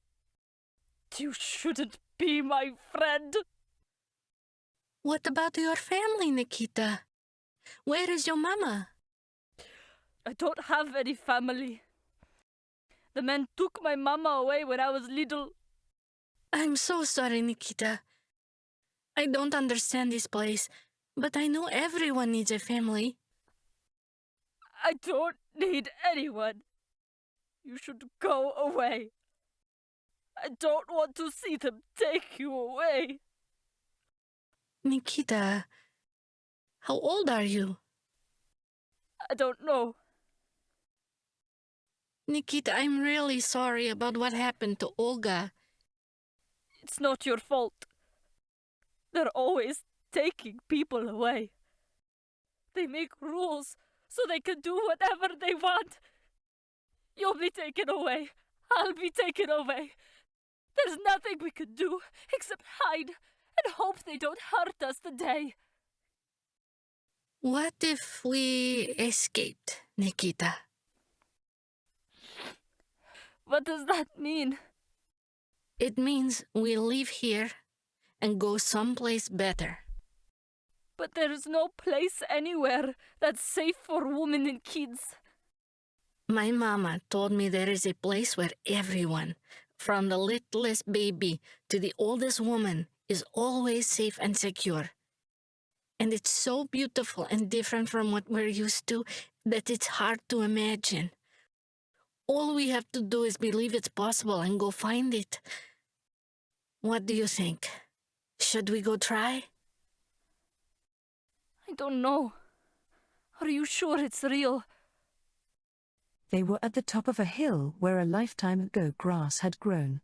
S12: You shouldn't be my friend.
S15: What about your family, Nikita? Where is your mama?
S12: I don't have any family. The men took my mama away when I was little.
S15: I'm so sorry, Nikita. I don't understand this place, but I know everyone needs a family.
S12: I don't need anyone. You should go away. I don't want to see them take you away.
S15: Nikita, how old are you?
S12: I don't know.
S15: Nikita, I'm really sorry about what happened to Olga.
S12: It's not your fault. They're always taking people away. They make rules so they can do whatever they want. You'll be taken away. I'll be taken away. There's nothing we can do except hide and hope they don't hurt us today.
S15: What if we escaped, Nikita?
S12: What does that mean?
S15: It means we leave here and go someplace better.
S12: But there's no place anywhere that's safe for women and kids.
S15: My mama told me there is a place where everyone, from the littlest baby to the oldest woman, is always safe and secure. And it's so beautiful and different from what we're used to that it's hard to imagine. All we have to do is believe it's possible and go find it. What do you think? Should we go try?
S12: I don't know. Are you sure it's real?
S2: They were at the top of a hill where a lifetime ago grass had grown.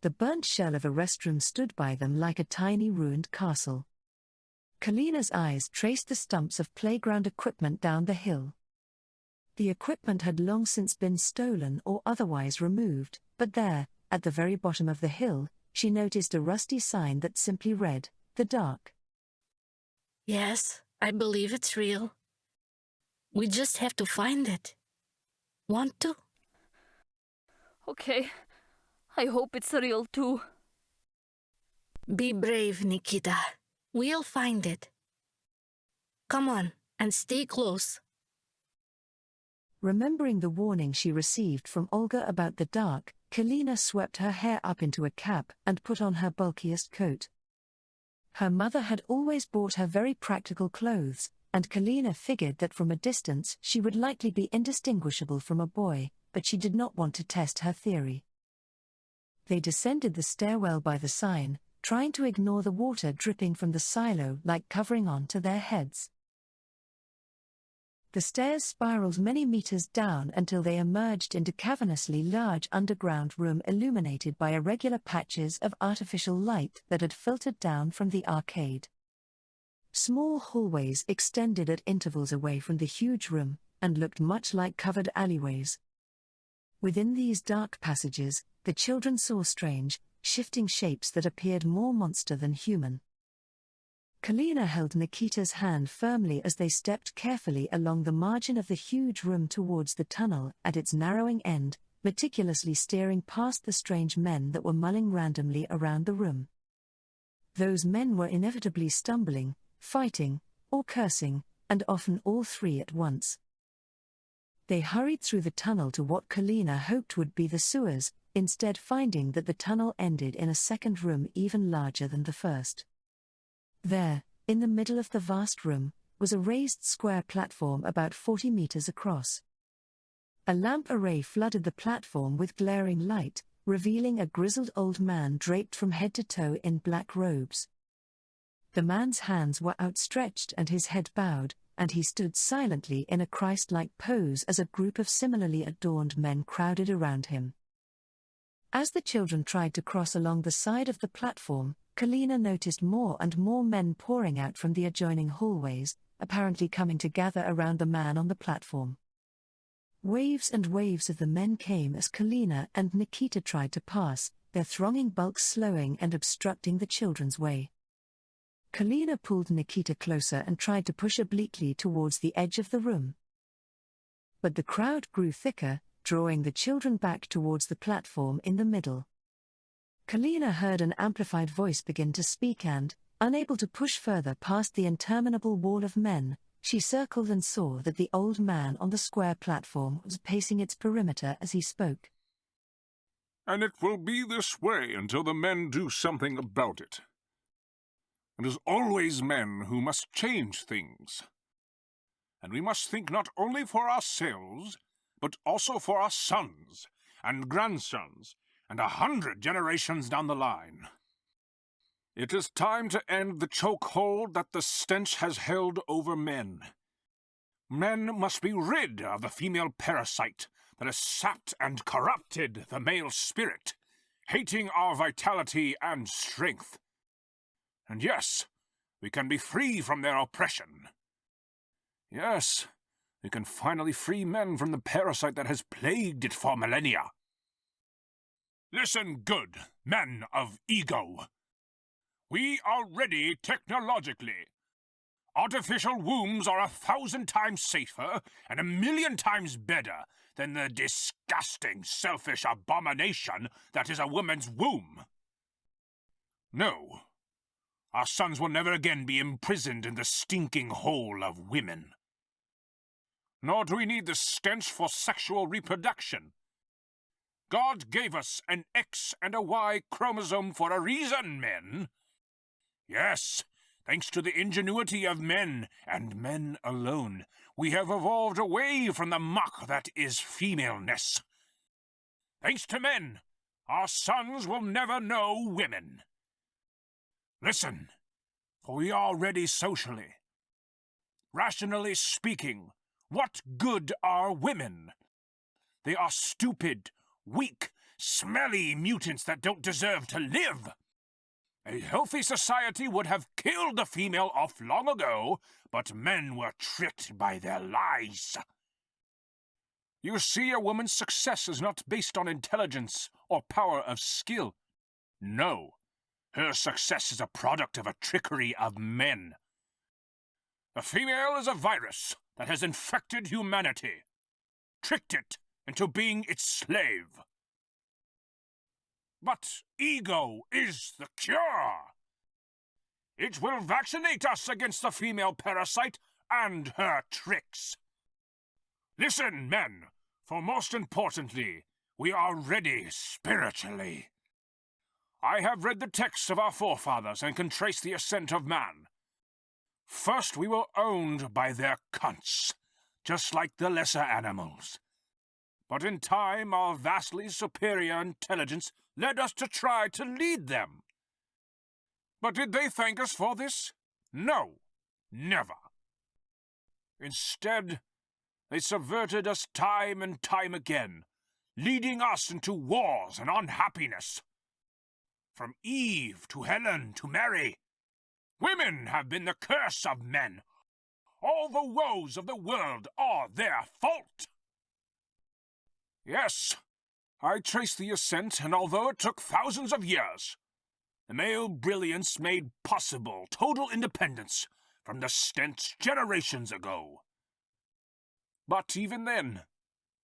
S2: The burnt shell of a restroom stood by them like a tiny ruined castle. Kalina's eyes traced the stumps of playground equipment down the hill. The equipment had long since been stolen or otherwise removed, but there, at the very bottom of the hill, she noticed a rusty sign that simply read, "The Dark."
S15: Yes, I believe it's real. We just have to find it. Want to?
S12: Okay. I hope it's real too.
S15: Be brave, Nikita. We'll find it. Come on, and stay close.
S2: Remembering the warning she received from Olga about the dark, Kalina swept her hair up into a cap and put on her bulkiest coat. Her mother had always bought her very practical clothes, and Kalina figured that from a distance she would likely be indistinguishable from a boy, but she did not want to test her theory. They descended the stairwell by the sign, trying to ignore the water dripping from the silo like covering on to their heads. The stairs spiraled many meters down until they emerged into cavernously large underground room illuminated by irregular patches of artificial light that had filtered down from the arcade. Small hallways extended at intervals away from the huge room, and looked much like covered alleyways. Within these dark passages, the children saw strange, shifting shapes that appeared more monster than human. Koellia held Nikita's hand firmly as they stepped carefully along the margin of the huge room towards the tunnel at its narrowing end, meticulously steering past the strange men that were mulling randomly around the room. Those men were inevitably stumbling, fighting, or cursing, and often all three at once. They hurried through the tunnel to what Koellia hoped would be the sewers, instead finding that the tunnel ended in a second room even larger than the first. There, in the middle of the vast room, was a raised square platform about 40 meters across. A lamp array flooded the platform with glaring light, revealing a grizzled old man draped from head to toe in black robes. The man's hands were outstretched and his head bowed, and he stood silently in a Christ-like pose as a group of similarly adorned men crowded around him. As the children tried to cross along the side of the platform, Koellia noticed more and more men pouring out from the adjoining hallways, apparently coming to gather around the man on the platform. Waves and waves of the men came as Koellia and Nikita tried to pass, their thronging bulk slowing and obstructing the children's way. Koellia pulled Nikita closer and tried to push obliquely towards the edge of the room. But the crowd grew thicker, drawing the children back towards the platform in the middle. Koellia heard an amplified voice begin to speak and, unable to push further past the interminable wall of men, she circled and saw that the old man on the square platform was pacing its perimeter as he spoke.
S13: And it will be this way until the men do something about it. It is always men who must change things. And we must think not only for ourselves, but also for our sons and grandsons, and 100 generations down the line. It is time to end the chokehold that the stench has held over men. Men must be rid of the female parasite that has sapped and corrupted the male spirit, hating our vitality and strength. And yes, we can be free from their oppression. Yes, we can finally free men from the parasite that has plagued it for millennia. Listen good, men of ego. We are ready technologically. Artificial wombs are 1,000 times safer and 1,000,000 times better than the disgusting, selfish abomination that is a woman's womb. No, our sons will never again be imprisoned in the stinking hole of women. Nor do we need the stench for sexual reproduction. God gave us an X and a Y chromosome for a reason, men. Yes, thanks to the ingenuity of men, and men alone, we have evolved away from the muck that is femaleness. Thanks to men, our sons will never know women. Listen, for we are ready socially. Rationally speaking, what good are women? They are stupid, weak, smelly mutants that don't deserve to live. A healthy society would have killed the female off long ago, but men were tricked by their lies. You see, a woman's success is not based on intelligence or power of skill. No, her success is a product of a trickery of men. The female is a virus that has infected humanity, tricked it into being its slave. But ego is the cure. It will vaccinate us against the female parasite and her tricks. Listen, men, for most importantly, we are ready spiritually. I have read the texts of our forefathers and can trace the ascent of man. First we were owned by their cunts, just like the lesser animals. But in time, our vastly superior intelligence led us to try to lead them. But did they thank us for this? No, never. Instead, they subverted us time and time again, leading us into wars and unhappiness. From Eve to Helen to Mary, women have been the curse of men. All the woes of the world are their fault. Yes, I traced the ascent, and although it took thousands of years,
S5: Male brilliance made possible total independence from the stench generations ago. But even then,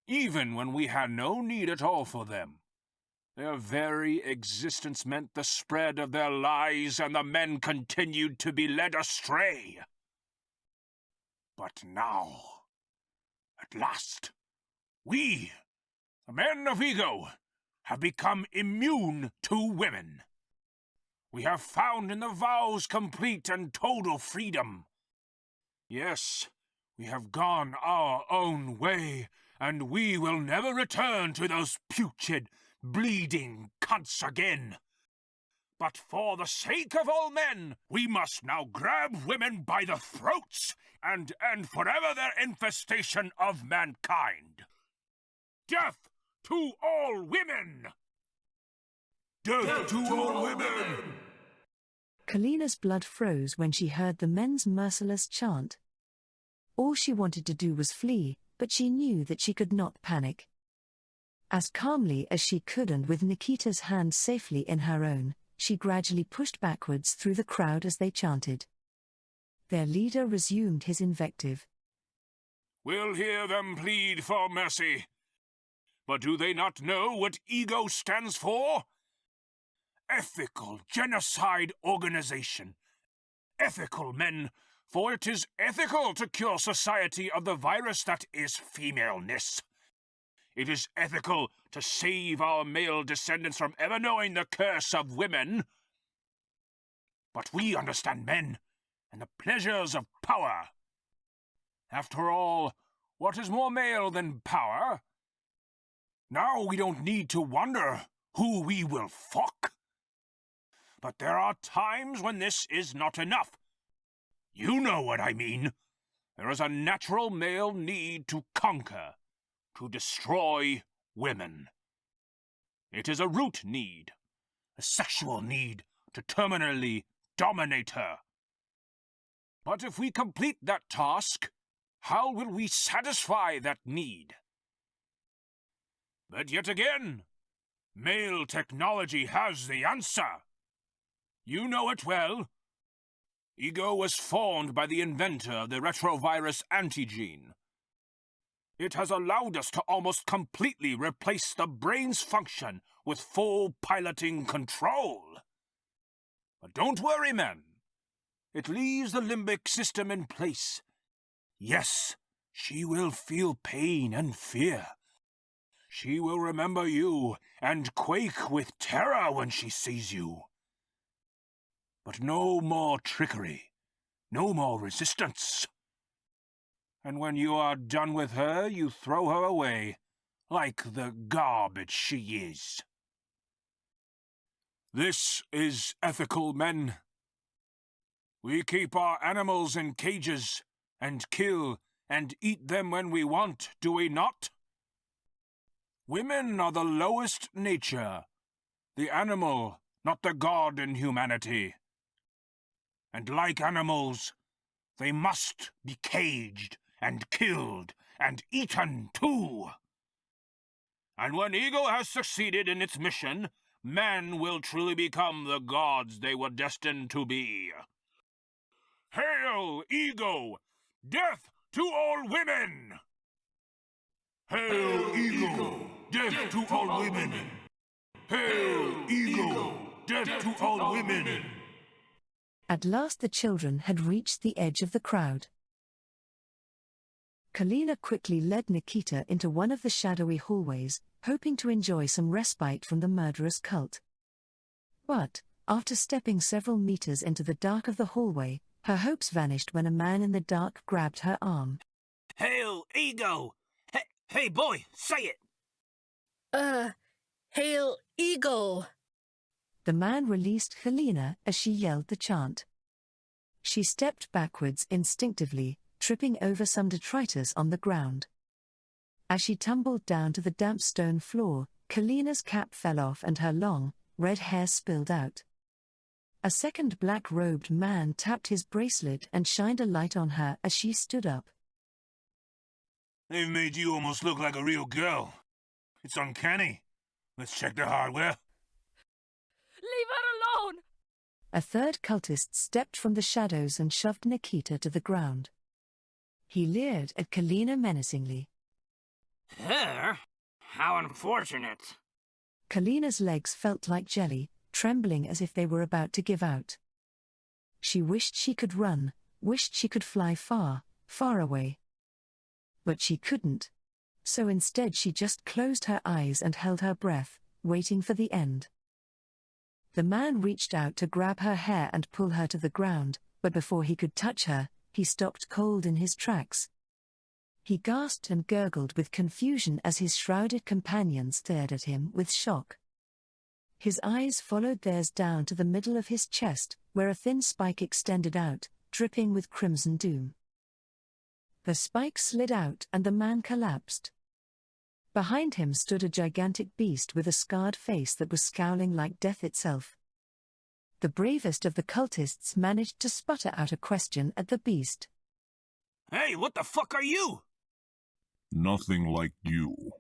S5: even when we had no need at all for them, their very existence meant the spread of their lies, and the men continued to be led astray. But now, at last, we, the men of ego, have become immune to women. We have found in the vows complete and total freedom. Yes, we have gone our own way, and we will never return to those putrid, bleeding cunts again. But for the sake of all men, we must now grab women by the throats and end forever their infestation of mankind. Death to all women! Death to all women!
S2: Kalina's blood froze when she heard the men's merciless chant. All she wanted to do was flee, but she knew that she could not panic. As calmly as she could, and with Nikita's hand safely in her own, she gradually pushed backwards through the crowd as they chanted. Their leader resumed his invective.
S5: We'll hear them plead for mercy. But do they not know what ego stands for? Ethical Genocide Organization. Ethical men, for it is ethical to cure society of the virus that is femaleness. It is ethical to save our male descendants from ever knowing the curse of women. But we understand men and the pleasures of power. After all, what is more male than power? Now we don't need to wonder who we will fuck. But there are times when this is not enough. You know what I mean. There is a natural male need to conquer, to destroy women. It is a root need, a sexual need to terminally dominate her. But if we complete that task, how will we satisfy that need? But yet again, male technology has the answer. You know it well. Ego was formed by the inventor of the retrovirus antigene. It has allowed us to almost completely replace the brain's function with full piloting control. But don't worry, men. It leaves the limbic system in place. Yes, she will feel pain and fear. She will remember you and quake with terror when she sees you. But no more trickery, no more resistance. And when you are done with her, you throw her away, like the garbage she is. This is ethical, men. We keep our animals in cages, and kill and eat them when we want, do we not? Women are the lowest nature, the animal, not the god in humanity. And like animals, they must be caged and killed and eaten too. And when ego has succeeded in its mission, men will truly become the gods they were destined to be. Hail, ego! Death to all women! Hail, ego! Death to all women! Hail, ego! Death to all women!
S2: At last the children had reached the edge of the crowd. Kalina quickly led Nikita into one of the shadowy hallways, hoping to enjoy some respite from the murderous cult. But, after stepping several meters into the dark of the hallway, her hopes vanished when a man in the dark grabbed her arm.
S5: Hail, ego! Hey, boy, say it!
S15: Hail, ego!
S2: The man released Kalina as she yelled the chant. She stepped backwards instinctively, tripping over some detritus on the ground. As she tumbled down to the damp stone floor, Kalina's cap fell off and her long, red hair spilled out. A second black-robed man tapped his bracelet and shined a light on her as she stood up.
S5: They've made you almost look like a real girl. It's uncanny. Let's check the hardware.
S12: Leave her alone!
S2: A third cultist stepped from the shadows and shoved Nikita to the ground. He leered at Kalina menacingly.
S18: Her? How unfortunate.
S2: Kalina's legs felt like jelly, trembling as if they were about to give out. She wished she could run, wished she could fly far, far away. But she couldn't. So instead she just closed her eyes and held her breath, waiting for the end. The man reached out to grab her hair and pull her to the ground, but before he could touch her, he stopped cold in his tracks. He gasped and gurgled with confusion as his shrouded companion stared at him with shock. His eyes followed theirs down to the middle of his chest, where a thin spike extended out, dripping with crimson doom. The spike slid out and the man collapsed. Behind him stood a gigantic beast with a scarred face that was scowling like death itself. The bravest of the cultists managed to sputter out a question at the beast.
S18: Hey, what the fuck are you?
S13: Nothing like you.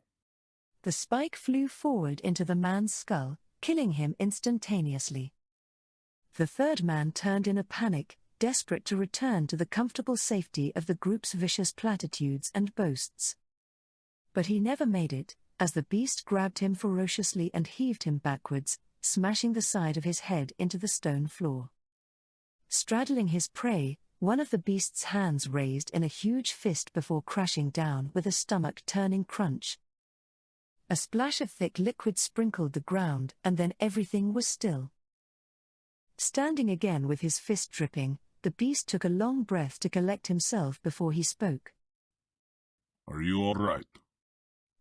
S2: The spike flew forward into the man's skull, killing him instantaneously. The third man turned in a panic, desperate to return to the comfortable safety of the group's vicious platitudes and boasts. But he never made it, as the beast grabbed him ferociously and heaved him backwards, smashing the side of his head into the stone floor. Straddling his prey, one of the beast's hands raised in a huge fist before crashing down with a stomach-turning crunch. A splash of thick liquid sprinkled the ground, and then everything was still. Standing again with his fist dripping, the beast took a long breath to collect himself before he spoke.
S13: Are you all right?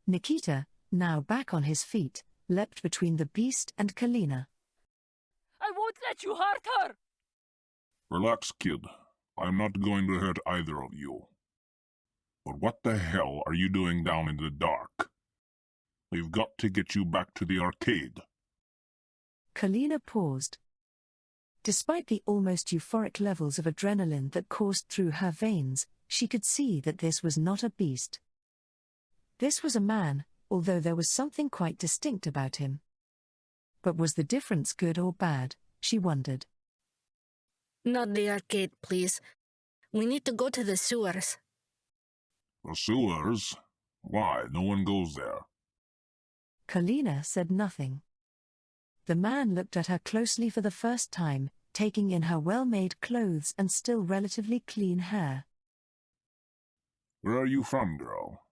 S2: Nikita, now back on his feet, leapt between the beast and Kalina.
S12: I won't let you hurt her!
S13: Relax, kid. I'm not going to hurt either of you. But what the hell are you doing down in the dark? We've got to get you back to the arcade.
S2: Kalina paused. Despite the almost euphoric levels of adrenaline that coursed through her veins, she could see that this was not a beast. This was a man, although there was something quite distinct about him. But was the difference good or bad, she wondered.
S15: Not the arcade, please. We need to go to the sewers.
S13: The sewers? Why? No one goes there.
S2: Kalina said nothing. The man looked at her closely for the first time, taking in her well-made clothes and still relatively clean hair.
S13: Where are you from, girl?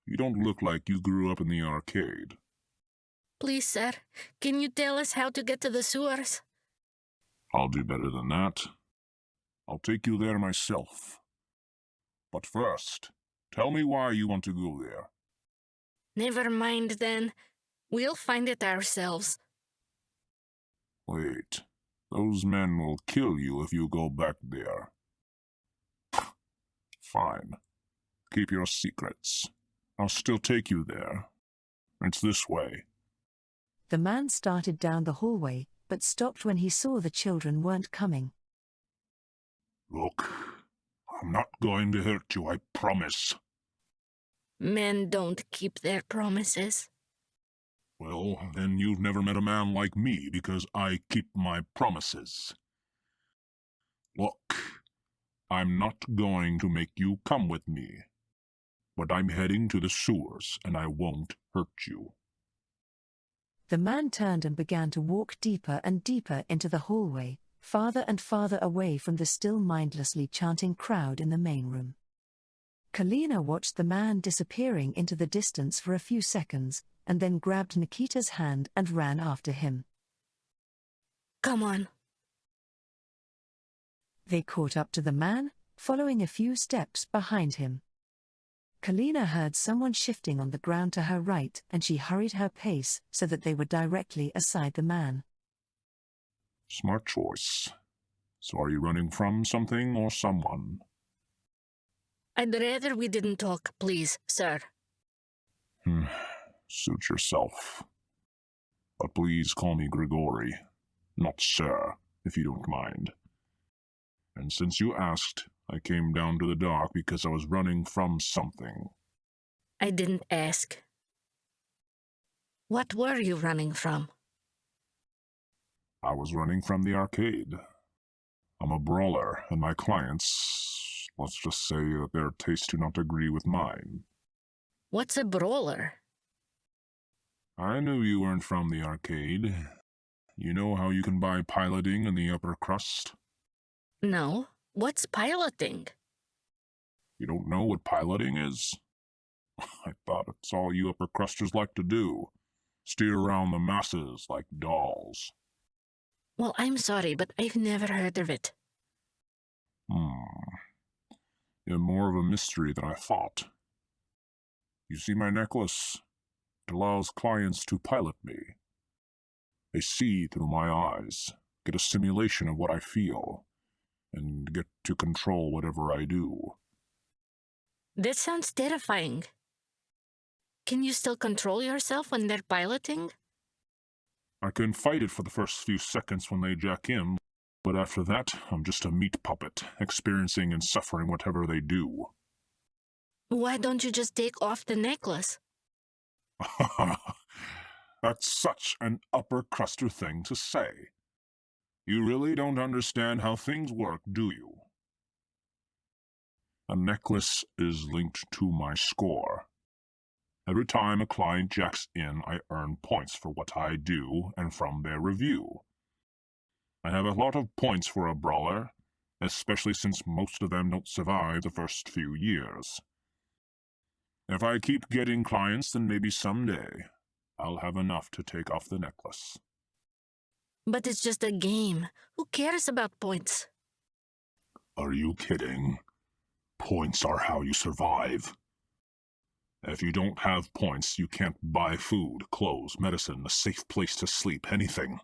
S13: You don't look like you grew up in the arcade.
S15: Please, sir, can you tell us how to get to the sewers?
S13: I'll do better than that. I'll take you there myself. But first, tell me why you want to go there.
S15: Never mind then. We'll find it ourselves.
S13: Wait, those men will kill you if you go back there. Fine. Keep your secrets. I'll still take you there. It's this way.
S2: The man started down the hallway, but stopped when he saw the children weren't coming.
S13: Look, I'm not going to hurt you, I promise.
S15: Men don't keep their promises.
S13: Well, then you've never met a man like me, because I keep my promises. Look, I'm not going to make you come with me. But I'm heading to the sewers, and I won't hurt you.
S2: The man turned and began to walk deeper and deeper into the hallway, farther and farther away from the still mindlessly chanting crowd in the main room. Kalina watched the man disappearing into the distance for a few seconds, and then grabbed Nikita's hand and ran after him.
S15: Come on.
S2: They caught up to the man, following a few steps behind him. Kalina heard someone shifting on the ground to her right, and she hurried her pace so that they were directly aside the man.
S13: Smart choice. So are you running from something or someone?
S15: I'd rather we didn't talk, please, sir.
S13: Suit yourself. But please call me Grigori, not sir, if you don't mind. And since you asked, I came down to the dock because I was running from something.
S15: I didn't ask. What were you running from?
S13: I was running from the arcade. I'm a brawler, and my clients, let's just say that their tastes do not agree with mine.
S15: What's a brawler?
S13: I knew you weren't from the arcade. You know how you can buy piloting in the upper crust?
S15: No. What's piloting?
S13: You don't know what piloting is? I thought it's all you upper crusters like to do. Steer around the masses like dolls.
S15: Well, I'm sorry, but I've never heard of it.
S13: You're more of a mystery than I thought. You see my necklace? It allows clients to pilot me. They see through my eyes, get a simulation of what I feel, and get to control whatever I do.
S15: That sounds terrifying. Can you still control yourself when they're piloting?
S13: I can fight it for the first few seconds when they jack in, but after that, I'm just a meat puppet, experiencing and suffering whatever they do.
S15: Why don't you just take off the necklace?
S13: That's such an upper cruster thing to say. You really don't understand how things work, do you? A necklace is linked to my score. Every time a client jacks in, I earn points for what I do and from their review. I have a lot of points for a brawler, especially since most of them don't survive the first few years. If I keep getting clients, then maybe someday I'll have enough to take off the necklace.
S15: But it's just a game. Who cares about points?
S13: Are you kidding? Points are how you survive. If you don't have points, you can't buy food, clothes, medicine, a safe place to sleep, anything.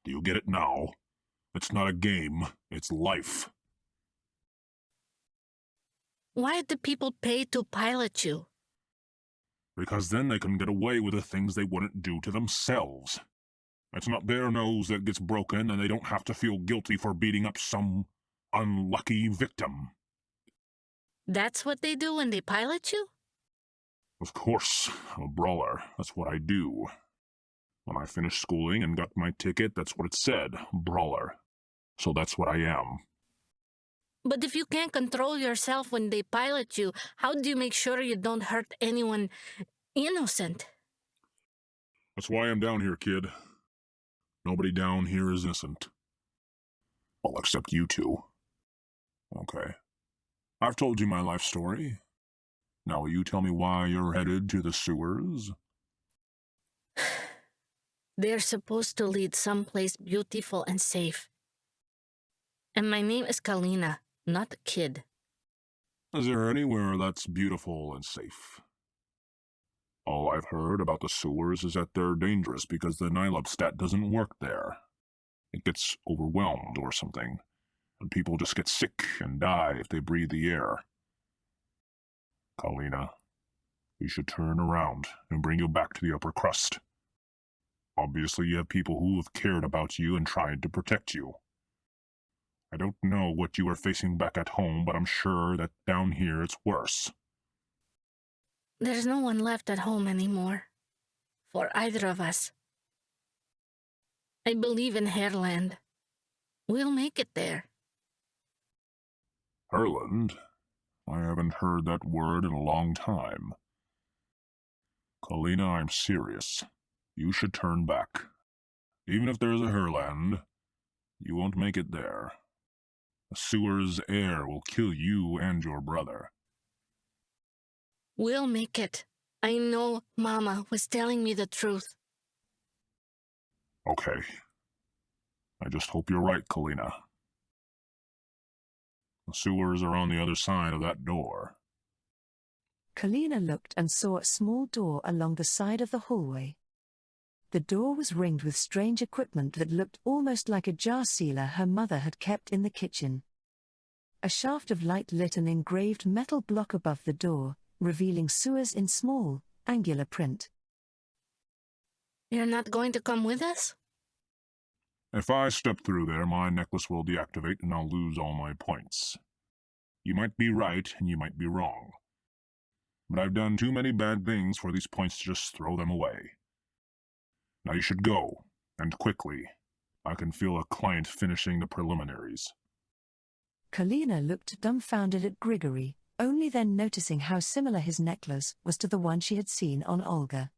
S13: Do you get it now? It's not a game, it's life.
S15: Why do people pay to pilot you?
S13: Because then they can get away with the things they wouldn't do to themselves. It's not their nose that gets broken, and they don't have to feel guilty for beating up some unlucky victim.
S15: That's what they do when they pilot you?
S13: Of course, I'm a brawler. That's what I do. When I finished schooling and got my ticket, that's what it said, brawler. So that's what I am.
S15: But if you can't control yourself when they pilot you, how do you make sure you don't hurt anyone innocent?
S13: That's why I'm down here, kid. Nobody down here is innocent. Well, except you two. Okay. I've told you my life story. Now will you tell me why you're headed to the sewers?
S15: They're supposed to lead someplace beautiful and safe. And my name is Kalina, not Kid.
S13: Is there anywhere that's beautiful and safe? All I've heard about the sewers is that they're dangerous because the Nylab stat doesn't work there. It gets overwhelmed or something, and people just get sick and die if they breathe the air. Kalina, we should turn around and bring you back to the upper crust. Obviously, you have people who have cared about you and tried to protect you. I don't know what you are facing back at home, but I'm sure that down here it's worse.
S15: There's no one left at home anymore. For either of us. I believe in Hairland. We'll make it there.
S13: Herland? I haven't heard that word in a long time. Kalina, I'm serious. You should turn back. Even if there's a Herland, you won't make it there. The sewer's air will kill you and your brother.
S15: We'll make it. I know Mama was telling me the truth.
S13: Okay. I just hope you're right, Kalina. The sewers are on the other side of that door.
S2: Kalina looked and saw a small door along the side of the hallway. The door was ringed with strange equipment that looked almost like a jar sealer her mother had kept in the kitchen. A shaft of light lit an engraved metal block above the door, revealing sewers in small, angular print.
S15: You're not going to come with us?
S13: If I step through there, my necklace will deactivate and I'll lose all my points. You might be right and you might be wrong. But I've done too many bad things for these points to just throw them away. Now you should go, and quickly, I can feel a client finishing the preliminaries.
S2: Koellia looked dumbfounded at Grigory, only then noticing how similar his necklace was to the one she had seen on Olga.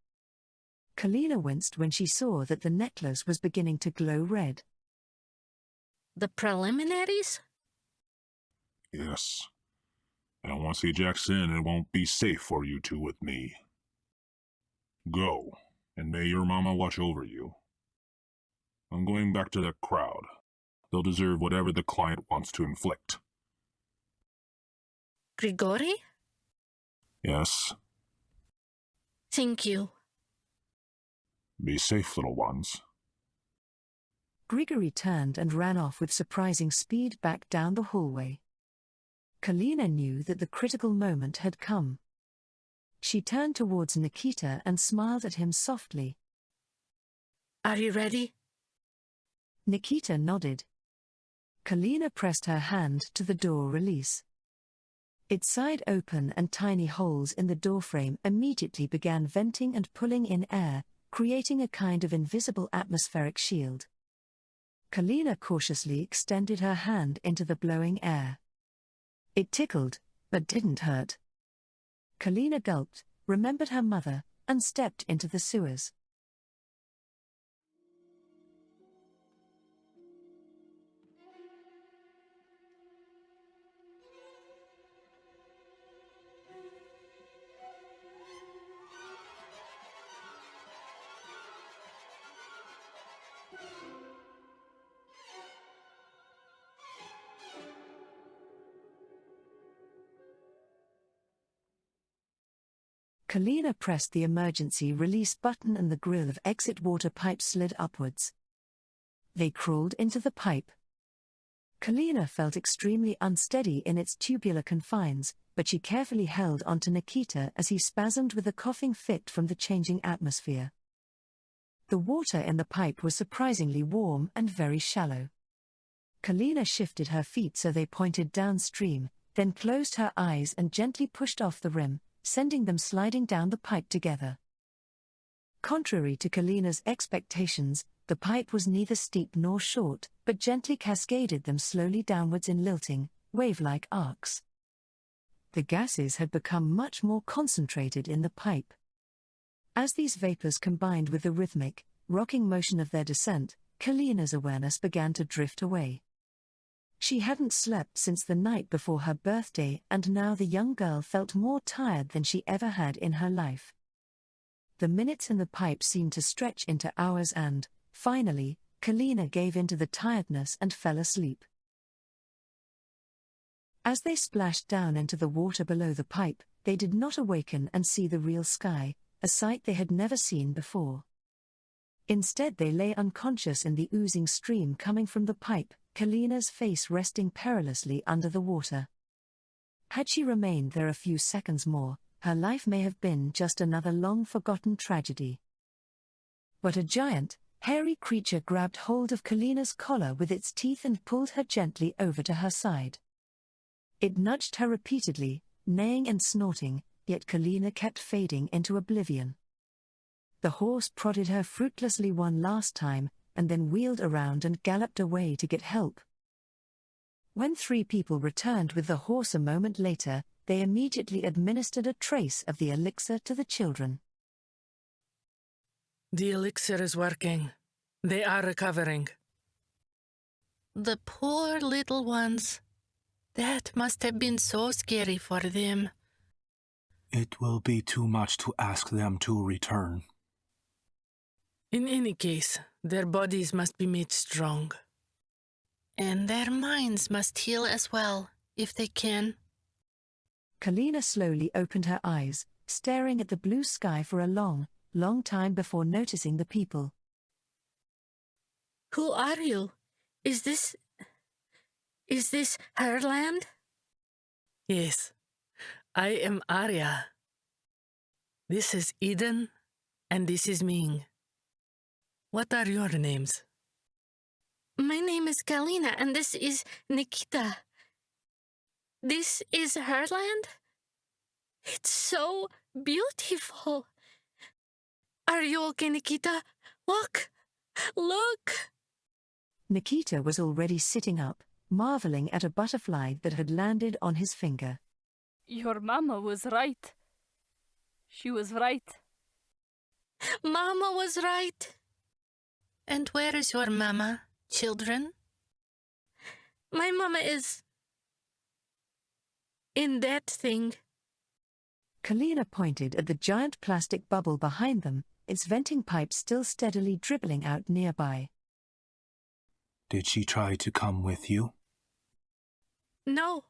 S2: Koellia winced when she saw that the necklace was beginning to glow red.
S11: The preliminaries?
S13: Yes. And once he jacks in, it won't be safe for you two with me. Go, and may your mama watch over you. I'm going back to that crowd. They'll deserve whatever the client wants to inflict.
S11: Grigory?
S13: Yes.
S11: Thank you.
S13: Be safe, little ones.
S2: Grigory turned and ran off with surprising speed back down the hallway. Koellia knew that the critical moment had come. She turned towards Nikita and smiled at him softly.
S11: Are you ready?
S2: Nikita nodded. Koellia pressed her hand to the door release. It sighed open and tiny holes in the doorframe immediately began venting and pulling in air, creating a kind of invisible atmospheric shield. Koellia cautiously extended her hand into the blowing air. It tickled, but didn't hurt. Koellia gulped, remembered her mother, and stepped into the sewers. Koellia pressed the emergency release button and the grill of exit water pipe slid upwards. They crawled into the pipe. Koellia felt extremely unsteady in its tubular confines, but she carefully held onto Nikita as he spasmed with a coughing fit from the changing atmosphere. The water in the pipe was surprisingly warm and very shallow. Koellia shifted her feet so they pointed downstream, then closed her eyes and gently pushed off the rim, sending them sliding down the pipe together. Contrary to Koellia's expectations, the pipe was neither steep nor short, but gently cascaded them slowly downwards in lilting, wave-like arcs. The gases had become much more concentrated in the pipe. As these vapors combined with the rhythmic, rocking motion of their descent, Koellia's awareness began to drift away. She hadn't slept since the night before her birthday, and now the young girl felt more tired than she ever had in her life. The minutes in the pipe seemed to stretch into hours and, finally, Koellia gave in to the tiredness and fell asleep. As they splashed down into the water below the pipe, they did not awaken and see the real sky, a sight they had never seen before. Instead they lay unconscious in the oozing stream coming from the pipe, Koellia's face resting perilously under the water. Had she remained there a few seconds more, her life may have been just another long-forgotten tragedy. But a giant, hairy creature grabbed hold of Koellia's collar with its teeth and pulled her gently over to her side. It nudged her repeatedly, neighing and snorting, yet Koellia kept fading into oblivion. The horse prodded her fruitlessly one last time, and then wheeled around and galloped away to get help. When 3 people returned with the horse a moment later, they immediately administered a trace of the elixir to the children.
S4: The elixir is working. They are recovering.
S3: The poor little ones. That must have been so scary for them.
S14: It will be too much to ask them to return.
S4: In any case, their bodies must be made strong.
S3: And their minds must heal as well, if they can.
S2: Koellia slowly opened her eyes, staring at the blue sky for a long, long time before noticing the people.
S11: Who are you? Is this her land?
S4: Yes, I am Arya. This is Eden, and this is Ming. What are your names?
S11: My name is Koellia, and this is Nikita. This is her land? It's so beautiful. Are you okay, Nikita? Look!
S2: Nikita was already sitting up, marveling at a butterfly that had landed on his finger.
S12: Your mama was right. She was right.
S15: Mama was right. And where is your mama, children? My mama is in that thing.
S2: Koellia pointed at the giant plastic bubble behind them, its venting pipe still steadily dribbling out nearby.
S8: Did she try to come with you?
S15: No,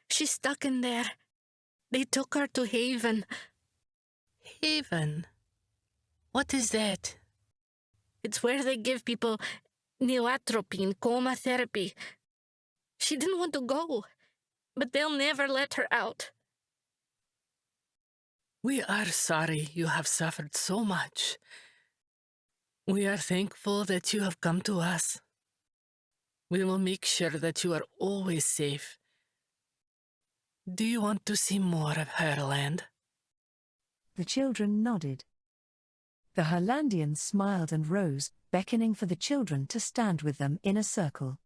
S15: she's stuck in there. They took her to Haven. Haven? What is that? It's where they give people neoatropine coma therapy. She didn't want to go, but they'll never let her out.
S4: We are sorry you have suffered so much. We are thankful that you have come to us. We will make sure that you are always safe. Do you want to see more of her land?
S2: The children nodded. The Herlandians smiled and rose, beckoning for the children to stand with them in a circle.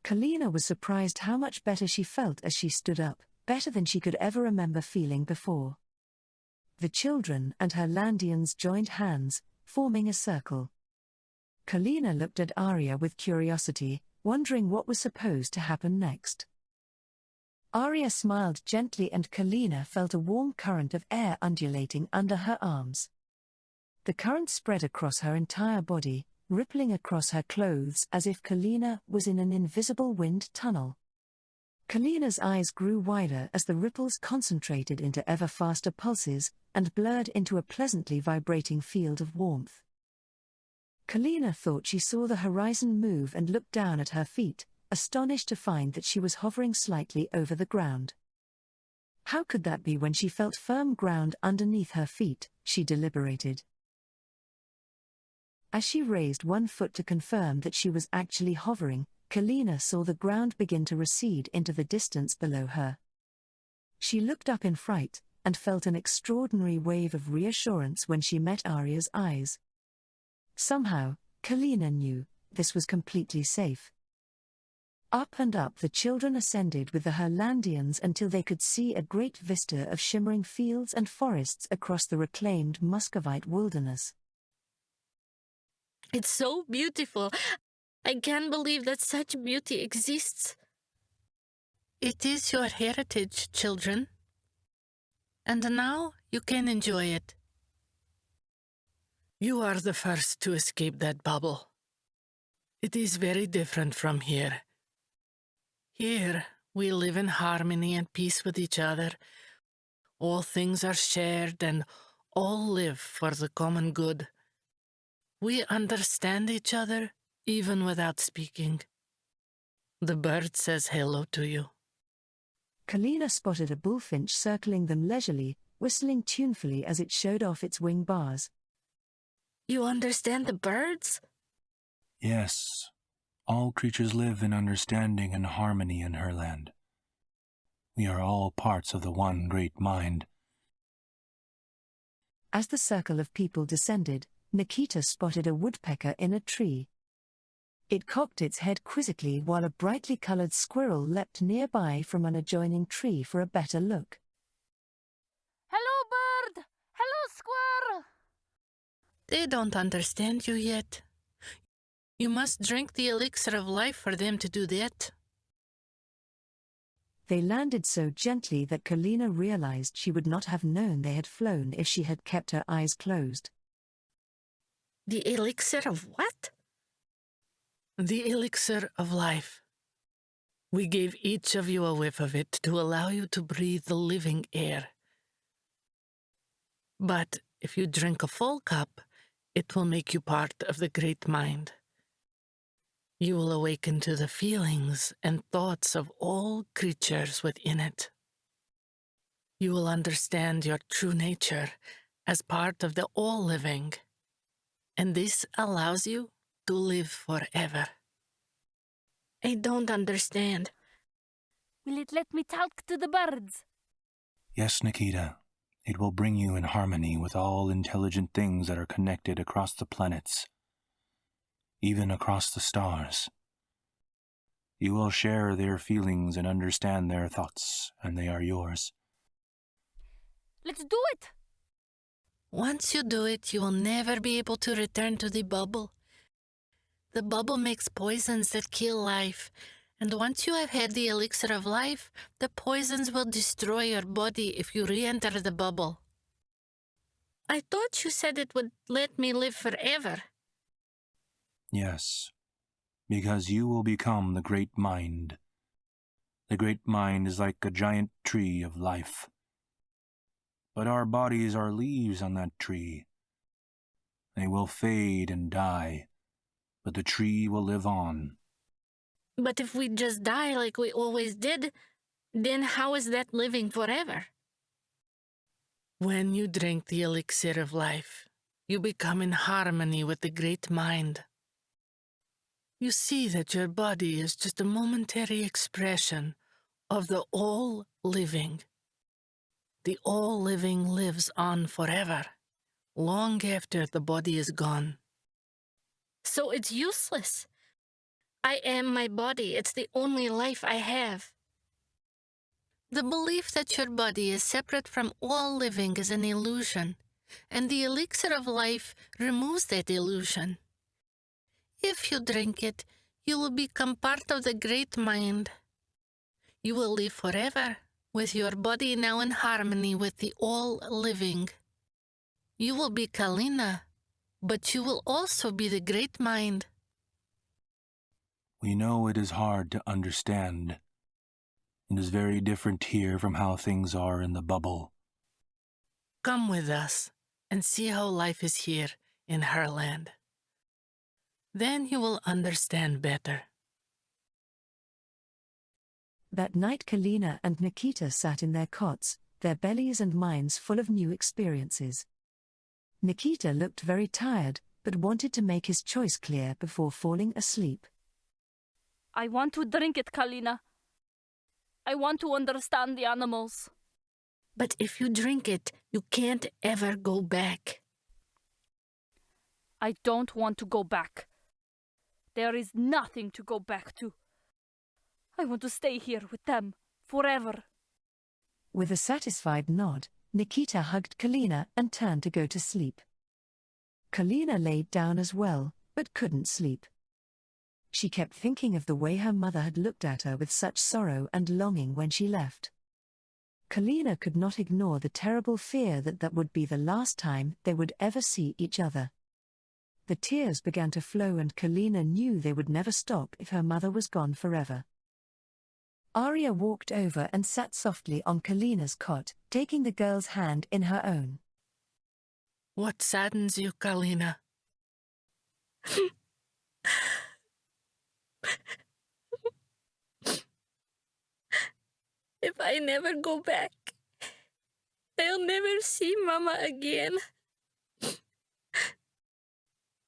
S2: Koellia was surprised how much better she felt as she stood up, better than she could ever remember feeling before. The children and Herlandians joined hands, forming a circle. Koellia looked at Arya with curiosity, wondering what was supposed to happen next. Arya smiled gently and Koellia felt a warm current of air undulating under her arms. The current spread across her entire body, rippling across her clothes as if Koellia was in an invisible wind tunnel. Koellia's eyes grew wider as the ripples concentrated into ever faster pulses and blurred into a pleasantly vibrating field of warmth. Koellia thought she saw the horizon move and looked down at her feet, astonished to find that she was hovering slightly over the ground. How could that be when she felt firm ground underneath her feet, she deliberated. As she raised one foot to confirm that she was actually hovering, Koellia saw the ground begin to recede into the distance below her. She looked up in fright, and felt an extraordinary wave of reassurance when she met Arya's eyes. Somehow, Koellia knew, this was completely safe. Up and up the children ascended with the Herlandians until they could see a great vista of shimmering fields and forests across the reclaimed Muscovite wilderness.
S15: It's so beautiful. I can't believe that such beauty exists. It is your heritage, children. And now you can enjoy it.
S4: You are the first to escape that bubble. It is very different from here. Here, we live in harmony and peace with each other. All things are shared and all live for the common good. We understand each other, even without speaking. The bird says hello to you.
S2: Koellia spotted a bullfinch circling them leisurely, whistling tunefully as it showed off its wing bars.
S15: You understand the birds?
S8: Yes. All creatures live in understanding and harmony in her land. We are all parts of the one great mind.
S2: As the circle of people descended, Nikita spotted a woodpecker in a tree. It cocked its head quizzically while a brightly colored squirrel leapt nearby from an adjoining tree for a better look.
S12: Hello, bird! Hello, squirrel!
S15: They don't understand you yet. You must drink the elixir of life for them to do that.
S2: They landed so gently that Koellia realized she would not have known they had flown if she had kept her eyes closed.
S15: The elixir of what?
S4: The elixir of life. We gave each of you a whiff of it to allow you to breathe the living air. But if you drink a full cup, it will make you part of the great mind. You will awaken to the feelings and thoughts of all creatures within it. You will understand your true nature as part of the all-living, and this allows you to live forever.
S15: I don't understand.
S12: Will it let me talk to the birds?
S8: Yes, Nikita. It will bring you in harmony with all intelligent things that are connected across the planets.
S6: even across the stars. You will share their feelings and understand their thoughts, and they are yours.
S12: Let's do it!
S15: Once you do it, you will never be able to return to the bubble. The bubble makes poisons that kill life, and once you have had the elixir of life, the poisons will destroy your body if you re-enter the bubble. I thought you said it would let me live forever.
S6: Yes, because you will become the great mind. The great mind is like a giant tree of life. But our bodies are leaves on that tree. They will fade and die, but the tree will live on.
S15: But if we just die like we always did, then how is that living forever? When you drink the elixir of life, you become in harmony with the great mind. You see that your body is just a momentary expression of the all-living. The all-living lives on forever, long after the body is gone. So it's useless. I am my body. It's the only life I have. The belief that your body is separate from all living is an illusion, and the elixir of life removes that illusion. If you drink it, you will become part of the great mind. You will live forever, with your body now in harmony with the all-living. You will be Kalina, but you will also be the great mind.
S6: We know it is hard to understand. It is very different here from how things are in the bubble.
S15: Come with us and see how life is here in her land. Then you will understand better.
S2: That night Kalina and Nikita sat in their cots, their bellies and minds full of new experiences. Nikita looked very tired, but wanted to make his choice clear before falling asleep.
S12: I want to drink it, Kalina. I want to understand the animals.
S15: But if you drink it, you can't ever go back.
S12: I don't want to go back. There is nothing to go back to. I want to stay here with them forever.
S2: With a satisfied nod, Nikita hugged Kalina and turned to go to sleep. Kalina laid down as well, but couldn't sleep. She kept thinking of the way her mother had looked at her with such sorrow and longing when she left. Kalina could not ignore the terrible fear that that would be the last time they would ever see each other. The tears began to flow and Kalina knew they would never stop if her mother was gone forever. Arya walked over and sat softly on Kalina's cot, taking the girl's hand in her own.
S15: What saddens you, Kalina? If I never go back, I'll never see Mama again.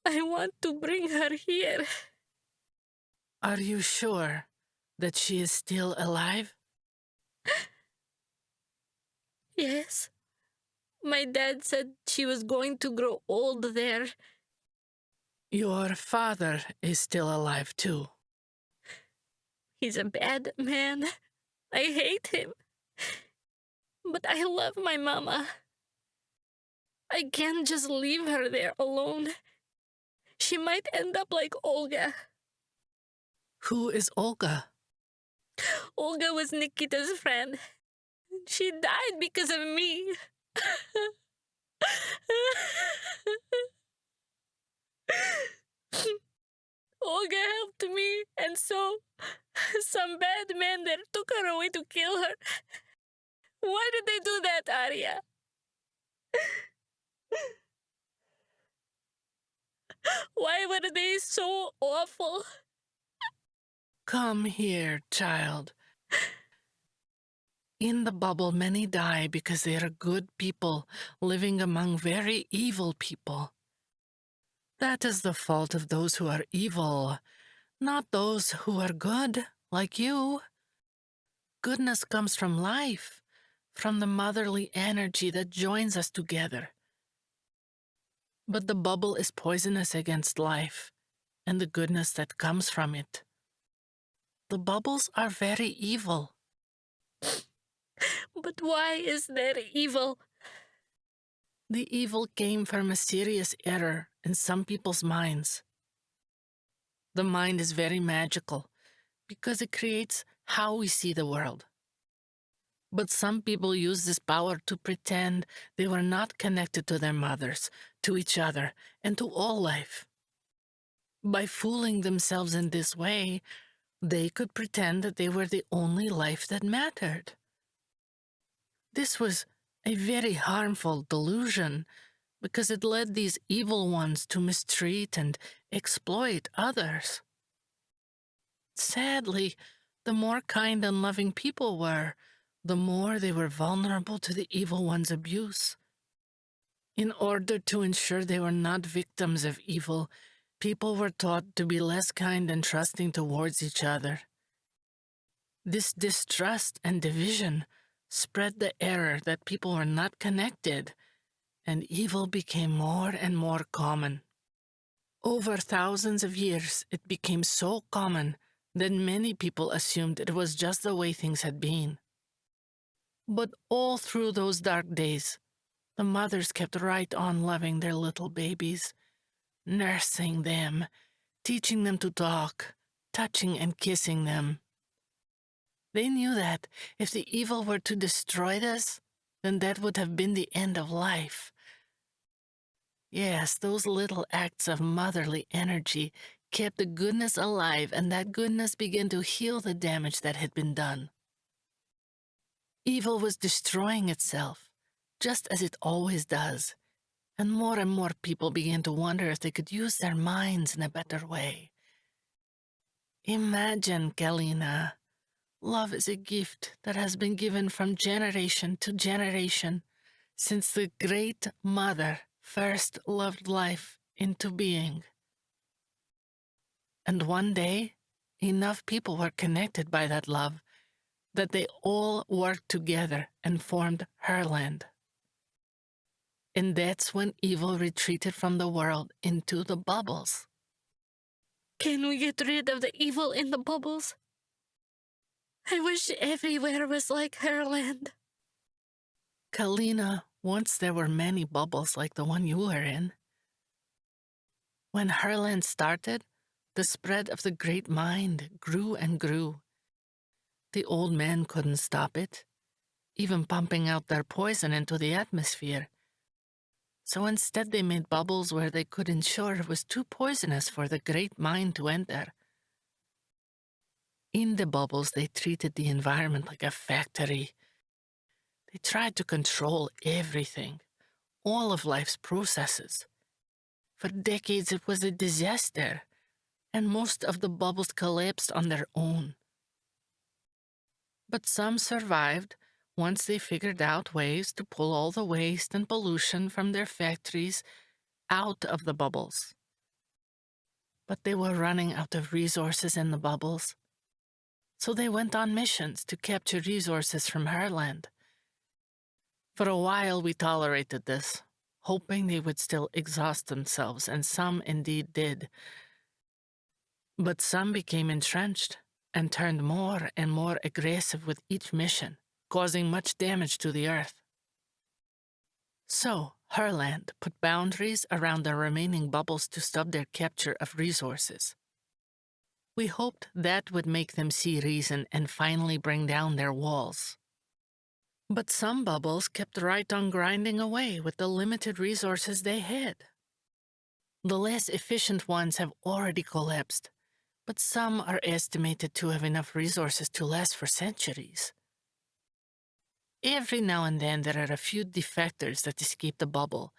S15: I want to bring her here. Are you sure that she is still alive? Yes. My dad said she was going to grow old there. Your father is still alive too. He's a bad man. I hate him. But I love my mama. I can't just leave her there alone. She might end up like Olga. Who is Olga? Olga was Nikita's friend. She died because of me. Olga helped me, and so some bad man there took her away to kill her. Why did they do that, Arya? Why were they so awful? Come here, child. In the bubble, many die because they are good people living among very evil people. That is the fault of those who are evil, not those who are good, like you. Goodness comes from life, from the motherly energy that joins us together. But the bubble is poisonous against life.
S4: and the goodness that comes from it. The bubbles are very evil.
S15: But why is there evil?
S4: The evil came from a serious error in some people's minds. The mind is very magical because it creates how we see the world. But some people use this power to pretend they were not connected to their mothers, to each other, and to all life. By fooling themselves in this way, they could pretend that they were the only life that mattered. This was a very harmful delusion because it led these evil ones to mistreat and exploit others. Sadly, the more kind and loving people were, the more they were vulnerable to the evil one's abuse. In order to ensure they were not victims of evil, people were taught to be less kind and trusting towards each other. This distrust and division spread the error that people were not connected, and evil became more and more common. Over thousands of years, it became so common that many people assumed it was just the way things had been. But all through those dark days, the mothers kept right on loving their little babies, nursing them, teaching them to talk, touching and kissing them. They knew that if the evil were to destroy us, then that would have been the end of life. Yes, those little acts of motherly energy kept the goodness alive, and that goodness began to heal the damage that had been done. Evil was destroying itself, just as it always does, and more people began to wonder if they could use their minds in a better way. Imagine, Kalina, love is a gift that has been given from generation to generation since the Great Mother first loved life into being. And one day, enough people were connected by that love that they all worked together and formed her land. And that's when evil retreated from the world into the bubbles.
S15: Can we get rid of the evil in the bubbles? I wish everywhere was like her land.
S4: Kalina, once there were many bubbles like the one you were in. When her land started, the spread of the great mind grew and grew. The old men couldn't stop it, even pumping out their poison into the atmosphere. So instead they made bubbles where they could ensure it was too poisonous for the great mind to enter. In the bubbles, they treated the environment like a factory. They tried to control everything, all of life's processes. For decades it was a disaster, and most of the bubbles collapsed on their own. But some survived once they figured out ways to pull all the waste and pollution from their factories out of the bubbles. But they were running out of resources in the bubbles, so they went on missions to capture resources from her land. For a while we tolerated this, hoping they would still exhaust themselves, and some indeed did. But some became entrenched and turned more and more aggressive with each mission, causing much damage to the earth. So, her land put boundaries around the remaining bubbles to stop their capture of resources. We hoped that would make them see reason and finally bring down their walls. But some bubbles kept right on grinding away with the limited resources they had. The less efficient ones have already collapsed, but some are estimated to have enough resources to last for centuries. Every now and then there are a few defectors that escape the bubble.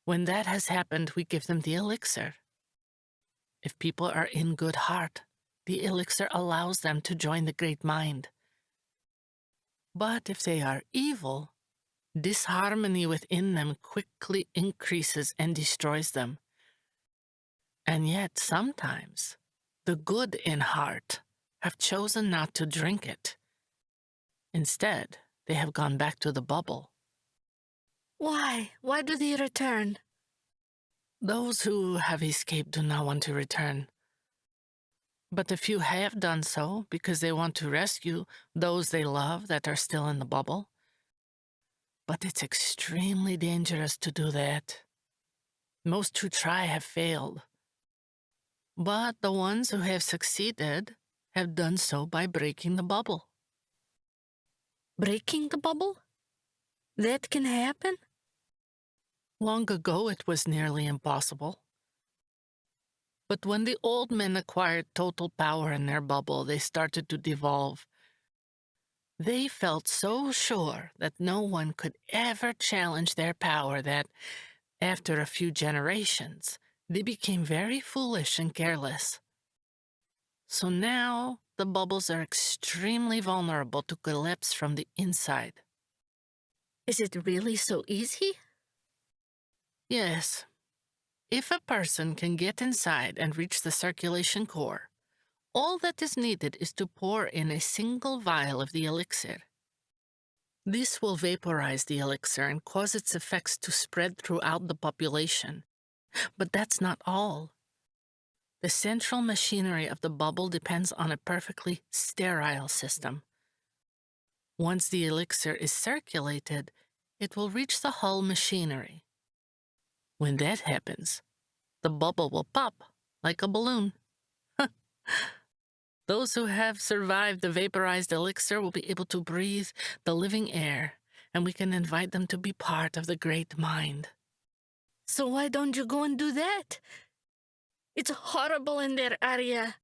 S4: When that has happened, we give them the elixir. If people are in good heart, the elixir allows them to join the great mind. But if they are evil, disharmony within them quickly increases and destroys them. And yet, sometimes, the good in heart have chosen not to drink it. Instead, they have gone back to the bubble.
S15: Why? Why do they return?
S4: Those who have escaped do not want to return. But a few have done so because they want to rescue those they love that are still in the bubble. But it's extremely dangerous to do that. Most who try have failed. But the ones who have succeeded have done so by breaking the bubble.
S15: Breaking the bubble? That can happen?
S4: Long ago it was nearly impossible. But when the old men acquired total power in their bubble, they started to devolve. They felt so sure that no one could ever challenge their power that, after a few generations, they became very foolish and careless. So now the bubbles are extremely vulnerable to collapse from the inside.
S15: Is it really so easy?
S4: Yes. If a person can get inside and reach the circulation core, all that is needed is to pour in a single vial of the elixir. This will vaporize the elixir and cause its effects to spread throughout the population. But that's not all. The central machinery of the bubble depends on a perfectly sterile system. Once the elixir is circulated, it will reach the hull machinery. When that happens, the bubble will pop like a balloon. Those who have survived the vaporized elixir will be able to breathe the living air, and we can invite them to be part of the great mind.
S15: So why don't you go and do that? It's horrible in there, Arya.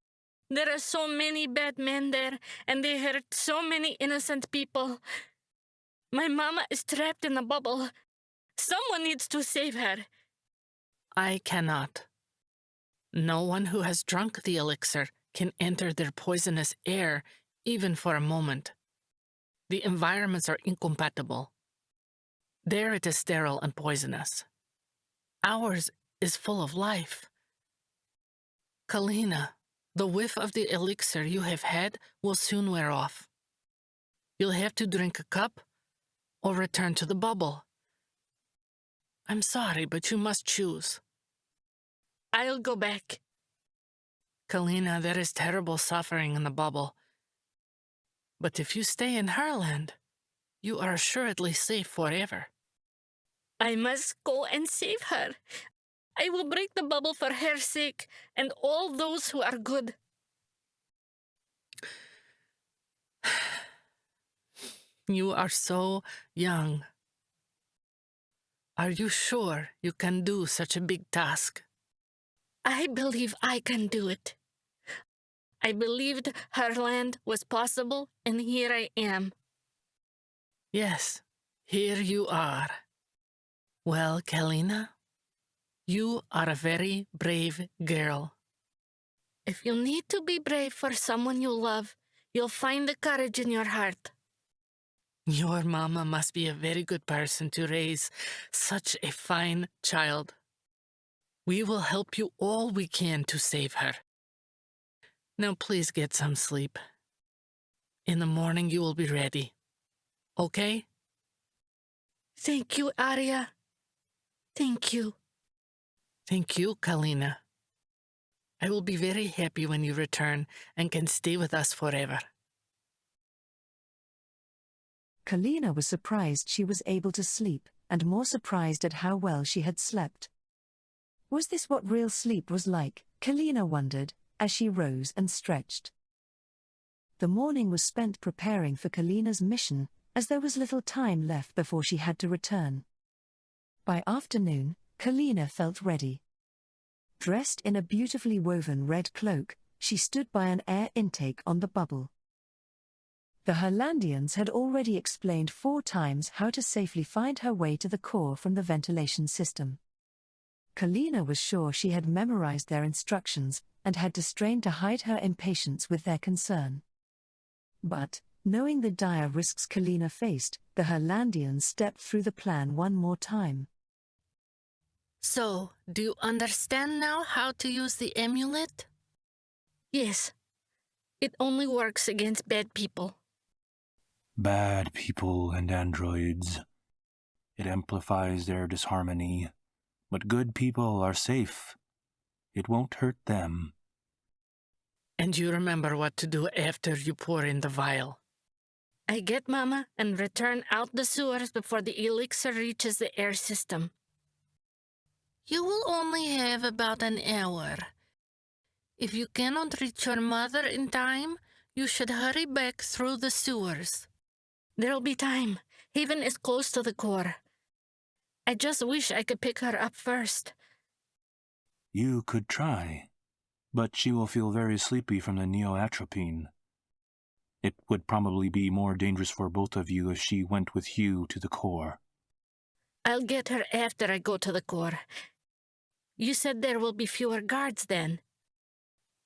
S15: There are so many bad men there, and they hurt so many innocent people. My mama is trapped in a bubble. Someone needs to save her.
S4: I cannot. No one who has drunk the elixir can enter their poisonous air even for a moment. The environments are incompatible. There it is sterile and poisonous. Ours is full of life. Kalina, the whiff of the elixir you have had will soon wear off. You'll have to drink a cup or return to the bubble. I'm sorry, but you must choose.
S15: I'll go back.
S4: Kalina, there is terrible suffering in the bubble. But if you stay in her land, you are assuredly safe forever.
S15: I must go and save her. I will break the bubble for her sake and all those who are good.
S4: You are so young. Are you sure you can do such a big task?
S15: I believe I can do it. I believed her land was possible, and here I am.
S4: Yes, here you are. Well, Kalina, you are a very brave girl.
S15: If you need to be brave for someone you love, you'll find the courage in your heart.
S4: Your mama must be a very good person to raise such a fine child. We will help you all we can to save her. Now please get some sleep. In the morning you will be ready. Okay?
S15: Thank you, Arya. Thank you.
S4: Thank you, Kalina. I will be very happy when you return and can stay with us forever.
S2: Kalina was surprised she was able to sleep, and more surprised at how well she had slept. Was this what real sleep was like? Kalina wondered, as she rose and stretched. The morning was spent preparing for Kalina's mission, as there was little time left before she had to return. By afternoon, Kalina felt ready. Dressed in a beautifully woven red cloak, she stood by an air intake on the bubble. The Herlandians had already explained 4 times how to safely find her way to the core from the ventilation system. Kalina was sure she had memorized their instructions and had to strain to hide her impatience with their concern. But, knowing the dire risks Kalina faced, the Herlandians stepped through the plan one more time.
S15: So, do you understand now how to use the amulet? Yes. It only works against bad people.
S8: Bad people and androids. It amplifies their disharmony, But good people are safe. It won't hurt them.
S15: And you remember what to do after you pour in the vial. I get Mama and return out the sewers before the elixir reaches the air system. You will only have about an hour. If you cannot reach your mother in time, you should hurry back through the sewers. There'll be time. Haven is close to the core. I just wish I could pick her up first.
S8: You could try, but she will feel very sleepy from the neoatropine. It would probably be more dangerous for both of you if she went with you to the core.
S15: I'll get her after I go to the core. You said there will be fewer guards then.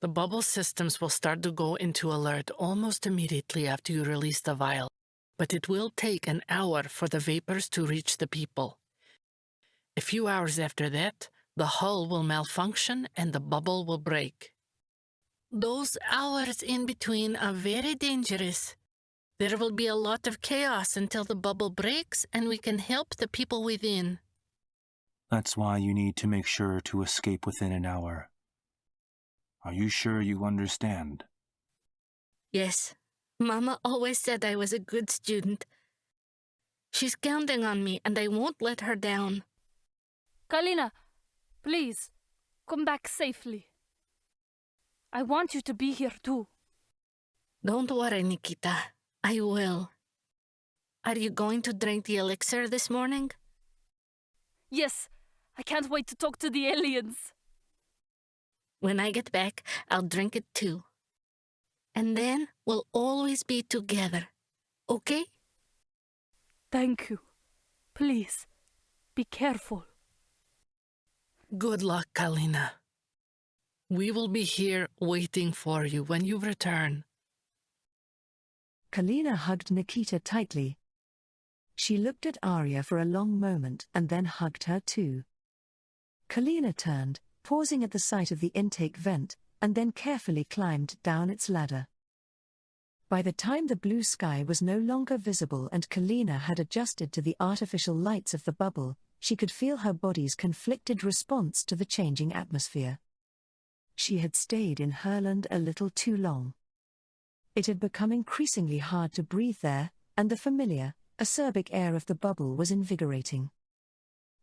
S15: The bubble systems will start to go into alert almost immediately after you release the vial, but it will take an hour for the vapors to reach the people. A few hours after that, the hull will malfunction and the bubble will break. Those hours in between are very dangerous. There will be a lot of chaos until the bubble breaks and we can help the people within.
S8: That's why you need to make sure to escape within an hour. Are you sure you understand?
S15: Yes. Mama always said I was a good student. She's counting on me and I won't let her down.
S12: Kalina, please, come back safely. I want you to be here too.
S15: Don't worry, Nikita. I will. Are you going to drink the elixir this morning?
S12: Yes, I can't wait to talk to the aliens.
S15: When I get back, I'll drink it too. And then we'll always be together. Okay?
S12: Thank you. Please, be careful.
S15: Good luck, Kalina. We will be here waiting for you when you return.
S2: Kalina hugged Nikita tightly. She looked at Arya for a long moment and then hugged her too. Kalina turned, pausing at the sight of the intake vent, and then carefully climbed down its ladder. By the time the blue sky was no longer visible and Kalina had adjusted to the artificial lights of the bubble, she could feel her body's conflicted response to the changing atmosphere. She had stayed in Herland a little too long. It had become increasingly hard to breathe there, and the familiar, acerbic air of the bubble was invigorating.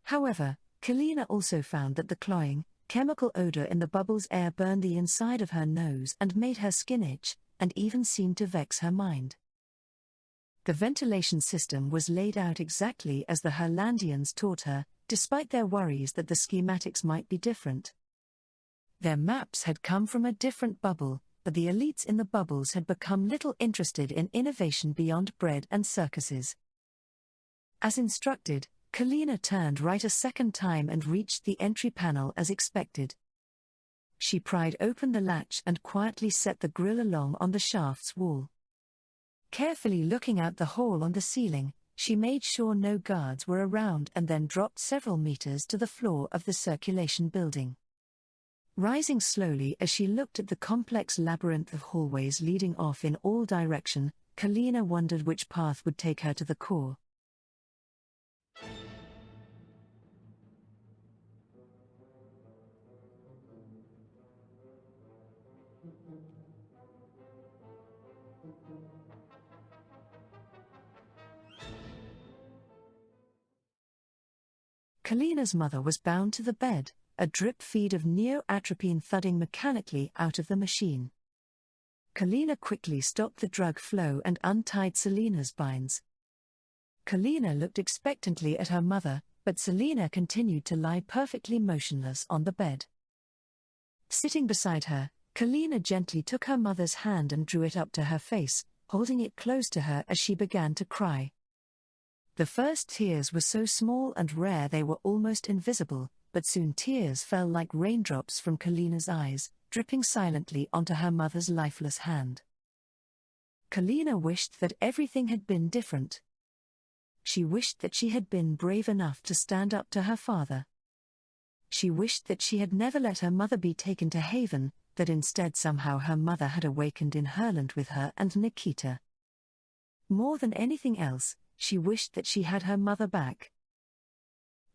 S2: However, Kalina also found that the cloying, chemical odor in the bubble's air burned the inside of her nose and made her skin itch, and even seemed to vex her mind. The ventilation system was laid out exactly as the Herlandians taught her, despite their worries that the schematics might be different. Their maps had come from a different bubble, but the elites in the bubbles had become little interested in innovation beyond bread and circuses. As instructed, Kalina turned right a second time and reached the entry panel as expected. She pried open the latch and quietly set the grill along on the shaft's wall. Carefully looking out the hole on the ceiling, she made sure no guards were around and then dropped several meters to the floor of the circulation building. Rising slowly as she looked at the complex labyrinth of hallways leading off in all directions, Kalina wondered which path would take her to the core. Kalina's mother was bound to the bed, a drip feed of neoatropine thudding mechanically out of the machine. Kalina quickly stopped the drug flow and untied Selina's binds. Kalina looked expectantly at her mother, but Selina continued to lie perfectly motionless on the bed. Sitting beside her, Kalina gently took her mother's hand and drew it up to her face, holding it close to her as she began to cry. The first tears were so small and rare they were almost invisible, but soon tears fell like raindrops from Kalina's eyes, dripping silently onto her mother's lifeless hand. Kalina wished that everything had been different. She wished that she had been brave enough to stand up to her father. She wished that she had never let her mother be taken to Haven, that instead somehow her mother had awakened in Herland with her and Nikita. More than anything else, she wished that she had her mother back.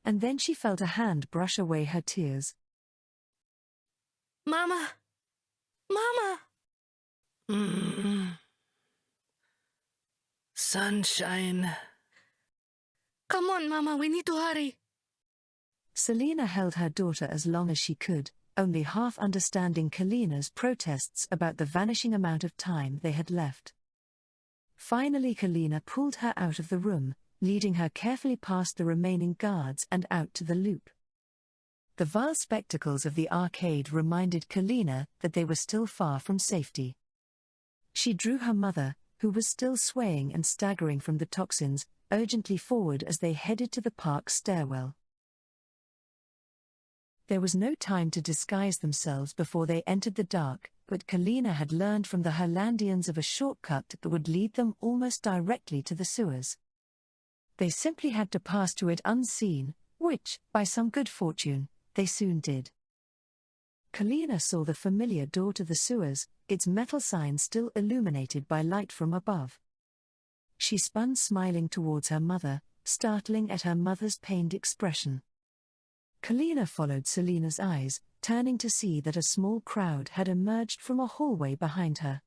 S2: and then she felt a hand brush away her tears.
S15: Mama! Mama!
S4: Sunshine.
S15: Come on, Mama, we need to hurry.
S2: Selena held her daughter as long as she could, only half understanding Kalina's protests about the vanishing amount of time they had left. Finally, Kalina pulled her out of the room, leading her carefully past the remaining guards and out to the loop. The vile spectacles of the arcade reminded Kalina that they were still far from safety. She drew her mother, who was still swaying and staggering from the toxins, urgently forward as they headed to the park's stairwell. There was no time to disguise themselves before they entered the dark, but Kalina had learned from the Hollandians of a shortcut that would lead them almost directly to the sewers. They simply had to pass to it unseen, which, by some good fortune, they soon did. Kalina saw the familiar door to the sewers, its metal sign still illuminated by light from above. She spun smiling towards her mother, startling at her mother's pained expression. Kalina followed Selena's eyes, turning to see that a small crowd had emerged from a hallway behind her.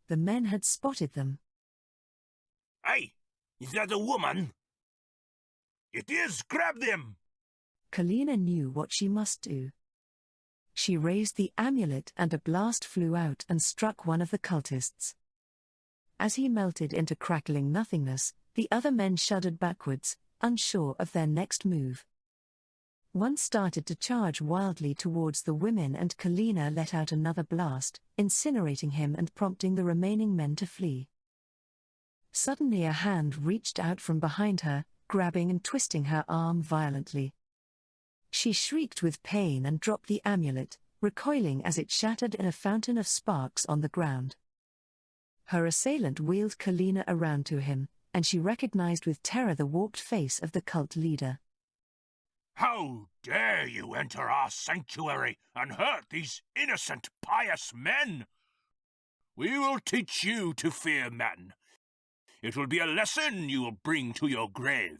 S2: The men had spotted them.
S7: Hey, is that a woman? It is, grab them!
S2: Kalina knew what she must do. She raised the amulet and a blast flew out and struck one of the cultists. As he melted into crackling nothingness, the other men shuddered backwards, unsure of their next move. One started to charge wildly towards the women and Kalina let out another blast, incinerating him and prompting the remaining men to flee. Suddenly a hand reached out from behind her, grabbing and twisting her arm violently. She shrieked with pain and dropped the amulet, recoiling as it shattered in a fountain of sparks on the ground. Her assailant wheeled Kalina around to him, and she recognized with terror the warped face of the cult leader.
S7: How dare you enter our sanctuary and hurt these innocent, pious men? We will teach you to fear men. It will be a lesson you will bring to your grave.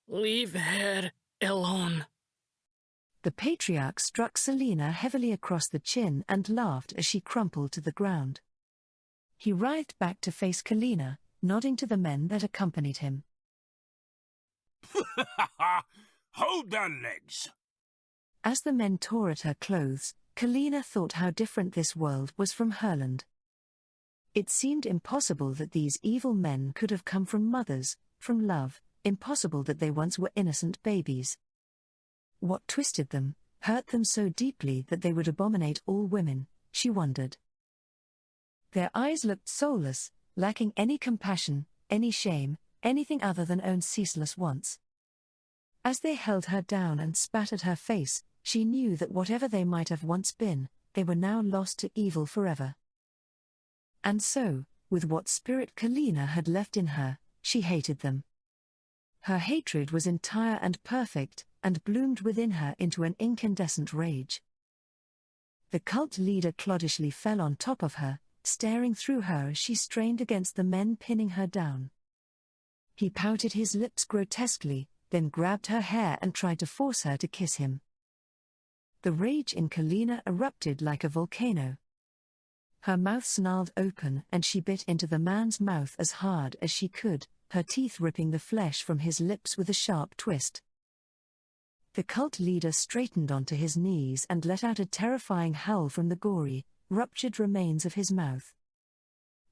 S4: Leave her alone.
S2: The patriarch struck Selena heavily across the chin and laughed as she crumpled to the ground. He writhed back to face Kalina, nodding to the men that accompanied him.
S7: Hold their legs!
S2: As the men tore at her clothes, Kalina thought how different this world was from Herland. It seemed impossible that these evil men could have come from mothers, from love, impossible that they once were innocent babies. What twisted them, hurt them so deeply that they would abominate all women, she wondered. Their eyes looked soulless, lacking any compassion, any shame, anything other than own ceaseless wants. As they held her down and spat at her face, she knew that whatever they might have once been, they were now lost to evil forever. And so, with what spirit Kalina had left in her, she hated them. Her hatred was entire and perfect, and bloomed within her into an incandescent rage. The cult leader cloddishly fell on top of her, staring through her as she strained against the men pinning her down. He pouted his lips grotesquely, then grabbed her hair and tried to force her to kiss him. The rage in Kalina erupted like a volcano. Her mouth snarled open and she bit into the man's mouth as hard as she could, her teeth ripping the flesh from his lips with a sharp twist. The cult leader straightened onto his knees and let out a terrifying howl from the gory, ruptured remains of his mouth.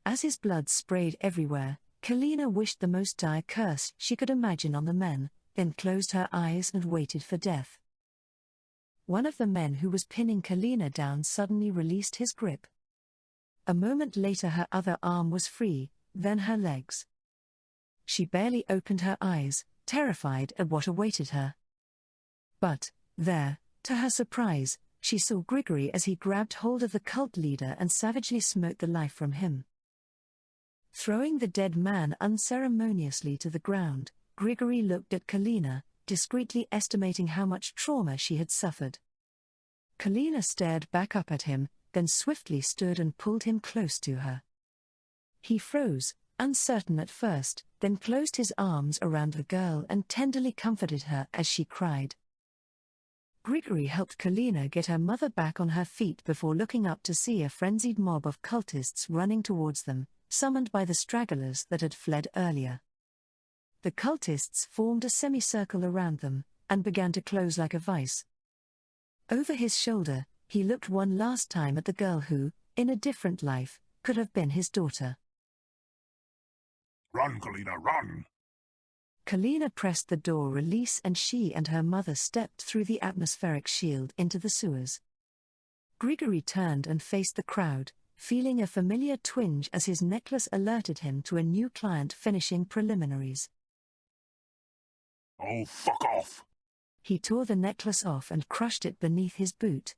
S2: As his blood sprayed everywhere, Kalina wished the most dire curse she could imagine on the men, then closed her eyes and waited for death. One of the men who was pinning Kalina down suddenly released his grip. A moment later her other arm was free, then her legs. She barely opened her eyes, terrified at what awaited her. But, there, to her surprise, she saw Grigory as he grabbed hold of the cult leader and savagely smote the life from him. Throwing the dead man unceremoniously to the ground, Grigory looked at Kalina, discreetly estimating how much trauma she had suffered. Kalina stared back up at him, then swiftly stood and pulled him close to her. He froze, uncertain at first, then closed his arms around the girl and tenderly comforted her as she cried. Grigory helped Koellia get her mother back on her feet before looking up to see a frenzied mob of cultists running towards them, summoned by the stragglers that had fled earlier. The cultists formed a semicircle around them, and began to close like a vice. Over his shoulder, he looked one last time at the girl who, in a different life, could have been his daughter.
S13: Run, Koellia, run!
S2: Koellia pressed the door release and she and her mother stepped through the atmospheric shield into the sewers. Grigory turned and faced the crowd, feeling a familiar twinge as his necklace alerted him to a new client finishing preliminaries.
S13: Oh, fuck off!
S2: He tore the necklace off and crushed it beneath his boot.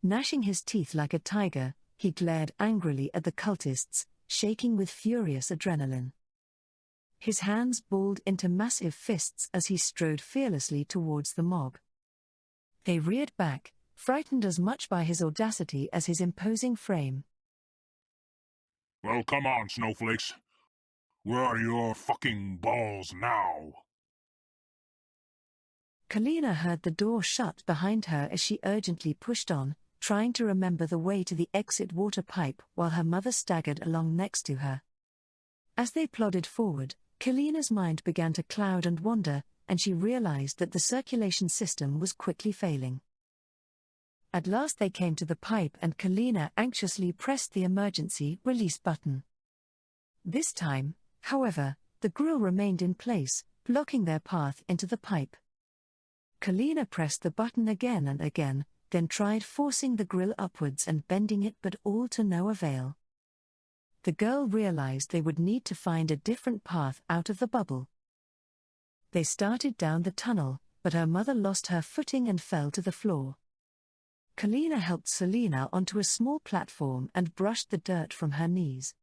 S2: Gnashing his teeth like a tiger, he glared angrily at the cultists, shaking with furious adrenaline. His hands balled into massive fists as he strode fearlessly towards the mob. They reared back, frightened as much by his audacity as his imposing frame.
S13: Well, come on, snowflakes. Where are your fucking balls now?
S2: Koellia heard the door shut behind her as she urgently pushed on, trying to remember the way to the exit water pipe while her mother staggered along next to her. As they plodded forward, Koellia's mind began to cloud and wander, and she realized that the circulation system was quickly failing. At last they came to the pipe and Koellia anxiously pressed the emergency release button. This time, however, the grill remained in place, blocking their path into the pipe. Koellia pressed the button again and again, then tried forcing the grill upwards and bending it, but all to no avail. The girl realized they would need to find a different path out of the bubble. They started down the tunnel, but her mother lost her footing and fell to the floor. Koellia helped Selena onto a small platform and brushed the dirt from her knees.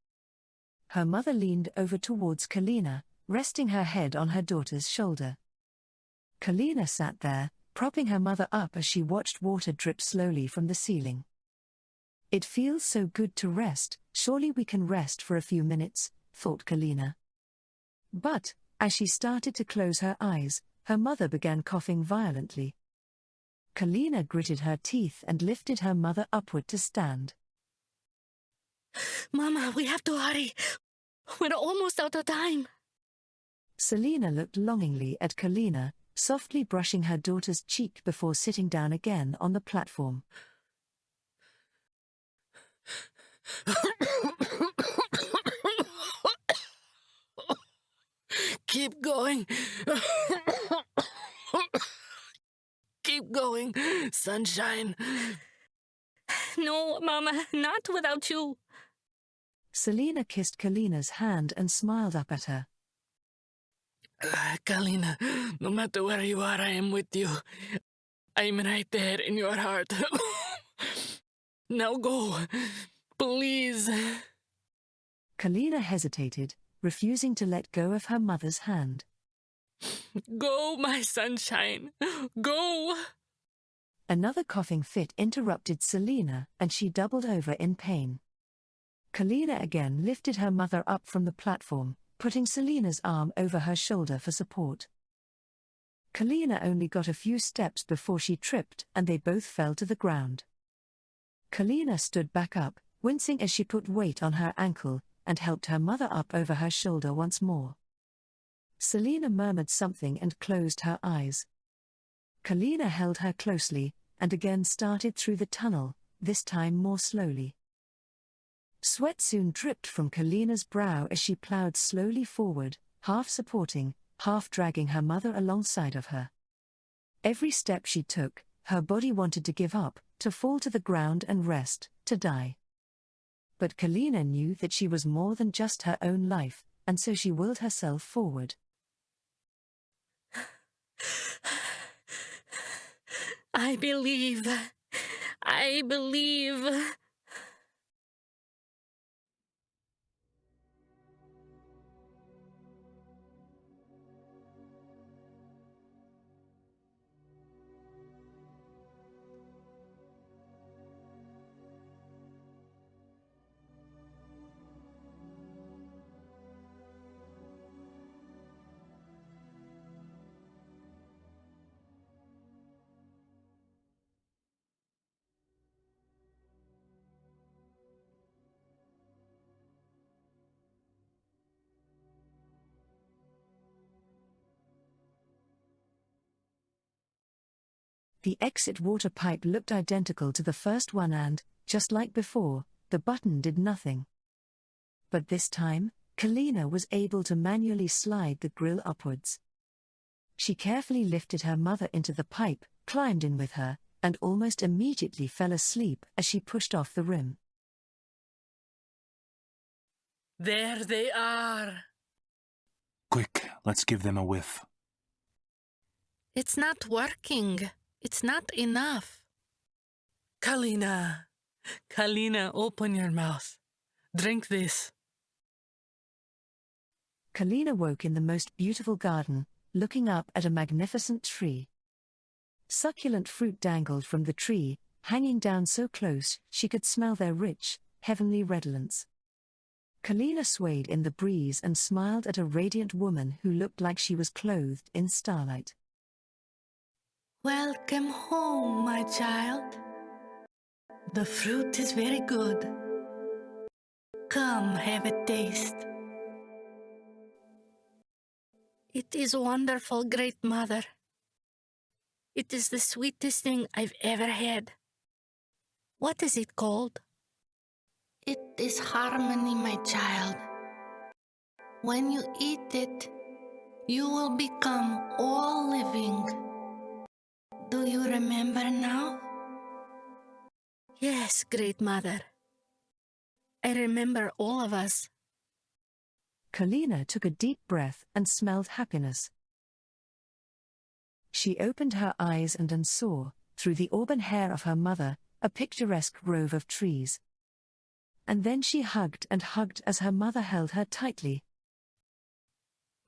S2: Her mother leaned over towards Koellia, resting her head on her daughter's shoulder. Koellia sat there, propping her mother up as she watched water drip slowly from the ceiling. It feels so good to rest, surely we can rest for a few minutes, thought Koellia. But, as she started to close her eyes, her mother began coughing violently. Koellia gritted her teeth and lifted her mother upward to stand.
S15: Mama, we have to hurry. We're almost out of time.
S2: Selena looked longingly at Koellia, softly brushing her daughter's cheek before sitting down again on the platform.
S15: Keep going. Keep going, sunshine. No, Mama, not without you.
S2: Selena kissed Koellia's hand and smiled up at her.
S15: Koellia, no matter where you are, I am with you. I'm right there in your heart. Now go, please.
S2: Koellia hesitated, refusing to let go of her mother's hand.
S15: Go, my sunshine, go!
S2: Another coughing fit interrupted Selena, and she doubled over in pain. Koellia again lifted her mother up from the platform, putting Selena's arm over her shoulder for support. Koellia only got a few steps before she tripped and they both fell to the ground. Koellia stood back up, wincing as she put weight on her ankle, and helped her mother up over her shoulder once more. Selena murmured something and closed her eyes. Koellia held her closely, and again started through the tunnel, this time more slowly. Sweat soon dripped from Koellia's brow as she plowed slowly forward, half supporting, half dragging her mother alongside of her. Every step she took, her body wanted to give up, to fall to the ground and rest, to die. But Koellia knew that she was more than just her own life, and so she willed herself forward.
S15: I believe. I believe.
S2: The exit water pipe looked identical to the first one and, just like before, the button did nothing. But this time, Koellia was able to manually slide the grill upwards. She carefully lifted her mother into the pipe, climbed in with her, and almost immediately fell asleep as she pushed off the rim.
S4: There they are!
S8: Quick, let's give them a whiff.
S3: It's not working. It's not enough.
S4: Koellia, open your mouth. Drink this.
S2: Koellia woke in the most beautiful garden, looking up at a magnificent tree. Succulent fruit dangled from the tree, hanging down so close she could smell their rich, heavenly redolence. Koellia swayed in the breeze and smiled at a radiant woman who looked like she was clothed in starlight.
S15: Welcome home, my child. The fruit is very good. Come, have a taste.
S3: It is wonderful, great mother. It is the sweetest thing I've ever had. What is it called?
S15: It is harmony, my child. When you eat it, you will become all living. Do you remember now?
S3: Yes, great mother. I remember all of us.
S2: Koellia took a deep breath and smelled happiness. She opened her eyes and saw, through the auburn hair of her mother, a picturesque grove of trees. And then she hugged and hugged as her mother held her tightly.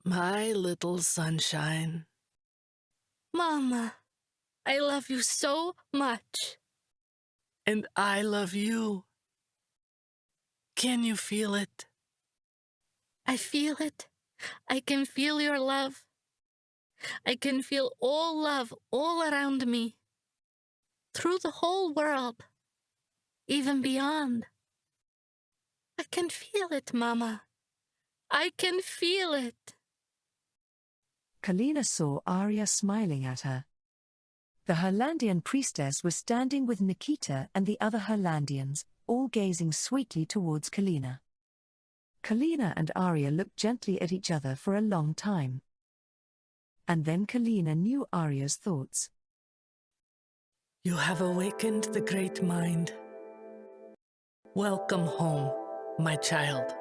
S4: My little sunshine.
S3: Mama, I love you so much.
S4: And I love you. Can you feel it?
S3: I feel it. I can feel your love. I can feel all love all around me. Through the whole world. Even beyond. I can feel it, Mama. I can feel it.
S2: Koellia saw Arya smiling at her. The Herlandian priestess was standing with Nikita and the other Herlandians, all gazing sweetly towards Koellia. Koellia and Arya looked gently at each other for a long time. And then Koellia knew Arya's thoughts.
S4: You have awakened the great mind. Welcome home, my child.